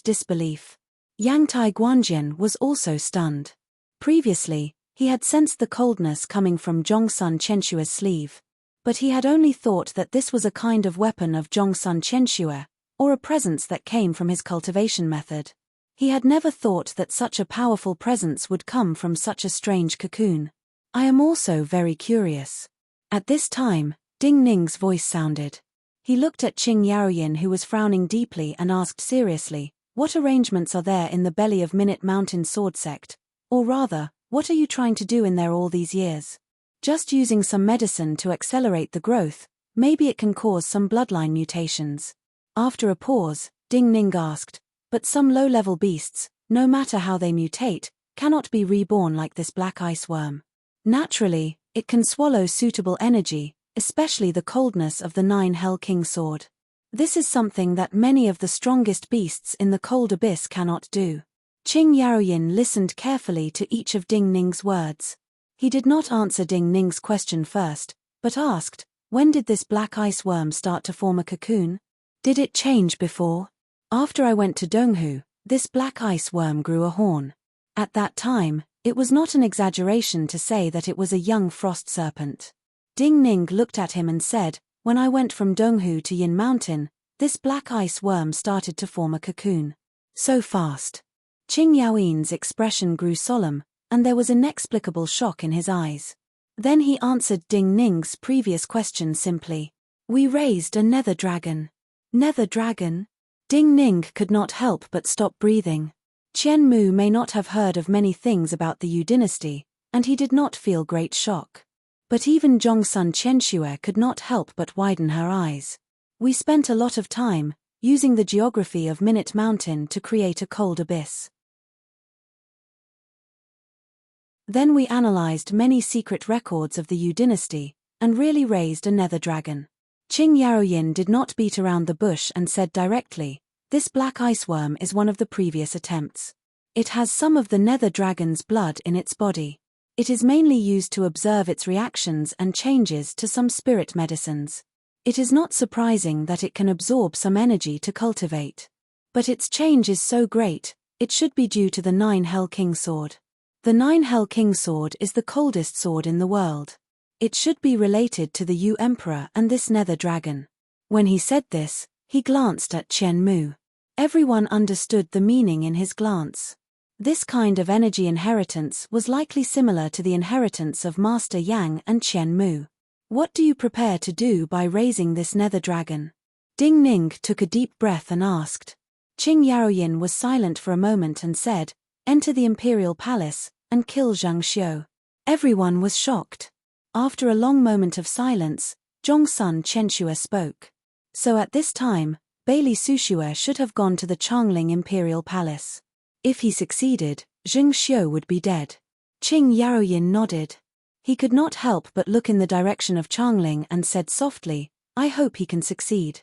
disbelief. Yang Tai Guanjian was also stunned. Previously, he had sensed the coldness coming from Zhongsun Qianxue's sleeve. But he had only thought that this was a kind of weapon of Zhongsun Qianxue, or a presence that came from his cultivation method. He had never thought that such a powerful presence would come from such a strange cocoon. I am also very curious. At this time, Ding Ning's voice sounded. He looked at Qing Yaoyin who was frowning deeply and asked seriously, what arrangements are there in the belly of Minute Mountain Sword sect? Or rather, what are you trying to do in there all these years? Just using some medicine to accelerate the growth, maybe it can cause some bloodline mutations. After a pause, Ding Ning asked, but some low-level beasts, no matter how they mutate, cannot be reborn like this black ice worm. Naturally, it can swallow suitable energy, especially the coldness of the 9 Hell King sword. This is something that many of the strongest beasts in the cold abyss cannot do. Qing Yaoyin listened carefully to each of Ding Ning's words. He did not answer Ding Ning's question first, but asked, when did this black ice worm start to form a cocoon? Did it change before? After I went to Donghu, this black ice worm grew a horn. At that time, it was not an exaggeration to say that it was a young frost serpent. Ding Ning looked at him and said, when I went from Donghu to Yin Mountain, this black ice worm started to form a cocoon. So fast. Qing Yaoyin's expression grew solemn, and there was inexplicable shock in his eyes. Then he answered Ding Ning's previous question simply. We raised a nether dragon. Nether dragon? Ding Ning could not help but stop breathing. Qian Mu may not have heard of many things about the Yu dynasty, and he did not feel great shock. But even Zhongsun Qianxue could not help but widen her eyes. We spent a lot of time using the geography of Minute Mountain to create a cold abyss. Then we analyzed many secret records of the Yu dynasty, and really raised a nether dragon. Qing Yaoyin did not beat around the bush and said directly, "This black ice worm is one of the previous attempts. It has some of the nether dragon's blood in its body. It is mainly used to observe its reactions and changes to some spirit medicines. It is not surprising that it can absorb some energy to cultivate. But its change is so great, it should be due to the 9 Hell King sword. The 9 Hell King sword is the coldest sword in the world. It should be related to the Yu Emperor and this nether dragon." When he said this, he glanced at Qian Mu. Everyone understood the meaning in his glance. This kind of energy inheritance was likely similar to the inheritance of Master Yang and Qian Mu. "What do you prepare to do by raising this nether dragon?" Ding Ning took a deep breath and asked. Qing Yaoyin was silent for a moment and said, "Enter the imperial palace and kill Zhang Xiu." Everyone was shocked. After a long moment of silence, Zhongsun Qianxue spoke. "So at this time, Bailey Sushue should have gone to the Changling imperial palace. If he succeeded, Zhang Xiu would be dead." Qing Yaoyin nodded. He could not help but look in the direction of Changling and said softly, "I hope he can succeed."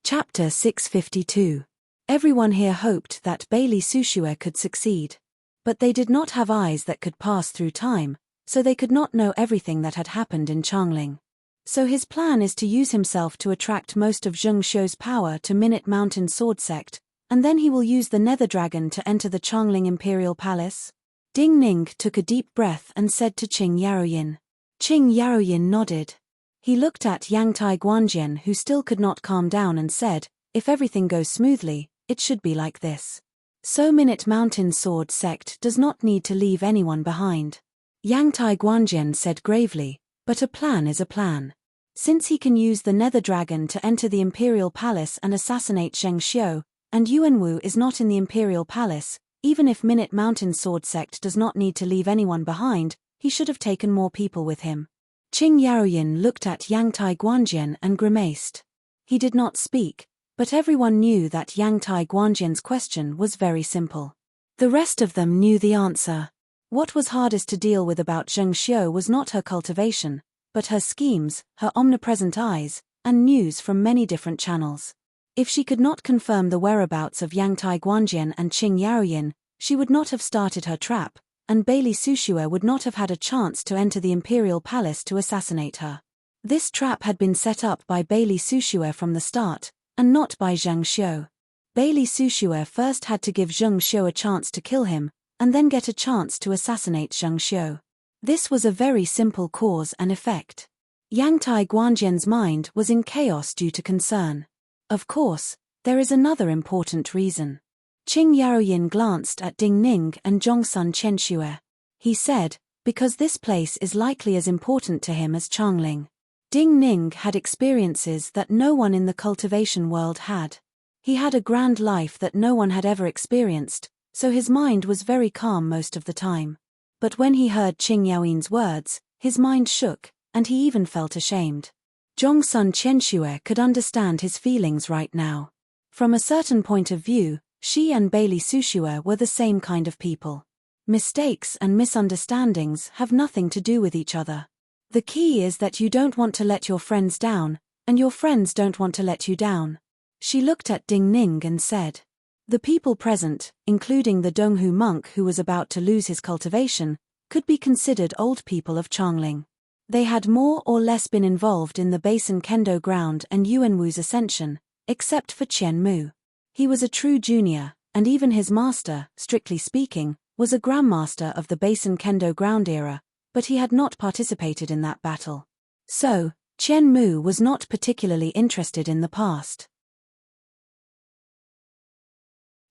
Chapter 652. Everyone here hoped that Bailey Sushue could succeed. But they did not have eyes that could pass through time, so they could not know everything that had happened in Changling. So his plan is to use himself to attract most of Zheng Xiu's power to Minute Mountain Sword Sect, and then he will use the Nether Dragon to enter the Changling Imperial Palace. Ding Ning took a deep breath and said to Qing Yaoyin. Qing Yaoyin nodded. He looked at Yang Tai Guanjian, who still could not calm down, and said, "If everything goes smoothly, it should be like this. So Minute Mountain Sword Sect does not need to leave anyone behind." Yang Tai Guanjian said gravely, "But a plan is a plan. Since he can use the Nether Dragon to enter the Imperial Palace and assassinate Zheng Xiu, and Yuanwu is not in the Imperial Palace, even if Minute Mountain Sword Sect does not need to leave anyone behind, he should have taken more people with him." Qing Yaoyin looked at Yang Tai Guanjian and grimaced. He did not speak, but everyone knew that Yang Tai Guanjian's question was very simple. The rest of them knew the answer. What was hardest to deal with about Zheng Xiu was not her cultivation, but her schemes, her omnipresent eyes, and news from many different channels. If she could not confirm the whereabouts of Yang Tai Guanjian and Qing Yaoyin, she would not have started her trap, and Bailey Sushue would not have had a chance to enter the Imperial Palace to assassinate her. This trap had been set up by Bailey Sushue from the start, and not by Zheng Xiu. Bailey Sushue first had to give Zheng Xiu a chance to kill him, and then get a chance to assassinate Zheng Xiu. This was a very simple cause and effect. Yang Tai Guanjian's mind was in chaos due to concern. Of course, there is another important reason. Qing Yaoyin glanced at Ding Ning and Zhongsun Qianxue. He said, "Because this place is likely as important to him as Changling." Ding Ning had experiences that no one in the cultivation world had. He had a grand life that no one had ever experienced, so his mind was very calm most of the time. But when he heard Qing Yaoyin's words, his mind shook, and he even felt ashamed. Zhongsun Qianxue could understand his feelings right now. From a certain point of view, she and Bailey Sushue were the same kind of people. Mistakes and misunderstandings have nothing to do with each other. The key is that you don't want to let your friends down, and your friends don't want to let you down. She looked at Ding Ning and said. The people present, including the Donghu monk who was about to lose his cultivation, could be considered old people of Changling. They had more or less been involved in the Basin Kendo ground and Yuanwu's ascension, except for Qian Mu. He was a true junior, and even his master, strictly speaking, was a grandmaster of the Basin Kendo ground era, but he had not participated in that battle. So, Qian Mu was not particularly interested in the past.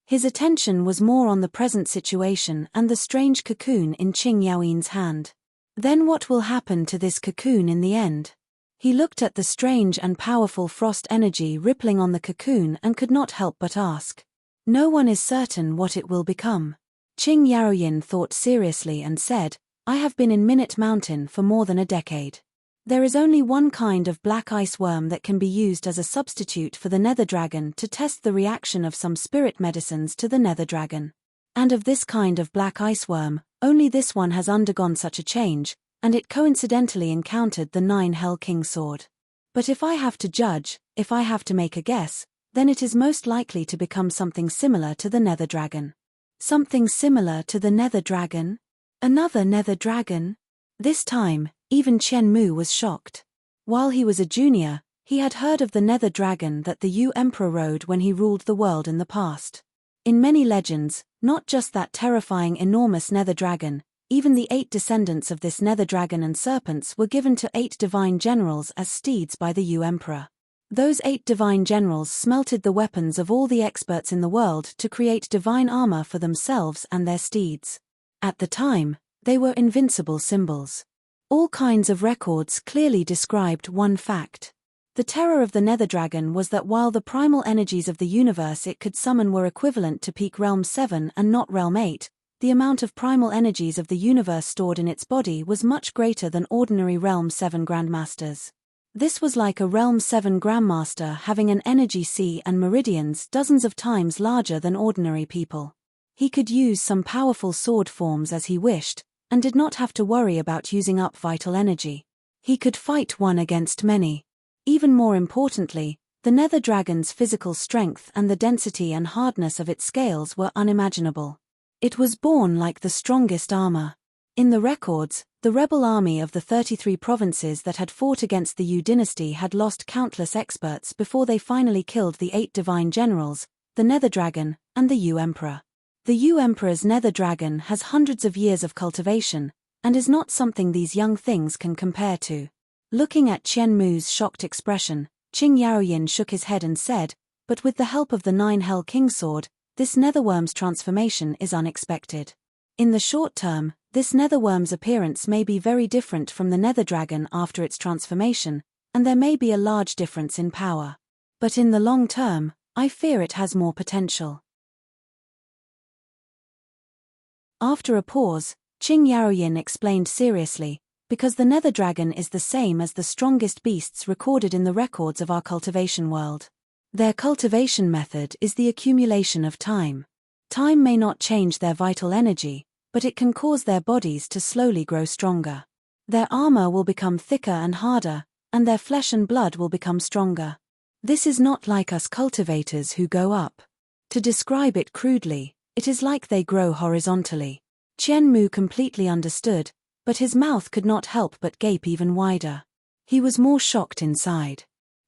His attention was more on the present situation and the strange cocoon in Qing Yaoyin's hand. Then what will happen to this cocoon in the end? He looked at the strange and powerful frost energy rippling on the cocoon and could not help but ask. No one is certain what it will become. Qing Yaoyin thought seriously and said, I have been in Minute Mountain for more than a decade. There is only one kind of black ice worm that can be used as a substitute for the nether dragon to test the reaction of some spirit medicines to the nether dragon. And of this kind of black ice worm, only this one has undergone such a change, and it coincidentally encountered the 9 Hell King sword. But if I have to judge, if I have to make a guess, then it is most likely to become something similar to the nether dragon. Something similar to the nether dragon? Another nether dragon? This time, even Qian Mu was shocked. While he was a junior, he had heard of the nether dragon that the Yu Emperor rode when he ruled the world in the past. In many legends, not just that terrifying enormous nether dragon, even the 8 descendants of this nether dragon and serpents were given to 8 divine generals as steeds by the Yu Emperor. Those 8 divine generals smelted the weapons of all the experts in the world to create divine armor for themselves and their steeds. At the time, they were invincible symbols. All kinds of records clearly described one fact. The terror of the nether dragon was that while the primal energies of the universe it could summon were equivalent to peak Realm 7 and not Realm 8, the amount of primal energies of the universe stored in its body was much greater than ordinary Realm 7 Grandmasters. This was like a Realm 7 Grandmaster having an energy sea and meridians dozens of times larger than ordinary people. He could use some powerful sword forms as he wished, and did not have to worry about using up vital energy. He could fight one against many. Even more importantly, the nether dragon's physical strength and the density and hardness of its scales were unimaginable. It was born like the strongest armor. In the records, the rebel army of the 33 provinces that had fought against the Yu dynasty had lost countless experts before they finally killed the 8 divine generals, the nether dragon, and the Yu Emperor. The Yu Emperor's nether dragon has hundreds of years of cultivation, and is not something these young things can compare to. Looking at Qian Mu's shocked expression, Qing Yaoyin shook his head and said, but with the help of the 9 Hell King sword, this netherworm's transformation is unexpected. In the short term, this netherworm's appearance may be very different from the nether dragon after its transformation, and there may be a large difference in power. But in the long term, I fear it has more potential. After a pause, Qing Yaoyin explained seriously, because the nether dragon is the same as the strongest beasts recorded in the records of our cultivation world. Their cultivation method is the accumulation of time. Time may not change their vital energy, but it can cause their bodies to slowly grow stronger. Their armor will become thicker and harder, and their flesh and blood will become stronger. This is not like us cultivators who go up. To describe it crudely, it is like they grow horizontally. Qian Mu completely understood, but his mouth could not help but gape even wider. He was more shocked inside.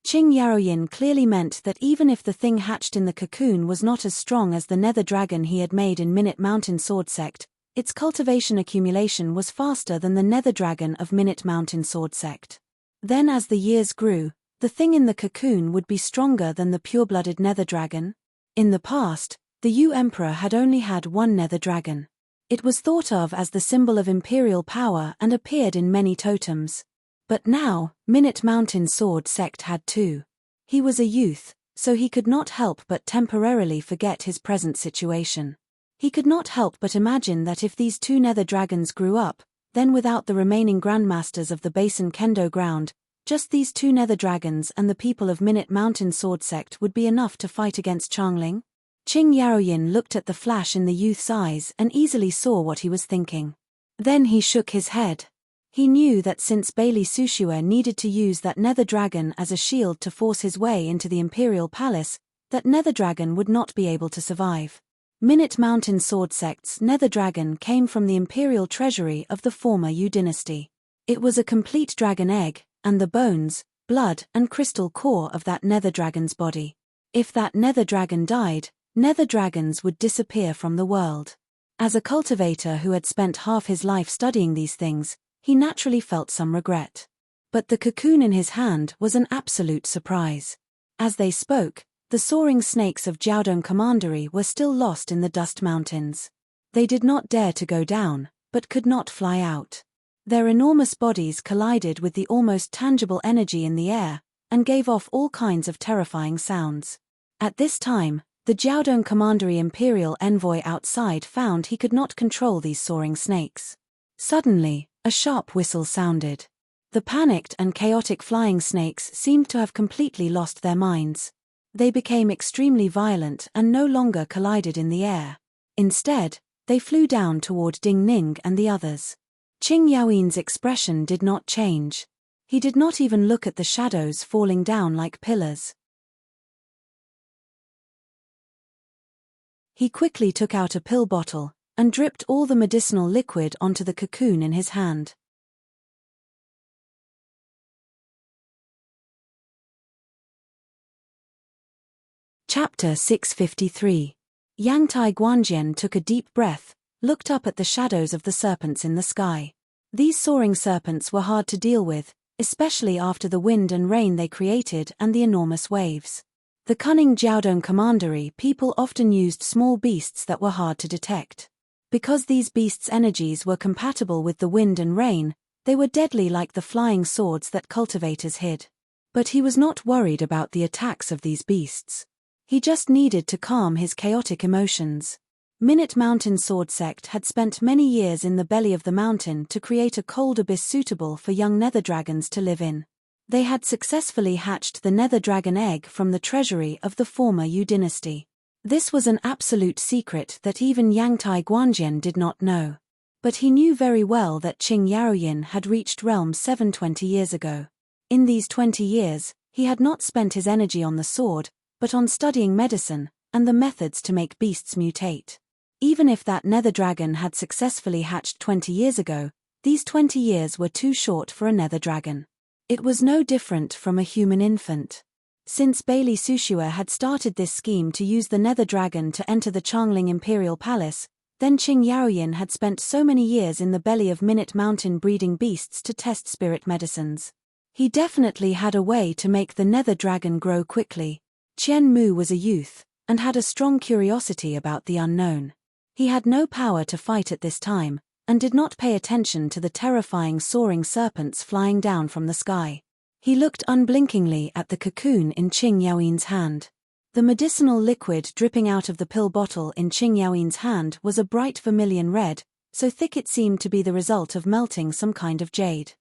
Qing Yaoyin clearly meant that even if the thing hatched in the cocoon was not as strong as the nether dragon he had made in Minute Mountain Sword Sect, its cultivation accumulation was faster than the nether dragon of Minute Mountain Sword Sect. Then as the years grew, the thing in the cocoon would be stronger than the pure-blooded nether dragon. In the past, the Yu Emperor had only had one nether dragon. It was thought of as the symbol of imperial power and appeared in many totems. But now, Minute Mountain Sword Sect had 2. He was a youth, so he could not help but temporarily forget his present situation. He could not help but imagine that if these 2 nether dragons grew up, then without the remaining grandmasters of the Basin Kendo ground, just these 2 nether dragons and the people of Minute Mountain Sword Sect would be enough to fight against Changling. Qing Yaoyin looked at the flash in the youth's eyes and easily saw what he was thinking. Then he shook his head. He knew that since Bailey Sushue needed to use that nether dragon as a shield to force his way into the imperial palace, that nether dragon would not be able to survive. Minute Mountain Sword Sect's nether dragon came from the imperial treasury of the former Yu dynasty. It was a complete dragon egg, and the bones, blood and crystal core of that nether dragon's body. If that nether dragon died, nether dragons would disappear from the world. As a cultivator who had spent half his life studying these things, he naturally felt some regret. But the cocoon in his hand was an absolute surprise. As they spoke, the soaring snakes of Jiaodong Commandery were still lost in the dust mountains. They did not dare to go down, but could not fly out. Their enormous bodies collided with the almost tangible energy in the air, and gave off all kinds of terrifying sounds. At this time, The Jiaodong Commandery Imperial envoy outside found he could not control these soaring snakes. Suddenly, a sharp whistle sounded. The panicked and chaotic flying snakes seemed to have completely lost their minds. They became extremely violent and no longer collided in the air. Instead, they flew down toward Ding Ning and the others. Qing Yaoyin's expression did not change. He did not even look at the shadows falling down like pillars. He quickly took out a pill bottle and dripped all the medicinal liquid onto the cocoon in his hand. Chapter 653. Yang Tai Guanjian took a deep breath, looked up at the shadows of the serpents in the sky. These soaring serpents were hard to deal with, especially after the wind and rain they created and the enormous waves. The cunning Jiaodong Commandery people often used small beasts that were hard to detect. Because these beasts' energies were compatible with the wind and rain, they were deadly like the flying swords that cultivators hid. But he was not worried about the attacks of these beasts. He just needed to calm his chaotic emotions. Minute Mountain Sword Sect had spent many years in the belly of the mountain to create a cold abyss suitable for young nether dragons to live in. They had successfully hatched the nether dragon egg from the treasury of the former Yu dynasty. This was an absolute secret that even Yang Tai Guanjian did not know. But he knew very well that Qing Yaoyin had reached Realm 7 20 years ago. In these 20 years, he had not spent his energy on the sword, but on studying medicine and the methods to make beasts mutate. Even if that nether dragon had successfully hatched 20 years ago, these 20 years were too short for a nether dragon. It was no different from a human infant. Since Bailey Sushua had started this scheme to use the nether dragon to enter the Changling Imperial Palace, then Qing Yaoyin had spent so many years in the belly of Minute Mountain breeding beasts to test spirit medicines. He definitely had a way to make the nether dragon grow quickly. Qian Mu was a youth, and had a strong curiosity about the unknown. He had no power to fight at this time, and did not pay attention to the terrifying soaring serpents flying down from the sky. He looked unblinkingly at the cocoon in Qing Yaoyin's hand. The medicinal liquid dripping out of the pill bottle in Qing Yaoyin's hand was a bright vermilion red, so thick it seemed to be the result of melting some kind of jade.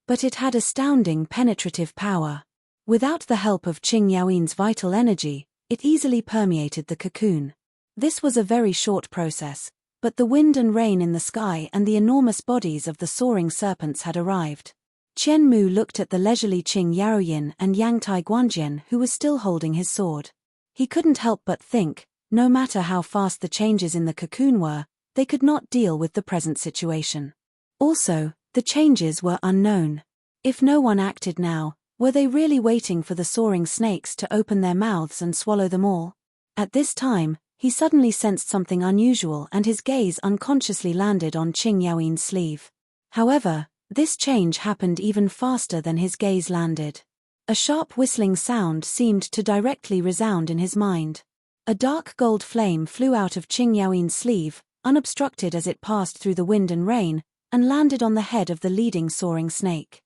But it had astounding penetrative power. Without the help of Qing Yaoyin's vital energy, it easily permeated the cocoon. This was a very short process, but the wind and rain in the sky and the enormous bodies of the soaring serpents had arrived. Qian Mu looked at the leisurely Qing Yaoyin and Yang Tai Guanjian, who was still holding his sword. He couldn't help but think, no matter how fast the changes in the cocoon were, they could not deal with the present situation. Also, the changes were unknown. If no one acted now, were they really waiting for the soaring snakes to open their mouths and swallow them all? At this time, he suddenly sensed something unusual and his gaze unconsciously landed on Qing Yaoyin's sleeve. However, this change happened even faster than his gaze landed. A sharp whistling sound seemed to directly resound in his mind. A dark gold flame flew out of Qing Yaoyin's sleeve, unobstructed as it passed through the wind and rain, and landed on the head of the leading soaring snake.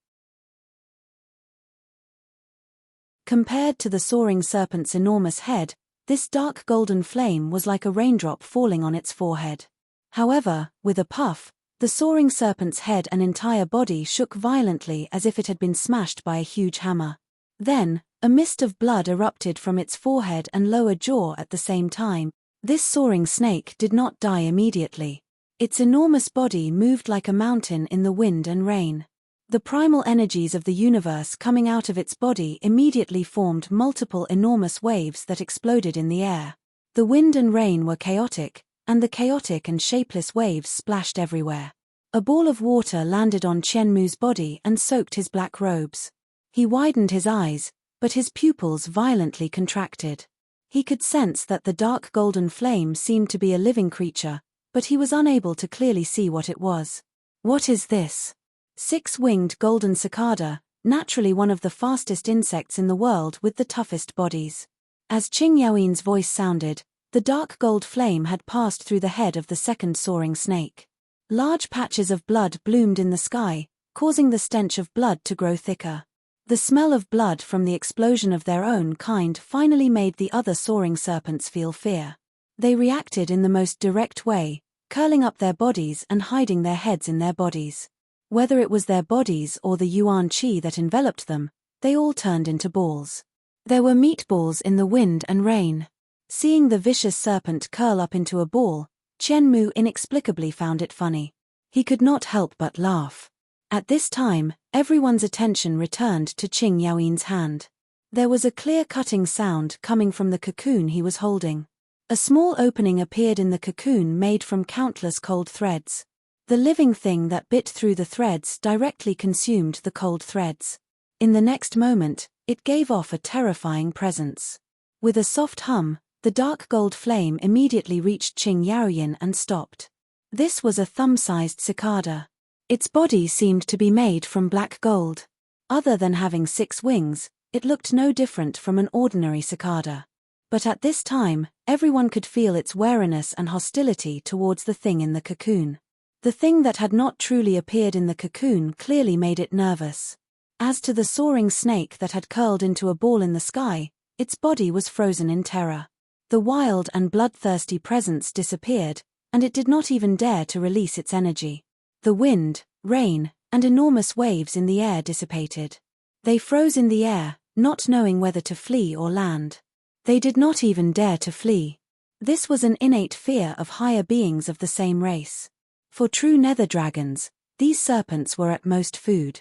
Compared to the soaring serpent's enormous head, this dark golden flame was like a raindrop falling on its forehead. However, with a puff, the soaring serpent's head and entire body shook violently as if it had been smashed by a huge hammer. Then, a mist of blood erupted from its forehead and lower jaw at the same time. This soaring snake did not die immediately. Its enormous body moved like a mountain in the wind and rain. The primal energies of the universe coming out of its body immediately formed multiple enormous waves that exploded in the air. The wind and rain were chaotic, and the chaotic and shapeless waves splashed everywhere. A ball of water landed on Qian Mu's body and soaked his black robes. He widened his eyes, but his pupils violently contracted. He could sense that the dark golden flame seemed to be a living creature, but he was unable to clearly see what it was. What is this? Six-winged golden cicada, naturally one of the fastest insects in the world with the toughest bodies. As Qing Yaoyin's voice sounded, the dark gold flame had passed through the head of the second soaring snake. Large patches of blood bloomed in the sky, causing the stench of blood to grow thicker. The smell of blood from the explosion of their own kind finally made the other soaring serpents feel fear. They reacted in the most direct way, curling up their bodies and hiding their heads in their bodies. Whether it was their bodies or the yuan qi that enveloped them, they all turned into balls. There were meatballs in the wind and rain. Seeing the vicious serpent curl up into a ball, Qian Mu inexplicably found it funny. He could not help but laugh. At this time, everyone's attention returned to Qing Yaoyin's hand. There was a clear cutting sound coming from the cocoon he was holding. A small opening appeared in the cocoon made from countless cold threads. The living thing that bit through the threads directly consumed the cold threads. In the next moment, it gave off a terrifying presence. With a soft hum, the dark gold flame immediately reached Qing Yaoyin and stopped. This was a thumb-sized cicada. Its body seemed to be made from black gold. Other than having 6 wings, it looked no different from an ordinary cicada. But at this time, everyone could feel its wariness and hostility towards the thing in the cocoon. The thing that had not truly appeared in the cocoon clearly made it nervous. As to the soaring snake that had curled into a ball in the sky, its body was frozen in terror. The wild and bloodthirsty presence disappeared, and it did not even dare to release its energy. The wind, rain, and enormous waves in the air dissipated. They froze in the air, not knowing whether to flee or land. They did not even dare to flee. This was an innate fear of higher beings of the same race. For true nether dragons, these serpents were at most food.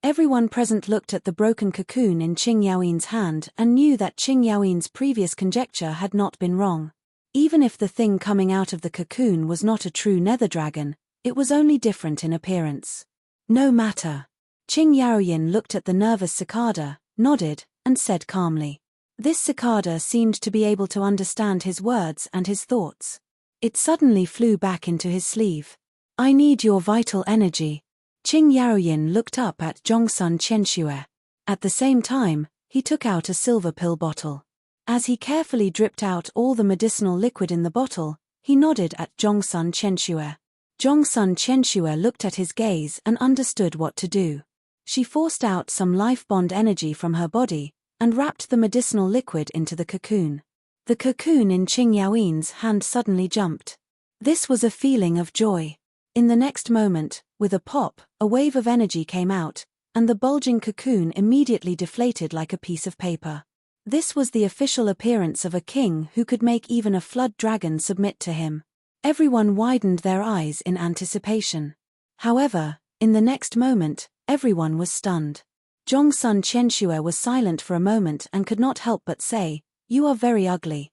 Everyone present looked at the broken cocoon in Qing Yaoyin's hand and knew that Qing Yaoyin's previous conjecture had not been wrong. Even if the thing coming out of the cocoon was not a true nether dragon, it was only different in appearance. No matter. Qing Yaoyin looked at the nervous cicada, nodded, and said calmly. This cicada seemed to be able to understand his words and his thoughts. It suddenly flew back into his sleeve. I need your vital energy. Qing Yaoyin looked up at Zhongsun Qianxue. At the same time, he took out a silver pill bottle. As he carefully dripped out all the medicinal liquid in the bottle, he nodded at Zhongsun Qianxue. Zhongsun Qianxue looked at his gaze and understood what to do. She forced out some life bond energy from her body, and wrapped the medicinal liquid into the cocoon. The cocoon in Qing Yaoyin's hand suddenly jumped. This was a feeling of joy. In the next moment, with a pop, a wave of energy came out, and the bulging cocoon immediately deflated like a piece of paper. This was the official appearance of a king who could make even a flood dragon submit to him. Everyone widened their eyes in anticipation. However, in the next moment, everyone was stunned. Zhongsun Qianxue was silent for a moment and could not help but say, "You are very ugly."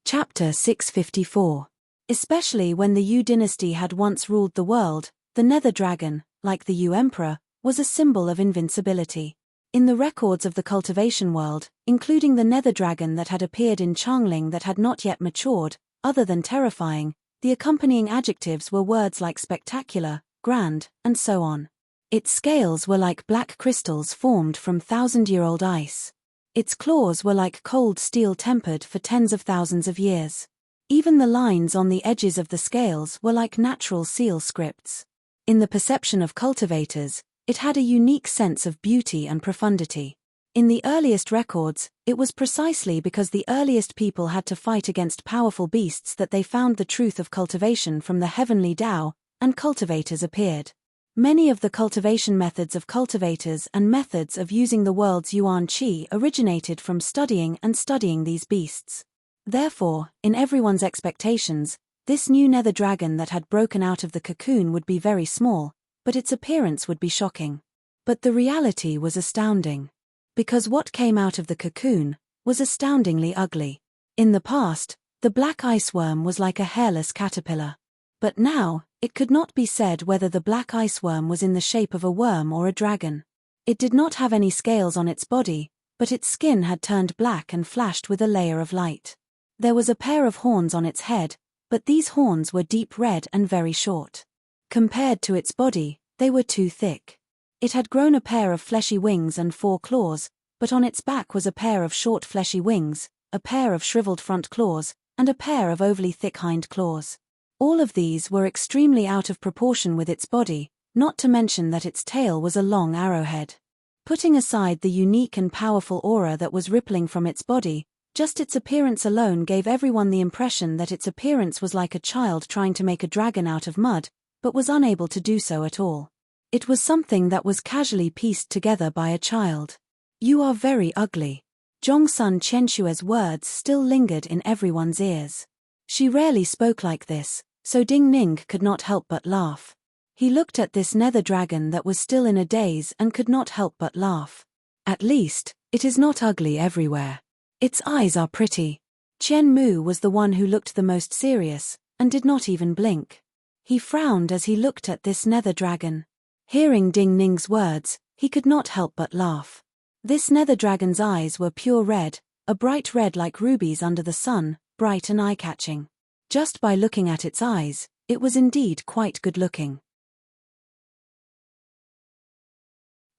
Chapter 654. Especially when the Yu dynasty had once ruled the world, the nether dragon, like the Yu emperor, was a symbol of invincibility. In the records of the cultivation world, including the nether dragon that had appeared in Changling that had not yet matured, other than terrifying, the accompanying adjectives were words like spectacular, grand, and so on. Its scales were like black crystals formed from thousand-year-old ice. Its claws were like cold steel tempered for tens of thousands of years. Even the lines on the edges of the scales were like natural seal scripts. In the perception of cultivators, it had a unique sense of beauty and profundity. In the earliest records, it was precisely because the earliest people had to fight against powerful beasts that they found the truth of cultivation from the heavenly Tao, and cultivators appeared. Many of the cultivation methods of cultivators and methods of using the world's yuan qi originated from studying these beasts. Therefore, in everyone's expectations, this new nether dragon that had broken out of the cocoon would be very small, but its appearance would be shocking. But the reality was astounding. Because what came out of the cocoon was astoundingly ugly. In the past, the black iceworm was like a hairless caterpillar. But now, it could not be said whether the black iceworm was in the shape of a worm or a dragon. It did not have any scales on its body, but its skin had turned black and flashed with a layer of light. There was a pair of horns on its head, but these horns were deep red and very short. Compared to its body, they were too thick. It had grown a pair of fleshy wings and 4 claws, but on its back was a pair of short fleshy wings, a pair of shriveled front claws, and a pair of overly thick hind claws. All of these were extremely out of proportion with its body, not to mention that its tail was a long arrowhead. Putting aside the unique and powerful aura that was rippling from its body, just its appearance alone gave everyone the impression that its appearance was like a child trying to make a dragon out of mud, but was unable to do so at all. It was something that was casually pieced together by a child. "You are very ugly." Zhongsun Qianshue's words still lingered in everyone's ears. She rarely spoke like this, so Ding Ning could not help but laugh. He looked at this nether dragon that was still in a daze and could not help but laugh. "At least, it is not ugly everywhere. Its eyes are pretty." Qian Mu was the one who looked the most serious, and did not even blink. He frowned as he looked at this nether dragon. Hearing Ding Ning's words, he could not help but laugh. This nether dragon's eyes were pure red, a bright red like rubies under the sun, bright and eye-catching. Just by looking at its eyes, it was indeed quite good-looking.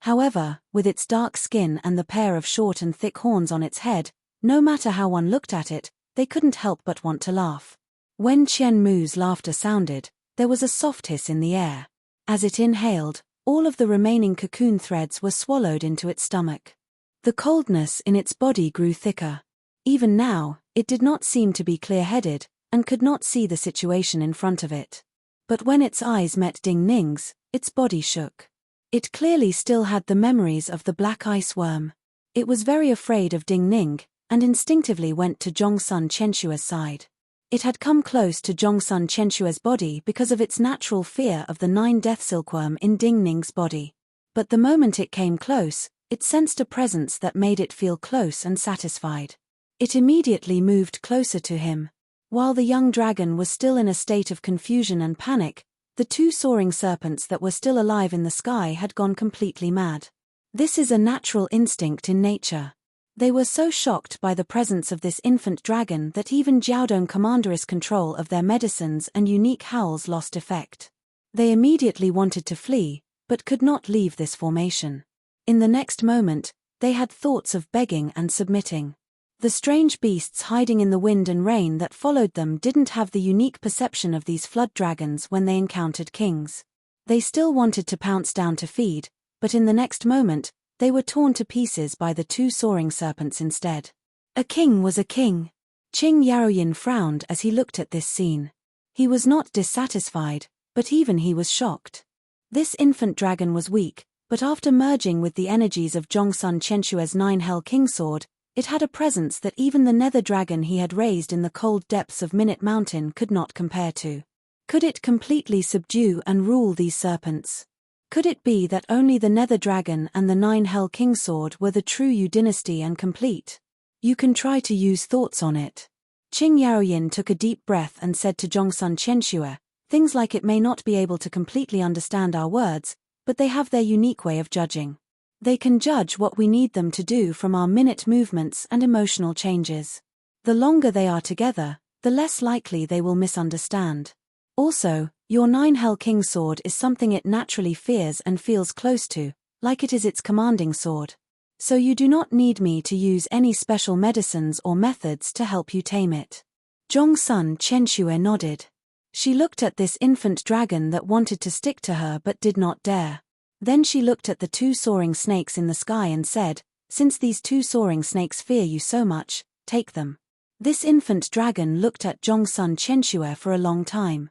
However, with its dark skin and the pair of short and thick horns on its head, no matter how one looked at it, they couldn't help but want to laugh. When Qian Mu's laughter sounded, there was a soft hiss in the air. As it inhaled, all of the remaining cocoon threads were swallowed into its stomach. The coldness in its body grew thicker. Even now, it did not seem to be clear-headed, and could not see the situation in front of it. But when its eyes met Ding Ning's, its body shook. It clearly still had the memories of the black ice worm. It was very afraid of Ding Ning, and instinctively went to Zhongsun Qianshue's side. It had come close to Zhongsun Qianshue's body because of its natural fear of the 9 death silkworm in Ding Ning's body. But the moment it came close, it sensed a presence that made it feel close and satisfied. It immediately moved closer to him. While the young dragon was still in a state of confusion and panic, the 2 soaring serpents that were still alive in the sky had gone completely mad. This is a natural instinct in nature. They were so shocked by the presence of this infant dragon that even Jiaodong Commander's control of their medicines and unique howls lost effect. They immediately wanted to flee, but could not leave this formation. In the next moment, they had thoughts of begging and submitting. The strange beasts hiding in the wind and rain that followed them didn't have the unique perception of these flood dragons when they encountered kings. They still wanted to pounce down to feed, but in the next moment, they were torn to pieces by the 2 soaring serpents instead. A king was a king. Qing Yaoyin frowned as he looked at this scene. He was not dissatisfied, but even he was shocked. This infant dragon was weak, but after merging with the energies of Zhongsun Qianshue's 9 Hell King Sword, it had a presence that even the nether dragon he had raised in the cold depths of Minute Mountain could not compare to. Could it completely subdue and rule these serpents? Could it be that only the nether dragon and the 9 Hell King Sword were the true Yu dynasty and complete? You can try to use thoughts on it. Qing Yaoyin took a deep breath and said to Zhongsun Qianshue, "Things like it may not be able to completely understand our words, but they have their unique way of judging. They can judge what we need them to do from our minute movements and emotional changes. The longer they are together, the less likely they will misunderstand. Also, your 9 Hell King Sword is something it naturally fears and feels close to, like it is its commanding sword. So you do not need me to use any special medicines or methods to help you tame it." Zhongsun Qianshue nodded. She looked at this infant dragon that wanted to stick to her but did not dare. Then she looked at the 2 soaring snakes in the sky and said, "Since these 2 soaring snakes fear you so much, take them." This infant dragon looked at Zhongsun Qianshue for a long time.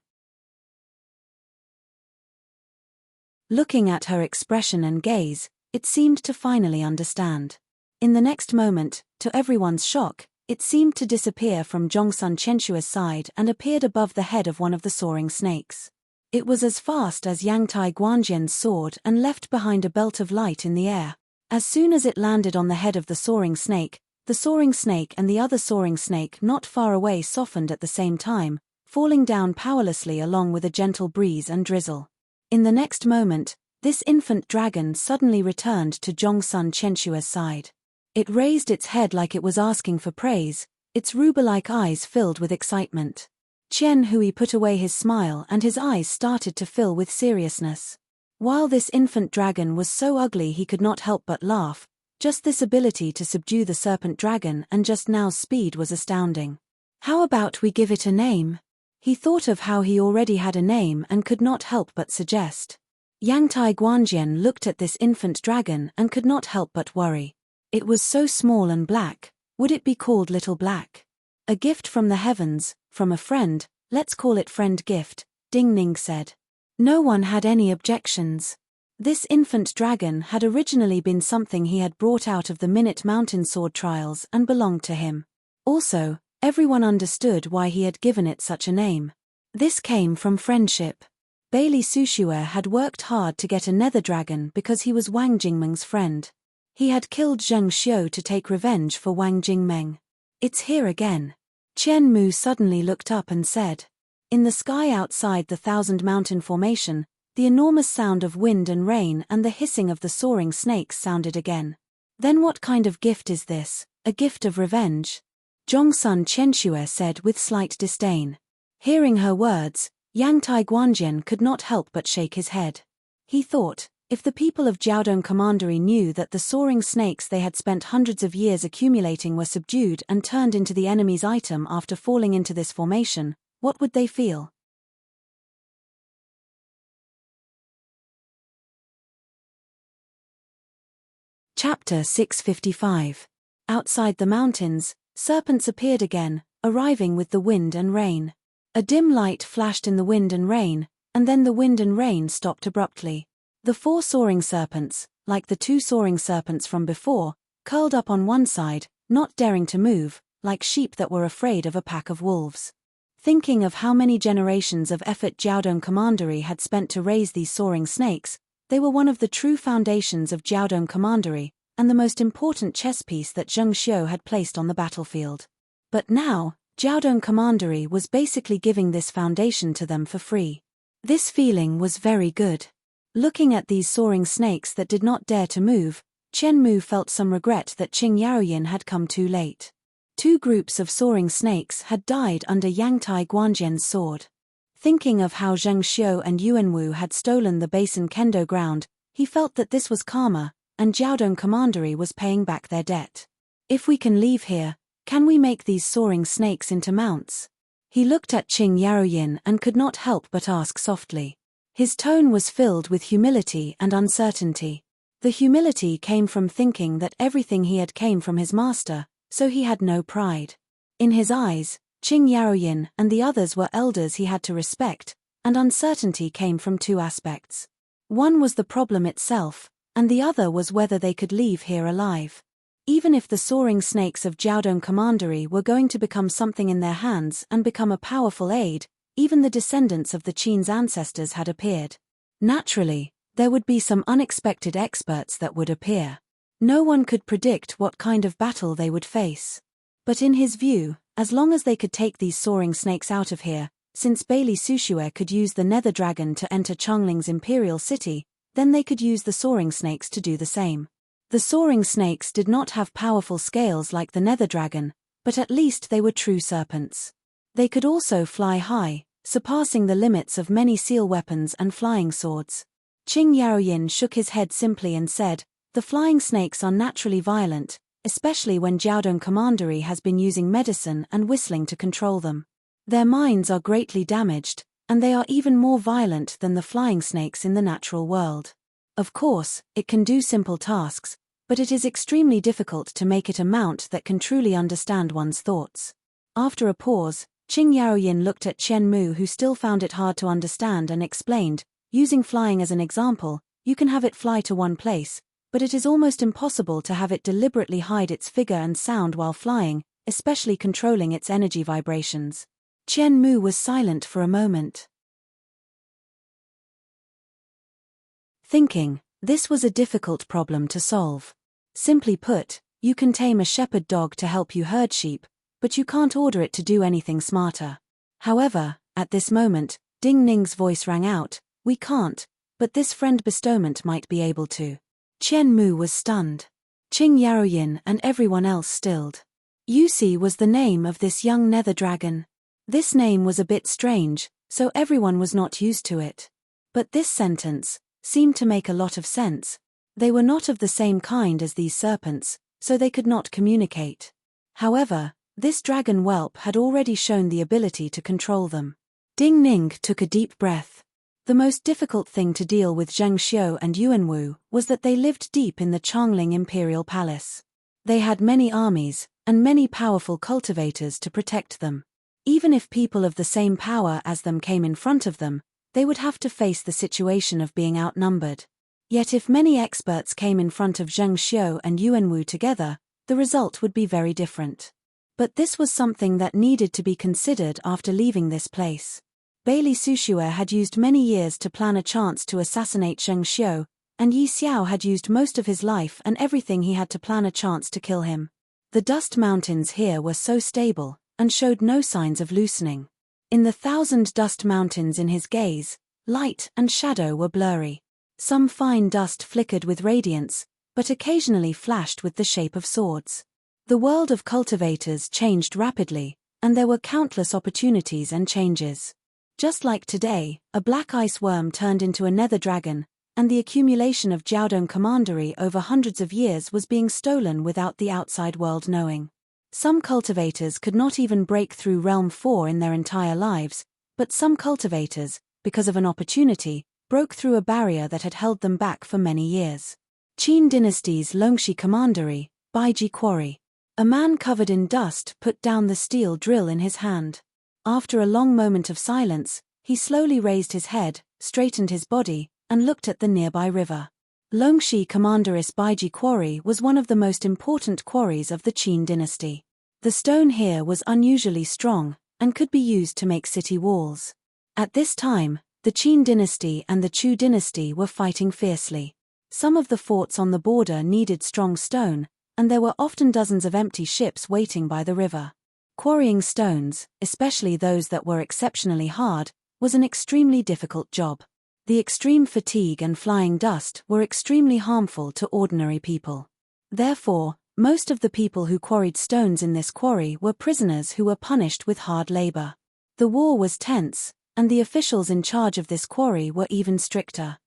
Looking at her expression and gaze, it seemed to finally understand. In the next moment, to everyone's shock, it seemed to disappear from Zhongsun Qianshue's side and appeared above the head of one of the soaring snakes. It was as fast as Yangtai Guanjian's sword and left behind a belt of light in the air. As soon as it landed on the head of the soaring snake and the other soaring snake not far away softened at the same time, falling down powerlessly along with a gentle breeze and drizzle. In the next moment, this infant dragon suddenly returned to Zhongsun Qianshue's side. It raised its head like it was asking for praise, its ruber-like eyes filled with excitement. Qian Hui put away his smile and his eyes started to fill with seriousness. While this infant dragon was so ugly he could not help but laugh, just this ability to subdue the serpent dragon and just now's speed was astounding. How about we give it a name? He thought of how he already had a name and could not help but suggest. Yangtai Guanjian looked at this infant dragon and could not help but worry. It was so small and black. Would it be called Little Black? A gift from the heavens, from a friend, let's call it Friend Gift, Ding Ning said. No one had any objections. This infant dragon had originally been something he had brought out of the Minute Mountain sword trials and belonged to him. Also, everyone understood why he had given it such a name. This came from friendship. Bailey Sushue had worked hard to get a nether dragon because he was Wang Jingmeng's friend. He had killed Zheng Xiu to take revenge for Wang Jingmeng. It's here again. Qian Mu suddenly looked up and said. In the sky outside the Thousand Mountain Formation, the enormous sound of wind and rain and the hissing of the soaring snakes sounded again. Then what kind of gift is this? A gift of revenge? Zhongsun Qianxue said with slight disdain. Hearing her words, Yangtai Guanjian could not help but shake his head. He thought, if the people of Jiaodong Commandery knew that the soaring snakes they had spent hundreds of years accumulating were subdued and turned into the enemy's item after falling into this formation, what would they feel? Chapter 655. Outside the mountains, serpents appeared again, arriving with the wind and rain. A dim light flashed in the wind and rain, and then the wind and rain stopped abruptly. The 4 soaring serpents, like the 2 soaring serpents from before, curled up on one side, not daring to move, like sheep that were afraid of a pack of wolves. Thinking of how many generations of effort Jiaodong Commandery had spent to raise these soaring snakes, they were one of the true foundations of Jiaodong Commandery, and the most important chess piece that Zheng Xiu had placed on the battlefield. But now, Jiaodong Commandery was basically giving this foundation to them for free. This feeling was very good. Looking at these soaring snakes that did not dare to move, Qian Mu felt some regret that Qing Yaoyin had come too late. 2 groups of soaring snakes had died under Yangtai Guanjian's sword. Thinking of how Zheng Xiu and Yuanwu had stolen the Basin Kendo ground, he felt that this was karma, and Jiaodong Commandery was paying back their debt. If we can leave here, can we make these soaring snakes into mounts? He looked at Qing Yaoyin and could not help but ask softly. His tone was filled with humility and uncertainty. The humility came from thinking that everything he had came from his master, so he had no pride. In his eyes, Qing Yaoyin and the others were elders he had to respect, and uncertainty came from 2 aspects. One was the problem itself, and the other was whether they could leave here alive. Even if the soaring snakes of Jiaodong Commandery were going to become something in their hands and become a powerful aid, even the descendants of the Qin's ancestors had appeared. Naturally, there would be some unexpected experts that would appear. No one could predict what kind of battle they would face. But in his view, as long as they could take these soaring snakes out of here, since Bailey Sushue could use the nether dragon to enter Chongling's imperial city, then they could use the soaring snakes to do the same. The soaring snakes did not have powerful scales like the nether dragon, but at least they were true serpents. They could also fly high, surpassing the limits of many seal weapons and flying swords. Qing Yaoyin shook his head simply and said, the flying snakes are naturally violent, especially when Jiaodong Commandery has been using medicine and whistling to control them. Their minds are greatly damaged, and they are even more violent than the flying snakes in the natural world. Of course, it can do simple tasks, but it is extremely difficult to make it a mount that can truly understand one's thoughts. After a pause, Qing Yaoyin looked at Qian Mu, who still found it hard to understand, and explained, using flying as an example, you can have it fly to one place, but it is almost impossible to have it deliberately hide its figure and sound while flying, especially controlling its energy vibrations. Qian Mu was silent for a moment. Thinking, this was a difficult problem to solve. Simply put, you can tame a shepherd dog to help you herd sheep, but you can't order it to do anything smarter. However, at this moment, Ding Ning's voice rang out, we can't, but this friend bestowment might be able to. Qian Mu was stunned. Qing Yaoyin and everyone else stilled. Yusi was the name of this young nether dragon. This name was a bit strange, so everyone was not used to it. But this sentence seemed to make a lot of sense. They were not of the same kind as these serpents, so they could not communicate. However, This dragon whelp had already shown the ability to control them. Ding Ning took a deep breath. The most difficult thing to deal with Zheng Xiu and Yuanwu was that they lived deep in the Changling Imperial Palace. They had many armies, and many powerful cultivators to protect them. Even if people of the same power as them came in front of them, they would have to face the situation of being outnumbered. Yet if many experts came in front of Zheng Xiu and Yuanwu together, the result would be very different. But this was something that needed to be considered after leaving this place. Bailey Sushue had used many years to plan a chance to assassinate Zheng Xiu, and Yi Xiao had used most of his life and everything he had to plan a chance to kill him. The dust mountains here were so stable, and showed no signs of loosening. In the 1,000 dust mountains in his gaze, light and shadow were blurry. Some fine dust flickered with radiance, but occasionally flashed with the shape of swords. The world of cultivators changed rapidly, and there were countless opportunities and changes. Just like today, a black ice worm turned into a nether dragon, and the accumulation of Jiaodong commandery over hundreds of years was being stolen without the outside world knowing. Some cultivators could not even break through Realm 4 in their entire lives, but some cultivators, because of an opportunity, broke through a barrier that had held them back for many years. Qin Dynasty's Longxi commandery, Baiji Quarry. A man covered in dust put down the steel drill in his hand. After a long moment of silence, he slowly raised his head, straightened his body, and looked at the nearby river. Longxi Commanderess Baiji Quarry was one of the most important quarries of the Qin dynasty. The stone here was unusually strong, and could be used to make city walls. At this time, the Qin dynasty and the Chu dynasty were fighting fiercely. Some of the forts on the border needed strong stone, and there were often dozens of empty ships waiting by the river. Quarrying stones, especially those that were exceptionally hard, was an extremely difficult job. The extreme fatigue and flying dust were extremely harmful to ordinary people. Therefore, most of the people who quarried stones in this quarry were prisoners who were punished with hard labor. The war was tense, and the officials in charge of this quarry were even stricter.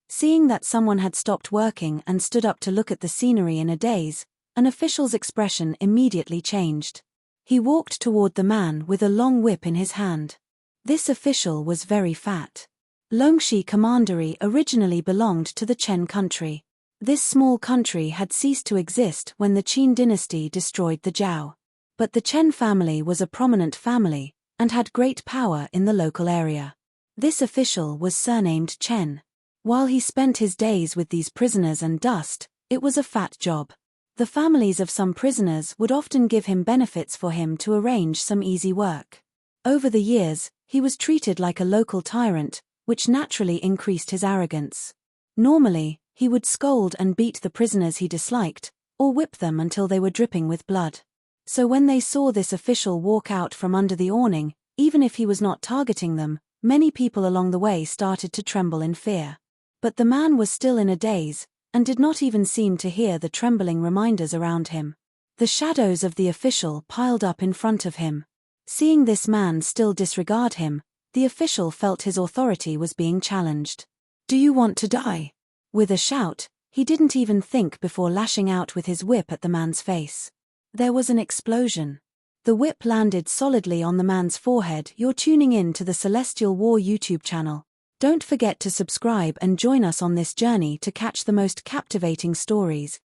Seeing that someone had stopped working and stood up to look at the scenery in a daze, an official's expression immediately changed. He walked toward the man with a long whip in his hand. This official was very fat. Longxi Commandery originally belonged to the Chen country. This small country had ceased to exist when the Qin dynasty destroyed the Zhao. But the Chen family was a prominent family, and had great power in the local area. This official was surnamed Chen. While he spent his days with these prisoners and dust, it was a fat job. The families of some prisoners would often give him benefits for him to arrange some easy work. Over the years, he was treated like a local tyrant, which naturally increased his arrogance. Normally, he would scold and beat the prisoners he disliked, or whip them until they were dripping with blood. So when they saw this official walk out from under the awning, even if he was not targeting them, many people along the way started to tremble in fear. But the man was still in a daze, and did not even seem to hear the trembling reminders around him. The shadows of the official piled up in front of him. Seeing this man still disregard him, the official felt his authority was being challenged. "Do you want to die?" With a shout, he didn't even think before lashing out with his whip at the man's face. There was an explosion. The whip landed solidly on the man's forehead. You're tuning in to the Celestial War YouTube channel. Don't forget to subscribe and join us on this journey to catch the most captivating stories.